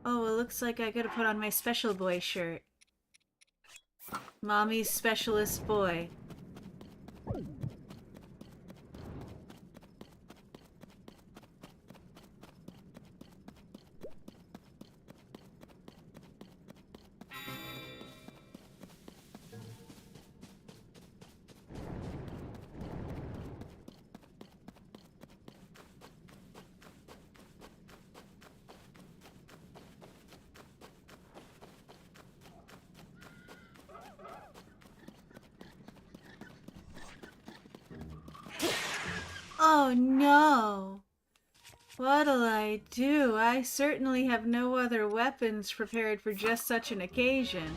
Oh, it looks like I gotta put on my special boy shirt. Mommy's specialist boy. Oh no! What'll I do? I certainly have no other weapons prepared for just such an occasion.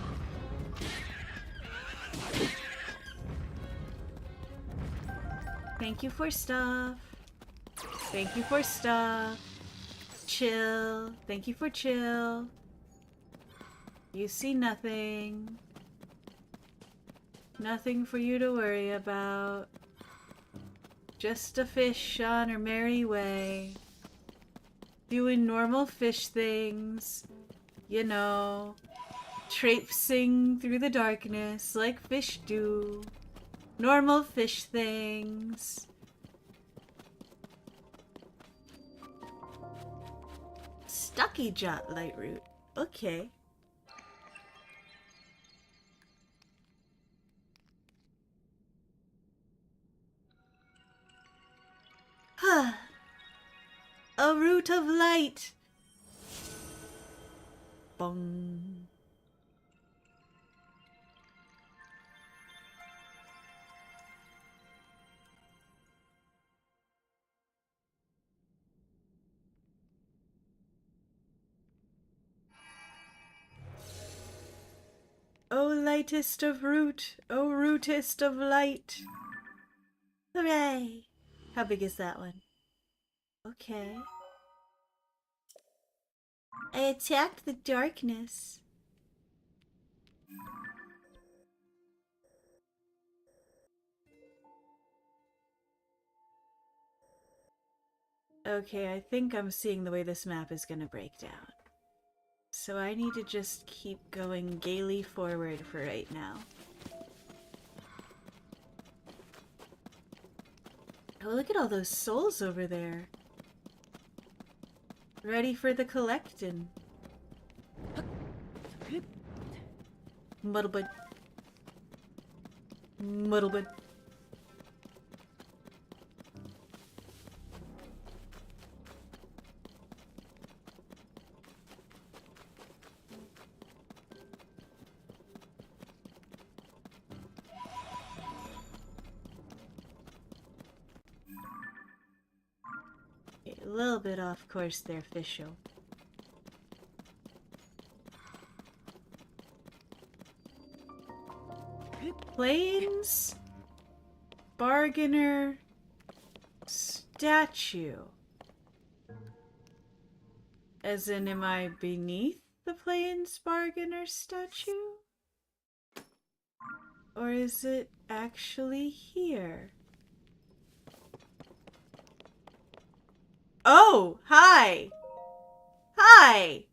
Thank you for stuff. Thank you for stuff. Chill. Thank you for chill. You see nothing. Nothing for you to worry about. Just a fish on her merry way. Doing normal fish things. You know. Traipsing through the darkness like fish do. Normal fish things. Stucky Jot Lightroot. Okay. A root of light. Bong. O lightest of root, O rootest of light. Hooray! How big is that one? Okay. I attacked the darkness. Okay, I think I'm seeing the way this map is gonna break down. So I need to just keep going gaily forward for right now. Oh, look at all those souls over there. Ready for the collectin'. Muddlebud. Muddlebud. A little bit off course there, Fisho. Plains Bargainer statue. As in, am I beneath the Plains Bargainer statue? Or is it actually here? Oh, hi! Hi!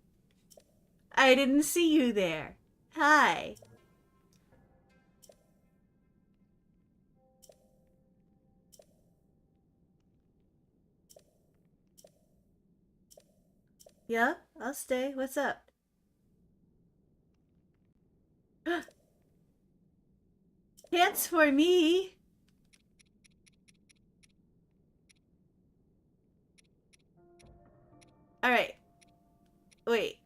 I didn't see you there. Hi. Yeah, I'll stay. What's up? Pants for me! Alright. Wait.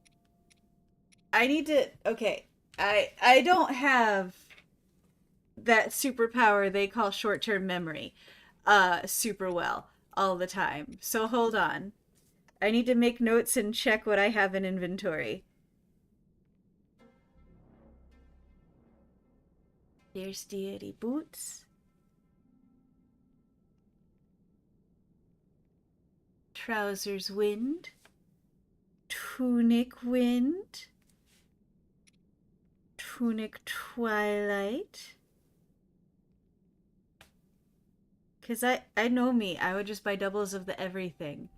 I need to... Okay. I don't have that superpower they call short-term memory super well all the time. So hold on. I need to make notes and check what I have in inventory. There's deity boots. Trousers wind. Tunic wind. Tunic twilight. Cause I know me, I would just buy doubles of the everything.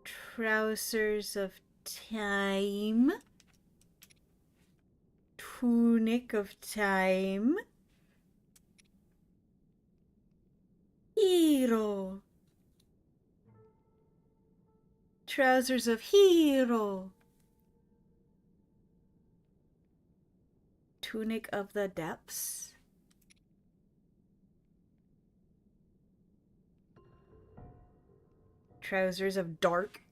Trousers of time. Tunic of time. Hero. Trousers of hero. Tunic of the depths. Trousers of dark.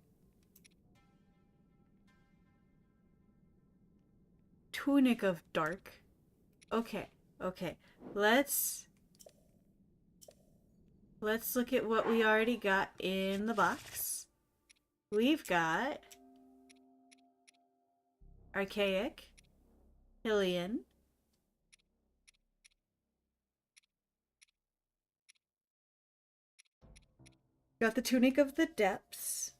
Tunic of dark. Okay, okay. Let's look at what we already got in the box. We've got Archaic, Hylian, got the Tunic of the Depths,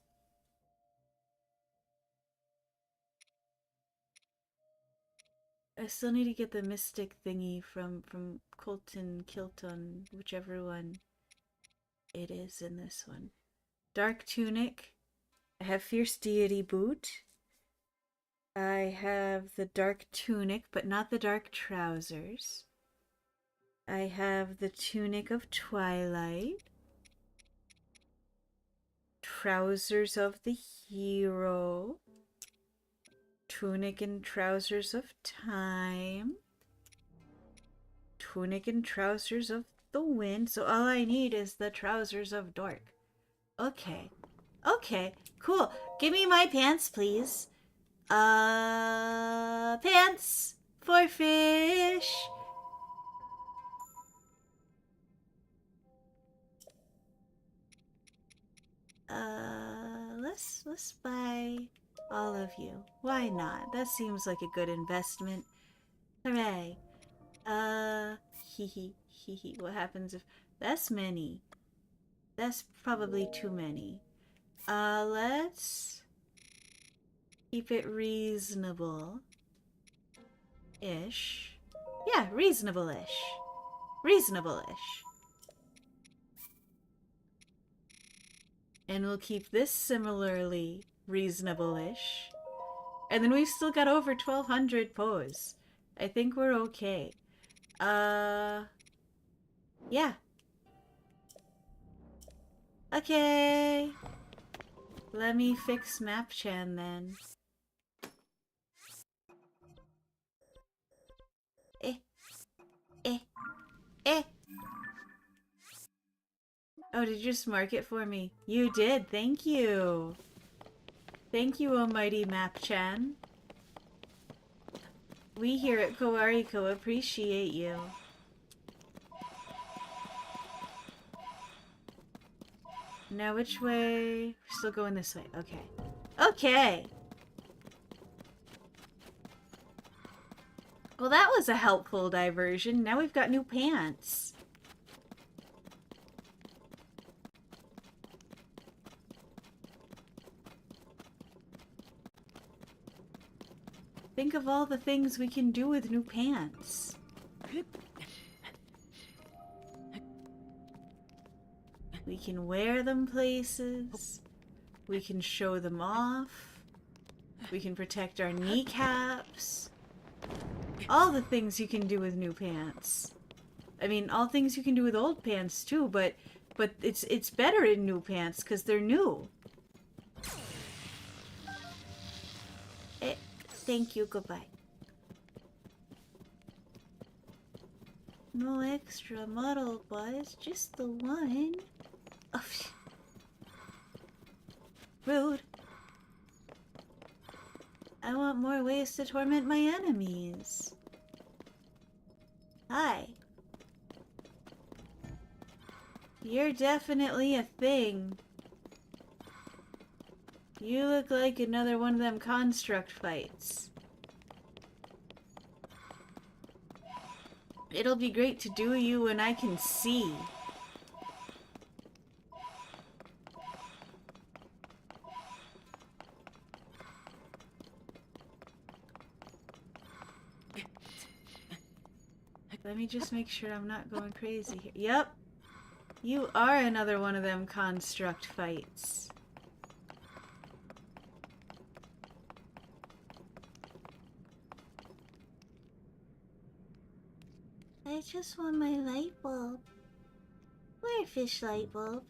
I still need to get the Mystic thingy from Colton, Kilton, whichever one it is in this one. Dark Tunic, I have Fierce Deity Boot, I have the Dark Tunic, but not the Dark Trousers. I have the Tunic of Twilight. Trousers of the Hero. Tunic and Trousers of Time. Tunic and Trousers of the Wind. So all I need is the Trousers of Dark. Okay. Okay, cool. Give me my pants, please. Pants for fish. Let's buy All of you. Why not? That seems like a good investment. Hooray. Hee hee. What happens if... That's many. That's probably too many. Let's keep it reasonable-ish. Yeah, reasonable-ish. Reasonable-ish. And we'll keep this similarly reasonable-ish. And then we've still got over 1,200 pose. I think we're okay. Yeah. Okay. Let me fix MapChan then. Eh. Eh. Eh. Oh, did you just mark it for me? You did. Thank you. Thank you, almighty MapChan. We here at Koariko appreciate you. Now which way? We're still going this way. Okay. Okay! Well, that was a helpful diversion. Now we've got new pants. Think of all the things we can do with new pants. We can wear them places. We can show them off. We can protect our kneecaps. All the things you can do with new pants. I mean, all things you can do with old pants too, but it's better in new pants because they're new. Thank you, goodbye. No extra model boys, just the one. Oh, rude. I want more ways to torment my enemies. Hi. You're definitely a thing. You look like another one of them construct fights. It'll be great to do you when I can see. Let me just make sure I'm not going crazy here. Yep. You are another one of them construct fights. I just want my light bulb. Where, fish light bulb?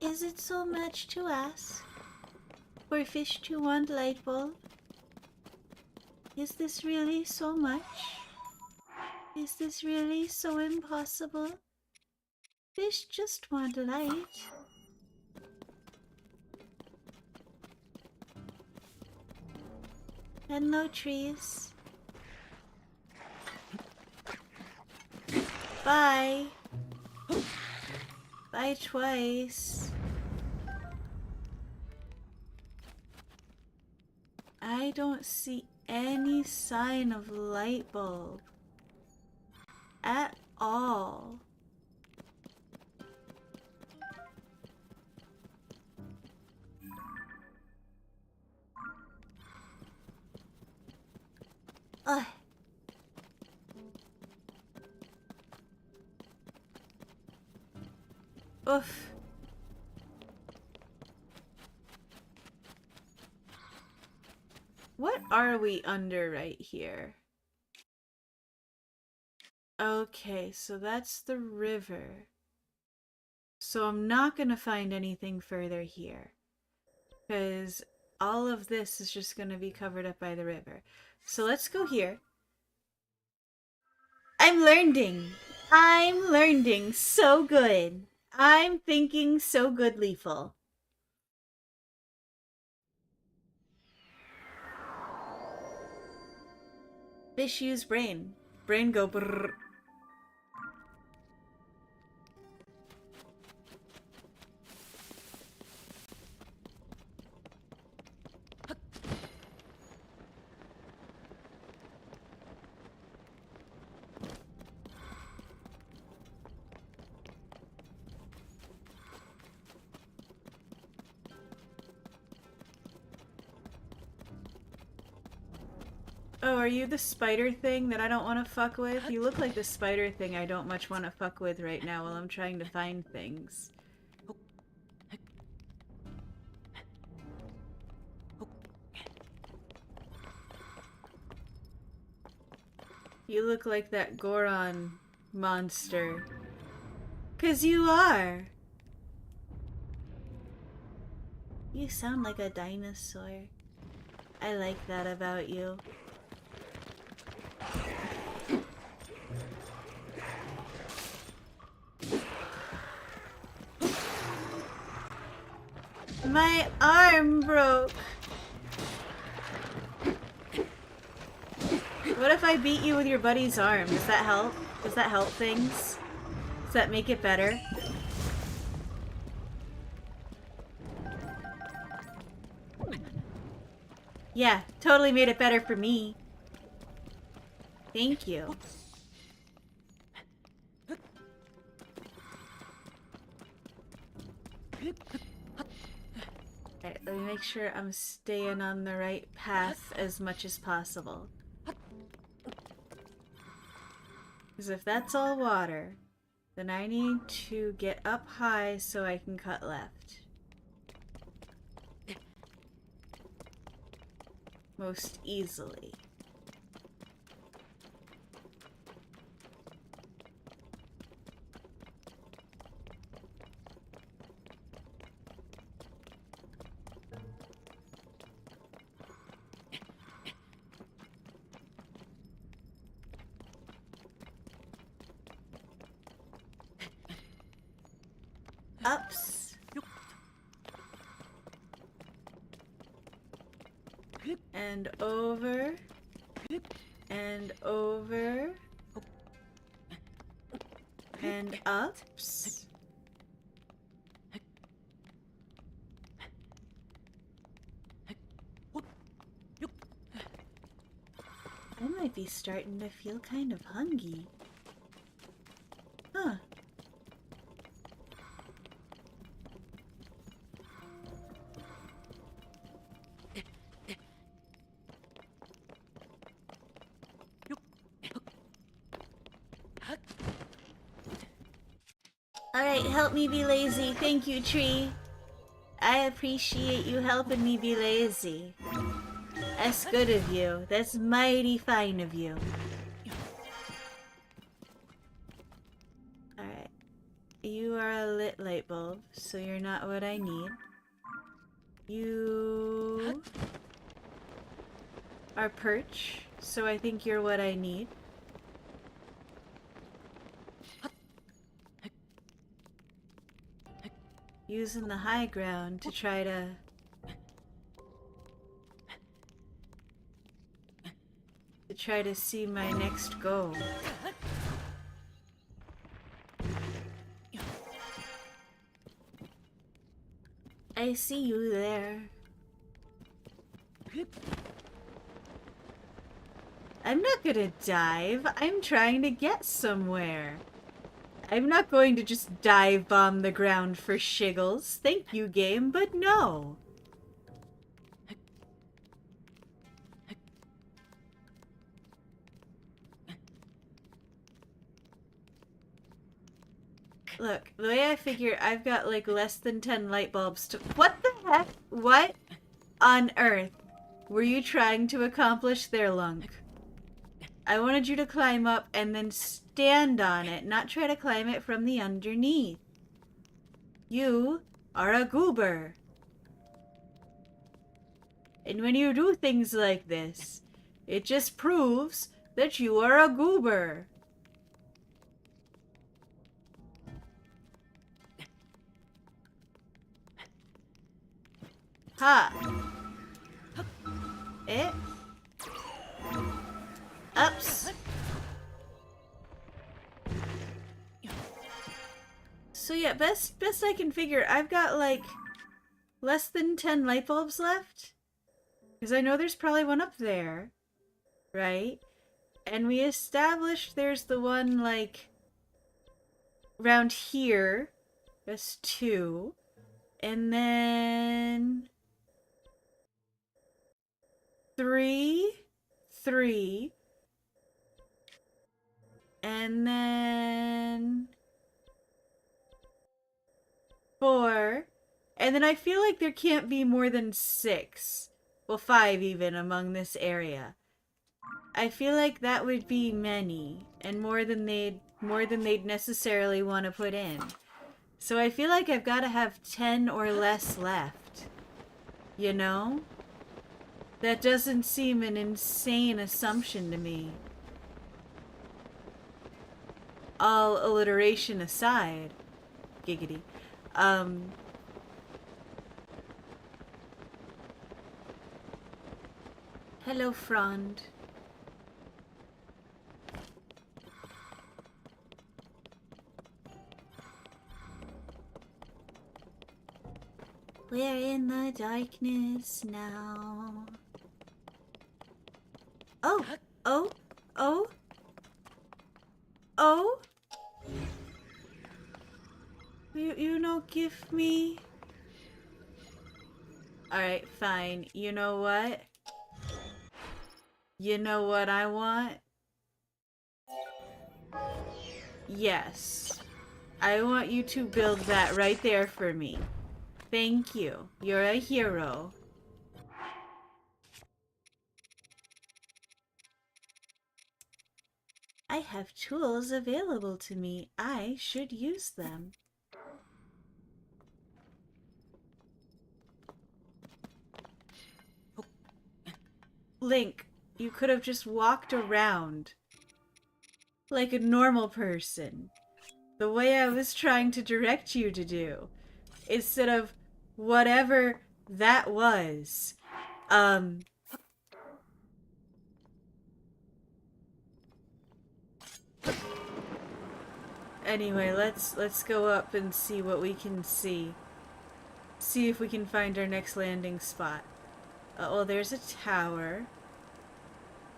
Is it so much to ask for fish to want light bulb? Is this really so much? Is this really so impossible? Fish just want light. And no trees. Bye. Bye twice. I don't see any sign of light bulb at all. Ugh. Oof. What are we under right here? Okay, so that's the river. So I'm not gonna find anything further here. Because all of this is just gonna be covered up by the river. So let's go here. I'm learning. I'm learning so good. I'm thinking so good, Leaful. Fish use brain. Brain go brrr. Oh, are you the spider thing that I don't want to fuck with? You look like the spider thing I don't much want to fuck with right now while I'm trying to find things. You look like that Goron monster. 'Cause you are! You sound like a dinosaur. I like that about you. My arm broke! What if I beat you with your buddy's arm? Does that help? Does that help things? Does that make it better? Yeah, totally made it better for me. Thank you. Alright, let me make sure I'm staying on the right path as much as possible. Because if that's all water, then I need to get up high so I can cut left. Most easily. Ups. And over. And over. And ups. I might be starting to feel kind of hungry. Huh. Alright, help me be lazy. Thank you, tree. I appreciate you helping me be lazy. That's good of you. That's mighty fine of you. Alright. You are a lit light bulb, so you're not what I need. You are perch, so I think you're what I need. Using the high ground to try to see my next goal. I see you there. I'm not gonna dive. I'm trying to get somewhere. I'm not going to just dive bomb the ground for shiggles. Thank you, game, but no. Look, the way I figure I've got like less than 10 light bulbs to— What the heck? What on earth were you trying to accomplish there, Lunk? I wanted you to climb up and then stand on it, not try to climb it from the underneath. You are a goober. And when you do things like this, it just proves that you are a goober. Ha! Eh? Ups. So yeah, best I can figure, I've got like less than 10 light bulbs left. Because I know there's probably one up there, right? And we established there's the one like around here. That's 2. And then 3, 3. And then 4. And then I feel like there can't be more than 6. Well, 5 even among this area. I feel like that would be many and more than they'd necessarily want to put in. So I feel like I've got to have 10 or less left. You know? That doesn't seem an insane assumption to me. All alliteration aside. Giggity. Hello, Frond. We're in the darkness now. Oh, oh, oh, oh. You don't give me. Alright, fine. You know what? You know what I want? Yes. I want you to build that right there for me. Thank you. You're a hero. I have tools available to me. I should use them. Link, you could have just walked around like a normal person. The way I was trying to direct you to do. Instead of whatever that was. Anyway, let's go up and see what we can see. See if we can find our next landing spot. Well, there's a tower.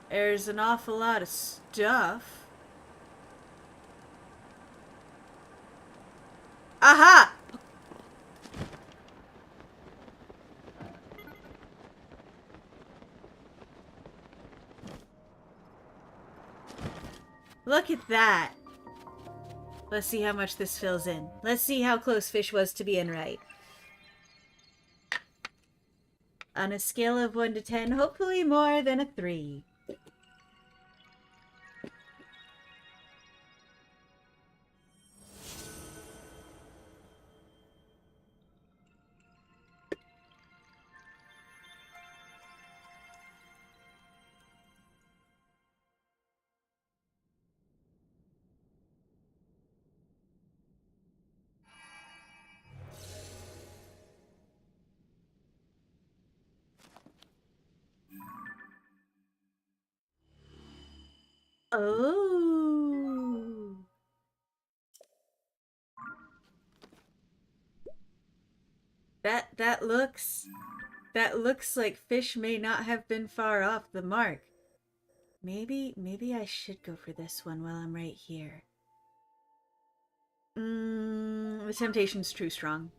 There's an awful lot of stuff. Aha! Look at that. Let's see how much this fills in. Let's see how close Fish was to being right. On a scale of 1 to 10, hopefully more than a 3. Oh. That looks like Fish may not have been far off the mark. Maybe I should go for this one while I'm right here. The temptation's too strong.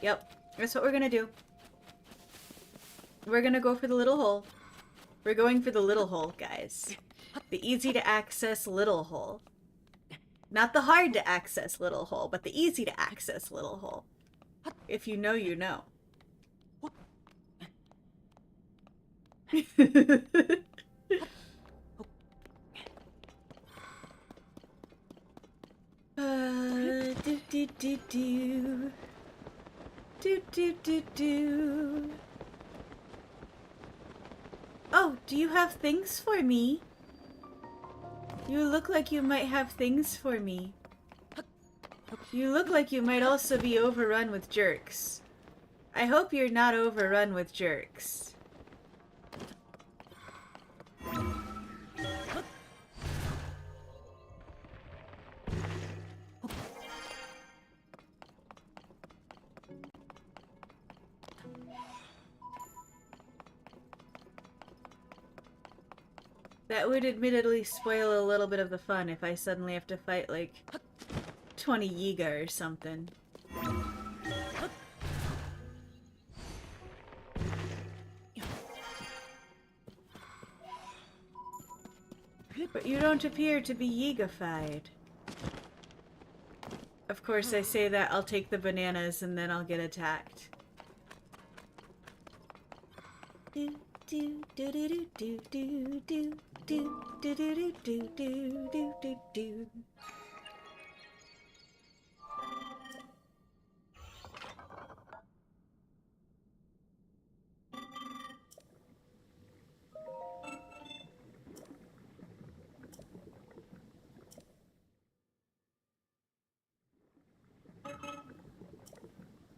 Yep, that's what we're gonna do. We're gonna go for the little hole. We're going for the little hole, guys. The easy to access little hole. Not the hard to access little hole, but the easy to access little hole. If you know, you know. Do do do do. Do do do do. Oh, do you have things for me? You look like you might have things for me. You look like you might also be overrun with jerks. I hope you're not overrun with jerks. That would admittedly spoil a little bit of the fun if I suddenly have to fight, like, 20 Yiga or something. But you don't appear to be Yiga-fied. Of course, I say that, I'll take the bananas and then I'll get attacked. Do do do do do do do do do do do do do do do do.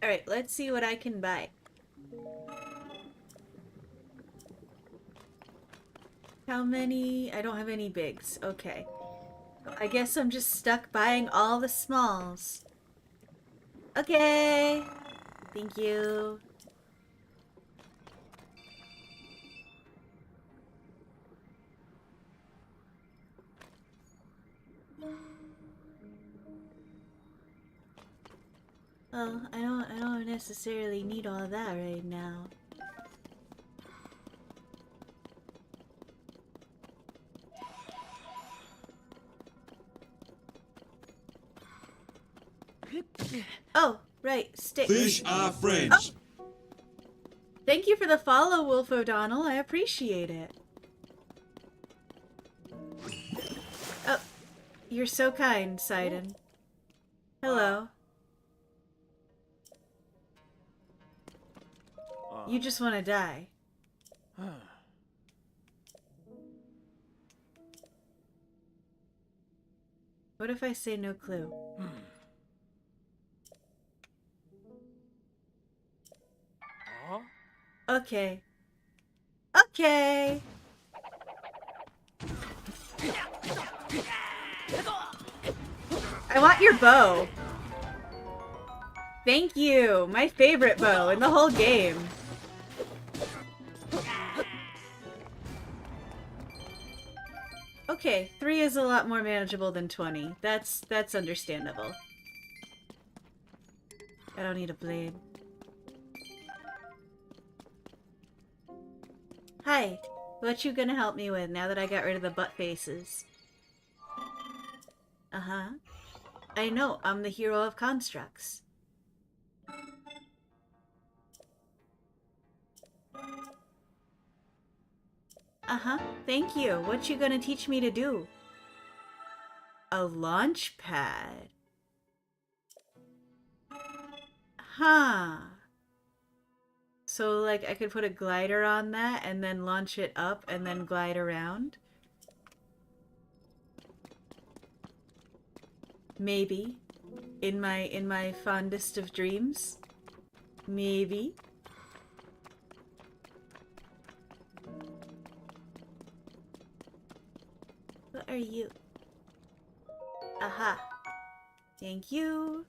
Alright, let's see what I can buy. How many? I don't have any bigs. Okay. I guess I'm just stuck buying all the smalls. Okay. Thank you. Well, I don't necessarily need all of that right now. Oh, right, sticks. Fish are friends. Oh. Thank you for the follow, Wolf O'Donnell. I appreciate it. Oh, you're so kind, Sidon. Hello. You just want to die. What if I say no clue? Okay. Okay. I want your bow. Thank you. My favorite bow in the whole game. Okay, 3 is a lot more manageable than 20. That's understandable. I don't need a blade. Hi, what you gonna help me with now that I got rid of the butt faces? Uh-huh. I know, I'm the hero of constructs. Uh-huh, thank you. What you gonna teach me to do? A launch pad. Huh. So, like, I could put a glider on that and then launch it up and then glide around? Maybe. In my fondest of dreams? Maybe. What are you? Aha. Thank you.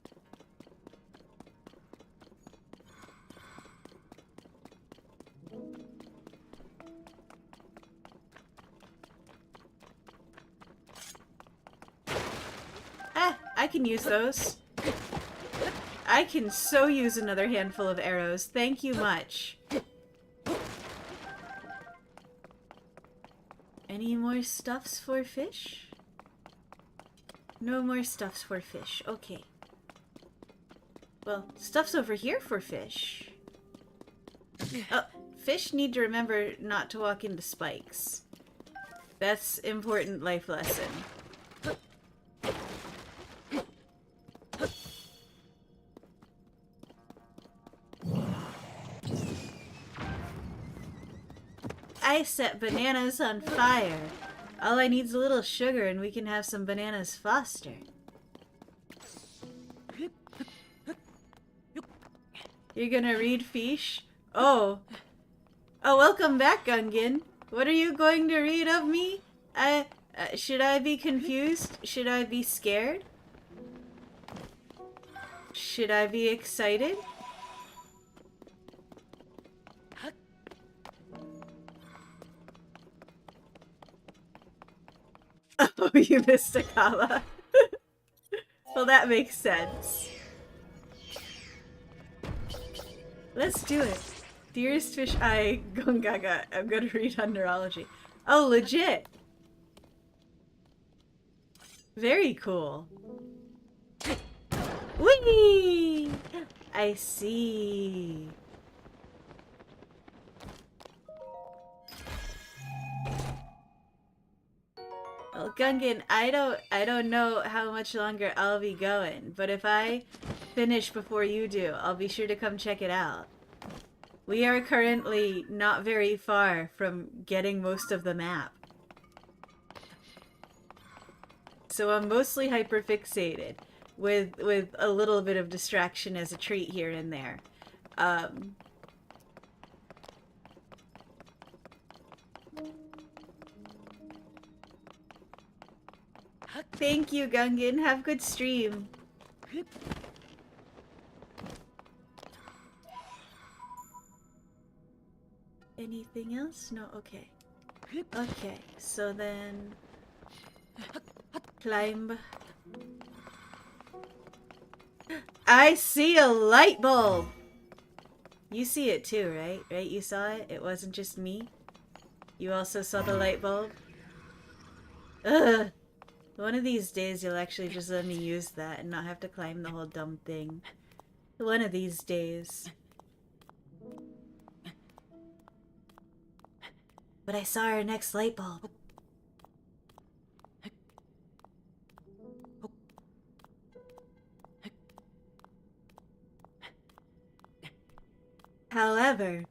I can use those. I can so use another handful of arrows. Thank you much. Any more stuffs for fish? No more stuffs for fish. Okay. Well, stuff's over here for fish. Oh, fish need to remember not to walk into spikes. That's important life lesson. I set bananas on fire. All I need is a little sugar and we can have some bananas Foster. You're gonna read fish? Oh. Oh, welcome back, Gungan. What are you going to read of me? Should I be confused? Should I be scared? Should I be excited? Oh, you missed a Kala. Well, that makes sense. Let's do it. Dearest fish eye, Gongaga. I'm gonna read on neurology. Oh, legit. Very cool. Whee! I see. Well, Gungan, I don't know how much longer I'll be going, but if I finish before you do, I'll be sure to come check it out. We are currently not very far from getting most of the map. So I'm mostly hyperfixated with a little bit of distraction as a treat here and there. Thank you, Gungan. Have good stream. Anything else? No? Okay. Okay, so then... Climb. I see a light bulb! You see it too, right? Right? You saw it? It wasn't just me? You also saw the light bulb? Ugh! One of these days you'll actually just let me use that and not have to climb the whole dumb thing. One of these days. But I saw our next light bulb. However,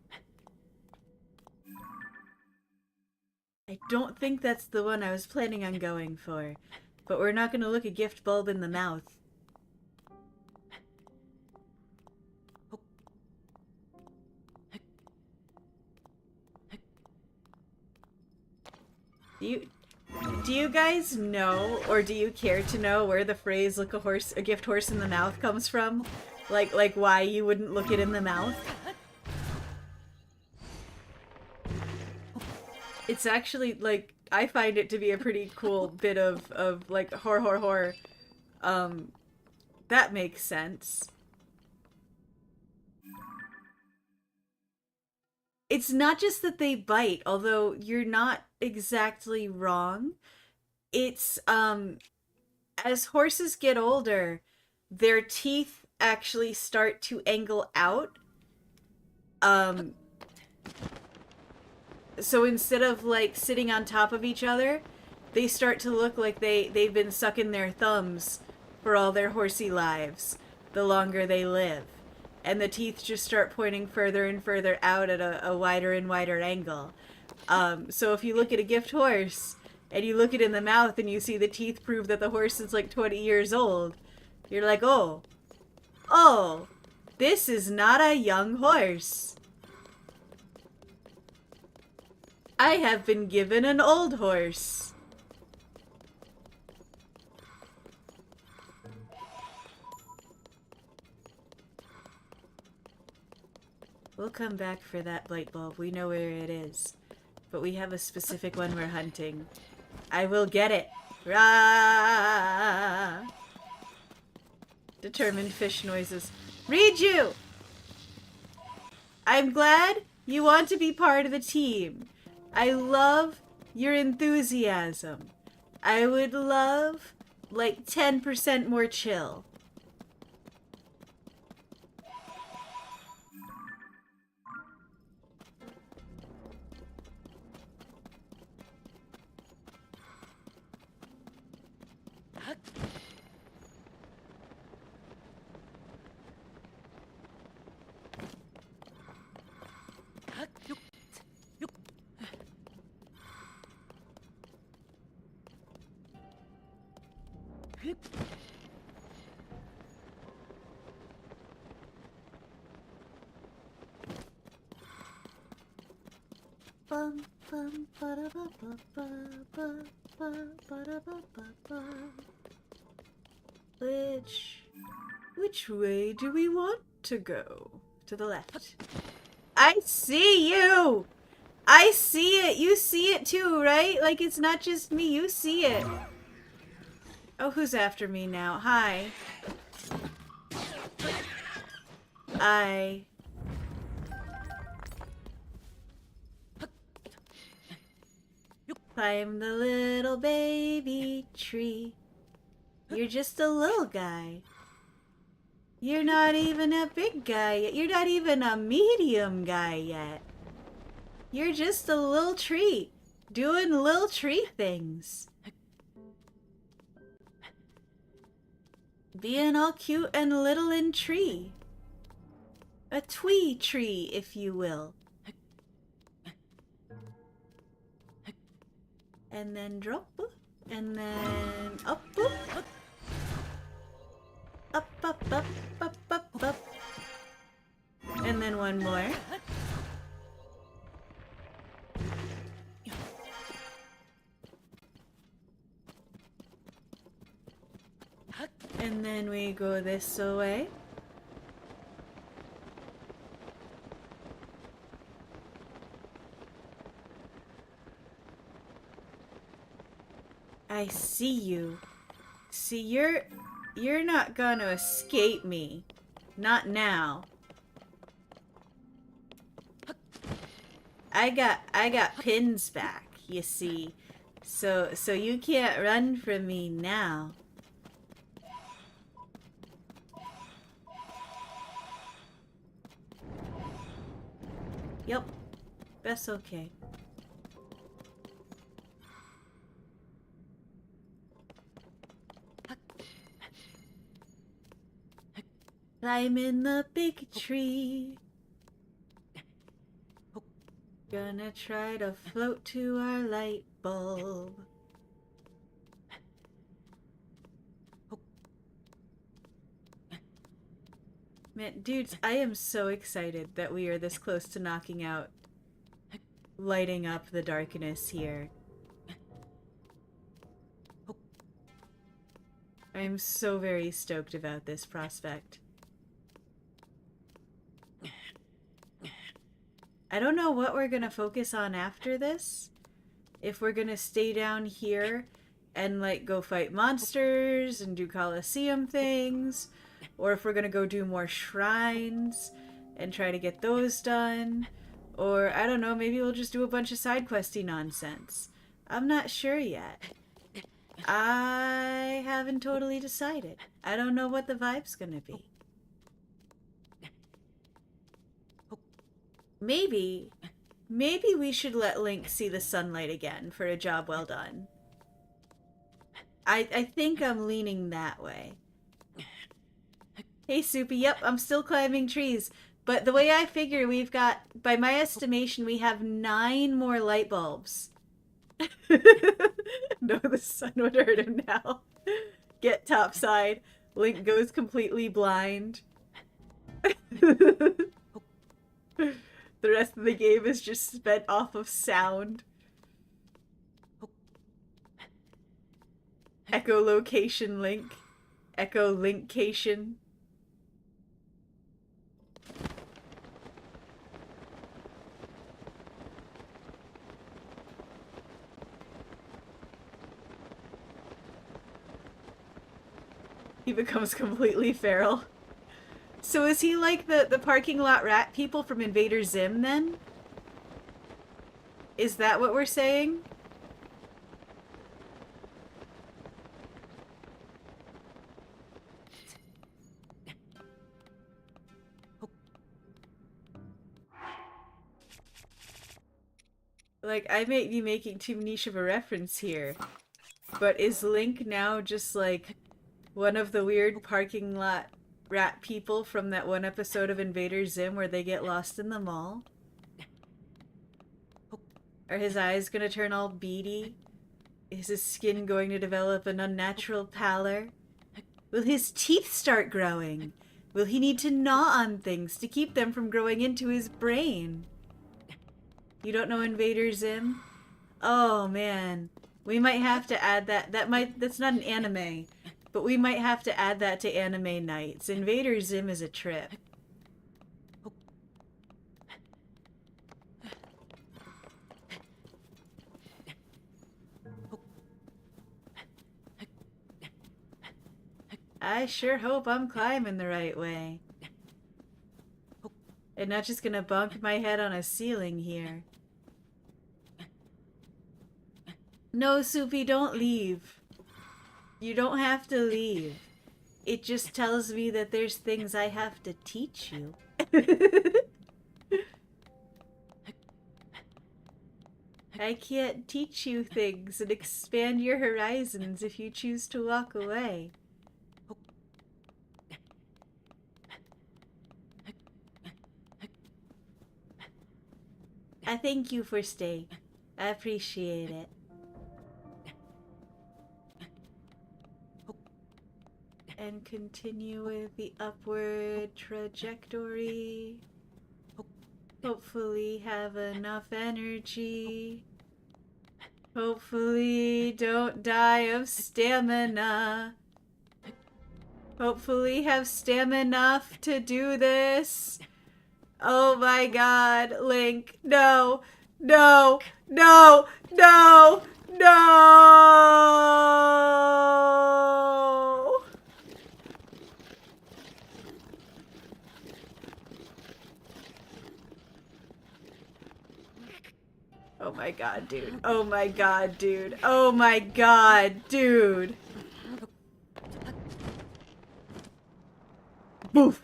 I don't think that's the one I was planning on going for. But we're not going to look a gift bulb in the mouth. Do you guys know, or do you care to know, where the phrase "look a gift horse in the mouth" comes from? Like why you wouldn't look it in the mouth? It's actually, like, I find it to be a pretty cool bit of like, horror. That makes sense. It's not just that they bite, although you're not exactly wrong. It's, as horses get older, their teeth actually start to angle out. So instead of, like, sitting on top of each other, they start to look like they've been sucking their thumbs for all their horsey lives, the longer they live. And the teeth just start pointing further and further out at a wider and wider angle. So if you look at a gift horse, and you look it in the mouth and you see the teeth prove that the horse is like 20 years old, you're like, oh, this is not a young horse. I have been given an old horse. We'll come back for that light bulb. We know where it is. But we have a specific one we're hunting. I will get it. Rah! Determined fish noises. Read you! I'm glad you want to be part of the team. I love your enthusiasm. I would love, like, 10% more chill. Which way do we want to go? To the left. I see you! I see it! You see it too, right? Like, it's not just me, you see it. Oh, who's after me now? Hi. Climb the little baby tree. You're just a little guy. You're not even a big guy yet. You're not even a medium guy yet. You're just a little tree, doing little tree things. Being all cute and little and tree. A twee tree, if you will. And then drop, and then up, up, up, up, up, up, up. And then one more. And then we go this way. I see you. See, you're not gonna escape me. Not now. I got pins back, you see. So you can't run from me now. Yep. That's okay. Climb in the big tree. Gonna try to float to our light bulb. Man, dudes, I am so excited that we are this close to knocking out, lighting up the darkness here. I'm so very stoked about this prospect. I don't know what we're gonna focus on after this. If we're gonna stay down here and like go fight monsters and do Coliseum things, or if we're gonna go do more shrines and try to get those done, or I don't know, maybe we'll just do a bunch of side questy nonsense. I'm not sure yet. I haven't totally decided. I don't know what the vibe's gonna be. Maybe we should let Link see the sunlight again for a job well done. I think I'm leaning that way. Hey, Soupy, yep, I'm still climbing trees. But the way I figure, we've got, by my estimation, we have 9 more light bulbs. No, the sun would hurt him now. Get topside. Link goes completely blind. The rest of the game is just spent off of sound. Echolocation Link. Echolinkcation. He becomes completely feral. So is he like the parking lot rat people from Invader Zim then? Is that what we're saying? Like, I may be making too niche of a reference here, but is Link now just like one of the weird parking lot rat people from that one episode of Invader Zim where they get lost in the mall? Are his eyes gonna turn all beady? Is his skin going to develop an unnatural pallor? Will his teeth start growing? Will he need to gnaw on things to keep them from growing into his brain? You don't know Invader Zim? Oh man, we might have to add that. That's not an anime, but we might have to add that to anime nights. Invader Zim is a trip. I sure hope I'm climbing the right way. And not just gonna bump my head on a ceiling here. No, Soupy, don't leave. You don't have to leave. It just tells me that there's things I have to teach you. I can't teach you things and expand your horizons if you choose to walk away. I thank you for staying. I appreciate it. And continue with the upward trajectory. Hopefully have enough energy. Hopefully don't die of stamina. Hopefully have stamina enough to do this. Oh my god, Link. No. No. No. No. No. Oh my god, dude. Oh my god, dude. Oh my god, dude. Boof.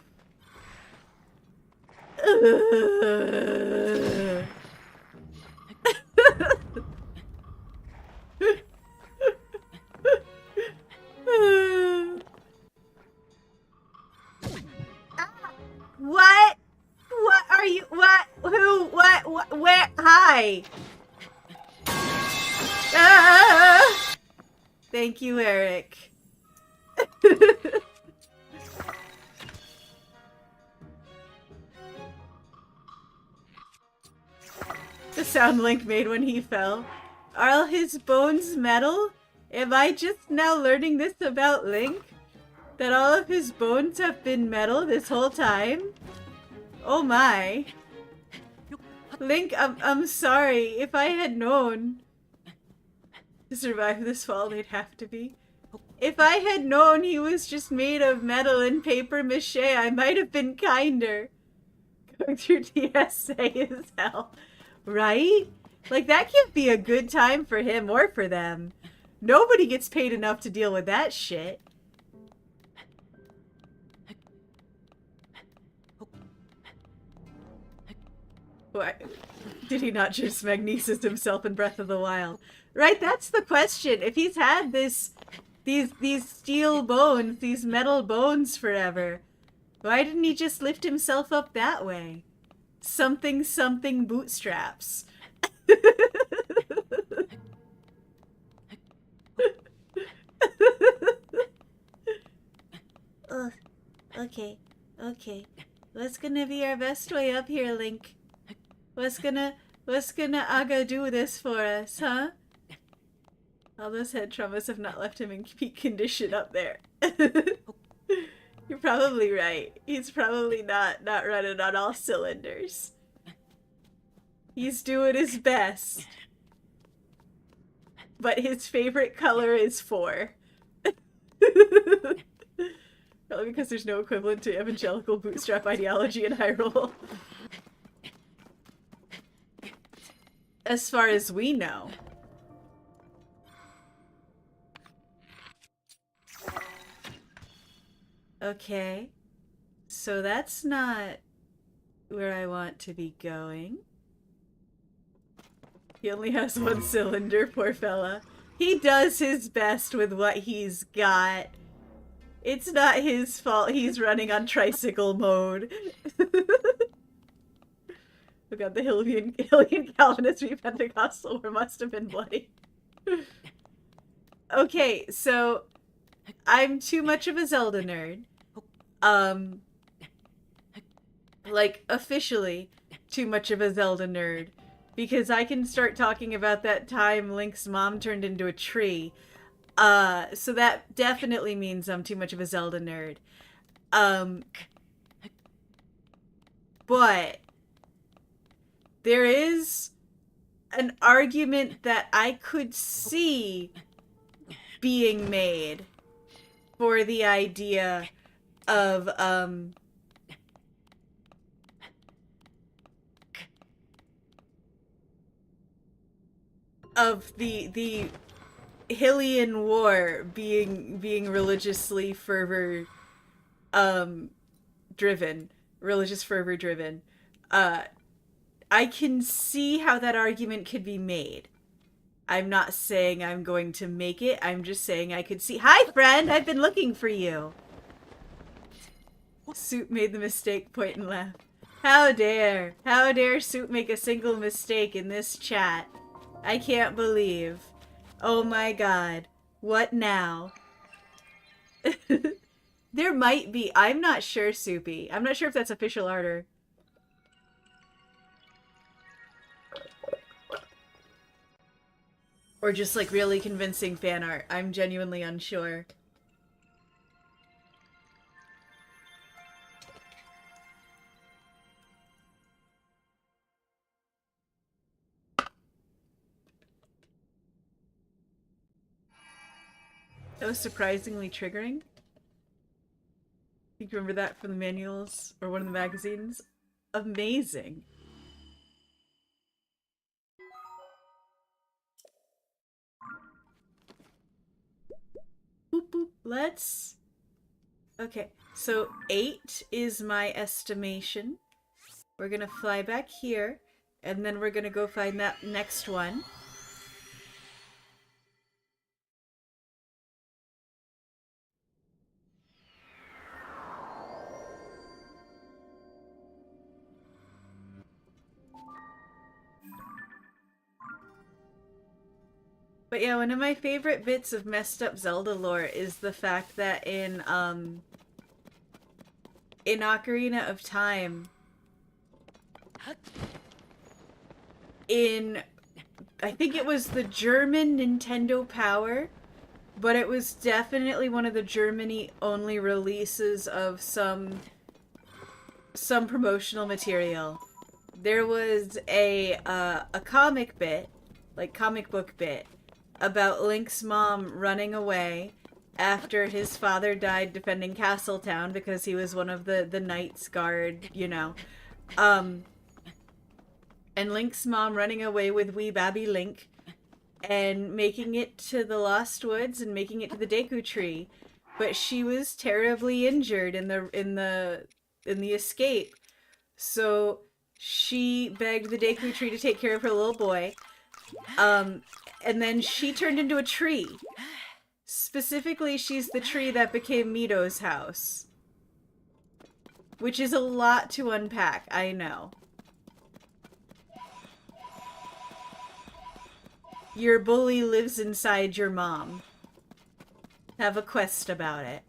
What? What are you? What? Who? What? Where? Hi. Ah! Thank you, Eric. The sound Link made when he fell. Are all his bones metal? Am I just now learning this about Link? That all of his bones have been metal this whole time? Oh my. Link, I'm sorry. If I had known to survive this fall, they'd have to be. If I had known he was just made of metal and paper mache, I might have been kinder. Going through TSA is hell. Right? Like, that can't be a good time for him or for them. Nobody gets paid enough to deal with that shit. What? Did he not just magnesis himself in Breath of the Wild? Right, that's the question. If he's had these steel bones, these metal bones forever, why didn't he just lift himself up that way? Something bootstraps. Oh, okay. What's gonna be our best way up here, Link? What's gonna Aga do this for us, huh? All those head traumas have not left him in peak condition up there. You're probably right. He's probably not running on all cylinders. He's doing his best. But his favorite color is 4. Probably because there's no equivalent to evangelical bootstrap ideology in Hyrule. As far as we know. Okay. So that's not where I want to be going. He only has 1 cylinder, poor fella. He does his best with what he's got. It's not his fault he's running on tricycle mode. Oh god, the Hillian Calvinist v Pentecostal war must have been bloody. Okay, so I'm too much of a Zelda nerd. Like, officially too much of a Zelda nerd. Because I can start talking about that time Link's mom turned into a tree. So that definitely means I'm too much of a Zelda nerd. But there is an argument that I could see being made for the idea of, Hylian war being religiously fervor driven, religious fervor driven. Uh, I can see how that argument could be made. I'm not saying I'm going to make it. I'm just saying I could see. Hi, friend. I've been looking for you. Soup made the mistake. Point and laugh. How dare Soup make a single mistake in this chat? I can't believe. Oh my god. What now? There might be. I'm not sure, Soupy. I'm not sure if that's official art or just like really convincing fan art. I'm genuinely unsure. That was surprisingly triggering. You can remember that from the manuals or one of the magazines? Amazing. Boop boop. Let's... Okay, so 8 is my estimation. We're gonna fly back here, and then we're gonna go find that next one. But yeah, one of my favorite bits of messed up Zelda lore is the fact that in Ocarina of Time, in, I think it was the German Nintendo Power, but it was definitely one of the Germany-only releases of some promotional material. There was a comic bit, like comic book bit, about Link's mom running away after his father died defending Castletown because he was one of the Knights Guard, you know. And Link's mom running away with wee babby Link and making it to the Lost Woods and making it to the Deku Tree. But she was terribly injured in the escape. So she begged the Deku Tree to take care of her little boy. And then she turned into a tree. Specifically, she's the tree that became Mito's house. Which is a lot to unpack, I know. Your bully lives inside your mom. Have a quest about it.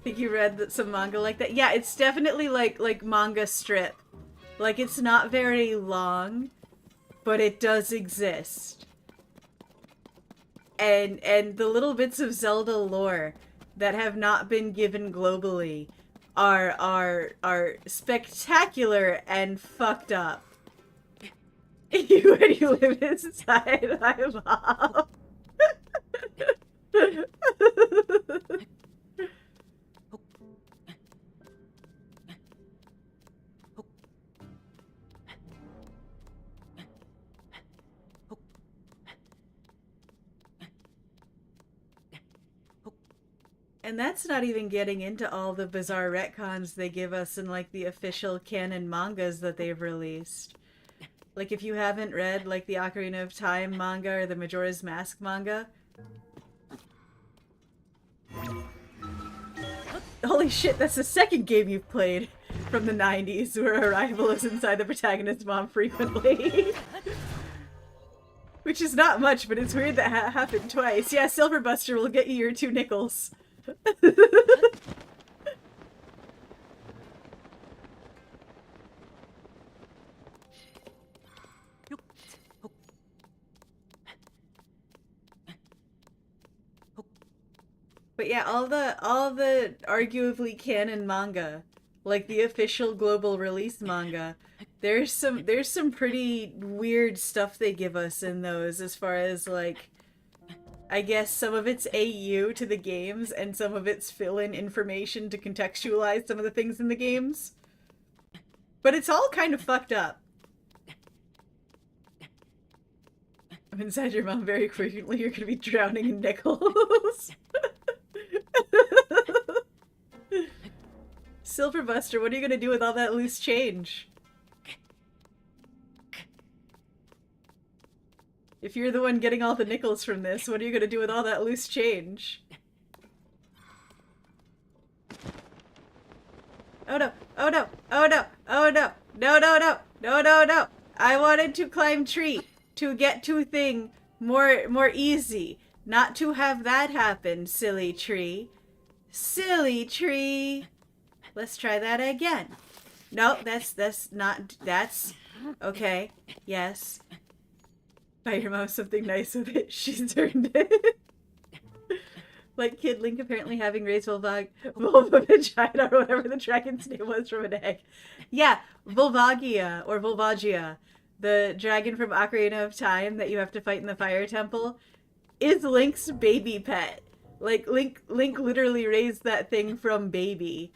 Think you read some manga like that? Yeah, it's definitely like manga strip. Like, it's not very long, but it does exist. And the little bits of Zelda lore that have not been given globally are spectacular and fucked up. When you live inside my mom. And that's not even getting into all the bizarre retcons they give us in, like, the official canon mangas that they've released. Like, if you haven't read, like, the Ocarina of Time manga or the Majora's Mask manga... Holy shit, that's the second game you've played from the 90s where a rival is inside the protagonist's mom frequently. Which is not much, but it's weird that happened twice. Yeah, Silver Buster will get you your 2 nickels. But yeah, all the arguably canon manga, like the official global release manga, There's some pretty weird stuff they give us in those, as far as like, I guess some of it's AU to the games and some of it's fill-in information to contextualize some of the things in the games. But it's all kind of fucked up. I'm inside your mom very frequently. You're gonna be drowning in nickels. Silverbuster, what are you gonna do with all that loose change? If you're the one getting all the nickels from this, what are you gonna do with all that loose change? Oh no! Oh no! Oh no! Oh no! No, no, no! No, no, no! I wanted to climb tree to get to thing more easy. Not to have that happen, silly tree. Silly tree! Let's try that again. No, that's not, that's... Okay, yes. Buy your mom something nice with it. She's earned it. Like Kid Link apparently having raised vulva vagina or whatever the dragon's name was from an egg. Yeah, Volvagia or Volvagia, the dragon from Ocarina of Time that you have to fight in the fire temple, is Link's baby pet. Like Link literally raised that thing from baby.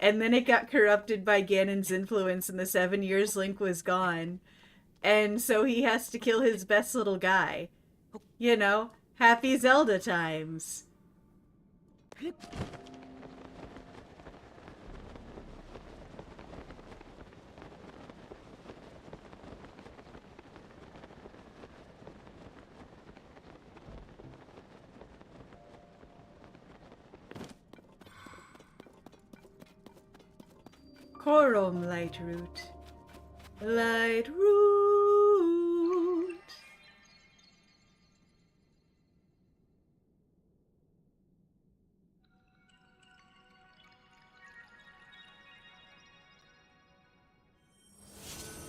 And then it got corrupted by Ganon's influence, and the 7 years Link was gone. And so he has to kill his best little guy. You know, happy Zelda times. Corum Lightroot. Lightroot.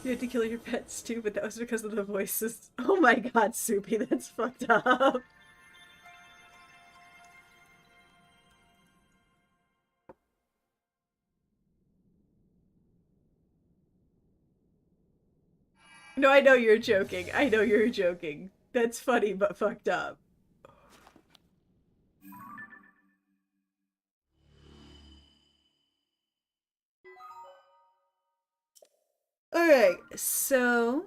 You had to kill your pets too, but that was because of the voices. Oh my god, Soupy, that's fucked up. No, I know you're joking. I know you're joking. That's funny, but fucked up. Alright, so...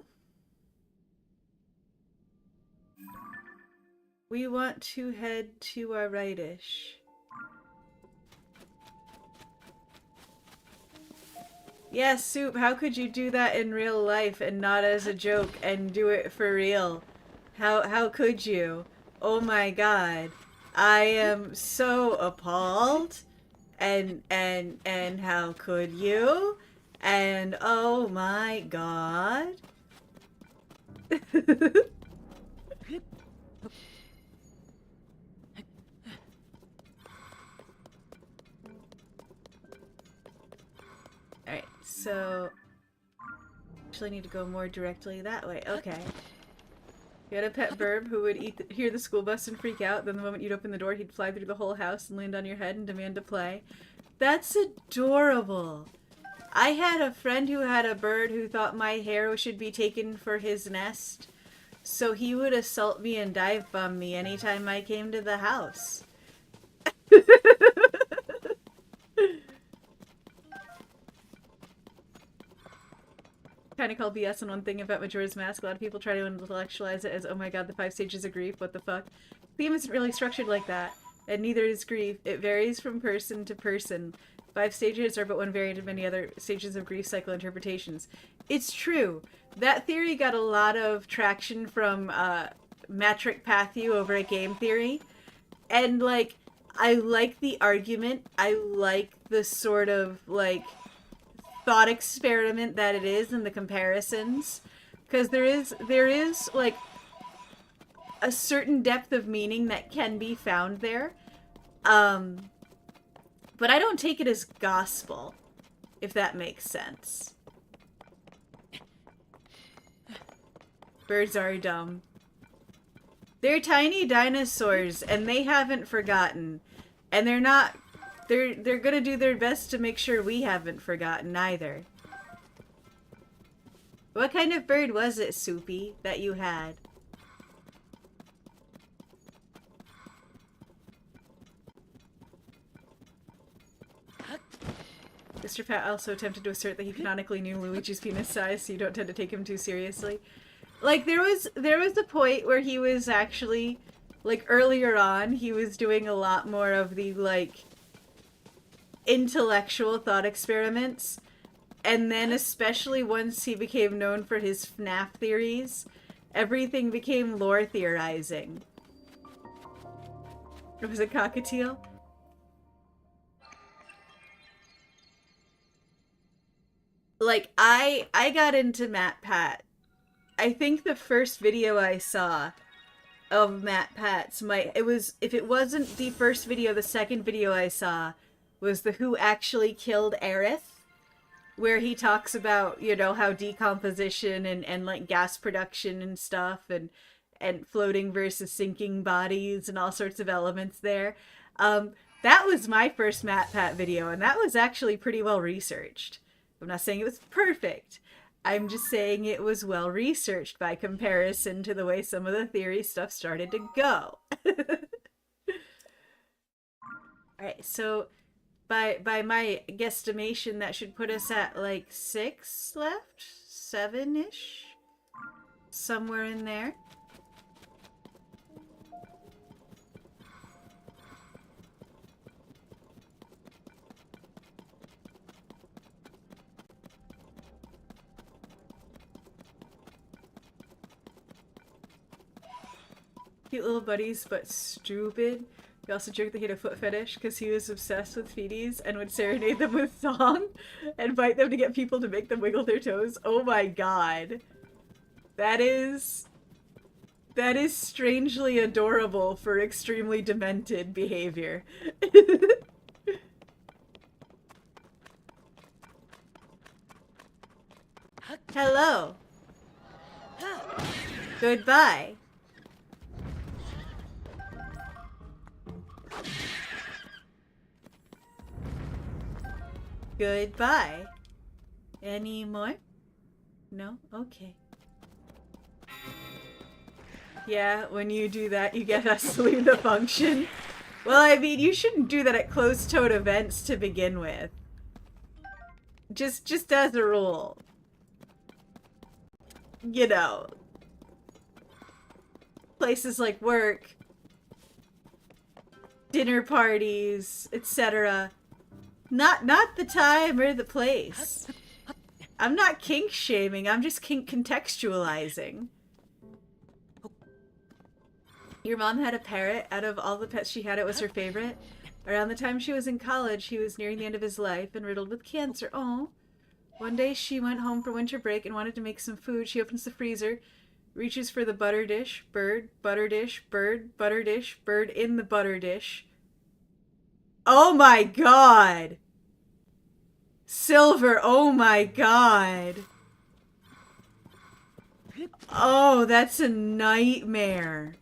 we want to head to our rightish. Yeah, Soup, how could you do that in real life and not as a joke and do it for real? How could you? Oh my god. I am so appalled. And how could you? And oh my god. Alright, so... actually need to go more directly that way. Okay. You had a pet bird who would hear the school bus and freak out, then the moment you'd open the door he'd fly through the whole house and land on your head and demand to play. That's adorable! I had a friend who had a bird who thought my hair should be taken for his nest, so he would assault me and dive bomb me anytime I came to the house. Kind of called BS on one thing about Majora's Mask. A lot of people try to intellectualize it as, oh my god, the 5 stages of grief, what the fuck. The game isn't really structured like that, and neither is grief. It varies from person to person. 5 stages are but one variant of many other stages of grief cycle interpretations. It's true. That theory got a lot of traction from Matrick Pathu over at Game Theory. And, like, I like the argument. I like the sort of, like, thought experiment that it is and the comparisons. Because there is, like, a certain depth of meaning that can be found there. But I don't take it as gospel, if that makes sense. Birds are dumb. They're tiny dinosaurs, and they haven't forgotten. And they're not... They're gonna do their best to make sure we haven't forgotten either. What kind of bird was it, Soupy, that you had? Mr. Pat also attempted to assert that he canonically knew Luigi's penis size, so you don't tend to take him too seriously. Like, there was a point where he was actually, like, earlier on, he was doing a lot more of the, like, intellectual thought experiments. And then, especially once he became known for his FNAF theories, everything became lore theorizing. Was it cockatiel? Like, I got into Matt Pat. I think the first video I saw of Matt Pat's if it wasn't the first video, the second video I saw was the Who Actually Killed Aerith, where he talks about, you know, how decomposition and like gas production and stuff and floating versus sinking bodies and all sorts of elements there. That was my first Matt Pat video, and that was actually pretty well researched. I'm not saying it was perfect. I'm just saying it was well researched by comparison to the way some of the theory stuff started to go. Alright, so by my guesstimation, that should put us at like 6 left? 7-ish? Somewhere in there. Cute little buddies, but stupid. He also joked that he had a foot fetish because he was obsessed with feeties and would serenade them with song and bite them to get people to make them wiggle their toes. Oh my god. That is strangely adorable for extremely demented behavior. Hello. Goodbye. Goodbye. Any more? No? Okay. Yeah, when you do that, you get us to leave the function. Well, I mean, you shouldn't do that at closed-toed events to begin with. Just as a rule. You know. Places like work, dinner parties, etc. Not the time or the place. I'm not kink shaming, I'm just kink contextualizing. Your mom had a parrot. Out of all the pets she had, it was her favorite. Around the time she was in college, he was nearing the end of his life and riddled with cancer. Oh. One day she went home for winter break and wanted to make some food. She opens the freezer, reaches for the butter dish, bird, butter dish, bird, butter dish, bird in the butter dish. Oh my god! Silver, oh my god. Oh, that's a nightmare.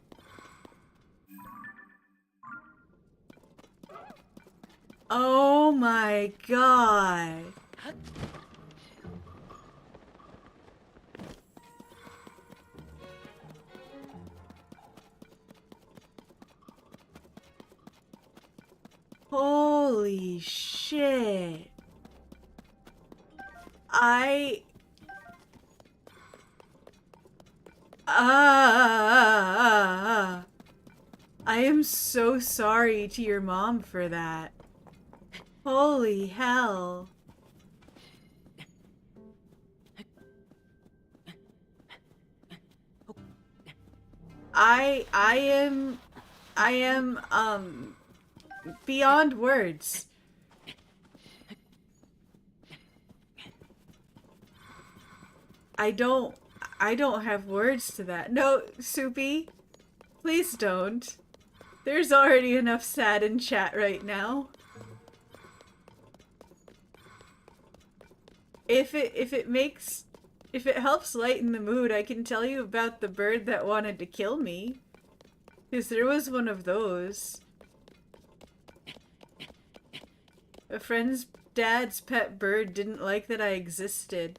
Oh my god. Holy shit. I am so sorry to your mom for that. Holy hell. I am beyond words. I don't have words to that. No, Soupy, please don't. There's already enough sad in chat right now. If it helps lighten the mood, I can tell you about the bird that wanted to kill me. Because there was one of those. A friend's dad's pet bird didn't like that I existed.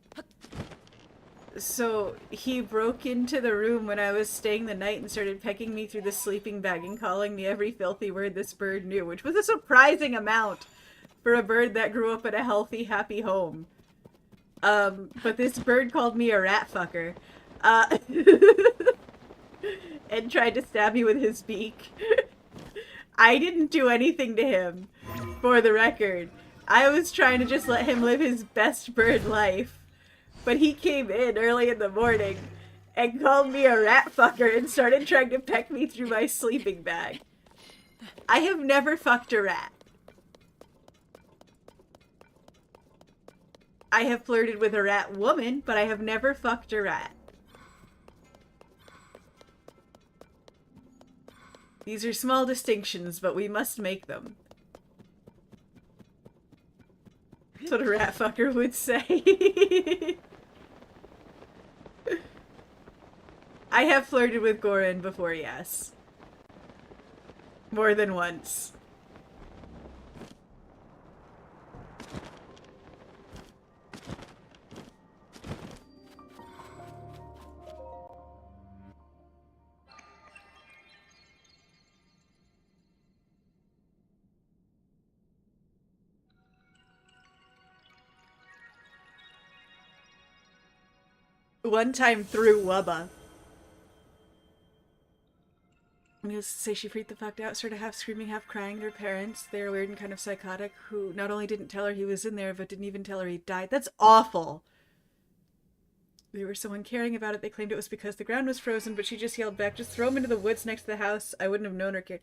So he broke into the room when I was staying the night and started pecking me through the sleeping bag and calling me every filthy word this bird knew, which was a surprising amount for a bird that grew up in a healthy, happy home. But this bird called me a rat fucker. And tried to stab me with his beak. I didn't do anything to him, for the record. I was trying to just let him live his best bird life. But he came in early in the morning and called me a rat fucker and started trying to peck me through my sleeping bag. I have never fucked a rat. I have flirted with a rat woman, but I have never fucked a rat. These are small distinctions, but we must make them. That's what a rat fucker would say. I have flirted with Goran before, yes. More than once. One time through Wubba. Needless to say, she freaked the fuck out, sort of half screaming, half crying to her parents. They were weird and kind of psychotic, who not only didn't tell her he was in there, but didn't even tell her he died. That's awful! They were so uncaring about it, they claimed it was because the ground was frozen, but she just yelled back, just throw him into the woods next to the house. I wouldn't have known or cared.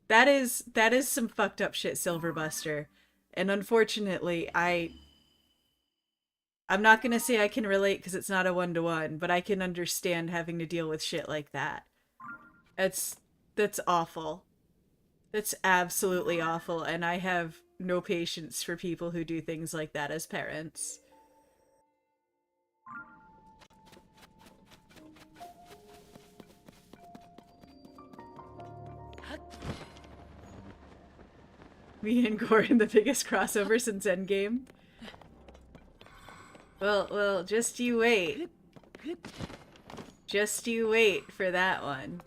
That is some fucked up shit, Silverbuster. And unfortunately, I'm not gonna say I can relate because it's not a one-to-one, but I can understand having to deal with shit like that. That's awful. That's absolutely awful, and I have no patience for people who do things like that as parents. Me and Goran, the biggest crossover since Endgame. Well, just you wait. Just you wait for that one.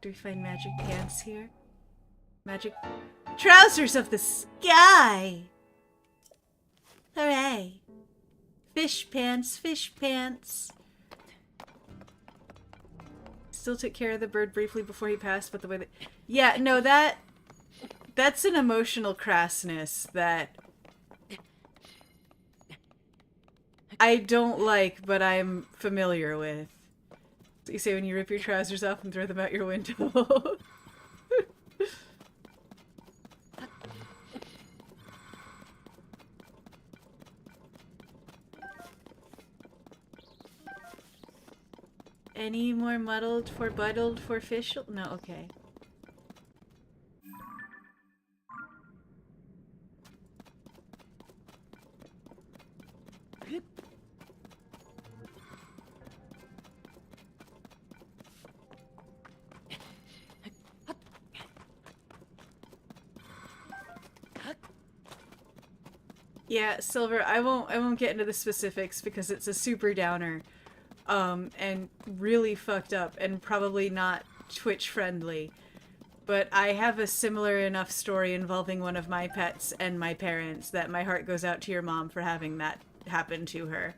Do we find magic pants here? Magic trousers of the sky! Hooray! Fish pants, fish pants. Still took care of the bird briefly before he passed, but the way that... Yeah, no, that's an emotional crassness that I don't like, but I'm familiar with. You say when you rip your trousers off and throw them out your window. Any more muddled for fish? No, okay. Yeah, Silver, I won't get into the specifics because it's a super downer. And really fucked up and probably not Twitch friendly. But I have a similar enough story involving one of my pets and my parents that my heart goes out to your mom for having that happen to her.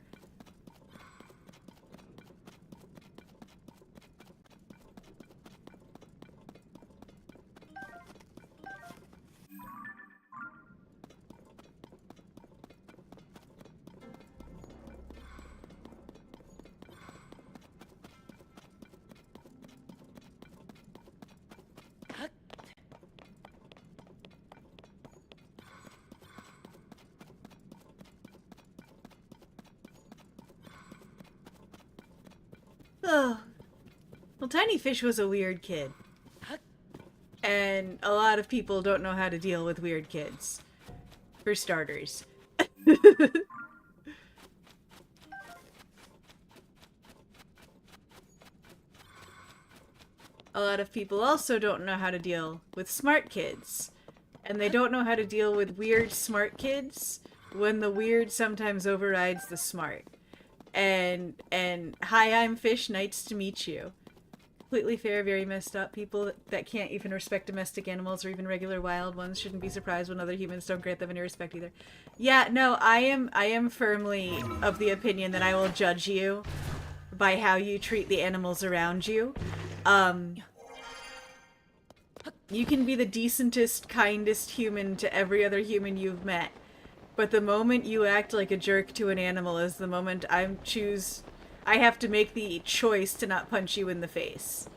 Oh. Well, Tiny Fish was a weird kid. And a lot of people don't know how to deal with weird kids. For starters. A lot of people also don't know how to deal with smart kids. And they don't know how to deal with weird smart kids when the weird sometimes overrides the smart. And hi, I'm Fish, nice to meet you. Completely fair, very messed up. People that can't even respect domestic animals or even regular wild ones shouldn't be surprised when other humans don't grant them any respect either. Yeah, no, I am firmly of the opinion that I will judge you by how you treat the animals around you. You can be the decentest, kindest human to every other human you've met, but the moment you act like a jerk to an animal is the moment I have to make the choice to not punch you in the face.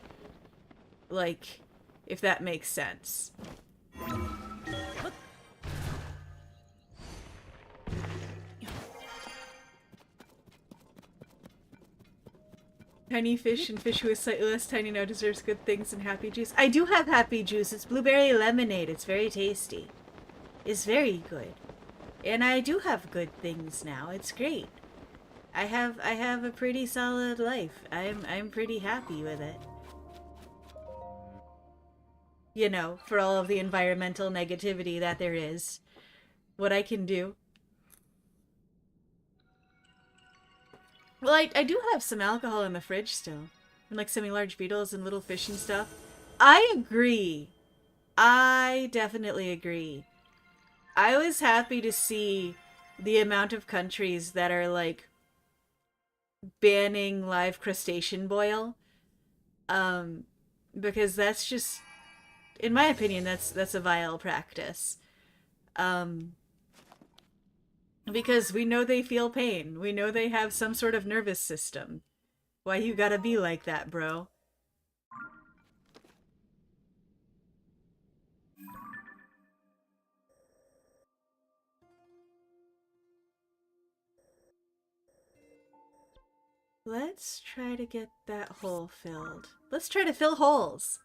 Like, if that makes sense. Tiny fish and fish who is slightly less tiny now deserves good things and happy juice. I do have happy juice. It's blueberry lemonade. It's very tasty. It's very good. And I do have good things now. It's great. I have a pretty solid life. I'm pretty happy with it. You know, for all of the environmental negativity that there is. What I can do. Well, I do have some alcohol in the fridge still. And like semi-large beetles and little fish and stuff. I agree. I definitely agree. I was happy to see the amount of countries that are like banning live crustacean boil. Because that's just, in my opinion, that's a vile practice. Because we know they feel pain. We know they have some sort of nervous system. Why you gotta be like that, bro? Let's try to get that hole filled. Let's try to fill holes.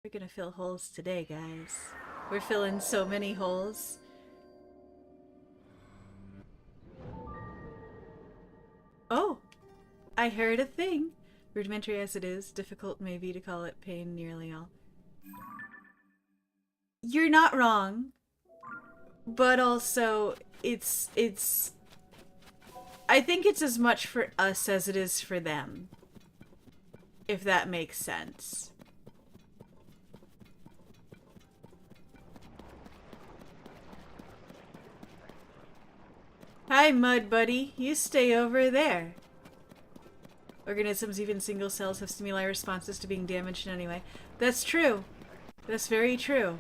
We're gonna fill holes today, guys. We're filling so many holes. Oh! I heard a thing! Rudimentary as it is, difficult may be to call it pain nearly all. You're not wrong. But also, it's... I think it's as much for us as it is for them. If that makes sense. Hi, Mud Buddy. You stay over there. Organisms, even single cells, have stimuli responses to being damaged in any way. That's true. That's very true.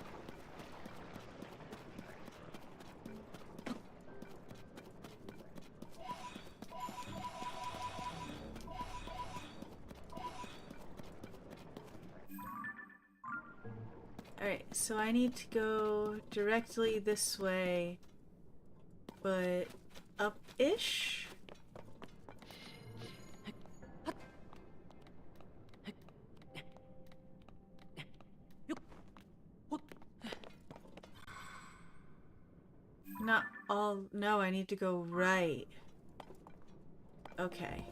Alright, so I need to go directly this way, but up-ish? Not all... No, I need to go right. Okay.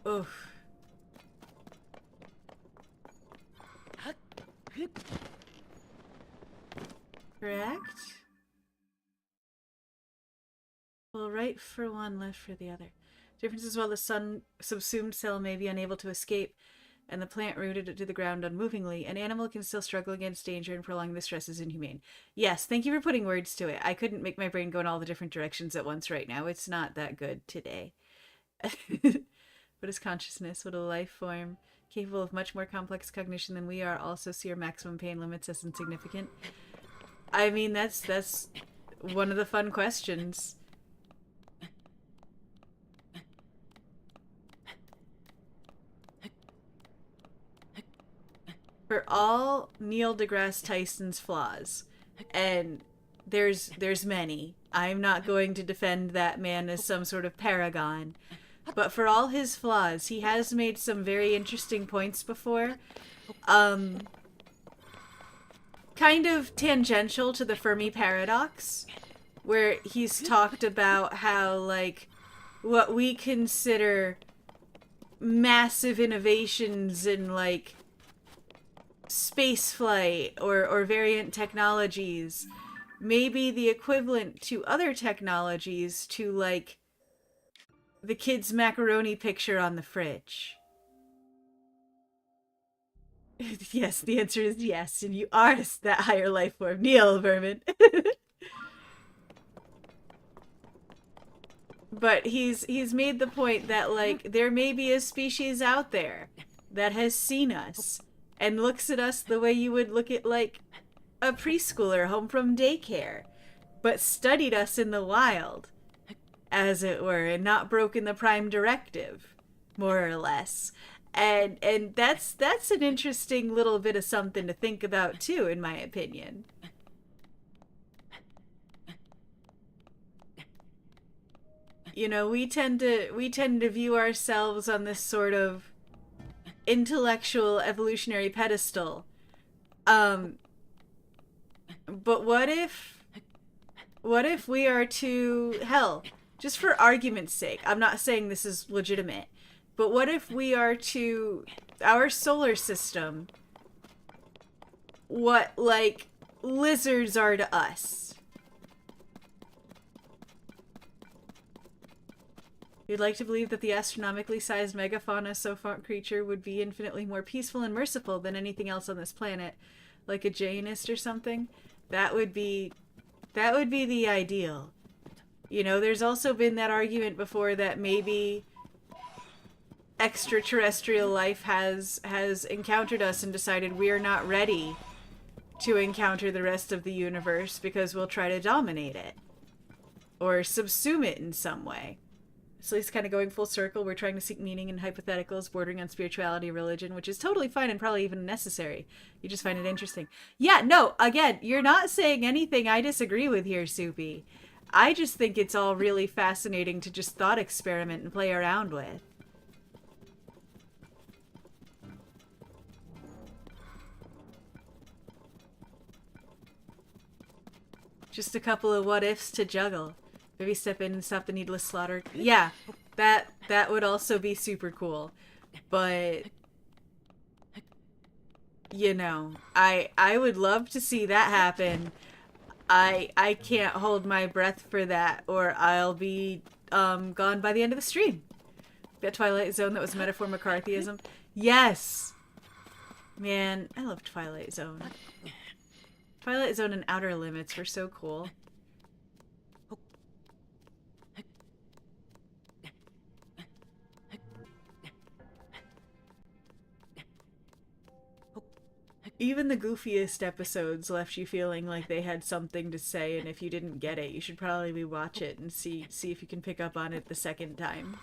Oof. Correct? Well, right for one, left for the other. Difference is while the sun subsumed cell may be unable to escape, and the plant rooted it to the ground unmovingly, an animal can still struggle against danger and prolong the stress is inhumane. Yes, thank you for putting words to it. I couldn't make my brain go in all the different directions at once right now. It's not that good today. What is consciousness? What a life form capable of much more complex cognition than we are also see our maximum pain limits as insignificant? I mean, that's one of the fun questions. For all Neil deGrasse Tyson's flaws, and there's many. I'm not going to defend that man as some sort of paragon, but for all his flaws, he has made some very interesting points before. Kind of tangential to the Fermi paradox, where he's talked about how, like, what we consider massive innovations in, like, space flight or variant technologies may be the equivalent to other technologies to, like, the kid's macaroni picture on the fridge. Yes, the answer is yes, and you are that higher life form. Neil Vermin. But he's made the point that, like, there may be a species out there that has seen us and looks at us the way you would look at, like, a preschooler home from daycare, but studied us in the wild, as it were, and not broken the prime directive, more or less. And that's an interesting little bit of something to think about too, in my opinion. You know, we tend to view ourselves on this sort of intellectual evolutionary pedestal. But what if we are to, hell, just for argument's sake, I'm not saying this is legitimate, but what if we are to our solar system what, like, lizards are to us? You'd like to believe that the astronomically sized megafauna sophont creature would be infinitely more peaceful and merciful than anything else on this planet, like a Jainist or something. That would be the ideal. You know, there's also been that argument before that maybe extraterrestrial life has encountered us and decided we're not ready to encounter the rest of the universe because we'll try to dominate it or subsume it in some way. So it's kind of going full circle. We're trying to seek meaning in hypotheticals bordering on spirituality or religion, which is totally fine and probably even necessary. You just find it interesting. Yeah, no, again, you're not saying anything I disagree with here, Soupy. I just think it's all really fascinating to just thought experiment and play around with. Just a couple of what ifs to juggle. Maybe step in and stop the needless slaughter. Yeah, that would also be super cool. But, you know, I would love to see that happen. I can't hold my breath for that, or I'll be gone by the end of the stream. That Twilight Zone that was metaphor McCarthyism. Yes! Man, I love Twilight Zone. Twilight Zone and Outer Limits were so cool. Even the goofiest episodes left you feeling like they had something to say, and if you didn't get it, you should probably rewatch it and see if you can pick up on it the second time.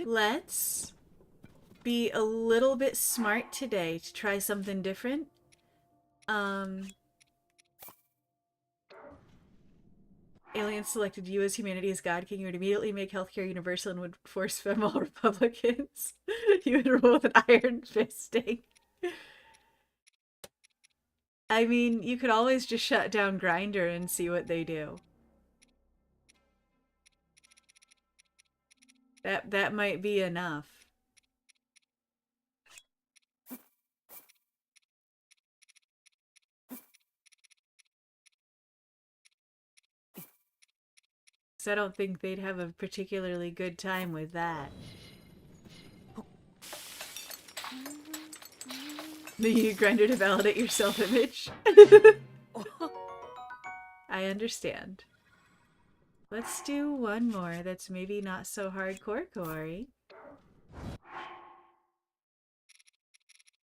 Let's be a little bit smart today to try something different. Aliens selected you as humanity's God King. You would immediately make healthcare universal and would force femoral Republicans. You would rule with an iron fisting. I mean, you could always just shut down Grindr and see what they do. That might be enough. So I don't think they'd have a particularly good time with that. You Grindr to validate your self-image. I understand. Let's do one more that's maybe not so hardcore, Kaori.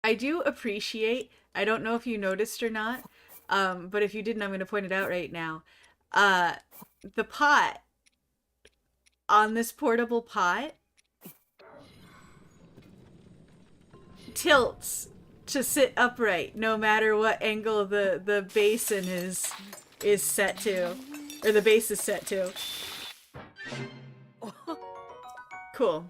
I do appreciate, I don't know if you noticed or not, but if you didn't, I'm going to point it out right now. The pot on this portable pot tilts to sit upright no matter what angle the basin is set to, or the base is set to. Cool.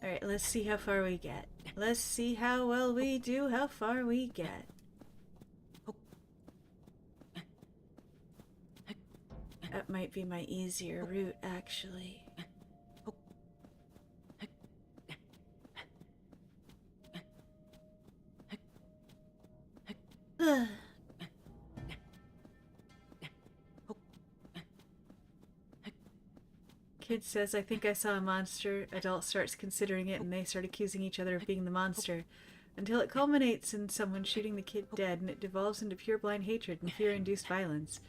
Alright, let's see how far we get. Let's see how well we do, how far we get. That might be my easier route, actually. Kid says, I think I saw a monster. Adult starts considering it, and they start accusing each other of being the monster. Until it culminates in someone shooting the kid dead, and it devolves into pure blind hatred and fear-induced violence.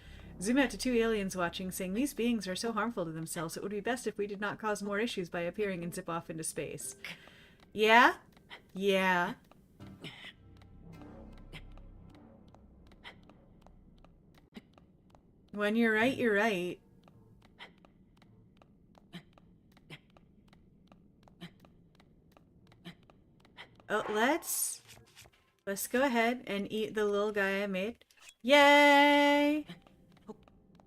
Zoom out to two aliens watching, saying, these beings are so harmful to themselves, it would be best if we did not cause more issues by appearing and zip off into space. Yeah? Yeah. When you're right, you're right. Oh, let's go ahead and eat the little guy I made. Yay!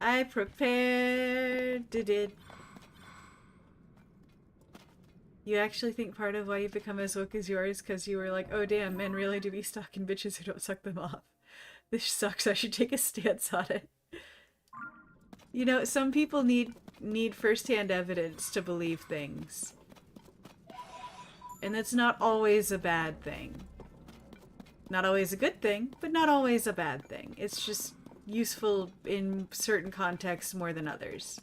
I prepared. Did. You actually think part of why you've become as woke as yours because you were like, oh damn, men really do be stalking bitches who don't suck them off. This sucks, I should take a stance on it. You know, some people need first-hand evidence to believe things. And that's not always a bad thing. Not always a good thing, but not always a bad thing. It's just useful in certain contexts more than others.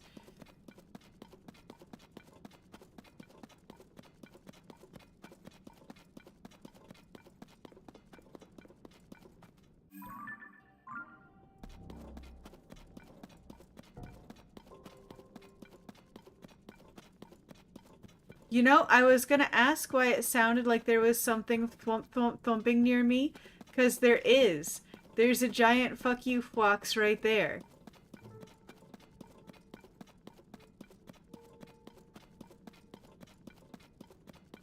You know, I was gonna ask why it sounded like there was something thumping near me, because there is. There's a giant fuck you fox right there.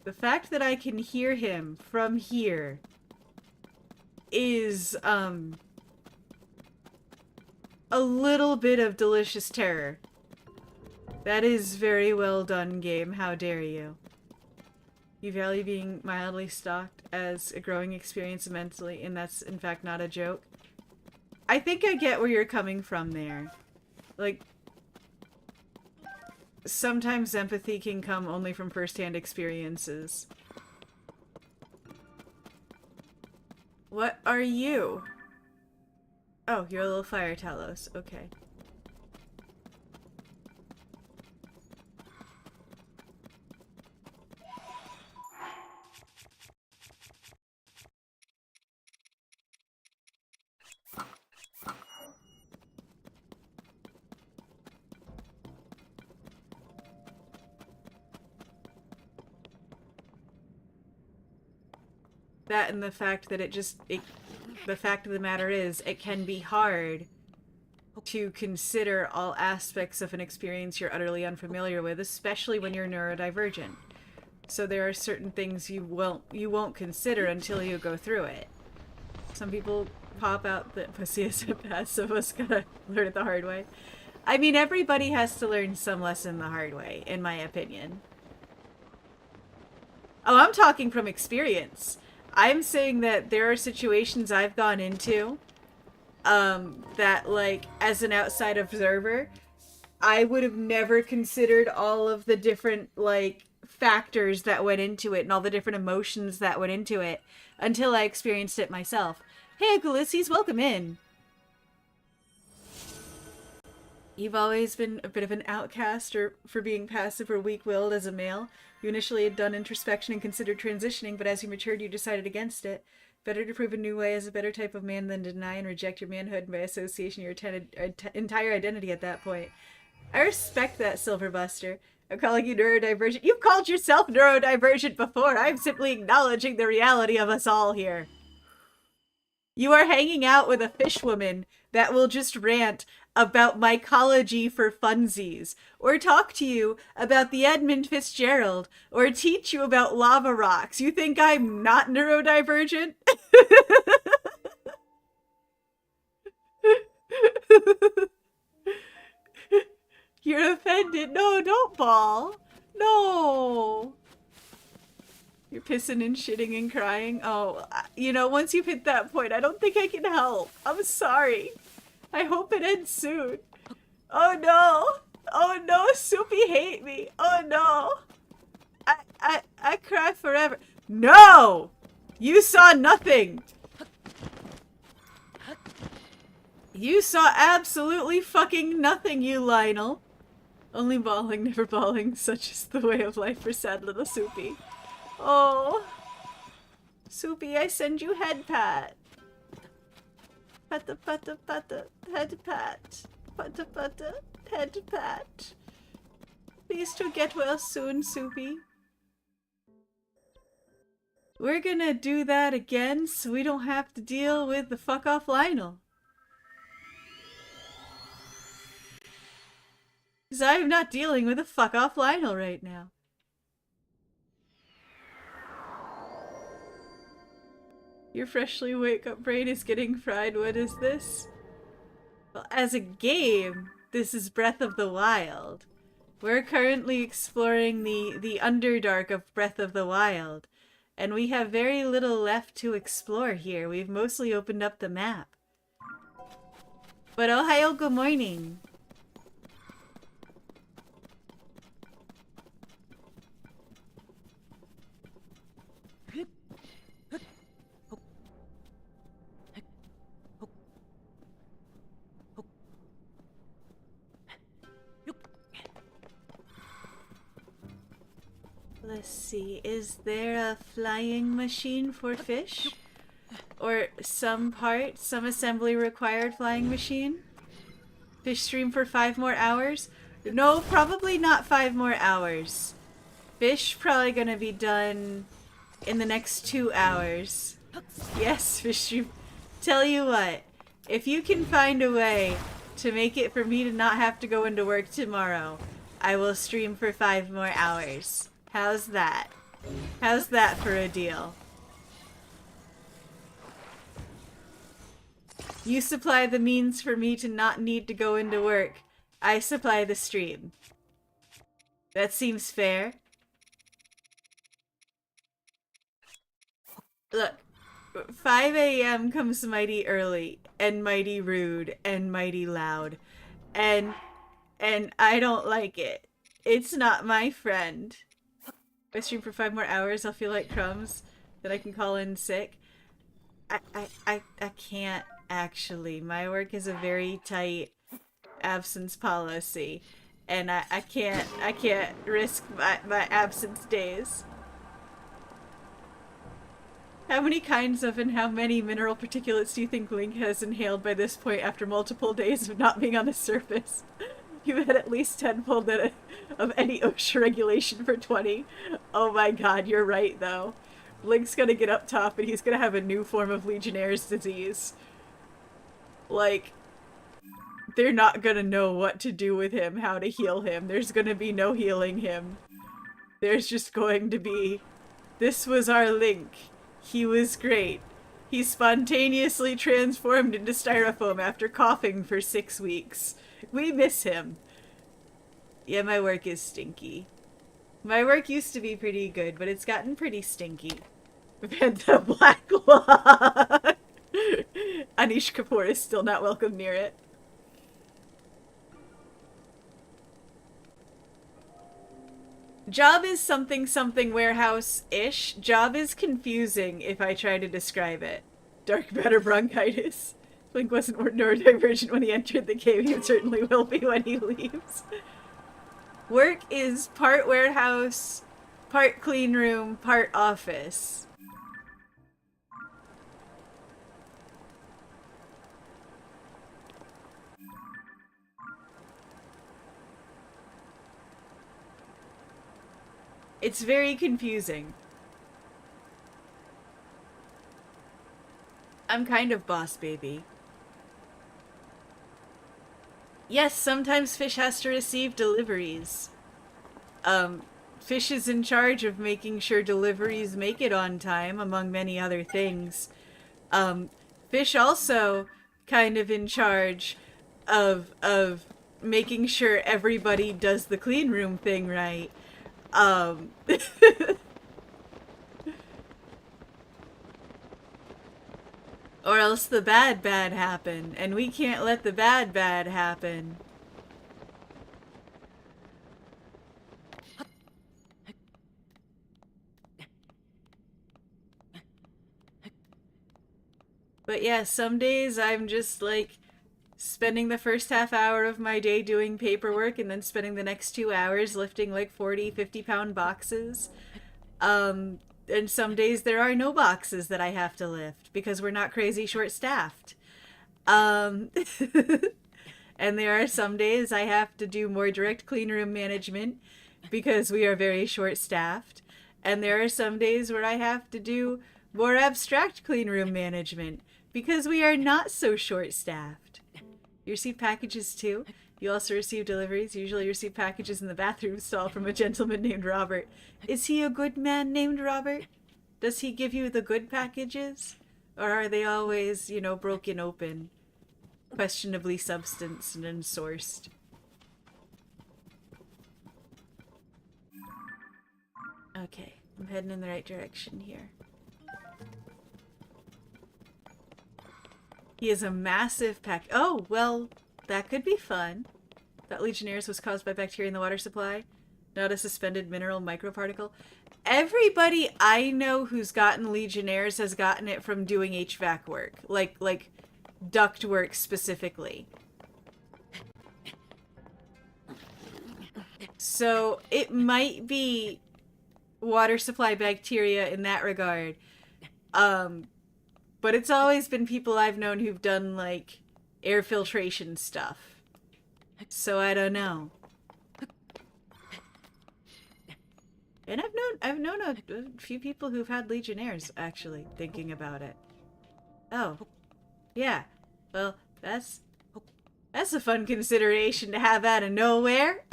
The fact that I can hear him from here is, a little bit of delicious terror. That is very well done, game. How dare you. You value being mildly stalked as a growing experience immensely, and that's in fact not a joke. I think I get where you're coming from there. Like, sometimes empathy can come only from first-hand experiences. What are you? Oh, you're a little fire Talos. Okay. That and the fact that the fact of the matter is, it can be hard to consider all aspects of an experience you're utterly unfamiliar with, especially when you're neurodivergent. So there are certain things you won't consider until you go through it. Some people pop out that pussy isn't bad, some of us gotta learn it the hard way. I mean, everybody has to learn some lesson the hard way, in my opinion. Oh, I'm talking from experience. I'm saying that there are situations I've gone into that, like, as an outside observer, I would have never considered all of the different, like, factors that went into it and all the different emotions that went into it until I experienced it myself. Hey, Ulysses, welcome in. You've always been a bit of an outcast or for being passive or weak-willed as a male. You initially had done introspection and considered transitioning, but as you matured, you decided against it. Better to prove a new way as a better type of man than deny and reject your manhood and by association your entire identity at that point. I respect that, Silverbuster. I'm calling you neurodivergent. You've called yourself neurodivergent before. I'm simply acknowledging the reality of us all here. You are hanging out with a fishwoman that will just rant about mycology for funsies, or talk to you about the Edmund Fitzgerald, or teach you about lava rocks. You think I'm not neurodivergent? You're offended. No, don't bawl. No. You're pissing and shitting and crying. Oh, you know, once you've hit that point, I don't think I can help. I'm sorry. I hope it ends soon. Oh no! Oh no, Soupy hate me. Oh no! I cry forever. No! You saw nothing! You saw absolutely fucking nothing, you Lionel. Only bawling, never bawling. Such is the way of life for sad little Soupy. Oh. Soupy, I send you head pat. Pata pata pata, head pat. Pata pata, head pat. Please to get well soon, Soupy. We're gonna do that again so we don't have to deal with the fuck off Lionel. Because I'm not dealing with a fuck off Lionel right now. Your freshly wake up brain is getting fried. What is this? Well, as a game, this is Breath of the Wild. We're currently exploring the Underdark of Breath of the Wild. And we have very little left to explore here. We've mostly opened up the map. But ohayo, good morning. Let's see, is there a flying machine for fish? Or some assembly required flying machine? Fish stream for 5 more hours? No, probably not 5 more hours. Fish probably gonna be done in the next 2 hours. Yes, fish stream. Tell you what, if you can find a way to make it for me to not have to go into work tomorrow, I will stream for 5 more hours. How's that? How's that for a deal? You supply the means for me to not need to go into work. I supply the stream. That seems fair. Look, 5 a.m. comes mighty early, and mighty rude, and mighty loud. And I don't like it. It's not my friend. If I stream for 5 more hours, I'll feel like crumbs. Then I can call in sick. I can't, actually. My work is a very tight absence policy. And I can't risk my absence days. How many kinds of and how many mineral particulates do you think Link has inhaled by this point after multiple days of not being on the surface? You've had at least 10-fold of any OSHA regulation for 20. Oh my god, you're right though. Link's gonna get up top and he's gonna have a new form of Legionnaire's disease. Like, they're not gonna know what to do with him, how to heal him. There's gonna be no healing him. There's just going to be, this was our Link. He was great. He spontaneously transformed into styrofoam after coughing for 6 weeks. We miss him. Yeah, my work is stinky. My work used to be pretty good, but it's gotten pretty stinky. Vanta Blacklaw! Anish Kapoor is still not welcome near it. Job is something warehouse-ish. Job is confusing if I try to describe it. Dark matter bronchitis. Link wasn't neurodivergent when he entered the cave. He certainly will be when he leaves. Work is part warehouse, part clean room, part office. It's very confusing. I'm kind of boss baby. Yes, sometimes Fish has to receive deliveries. Fish is in charge of making sure deliveries make it on time, among many other things. Fish also kind of in charge of making sure everybody does the clean room thing right. Or else the bad happen, and we can't let the bad happen. But yeah, some days I'm just like spending the first half hour of my day doing paperwork and then spending the next 2 hours lifting like 40, 50-pound boxes. Um, and some days there are no boxes that I have to lift because we're not crazy short staffed. Um, and there are some days I have to do more direct clean room management because we are very short staffed. And there are some days where I have to do more abstract clean room management because we are not so short staffed. You receive packages too. You also receive deliveries. You usually receive packages in the bathroom stall from a gentleman named Robert. Is he a good man named Robert? Does he give you the good packages? Or are they always, you know, broken open, questionably substanced and sourced? Okay, I'm heading in the right direction here. He is a massive pack. Oh, well, that could be fun. That Legionnaires was caused by bacteria in the water supply, not a suspended mineral microparticle. Everybody I know who's gotten Legionnaires has gotten it from doing HVAC work, like duct work specifically. So it might be water supply bacteria in that regard. But it's always been people I've known who've done like air filtration stuff. So I don't know. And I've known a few people who've had Legionnaires actually, thinking about it. Oh. Yeah. Well, that's a fun consideration to have out of nowhere.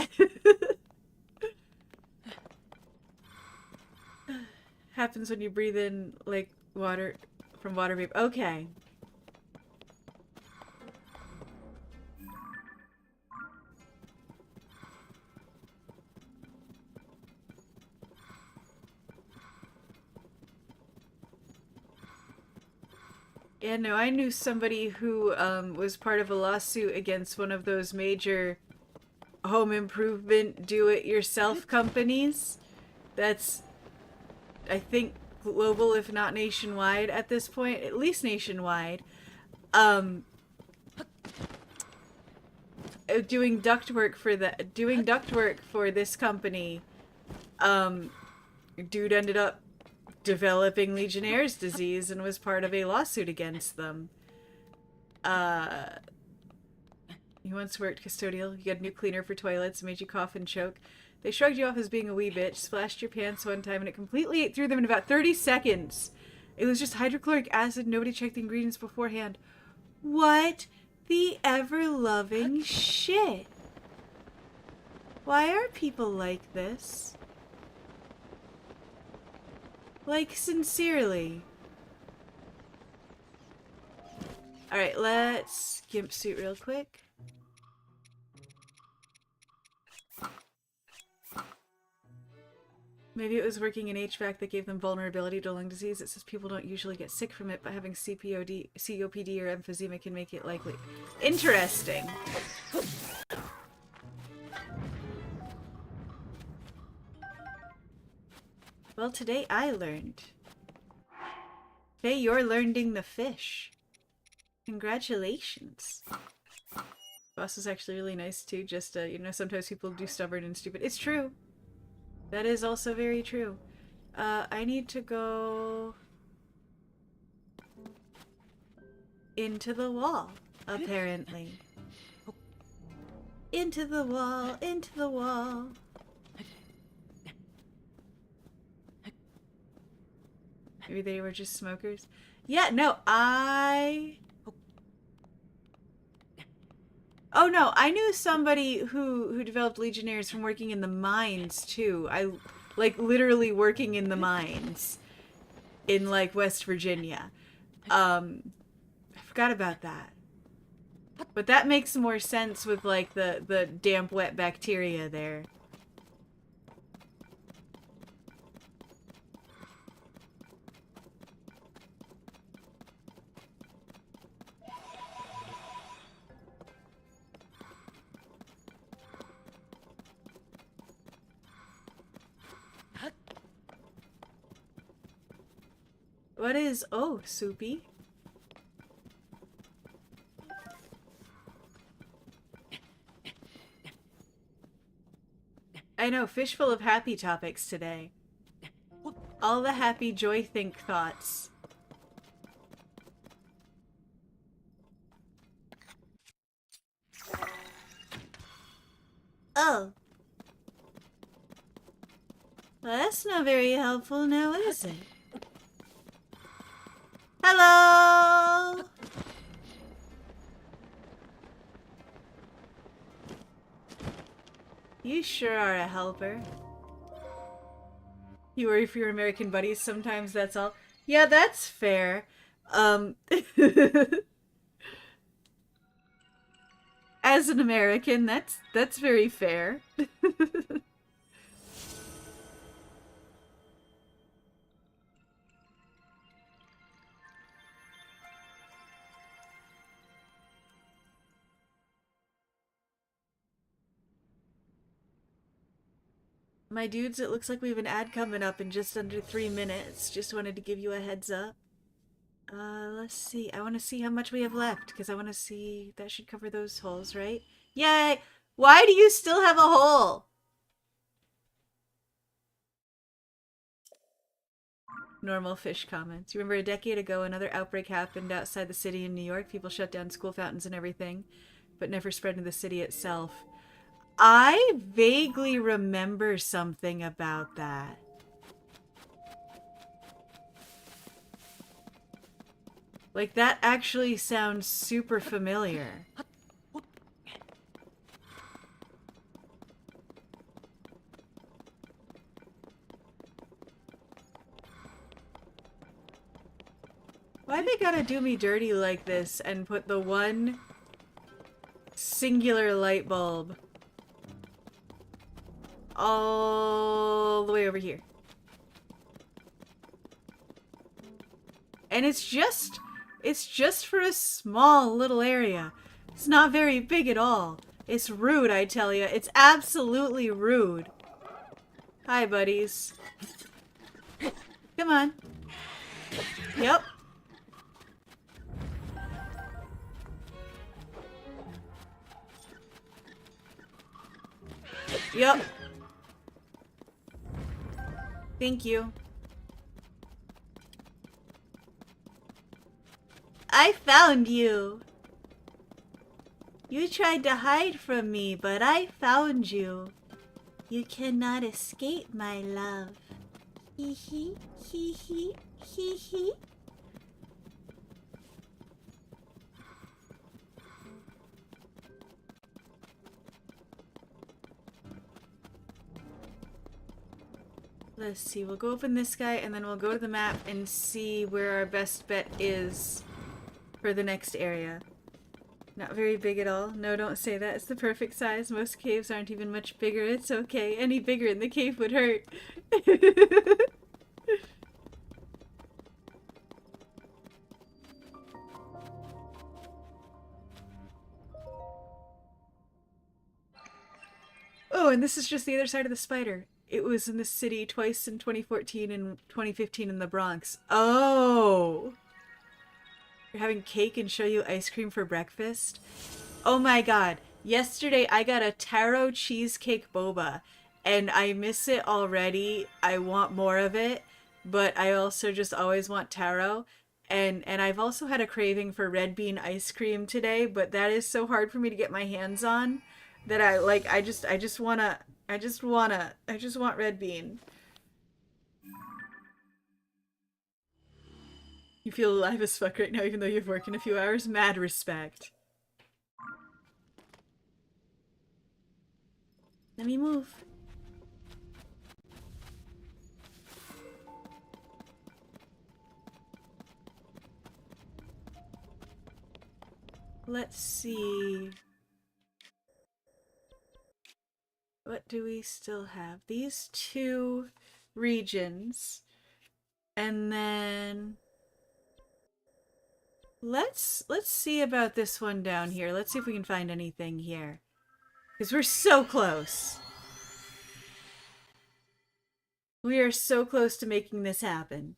Happens when you breathe in like water from water vapor. Okay. Yeah, no, I knew somebody who was part of a lawsuit against one of those major home improvement do-it-yourself companies. That's, I think, global, if not nationwide at this point, at least nationwide. Doing ductwork for this company. Dude ended up developing Legionnaire's disease and was part of a lawsuit against them. You once worked custodial. You got a new cleaner for toilets, made you cough and choke. They shrugged you off as being a wee bitch, splashed your pants one time, and it completely ate through them in about 30 seconds. It was just hydrochloric acid. Nobody checked the ingredients beforehand. What the ever-loving shit? Why are people like this? Like, sincerely. Alright, let's gimp suit real quick. Maybe it was working in HVAC that gave them vulnerability to lung disease. It says people don't usually get sick from it, but having COPD or emphysema can make it likely. Interesting. Well, today I learned. Today you're learning the fish. Congratulations. Boss is actually really nice too, just, you know, sometimes people do stubborn and stupid. It's true. That is also very true. I need to go into the wall, apparently. Into the wall, into the wall. Maybe they were just smokers. Yeah, no, Oh no, I knew somebody who developed Legionnaires from working in the mines too. Like literally working in the mines in like West Virginia. I forgot about that. But that makes more sense with like the damp wet bacteria there. What is... Oh, soupy. I know, fish full of happy topics today. All the happy joy think thoughts. Oh. Well, that's not very helpful now, is it? Hello! You sure are a helper. You worry for your American buddies sometimes, that's all. Yeah, that's fair. As an American, that's very fair. My dudes, it looks like we have an ad coming up in just under 3 minutes. Just wanted to give you a heads up. Let's see. I want to see how much we have left, because I want to see... That should cover those holes, right? Yay! Why do you still have a hole? Normal fish comments. You remember a decade ago, another outbreak happened outside the city in New York. People shut down school fountains and everything, but never spread into the city itself. I vaguely remember something about that. Like, that actually sounds super familiar. Why they gotta do me dirty like this and put the one singular light bulb all the way over here? And it's just for a small little area. It's not very big at all. It's rude, I tell you. It's absolutely rude. Hi, buddies. Come on. Yep. Yep. Thank you. I found you. You tried to hide from me, but I found you. You cannot escape my love. Hee hee, hee hee, hee hee. Let's see, we'll go open this guy and then we'll go to the map and see where our best bet is for the next area. Not very big at all. No, don't say that. It's the perfect size. Most caves aren't even much bigger. It's okay. Any bigger and the cave would hurt. Oh, and this is just the other side of the spider. It was in the city twice in 2014 and 2015 in the Bronx. Oh! You're having cake and show you ice cream for breakfast? Oh my god. Yesterday I got a taro cheesecake boba and I miss it already. I want more of it, but I also just always want taro. And I've also had a craving for red bean ice cream today, but that is so hard for me to get my hands on that I just want red bean. You feel alive as fuck right now even though you've worked in a few hours? Mad respect. Let me move. Let's see. What do we still have? These two regions. And then let's see about this one down here. Let's see if we can find anything here. Because we're so close. We are so close to making this happen.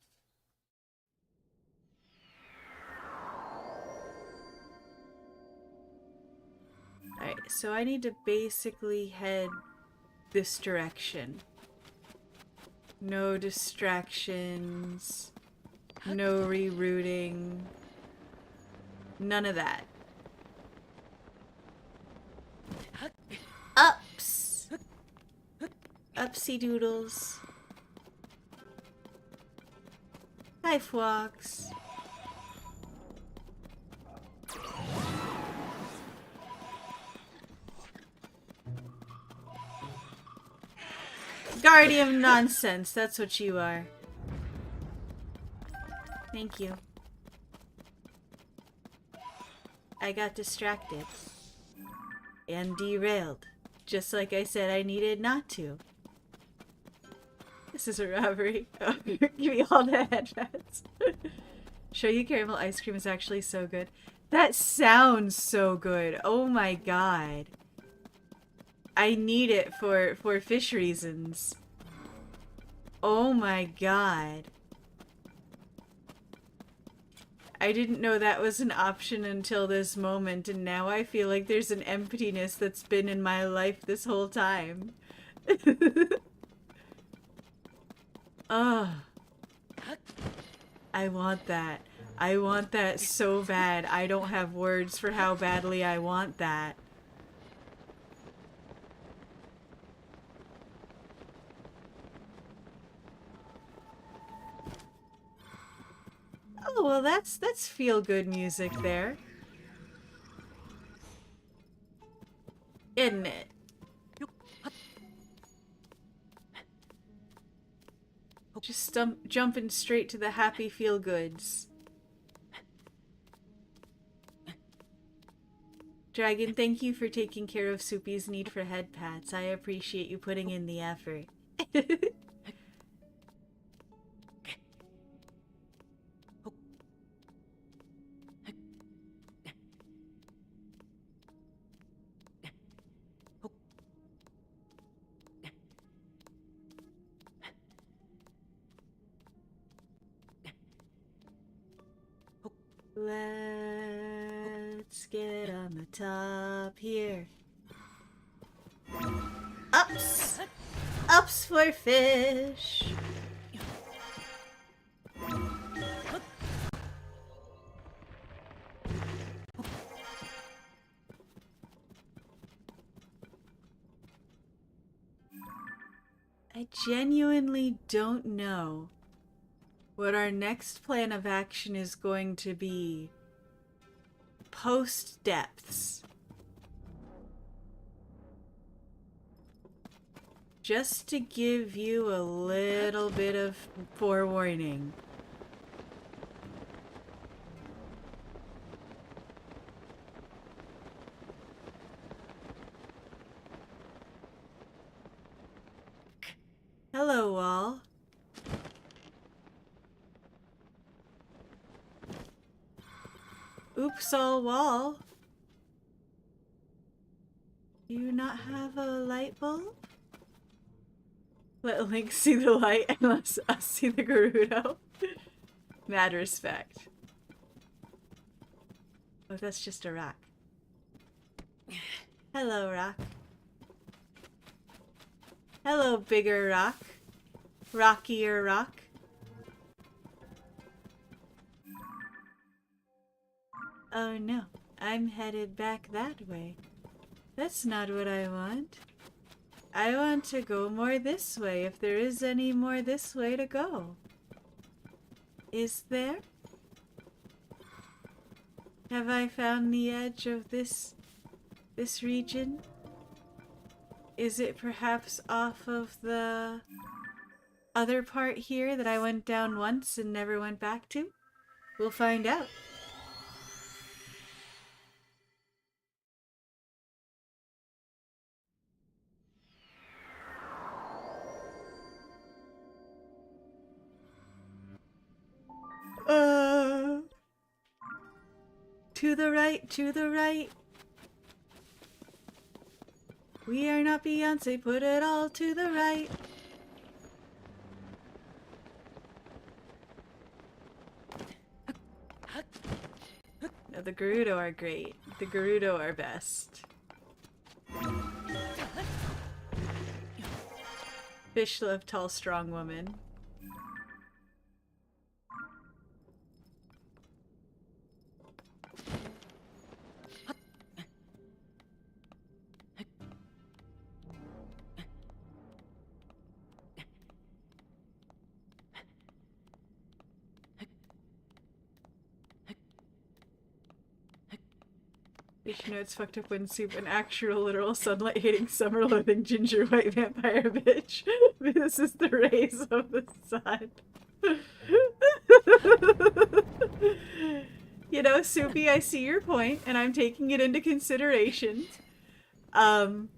Alright, so I need to basically head this direction. No distractions. No rerouting. None of that. Ups! Upsy doodles. Hi, Fox. Guardian nonsense, that's what you are. Thank you. I got distracted. And derailed. Just like I said I needed not to. This is a robbery. Oh, give me all the headphones. Show you caramel ice cream is actually so good. That sounds so good. Oh my god. I need it for fish reasons. Oh my god. I didn't know that was an option until this moment, and now I feel like there's an emptiness that's been in my life this whole time. Ugh. I want that. I want that so bad. I don't have words for how badly I want that. Oh, well that's feel-good music there. Isn't it? Just jumping straight to the happy feel-goods. Dragon, thank you for taking care of Soupy's need for head pats. I appreciate you putting in the effort. Let's get on the top here. Ups! Ups for fish! I genuinely don't know what our next plan of action is going to be post depths. Just to give you a little bit of forewarning. Hello, Wall. Oops, all Wall. Do you not have a light bulb? Let Link see the light and let us see the Gerudo. Mad respect. Oh, that's just a rock. Hello, rock. Hello, bigger rock. Rockier rock. Oh no, I'm headed back that way. That's not what I want. I want to go more this way, if there is any more this way to go. Is there? Have I found the edge of this region? Is it perhaps off of the other part here that I went down once and never went back to? We'll find out. To the right, to the right. We are not Beyonce, put it all to the right. No, the Gerudo are great. The Gerudo are best. Fish love tall, strong woman. You know it's fucked up when Soup, an actual literal sunlight-hating, summer-loving, ginger white vampire bitch. This is the rays of the sun. You know, Soupy, I see your point, and I'm taking it into consideration. Oh,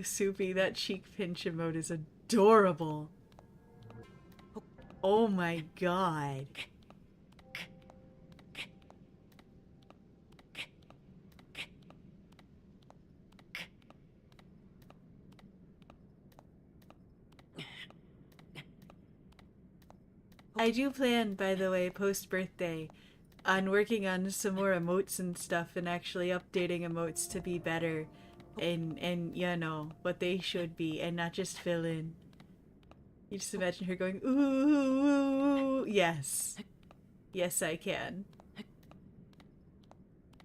Soupy, that cheek pinch emote is adorable. Oh my god. I do plan, by the way, post-birthday, on working on some more emotes and stuff and actually updating emotes to be better and you know, what they should be and not just fill in. You just imagine her going, ooh, yes. Yes, I can.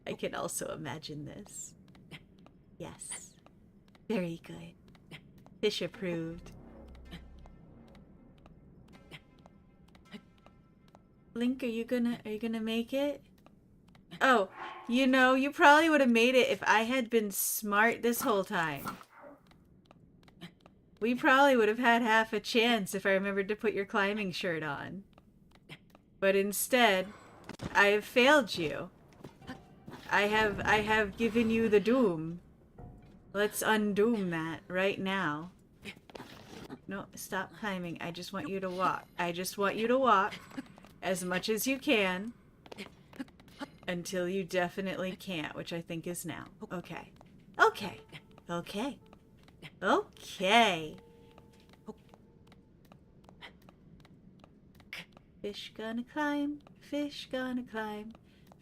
I can also imagine this. Yes. Very good. Fish approved. Link, are you gonna make it? Oh, you know, you probably would have made it if I had been smart this whole time. We probably would have had half a chance if I remembered to put your climbing shirt on. But instead, I have failed you. I have given you the doom. Let's undoom that right now. No, stop climbing. I just want you to walk. I just want you to walk as much as you can until you definitely can't, which I think is now. Okay. Okay. Okay. Okay. Fish gonna climb, fish gonna climb,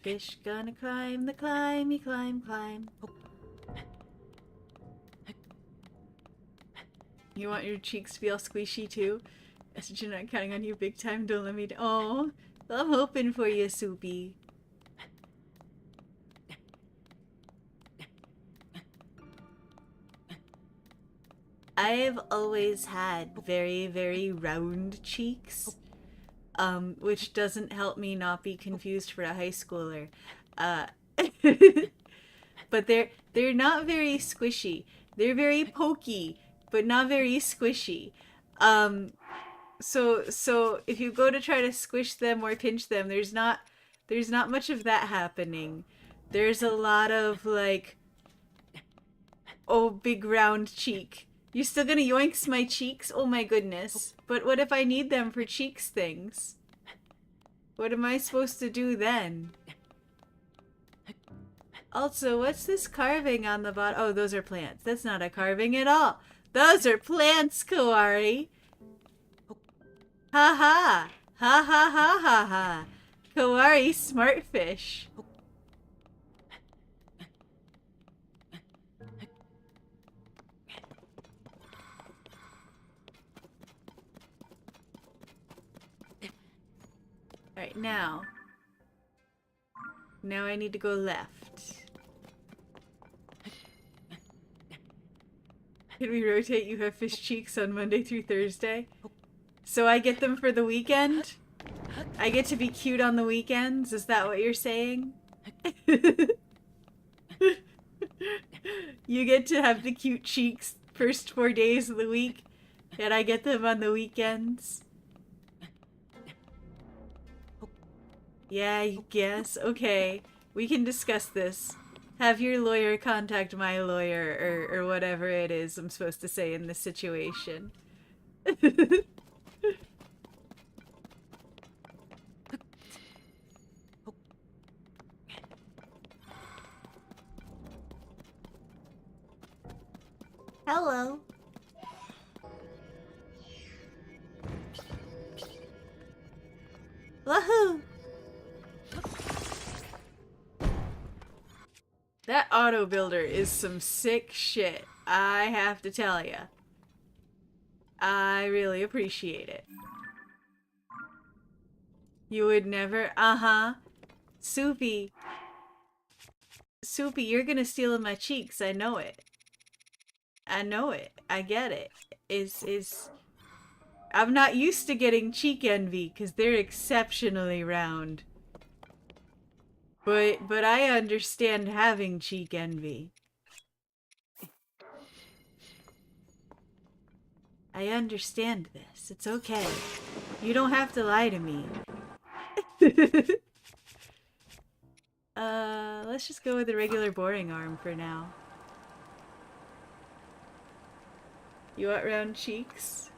fish gonna climb the climby climb climb. You want your cheeks to be all squishy too? Since you're not counting on you big time, don't let me oh, I'm hoping for you, Soupy. I've always had very, very round cheeks, which doesn't help me not be confused for a high schooler. But they're not very squishy. They're very pokey, but not very squishy. So if you go to try to squish them or pinch them, there's not much of that happening. There's a lot of like, oh, big round cheek. You still gonna yoinks my cheeks? Oh my goodness. But what if I need them for cheeks things? What am I supposed to do then? Also, what's this carving on the bottom? Oh, those are plants. That's not a carving at all. Those are plants, Kawari. Ha ha. Ha ha ha ha ha. Kawari, smart fish. Alright, now. Now I need to go left. Can we rotate you have fish cheeks on Monday through Thursday? So I get them for the weekend? I get to be cute on the weekends? Is that what you're saying? You get to have the cute cheeks first 4 days of the week, and I get them on the weekends? Yeah, I guess. Okay, we can discuss this. Have your lawyer contact my lawyer, or whatever it is I'm supposed to say in this situation. Hello. Woohoo! That auto builder is some sick shit. I have to tell ya. I really appreciate it. You would never... Uh-huh. Soupy. Soupy, you're gonna steal in my cheeks. I know it. I know it. I get it. I'm not used to getting cheek envy because they're exceptionally round. But I understand having cheek envy. I understand this. It's okay. You don't have to lie to me. Let's just go with the regular boring arm for now. You want round cheeks?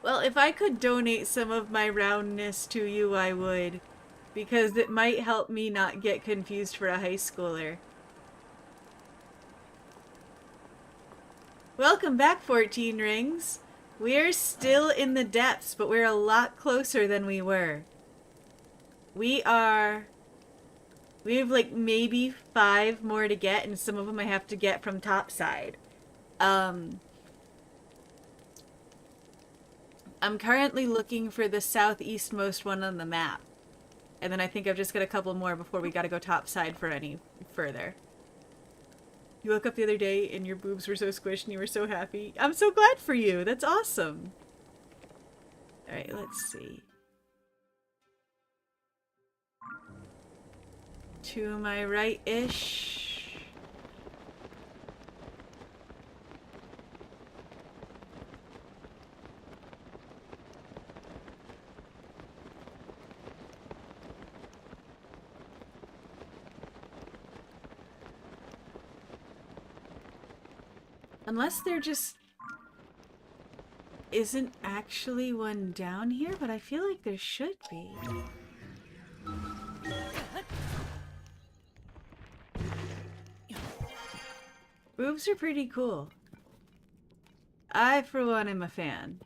Well, if I could donate some of my roundness to you, I would. Because it might help me not get confused for a high schooler. Welcome back, 14 Rings. We're still in the depths, but we're a lot closer than we were. We have like maybe 5 more to get, and some of them I have to get from topside. I'm currently looking for the southeastmost one on the map. And then I think I've just got a couple more before we gotta go topside for any further. You woke up the other day and your boobs were so squished and you were so happy. I'm so glad for you. That's awesome. Alright, let's see. To my right-ish. Unless there just isn't actually one down here, but I feel like there should be. Boobs are pretty cool. I, for one, am a fan.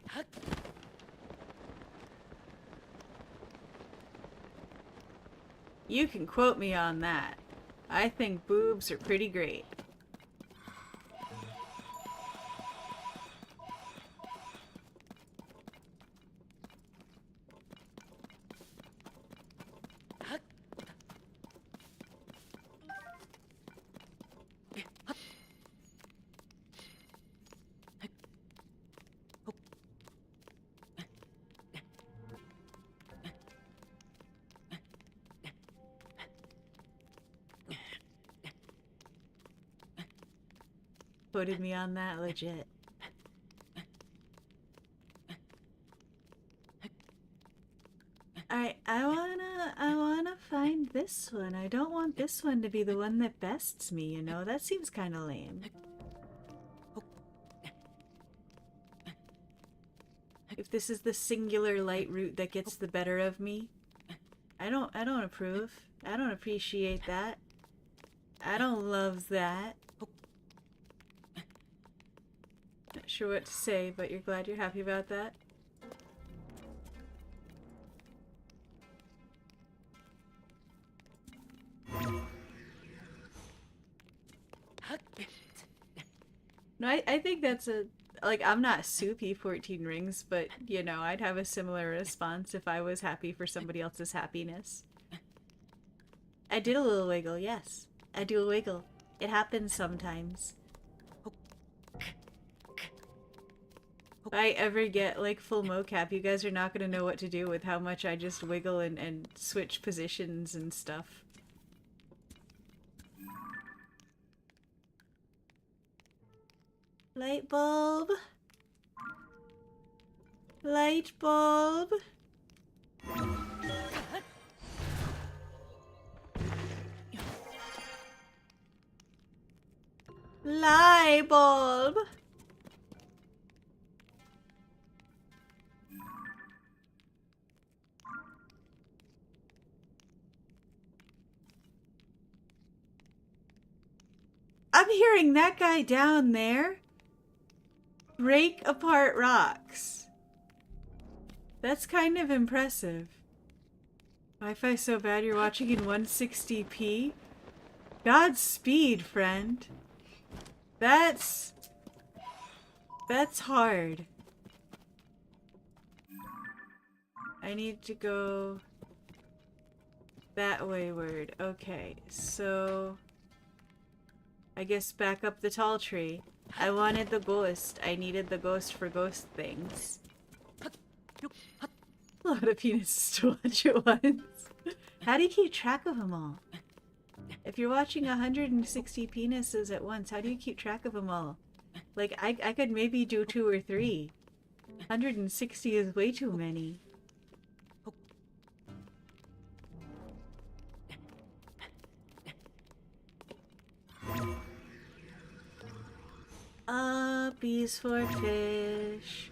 You can quote me on that. I think boobs are pretty great. Quoted me on that, legit. Alright, I wanna find this one. I don't want this one to be the one that bests me, you know? That seems kinda lame. If this is the singular light route that gets the better of me, I don't approve. I don't appreciate that. I don't love that. Not sure what to say, but you're glad you're happy about that? No, I think that's a... Like, I'm not soupy 14 Rings, but, you know, I'd have a similar response if I was happy for somebody else's happiness. I did a little wiggle, yes. I do a wiggle. It happens sometimes. If I ever get, like, full mocap, you guys are not gonna know what to do with how much I just wiggle and switch positions and stuff. Light bulb. Light bulb. Light bulb. I'm hearing that guy down there. break apart rocks. That's kind of impressive. Wi-Fi so bad you're watching in 160p? Godspeed, friend. That's hard. I need to go that wayward. Okay, so I guess back up the tall tree. I wanted the ghost. I needed the ghost for ghost things. A lot of penises to watch at once. How do you keep track of them all? If you're watching 160 penises at once, how do you keep track of them all? Like, I could maybe do 2 or 3. 160 is way too many. Uppies for fish.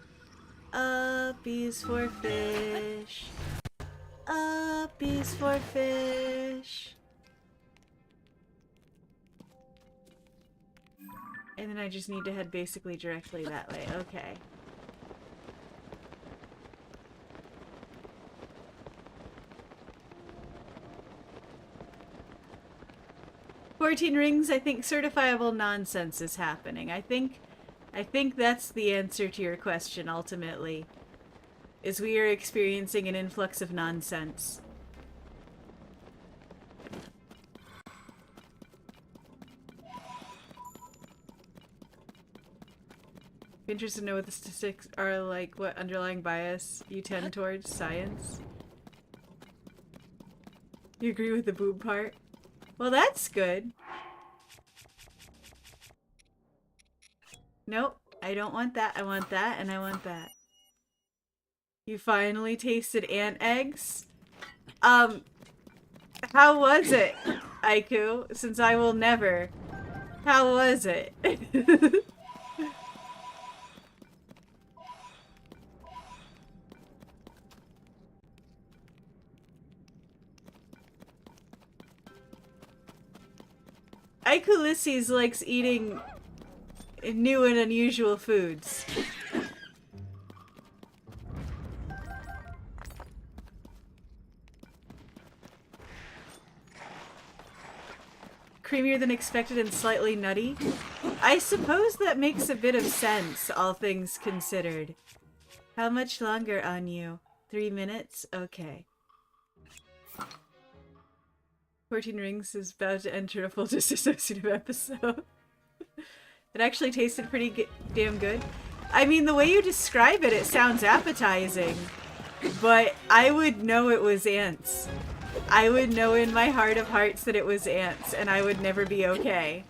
Uppies for fish. Uppies for fish. And then I just need to head basically directly that way. Okay. "14 rings, I think certifiable nonsense is happening." I think that's the answer to your question ultimately. Is we are experiencing an influx of nonsense. Be interested to know what the statistics are, like what underlying bias you tend towards science. You agree with the boob part? Well, that's good. Nope, I don't want that. I want that, and I want that. You finally tasted ant eggs? How was it, Aiku? Since I will never. How was it? Aiku likes eating new and unusual foods. Creamier than expected and slightly nutty. I suppose that makes a bit of sense, all things considered. How much longer on you? 3 minutes? Okay. 14 Rings is about to enter a full disassociative episode. It actually tasted pretty damn good. I mean, the way you describe it, it sounds appetizing. But I would know it was ants. I would know in my heart of hearts that it was ants, and I would never be okay.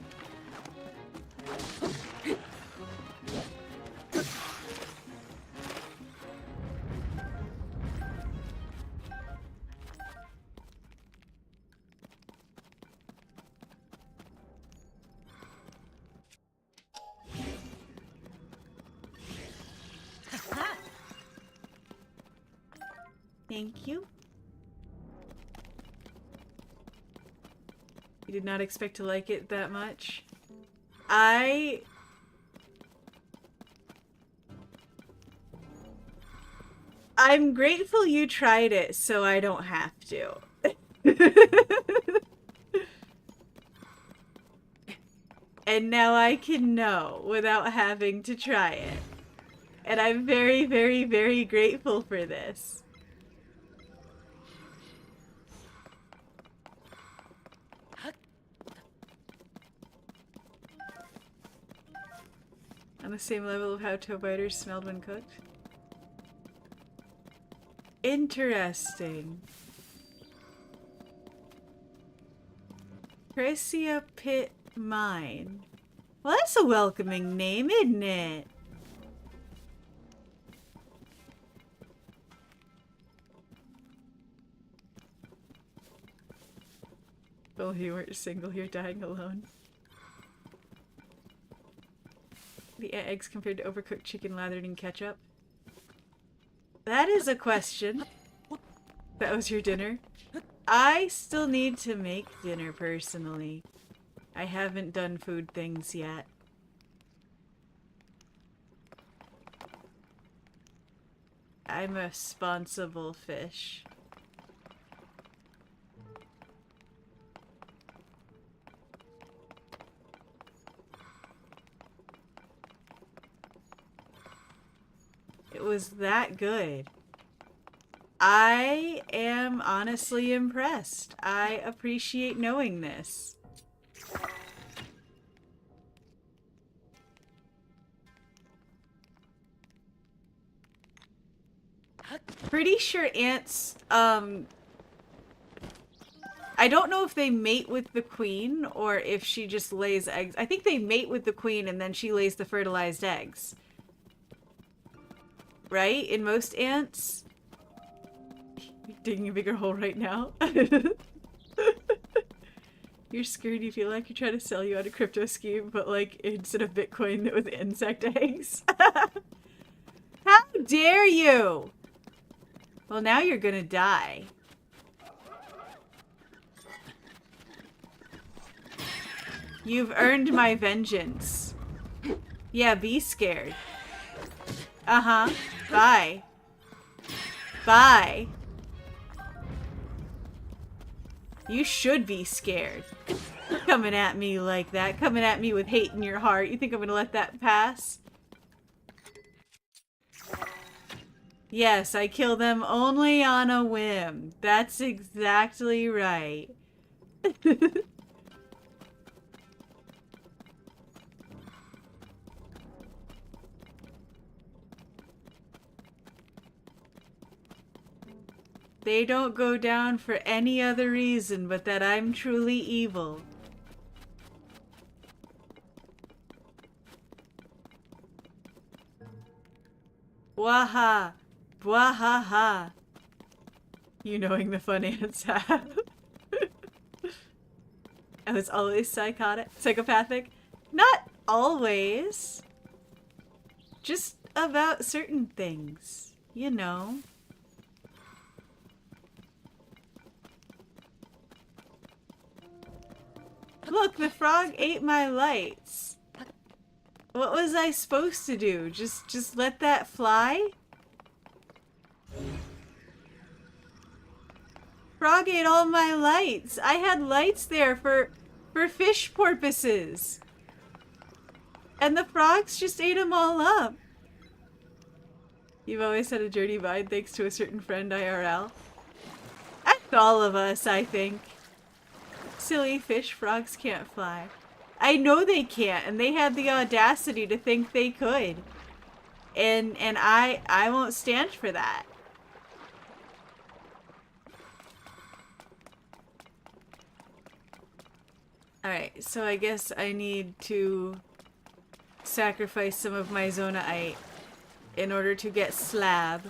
Thank you. You did not expect to like it that much. I'm grateful you tried it so I don't have to. And now I can know without having to try it. And I'm very, very, very grateful for this. On the same level of how toe biters smelled when cooked. Interesting. Crescia Pit Mine. Well, that's a welcoming name, isn't it? Well, you weren't single, you're dying alone. The eggs compared to overcooked chicken lathered in ketchup? That is a question. That was your dinner? I still need to make dinner personally. I haven't done food things yet. I'm a responsible fish. It was that good. I am honestly impressed. I appreciate knowing this. Pretty sure ants, I don't know if they mate with the queen or if she just lays eggs. I think they mate with the queen and then she lays the fertilized eggs. Right? In most ants? You're digging a bigger hole right now. You're scared, you feel like you're trying to sell you on a crypto scheme, but like instead of Bitcoin with insect eggs. How dare you! Well, now you're gonna die. You've earned my vengeance. Yeah, be scared. Uh-huh. Bye. Bye. You should be scared. Coming at me like that. Coming at me with hate in your heart. You think I'm gonna let that pass? Yes, I kill them only on a whim. That's exactly right. They don't go down for any other reason but that I'm truly evil. Waha! Bwahaha! You knowing the fun ants have. I was always psychopathic? Not always. Just about certain things, you know. Look, the frog ate my lights. What was I supposed to do? Just let that fly? Frog ate all my lights. I had lights there for fish porpoises. And the frogs just ate them all up. You've always had a dirty mind thanks to a certain friend IRL. That's all of us, I think. Silly fish, frogs can't fly. I know they can't, and they had the audacity to think they could. And I won't stand for that. Alright, so I guess I need to sacrifice some of my Zonaite in order to get slab,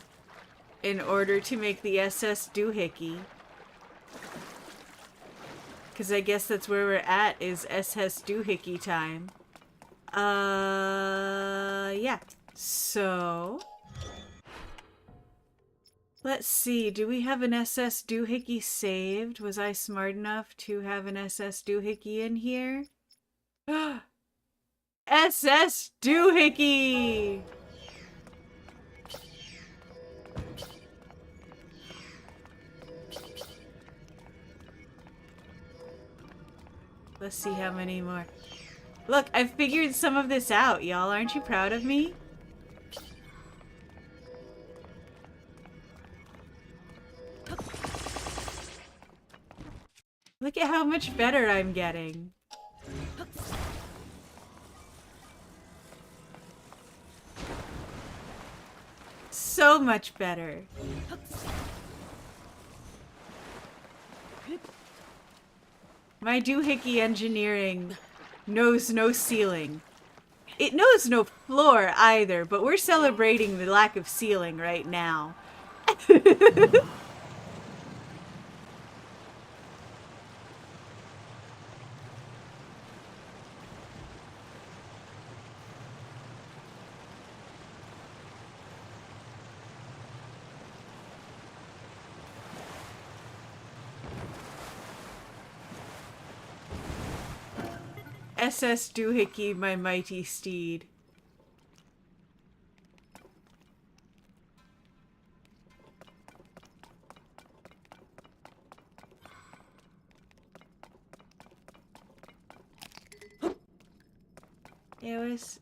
in order to make the SS doohickey. Because I guess that's where we're at, is SS doohickey time. Yeah. So... let's see, do we have an SS doohickey saved? Was I smart enough to have an SS doohickey in here? SS doohickey! Let's see how many more. Look, I've figured some of this out, y'all. Aren't you proud of me? Look at how much better I'm getting. So much better. My doohickey engineering knows no ceiling. It knows no floor either, but we're celebrating the lack of ceiling right now. SS doohickey, my mighty steed.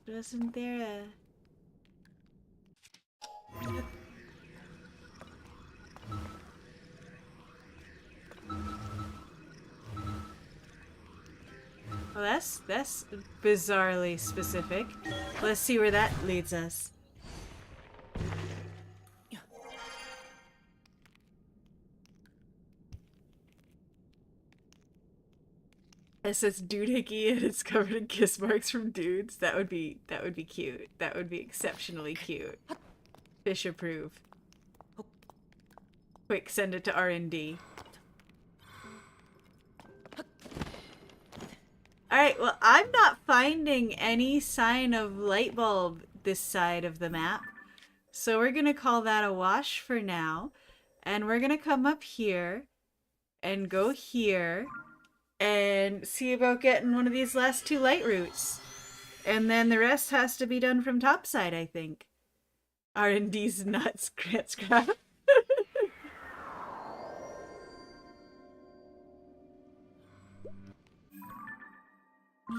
Wasn't there a... Well, that's bizarrely specific. Let's see where that leads us. It says doohickey and it's covered in kiss marks from dudes. That would be cute. That would be exceptionally cute. Fish approve. Quick, send it to R&D. Alright, well, I'm not finding any sign of light bulb this side of the map. So we're gonna call that a wash for now. And we're gonna come up here and go here and see about getting one of these last two light routes. And then the rest has to be done from topside, I think. R&D's nuts, Grant Scrap.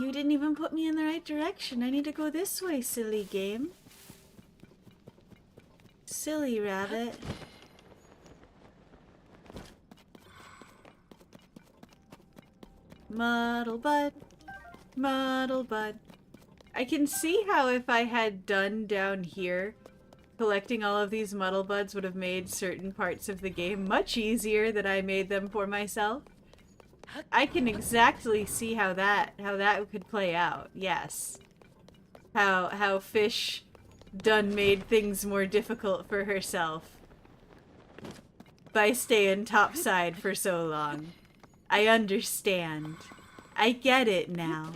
You didn't even put me in the right direction. I need to go this way, silly game. Silly rabbit. Muddle bud. Muddle bud. I can see how if I had done down here, collecting all of these muddle buds would have made certain parts of the game much easier than I made them for myself. I can exactly see how that could play out. Yes. How Fish done made things more difficult for herself by staying topside for so long. I understand. I get it now.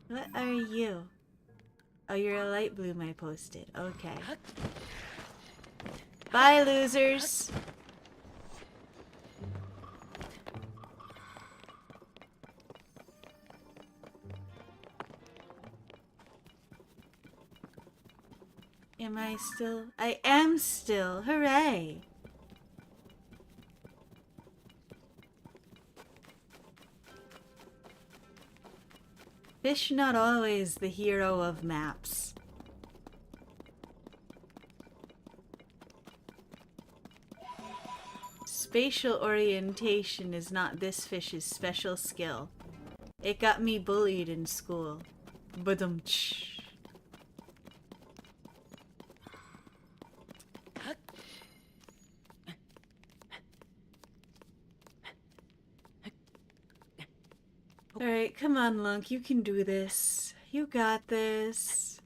What are you? Oh, you're a light bloom I posted. Okay. Bye, losers. Am I still? I am still. Hooray. Fish not always the hero of maps. Spatial orientation is not this fish's special skill. It got me bullied in school. Badum-tsh. Alright, come on, Lunk. You can do this. You got this.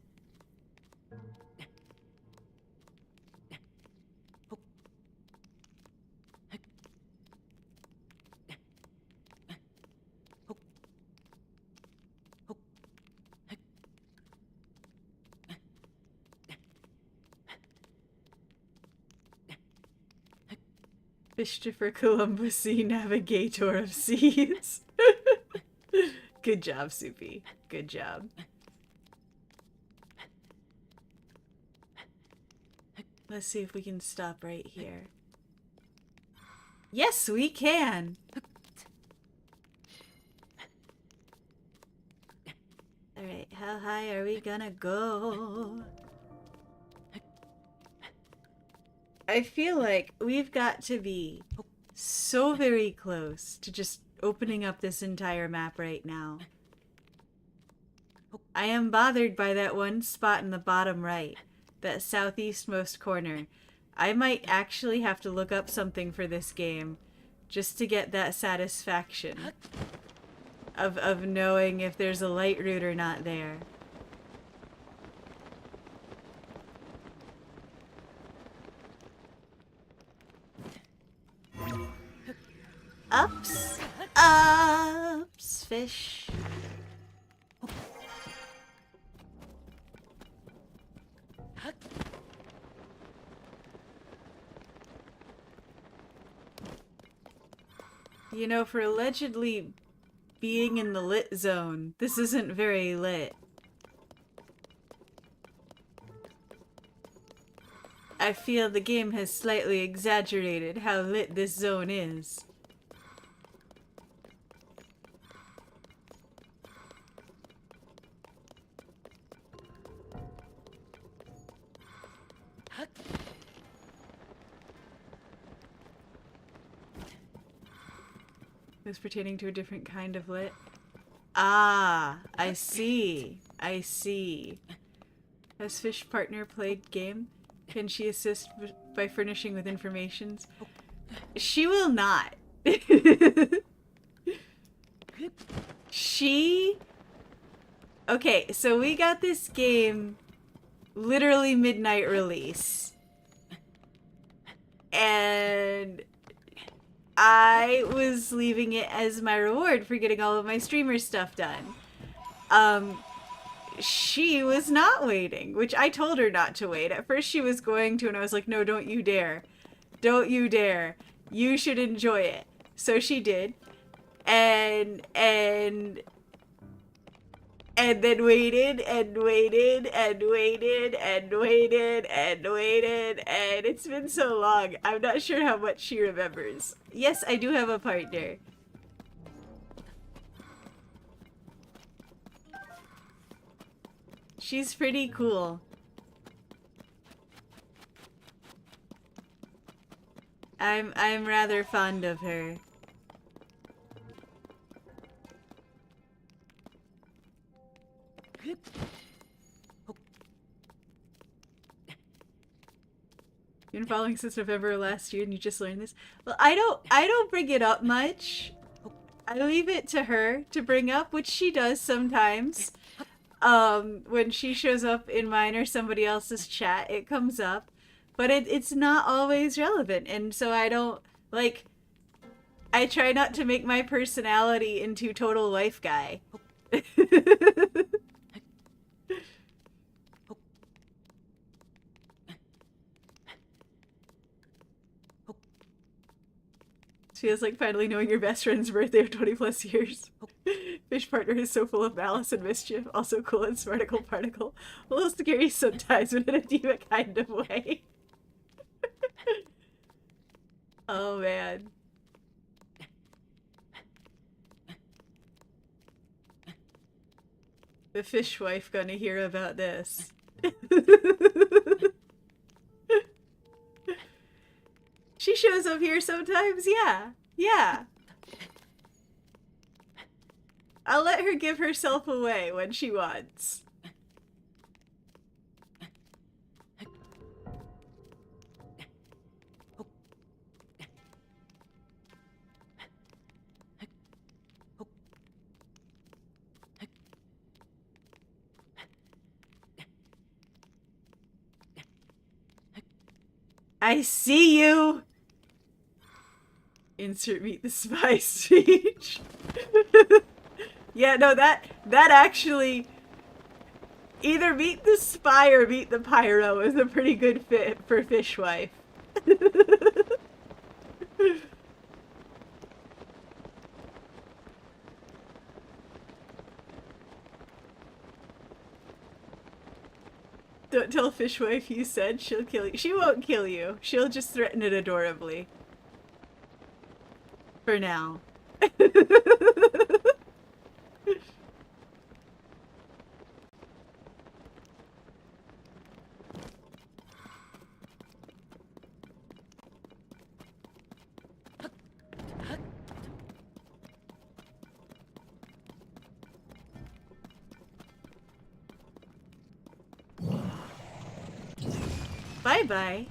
Christopher Columbus, Sea Navigator of Seas. Good job, Soupy. Good job. Let's see if we can stop right here. Yes, we can! Alright, how high are we gonna go? I feel like we've got to be so very close to just opening up this entire map right now. I am bothered by that one spot in the bottom right, that southeastmost corner. I might actually have to look up something for this game just to get that satisfaction of knowing if there's a light route or not there. Ups, ups, fish. You know, for allegedly being in the lit zone, this isn't very lit. I feel the game has slightly exaggerated how lit this zone is. It was pertaining to a different kind of lit. Ah, I see. I see. Has Fish Partner played game? Can she assist by furnishing with informations? She will not. She... Okay, so we got this game literally midnight release. And I was leaving it as my reward for getting all of my streamer stuff done. She was not waiting, which I told her not to wait. At first she was going to, and I was like, no, don't you dare. Don't you dare. You should enjoy it. So she did. And then waited and waited and waited and waited and waited, and it's been so long. I'm not sure how much she remembers. Yes, I do have a partner. She's pretty cool. I'm rather fond of her. You've been following since November last year and you just learned this? Well, I don't bring it up much. I leave it to her to bring up, which she does sometimes. When she shows up in mine or somebody else's chat, it comes up. But it's not always relevant, and so I don't, like, I try not to make my personality into total wife guy. Feels like finally knowing your best friend's birthday of 20 plus years. Fish Partner is so full of malice and mischief, also cool and smarticle particle. A little scary sometimes, but in a diva kind of way. Oh man. The fish wife gonna hear about this. She shows up here sometimes, yeah. Yeah. I'll let her give herself away when she wants. I see you! Insert meet the spy speech. Yeah, no, that actually... Either meet the spy or meet the pyro is a pretty good fit for Fishwife. Don't tell Fishwife you said, she'll kill you. She won't kill you. She'll just threaten it adorably. For now. Bye-bye.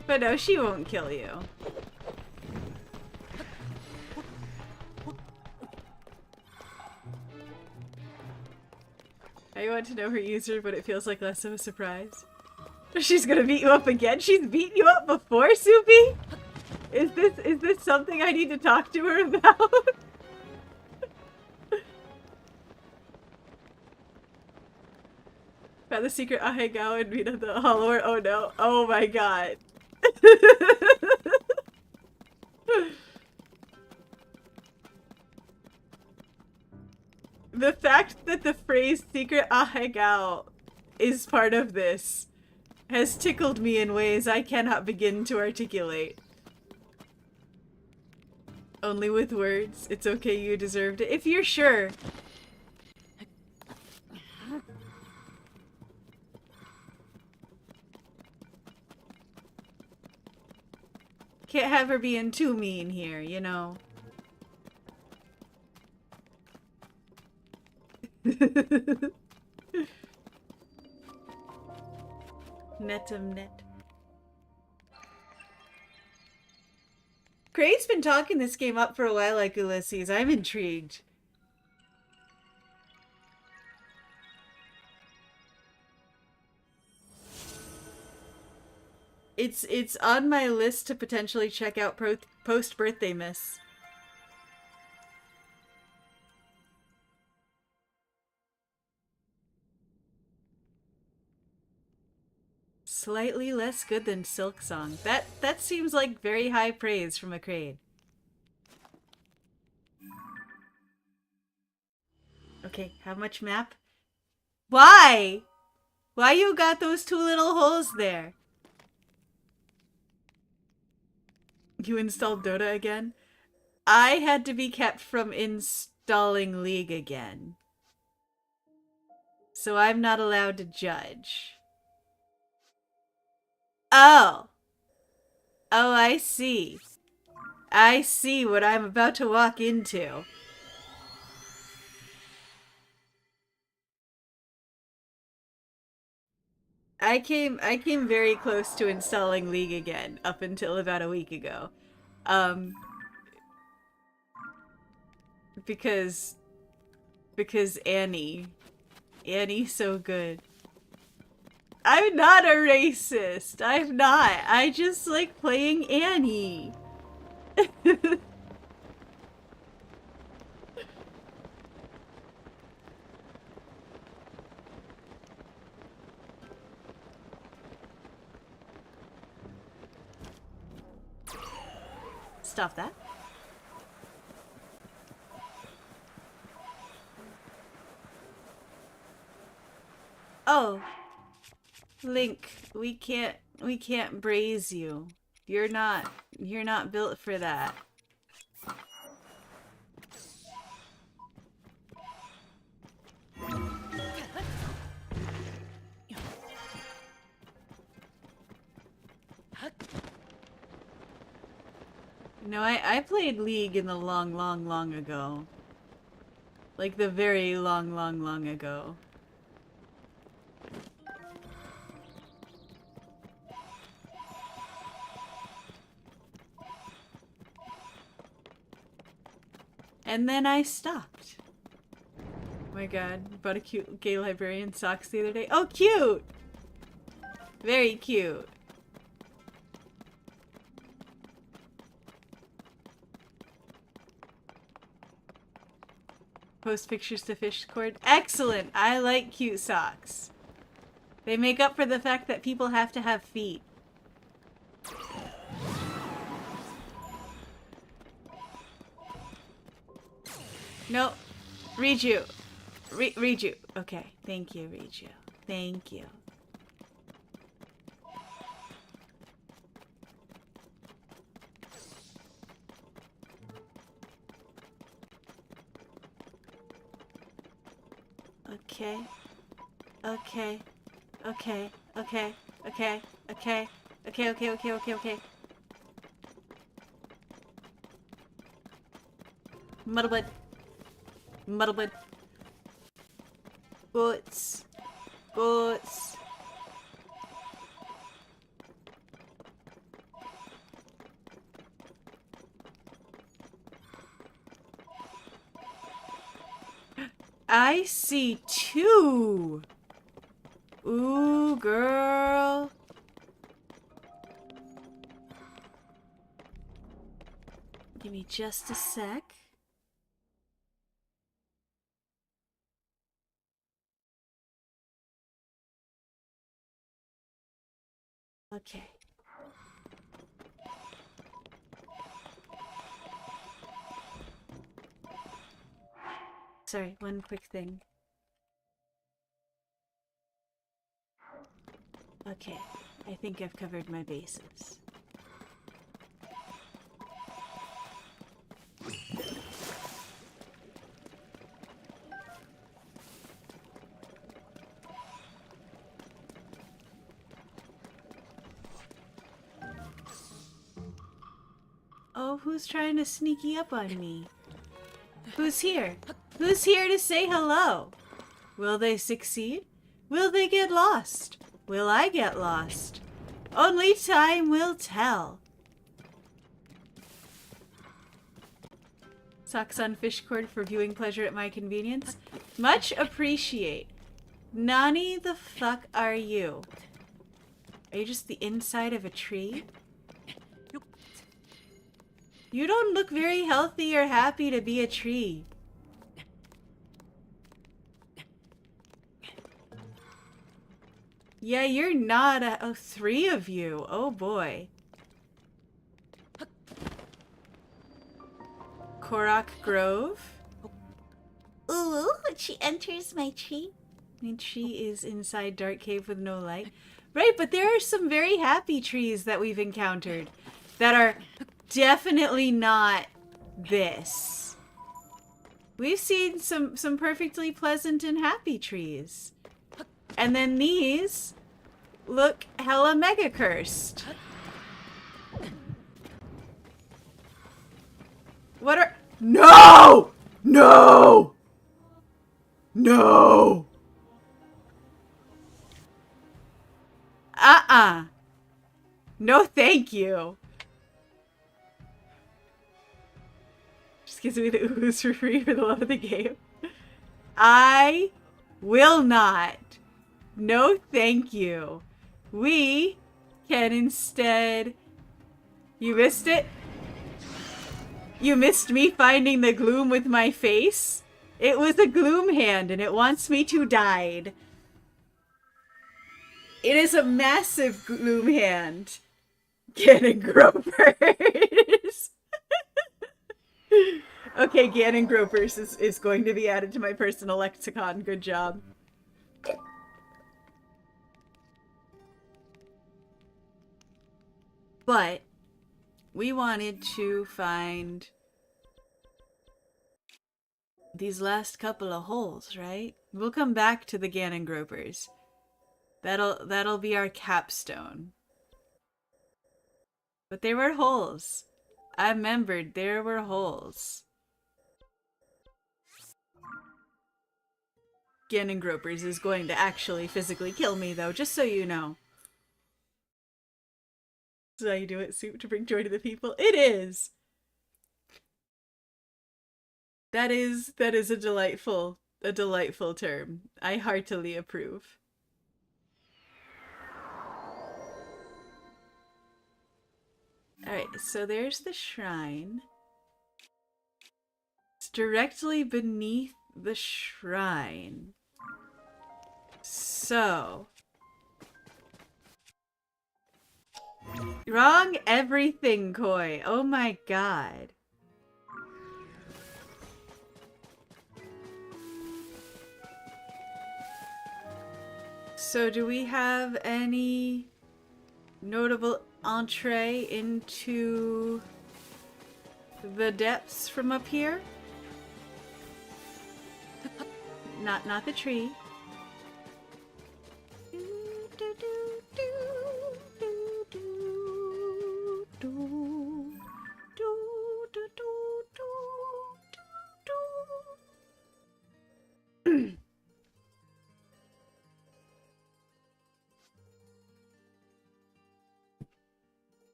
But no, she won't kill you. I want to know her user, but it feels like less of a surprise. She's gonna beat you up again? She's beaten you up before, Soupy? Is this something I need to talk to her about? Found the secret Ahegao and meet at the Hollower. Oh no. Oh my god. The fact that the phrase secret ahegao is part of this has tickled me in ways I cannot begin to articulate. Only with words. It's okay, you deserved it. If you're sure. Can't have her being too mean here, you know. Netum net. Craig's been talking this game up for a while like Ulysses. I'm intrigued. It's on my list to potentially check out post birthday miss. Slightly less good than Silk Song. That seems like very high praise from a Kraid. Okay, how much map? Why? Why you got those two little holes there? You installed Dota again? I had to be kept from installing League again. So I'm not allowed to judge. Oh. Oh, I see. I see what I'm about to walk into. I came very close to installing League again up until about a week ago. Because Annie's so good. I'm not a racist. I'm not. I just like playing Annie. Stop that. Oh. Link, we can't braze you. You're not built for that. No, I played League in the long ago. Like the very long ago. And then I stopped. Oh my god, bought a cute gay librarian socks the other day. Oh, cute! Very cute. Post pictures to Fishcord. Excellent! I like cute socks. They make up for the fact that people have to have feet. No. Read you. Read you. Okay. Thank you, read you. Thank you. Okay. Okay. Okay. Okay. Okay. Okay. Okay, okay, okay, okay, okay. Muddleblood. Muddleblood. Boots. Boots. I see two. Ooh, girl. Give me just a sec. Okay. sorry, one quick thing. Okay, I think I've covered my bases. Oh, who's trying to sneaky up on me? Who's here? Who's here to say hello? Will they succeed? Will they get lost? Will I get lost? Only time will tell. Socks on fish cord for viewing pleasure at my convenience. Much appreciate. Nani the fuck are you? Are you just the inside of a tree? You don't look very healthy or happy to be a tree. Yeah, you're not a... Oh, 3 of you. Oh boy. Korok Grove. Ooh, she enters my tree. I mean, she is inside Dark Cave with no light. Right, but there are some very happy trees that we've encountered that are definitely not this. We've seen some perfectly pleasant and happy trees. And then these look hella mega cursed. What are... No! No! No! No thank you. Just gives me the ooze for free for the love of the game. I will not. No thank you. We can instead... You missed it? You missed me finding the gloom with my face? It was a gloom hand and it wants me to die. It is a massive gloom hand. Ganon Gropers. Okay, Ganon Gropers is going to be added to my personal lexicon. Good job. But we wanted to find these last couple of holes, right? We'll come back to the Ganon Gropers. That'll be our capstone. But there were holes. I remembered there were holes. Ganon Gropers is going to actually physically kill me though, just so you know. Is that how you do it, Soup, to bring joy to the people? It is! That is a delightful term. I heartily approve. Alright, so there's the shrine. It's directly beneath the shrine. So... Wrong everything, Koi. Oh my god. So do we have any notable entree into the depths from up here? Not the tree.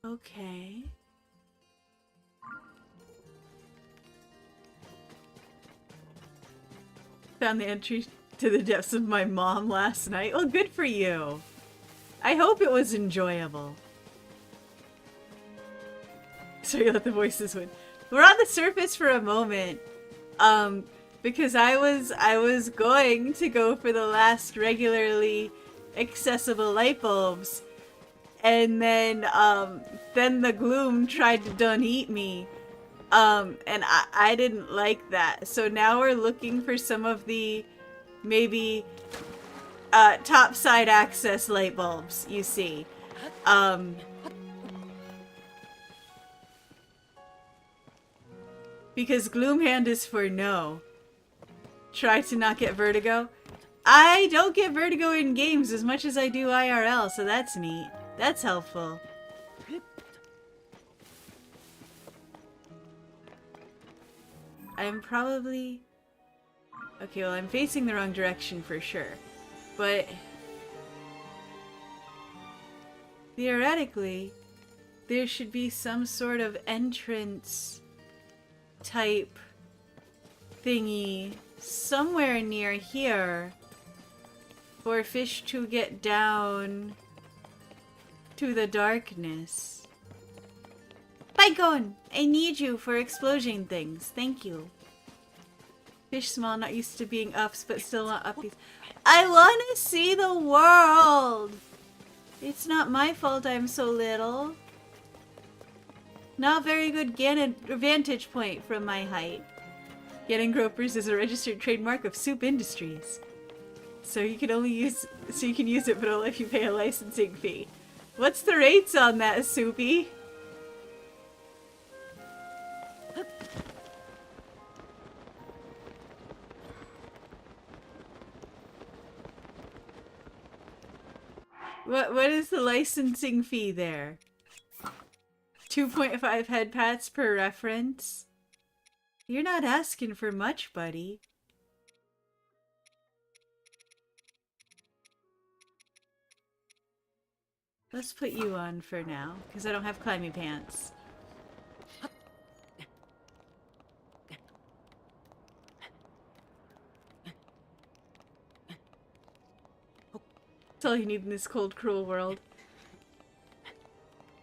Okay. Found the entry to the depths of my mom last night. Well, good for you. I hope it was enjoyable. Sorry, let the voices win. We're on the surface for a moment. Because I was going to go for the last regularly accessible light bulbs. And then the gloom tried to done eat me. And I didn't like that. So now we're looking for some of the maybe top side access light bulbs, you see. Because Gloomhand is for no. Try to not get vertigo. I don't get vertigo in games as much as I do IRL, so that's neat. That's helpful. I'm probably... Okay, well, I'm facing the wrong direction for sure. But... theoretically, there should be some sort of entrance type thingy somewhere near here for fish to get down to the darkness. Bygone! I need you for explosion things. Thank you. Fish small, not used to being ups, but still want uppies. I want to see the world! It's not my fault I'm so little. Not very good vantage point from my height. Getting gropers is a registered trademark of Soup Industries. So you can use it, but only if you pay a licensing fee. What's the rates on that, Soupy? What is the licensing fee there? 2.5 head pats per reference? You're not asking for much, buddy. Let's put you on for now, because I don't have climbing pants. That's all you need in this cold, cruel world.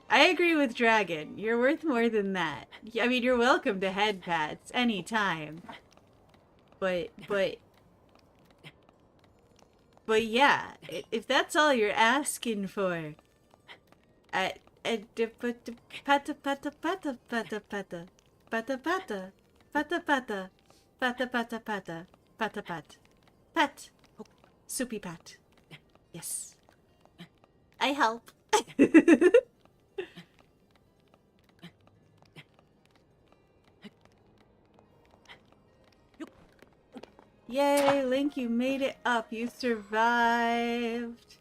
I agree with Dragon. You're worth more than that. I mean, you're welcome to head pads anytime. But yeah, if that's all you're asking for, pata pata pata pata pata pata pata pata pata pata pata pata pata pata pat pat soupy pat. Yes, I help. Yay, Link, you made it up. You survived.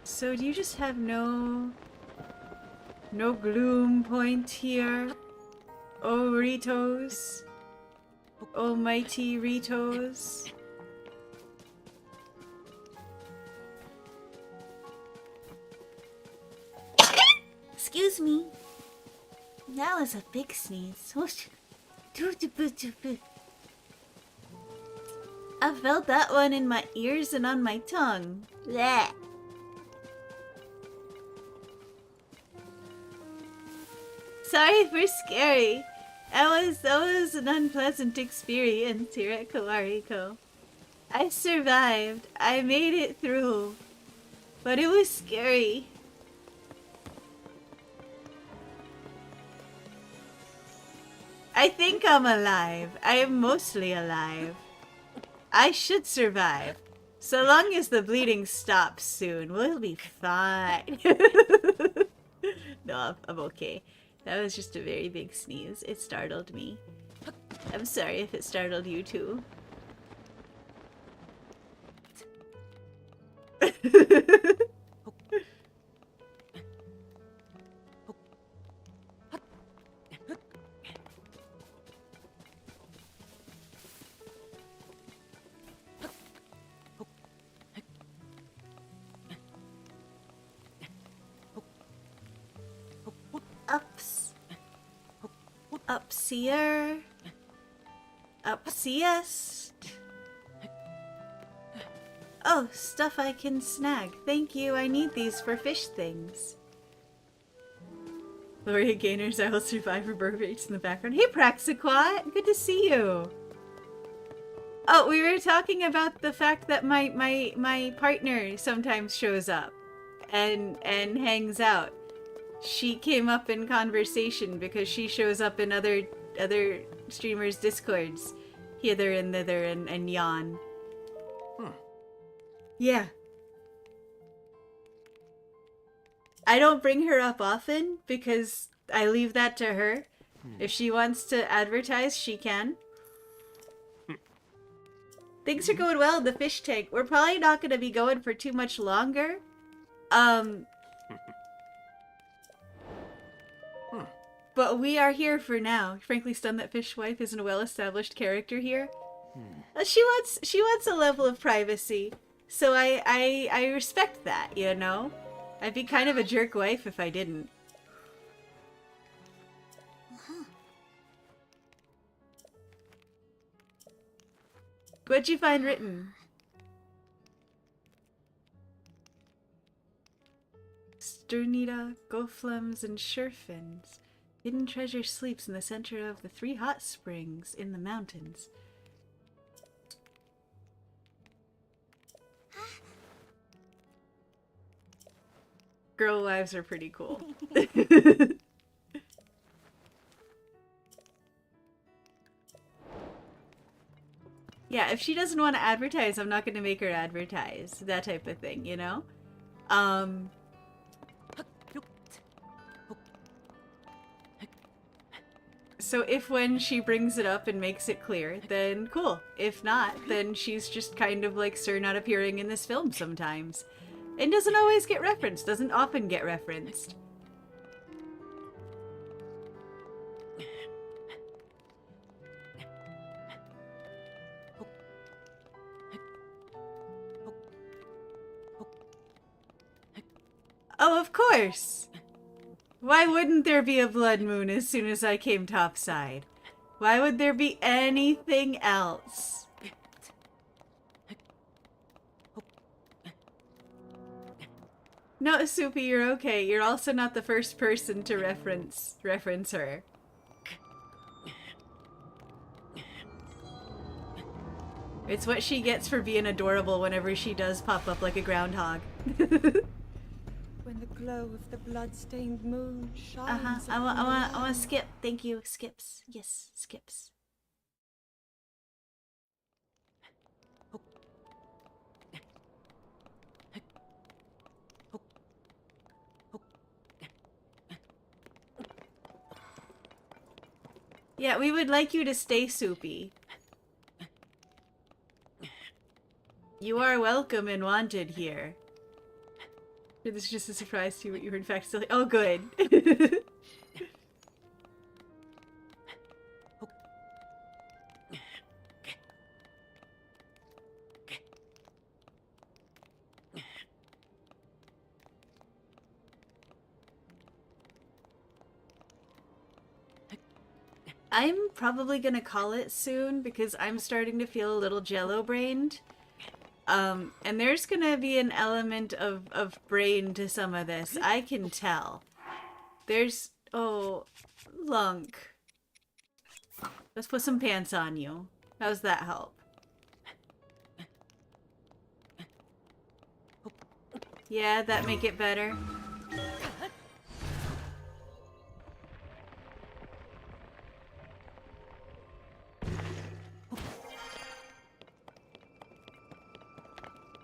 So do you just have no gloom point here? Oh, Ritos. Almighty Ritos. Excuse me. That was a big sneeze. I felt that one in my ears and on my tongue. Blech. Sorry for scary. That was an unpleasant experience here at Kawariko. I survived. I made it through. But it was scary. I think I'm alive. I am mostly alive. I should survive. So long as the bleeding stops soon, we'll be fine. No, I'm okay. That was just a very big sneeze. It startled me. I'm sorry if it startled you too. Upsier. Upsiest. Oh, stuff I can snag. Thank you, I need these for fish things. Laureate Gainers, I will survive for bird rates in the background. Hey, Praxiquat! Good to see you! Oh, we were talking about the fact that my partner sometimes shows up and hangs out. She came up in conversation because she shows up in other streamers' discords, hither and thither and yon. Yeah. I don't bring her up often because I leave that to her. If she wants to advertise, she can. Things are going well in the fish tank. We're probably not going to be going for too much longer. But we are here for now. Frankly stunned that Fishwife isn't a well-established character here. She wants a level of privacy. So I respect that, you know? I'd be kind of a jerk wife if I didn't. What'd you find written? Sternita, Goflems, and Sherfins. Hidden treasure sleeps in the center of the 3 hot springs in the mountains. Girl wives are pretty cool. Yeah, if she doesn't want to advertise, I'm not going to make her advertise. That type of thing, you know? So if when she brings it up and makes it clear, then cool. If not, then she's just kind of like Sir not appearing in this film sometimes. And doesn't always get referenced, doesn't often get referenced. Oh, of course! Why wouldn't there be a blood moon as soon as I came topside? Why would there be anything else? No, Soupy, you're okay. You're also not the first person to reference her. It's what she gets for being adorable whenever she does pop up like a groundhog. When the glow of the blood-stained moon shines. I want skip. Thank you. Skips. Yes, skips. Yeah, we would like you to stay, Soupy. You are welcome and wanted here. This is just a surprise to you, but you were in fact still. Oh, good. I'm probably gonna call it soon because I'm starting to feel a little jello-brained. And there's gonna be an element of brain to some of this. I can tell. There's... Oh, Lunk. Let's put some pants on you. How's that help? Yeah, that make it better?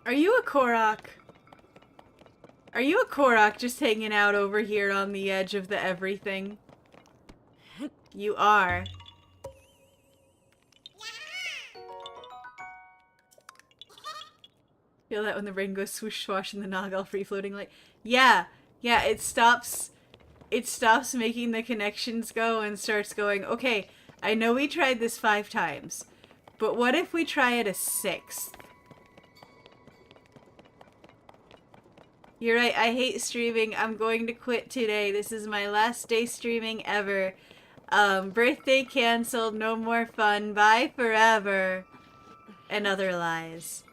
Are you a Korok? Are you a Korok just hanging out over here on the edge of the everything? You are. Feel that when the brain goes swoosh swash and the nog all free floating like... Yeah, it stops making the connections go and starts going, okay, I know we tried this 5 times, but what if we try it a 6th? You're right, I hate streaming. I'm going to quit today. This is my last day streaming ever. Birthday canceled, no more fun, bye forever. And other lies.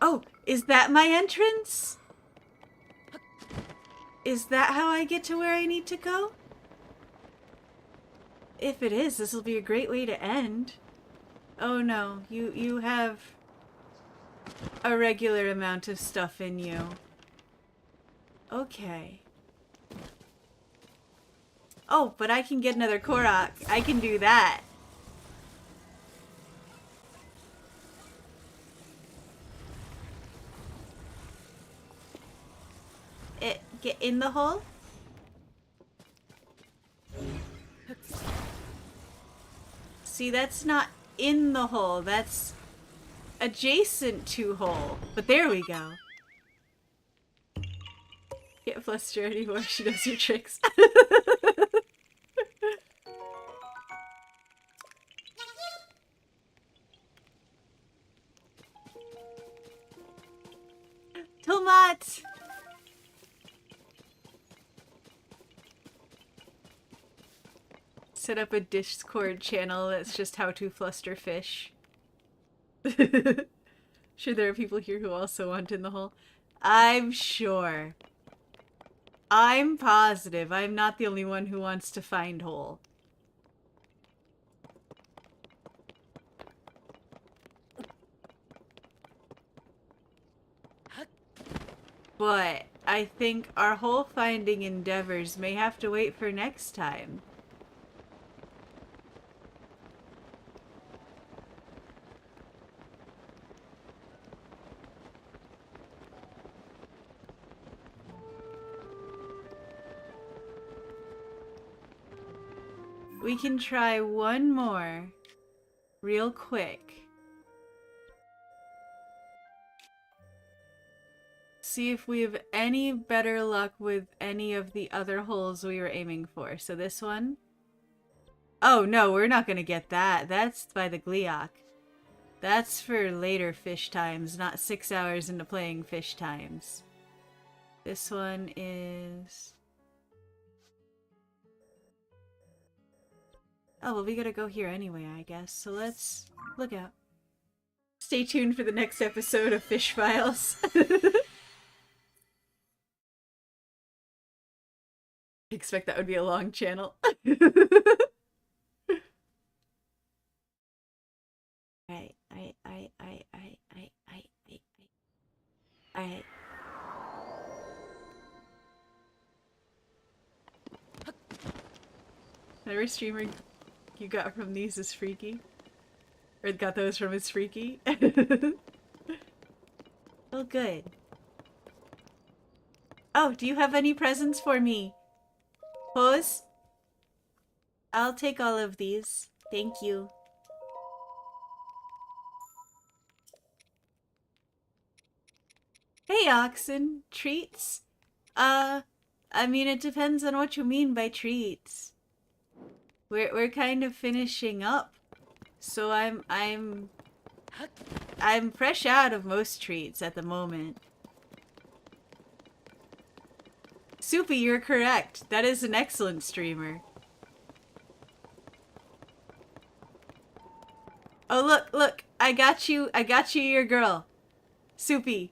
Oh, is that my entrance? Is that how I get to where I need to go? If it is, this will be a great way to end. Oh no, you have a regular amount of stuff in you. Okay. Oh, but I can get another Korok. I can do that. Get in the hole? See, that's not in the hole. That's adjacent to hole. But there we go. Can't fluster anymore. She knows your tricks. Tomat! Set up a Discord channel that's just how to fluster fish. Sure there are people here who also want in the hole. I'm sure. I'm positive I'm not the only one who wants to find hole. But I think our hole finding endeavors may have to wait for next time. We can try one more real quick. See if we have any better luck with any of the other holes we were aiming for. So this one. Oh no, we're not gonna get that. That's by the Gleeok. That's for later fish times, not 6 hours into playing fish times. This one is... Oh, well, we gotta go here anyway, I guess. So let's look out. Stay tuned for the next episode of Fish Files. Expect that would be a long channel. Alright. Every streamer you got from these is freaky. Or got those from is freaky. Oh, good. Oh, do you have any presents for me? Pose? I'll take all of these. Thank you. Hey, Oxen. Treats? I mean, it depends on what you mean by treats. We're kind of finishing up. So I'm fresh out of most treats at the moment. Soupy, you're correct. That is an excellent streamer. Oh, look. I got you your girl. Soupy.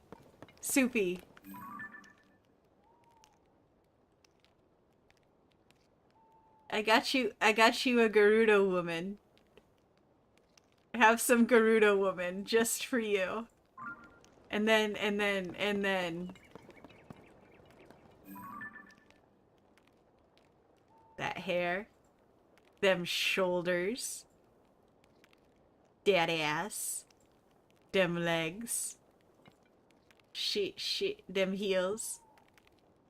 I got you a Gerudo woman. I have some Gerudo woman just for you. And then that hair, them shoulders, that ass, them legs, them heels.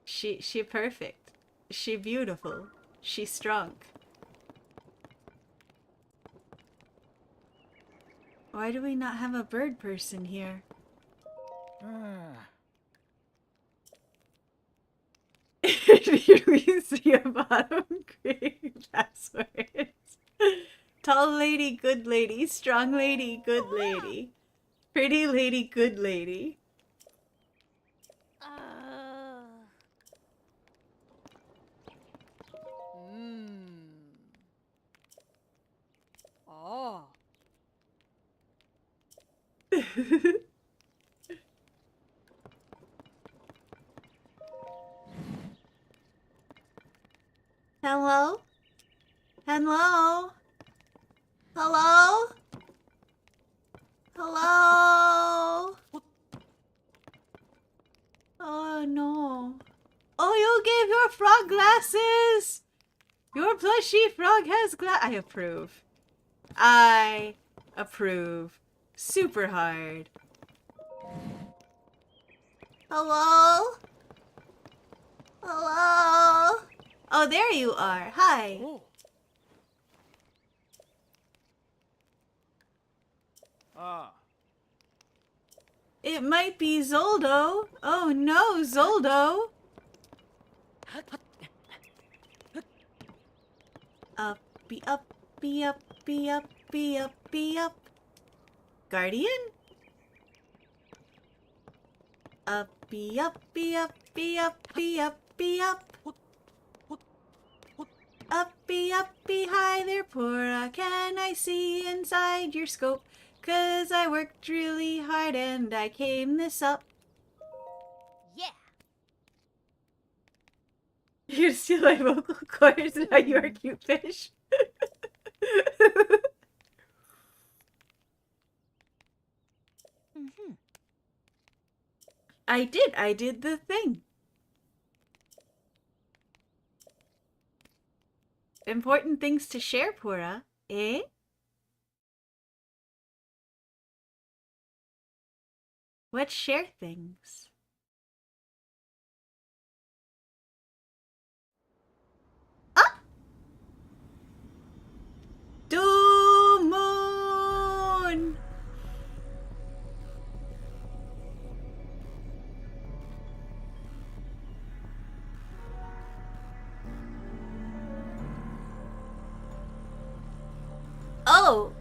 She perfect. She beautiful. She strong. Why do we not have a bird person here? Here we see a bottom grade password. Tall lady, good lady. Strong lady, good lady. Pretty lady, good lady. Oh. Hello? Hello? Hello? Hello? Oh no. Oh, you gave your frog glasses! Your plushy frog has I approve. I approve. Super hard. Hello? Hello? Oh, there you are. Hi. Oh. Ah. It might be Zoldo. Oh no, Zoldo. Uppy, uppy, uppy, uppy, uppy, up. Guardian? Uppy, uppy, uppy, uppy, uppy, up. Uppy, uppy, hi there, Pora. Can I see inside your scope? 'Cause I worked really hard and I came this up. Yeah. You steal my vocal cords and now you are cute fish. Mm-hmm. I did the thing. Important things to share, Pura. Eh? What share things? Ah! Moon! Oh!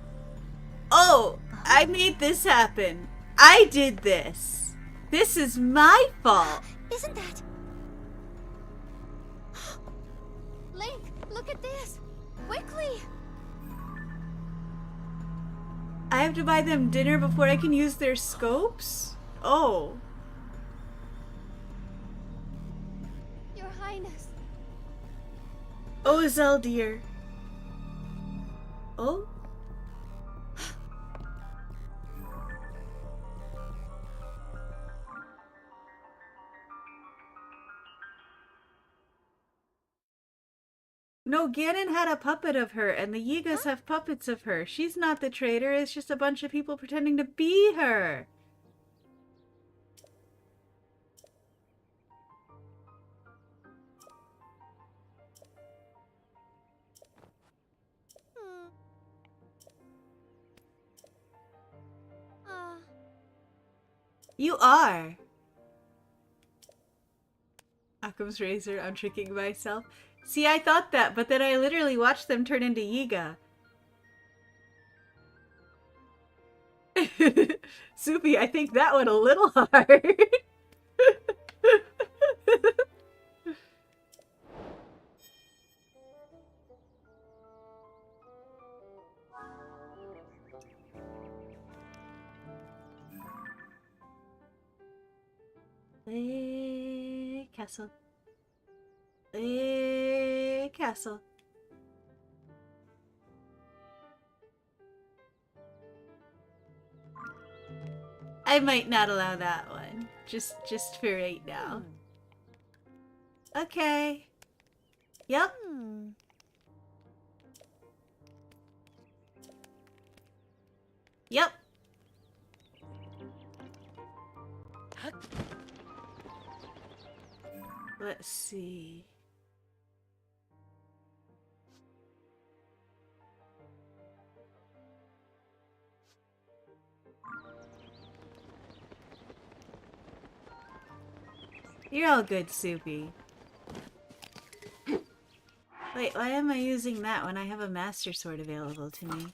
Oh! I made this happen. I did this. This is my fault. Isn't that... Link, look at this! Quickly! I have to buy them dinner before I can use their scopes? Oh. Your Highness. Oh, Zeldir. Oh? No, Ganon had a puppet of her, and the Yigas have puppets of her. She's not the traitor, it's just a bunch of people pretending to be her. Hmm. Ah. You are. Occam's razor, I'm tricking myself. See, I thought that, but then I literally watched them turn into Yiga. Soupy, I think that one a little hard. Castle. Castle. I might not allow that one. Just for right now. Okay. Yep. Hmm. Yep. Let's see. You're all good, Soupy. Wait, why am I using that when I have a Master Sword available to me?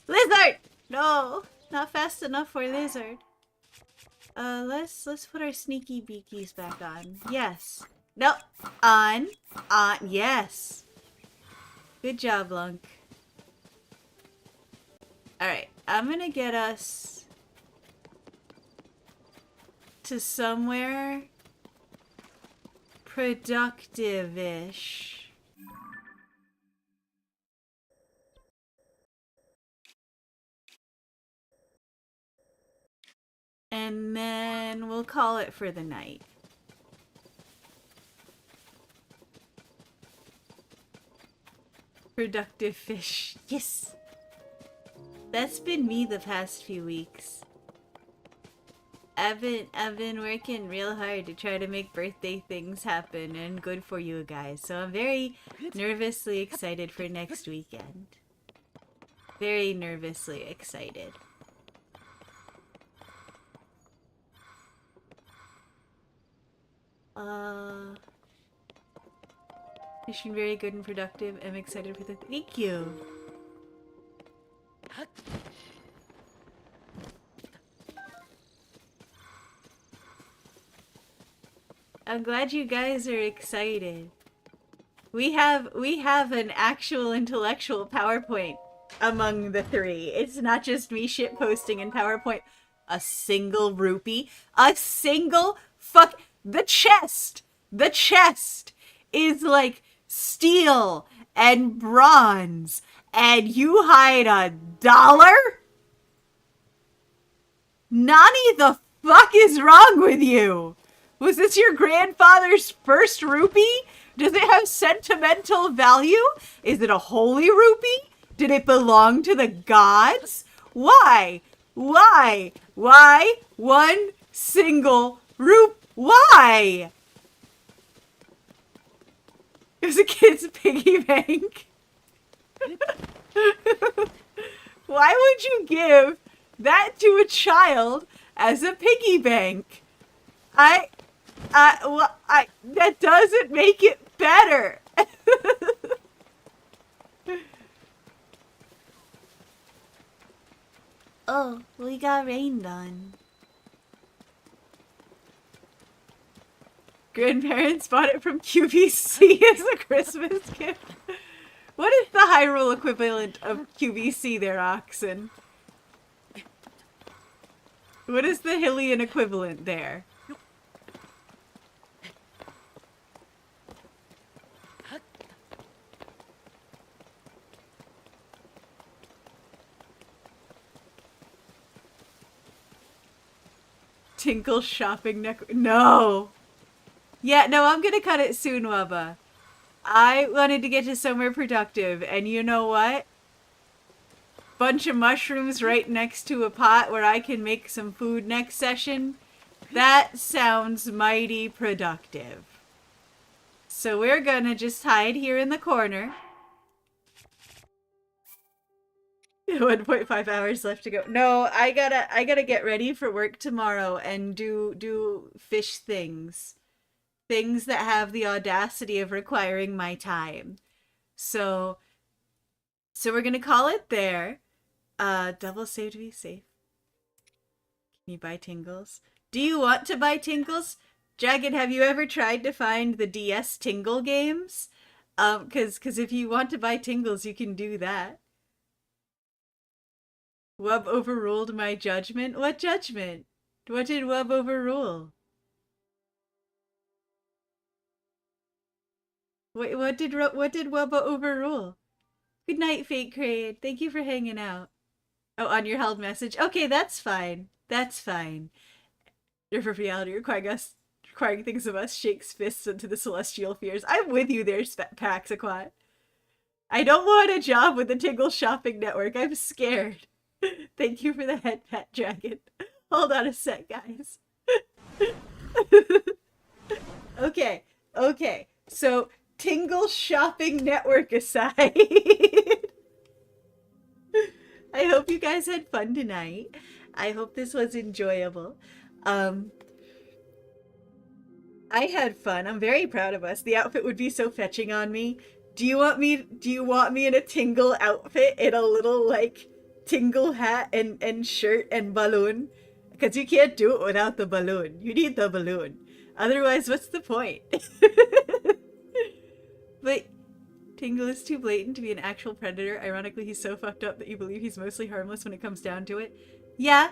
Lizard! No, not fast enough for lizard. Let's put our sneaky beakies back on. Yes. Nope. On. On. Yes. Good job, Lunk. Alright, I'm gonna get us to somewhere productive-ish. And then we'll call it for the night. Productive fish. Yes! That's been me the past few weeks. I've been working real hard to try to make birthday things happen and good for you guys. So I'm very nervously excited for next weekend. Very nervously excited. It's been very good and productive. I'm excited for the... Thank you! I'm glad you guys are excited. We have an actual intellectual PowerPoint among the three. It's not just me shitposting in PowerPoint. A single rupee. A single fuck... The chest is like steel and bronze, and you hide $1? Nani, the fuck is wrong with you? Was this your grandfather's first rupee? Does it have sentimental value? Is it a holy rupee? Did it belong to the gods? Why? Why? Why? One single rupee? Why? It was a kid's piggy bank. Why would you give that to a child as a piggy bank? That doesn't make it better. Oh, we got rained on. Grandparents bought it from QVC as a Christmas gift. What is the Hyrule equivalent of QVC there, Oxen? What is the Hylian equivalent there? Tinkle shopping network. No! Yeah, no, I'm gonna cut it soon, Wubba. I wanted to get to somewhere productive, and you know what? Bunch of mushrooms right next to a pot where I can make some food next session. That sounds mighty productive. So we're gonna just hide here in the corner. 1.5 hours left to go. No, I gotta get ready for work tomorrow and do fish things. Things that have the audacity of requiring my time. So we're gonna call it there. Double save to be safe. Can you buy tingles? Do you want to buy tingles? Jagged, have you ever tried to find the DS Tingle games? Cause if you want to buy tingles, you can do that. Wub overruled my judgment? What judgment? What did Wub overrule? What did Wubba overrule? Good night, Fate Crade. Thank you for hanging out. Oh, on your held message. Okay, that's fine. That's fine. River reality requiring things of us shakes fists into the celestial fears. I'm with you there, Paxaquat. I don't want a job with the Tingle Shopping Network. I'm scared. Thank you for the head pat, Dragon. Hold on a sec, guys. Okay. So, Tingle Shopping Network aside, I hope you guys had fun tonight. I hope this was enjoyable. I had fun. I'm very proud of us. The outfit would be so fetching on me. Do you want me in a Tingle outfit, in a little like Tingle hat and shirt and balloon? Because you can't do it without the balloon. You need the balloon. Otherwise, what's the point? But Tingle is too blatant to be an actual predator. Ironically, he's so fucked up that you believe he's mostly harmless when it comes down to it. Yeah,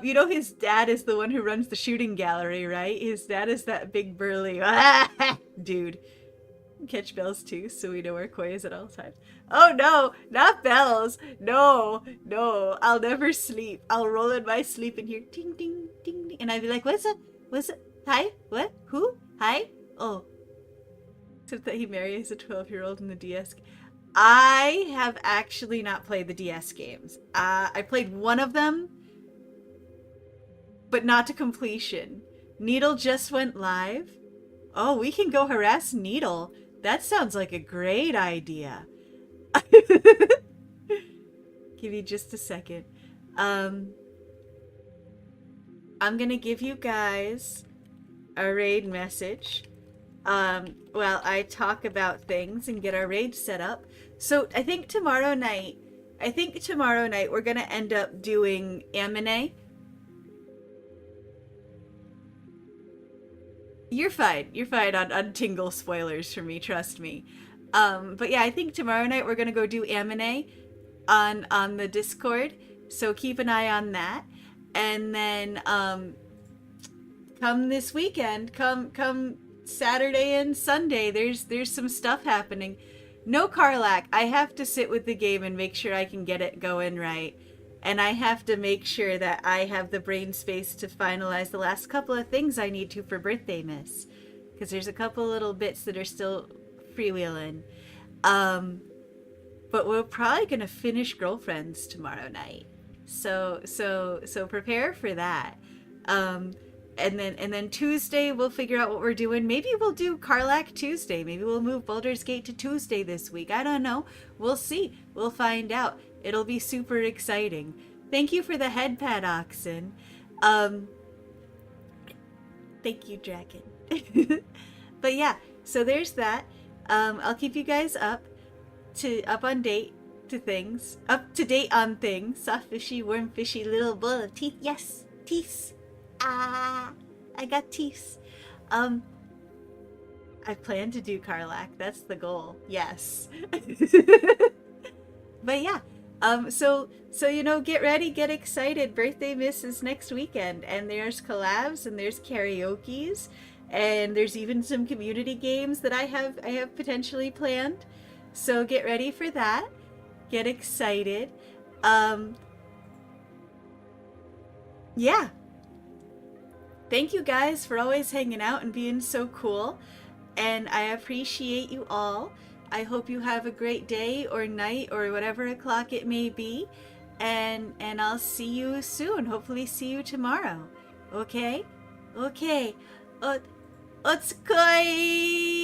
You know his dad is the one who runs the shooting gallery, right? His dad is that big burly dude. Catch bells too, so we know where Koi is at all times. Oh no, not bells. No, no, I'll never sleep. I'll roll in my sleep and hear ding, ding, ding, ding. And I'd be like, what's it? What's it? Hi? What? Who? Hi? Oh. Except that he marries a 12-year-old in the DS. I have actually not played the DS games. I played one of them, but not to completion. Needle just went live. Oh, we can go harass Needle. That sounds like a great idea. Give you just a second. I'm gonna give you guys a raid message while I talk about things and get our raid set up. So I think tomorrow night we're gonna end up doing Amine. You're fine on Tingle spoilers for me, trust me. But yeah, I think tomorrow night we're gonna go do Amine on the Discord, so keep an eye on that. And then come this weekend, come Saturday and Sunday, there's some stuff happening. No Karlak, I have to sit with the game and make sure I can get it going right. And I have to make sure that I have the brain space to finalize the last couple of things I need to for Birthday Miss. Because there's a couple little bits that are still freewheeling. But we're probably going to finish Girlfriends tomorrow night. So prepare for that. And then Tuesday we'll figure out what we're doing. Maybe we'll do Karlak Tuesday. Maybe we'll move Baldur's Gate to Tuesday this week. I don't know. We'll see. We'll find out. It'll be super exciting. Thank you for the head pad, Oxen. Thank you, Dragon. But yeah, so there's that. I'll keep you guys up to date on things. Soft fishy, warm fishy, little bowl of teeth. Yes, teeth. I got teeth. I plan to do Karlak. That's the goal. Yes. But yeah. So you know, get ready, get excited. Birthday Miss is next weekend, and there's collabs and there's karaoke's, and there's even some community games that I have potentially planned. So get ready for that. Get excited. Yeah. Thank you guys for always hanging out and being so cool, and I appreciate you all. I hope you have a great day or night or whatever o'clock it may be. And I'll see you soon. Hopefully see you tomorrow. Okay? Okay. Otsukoi!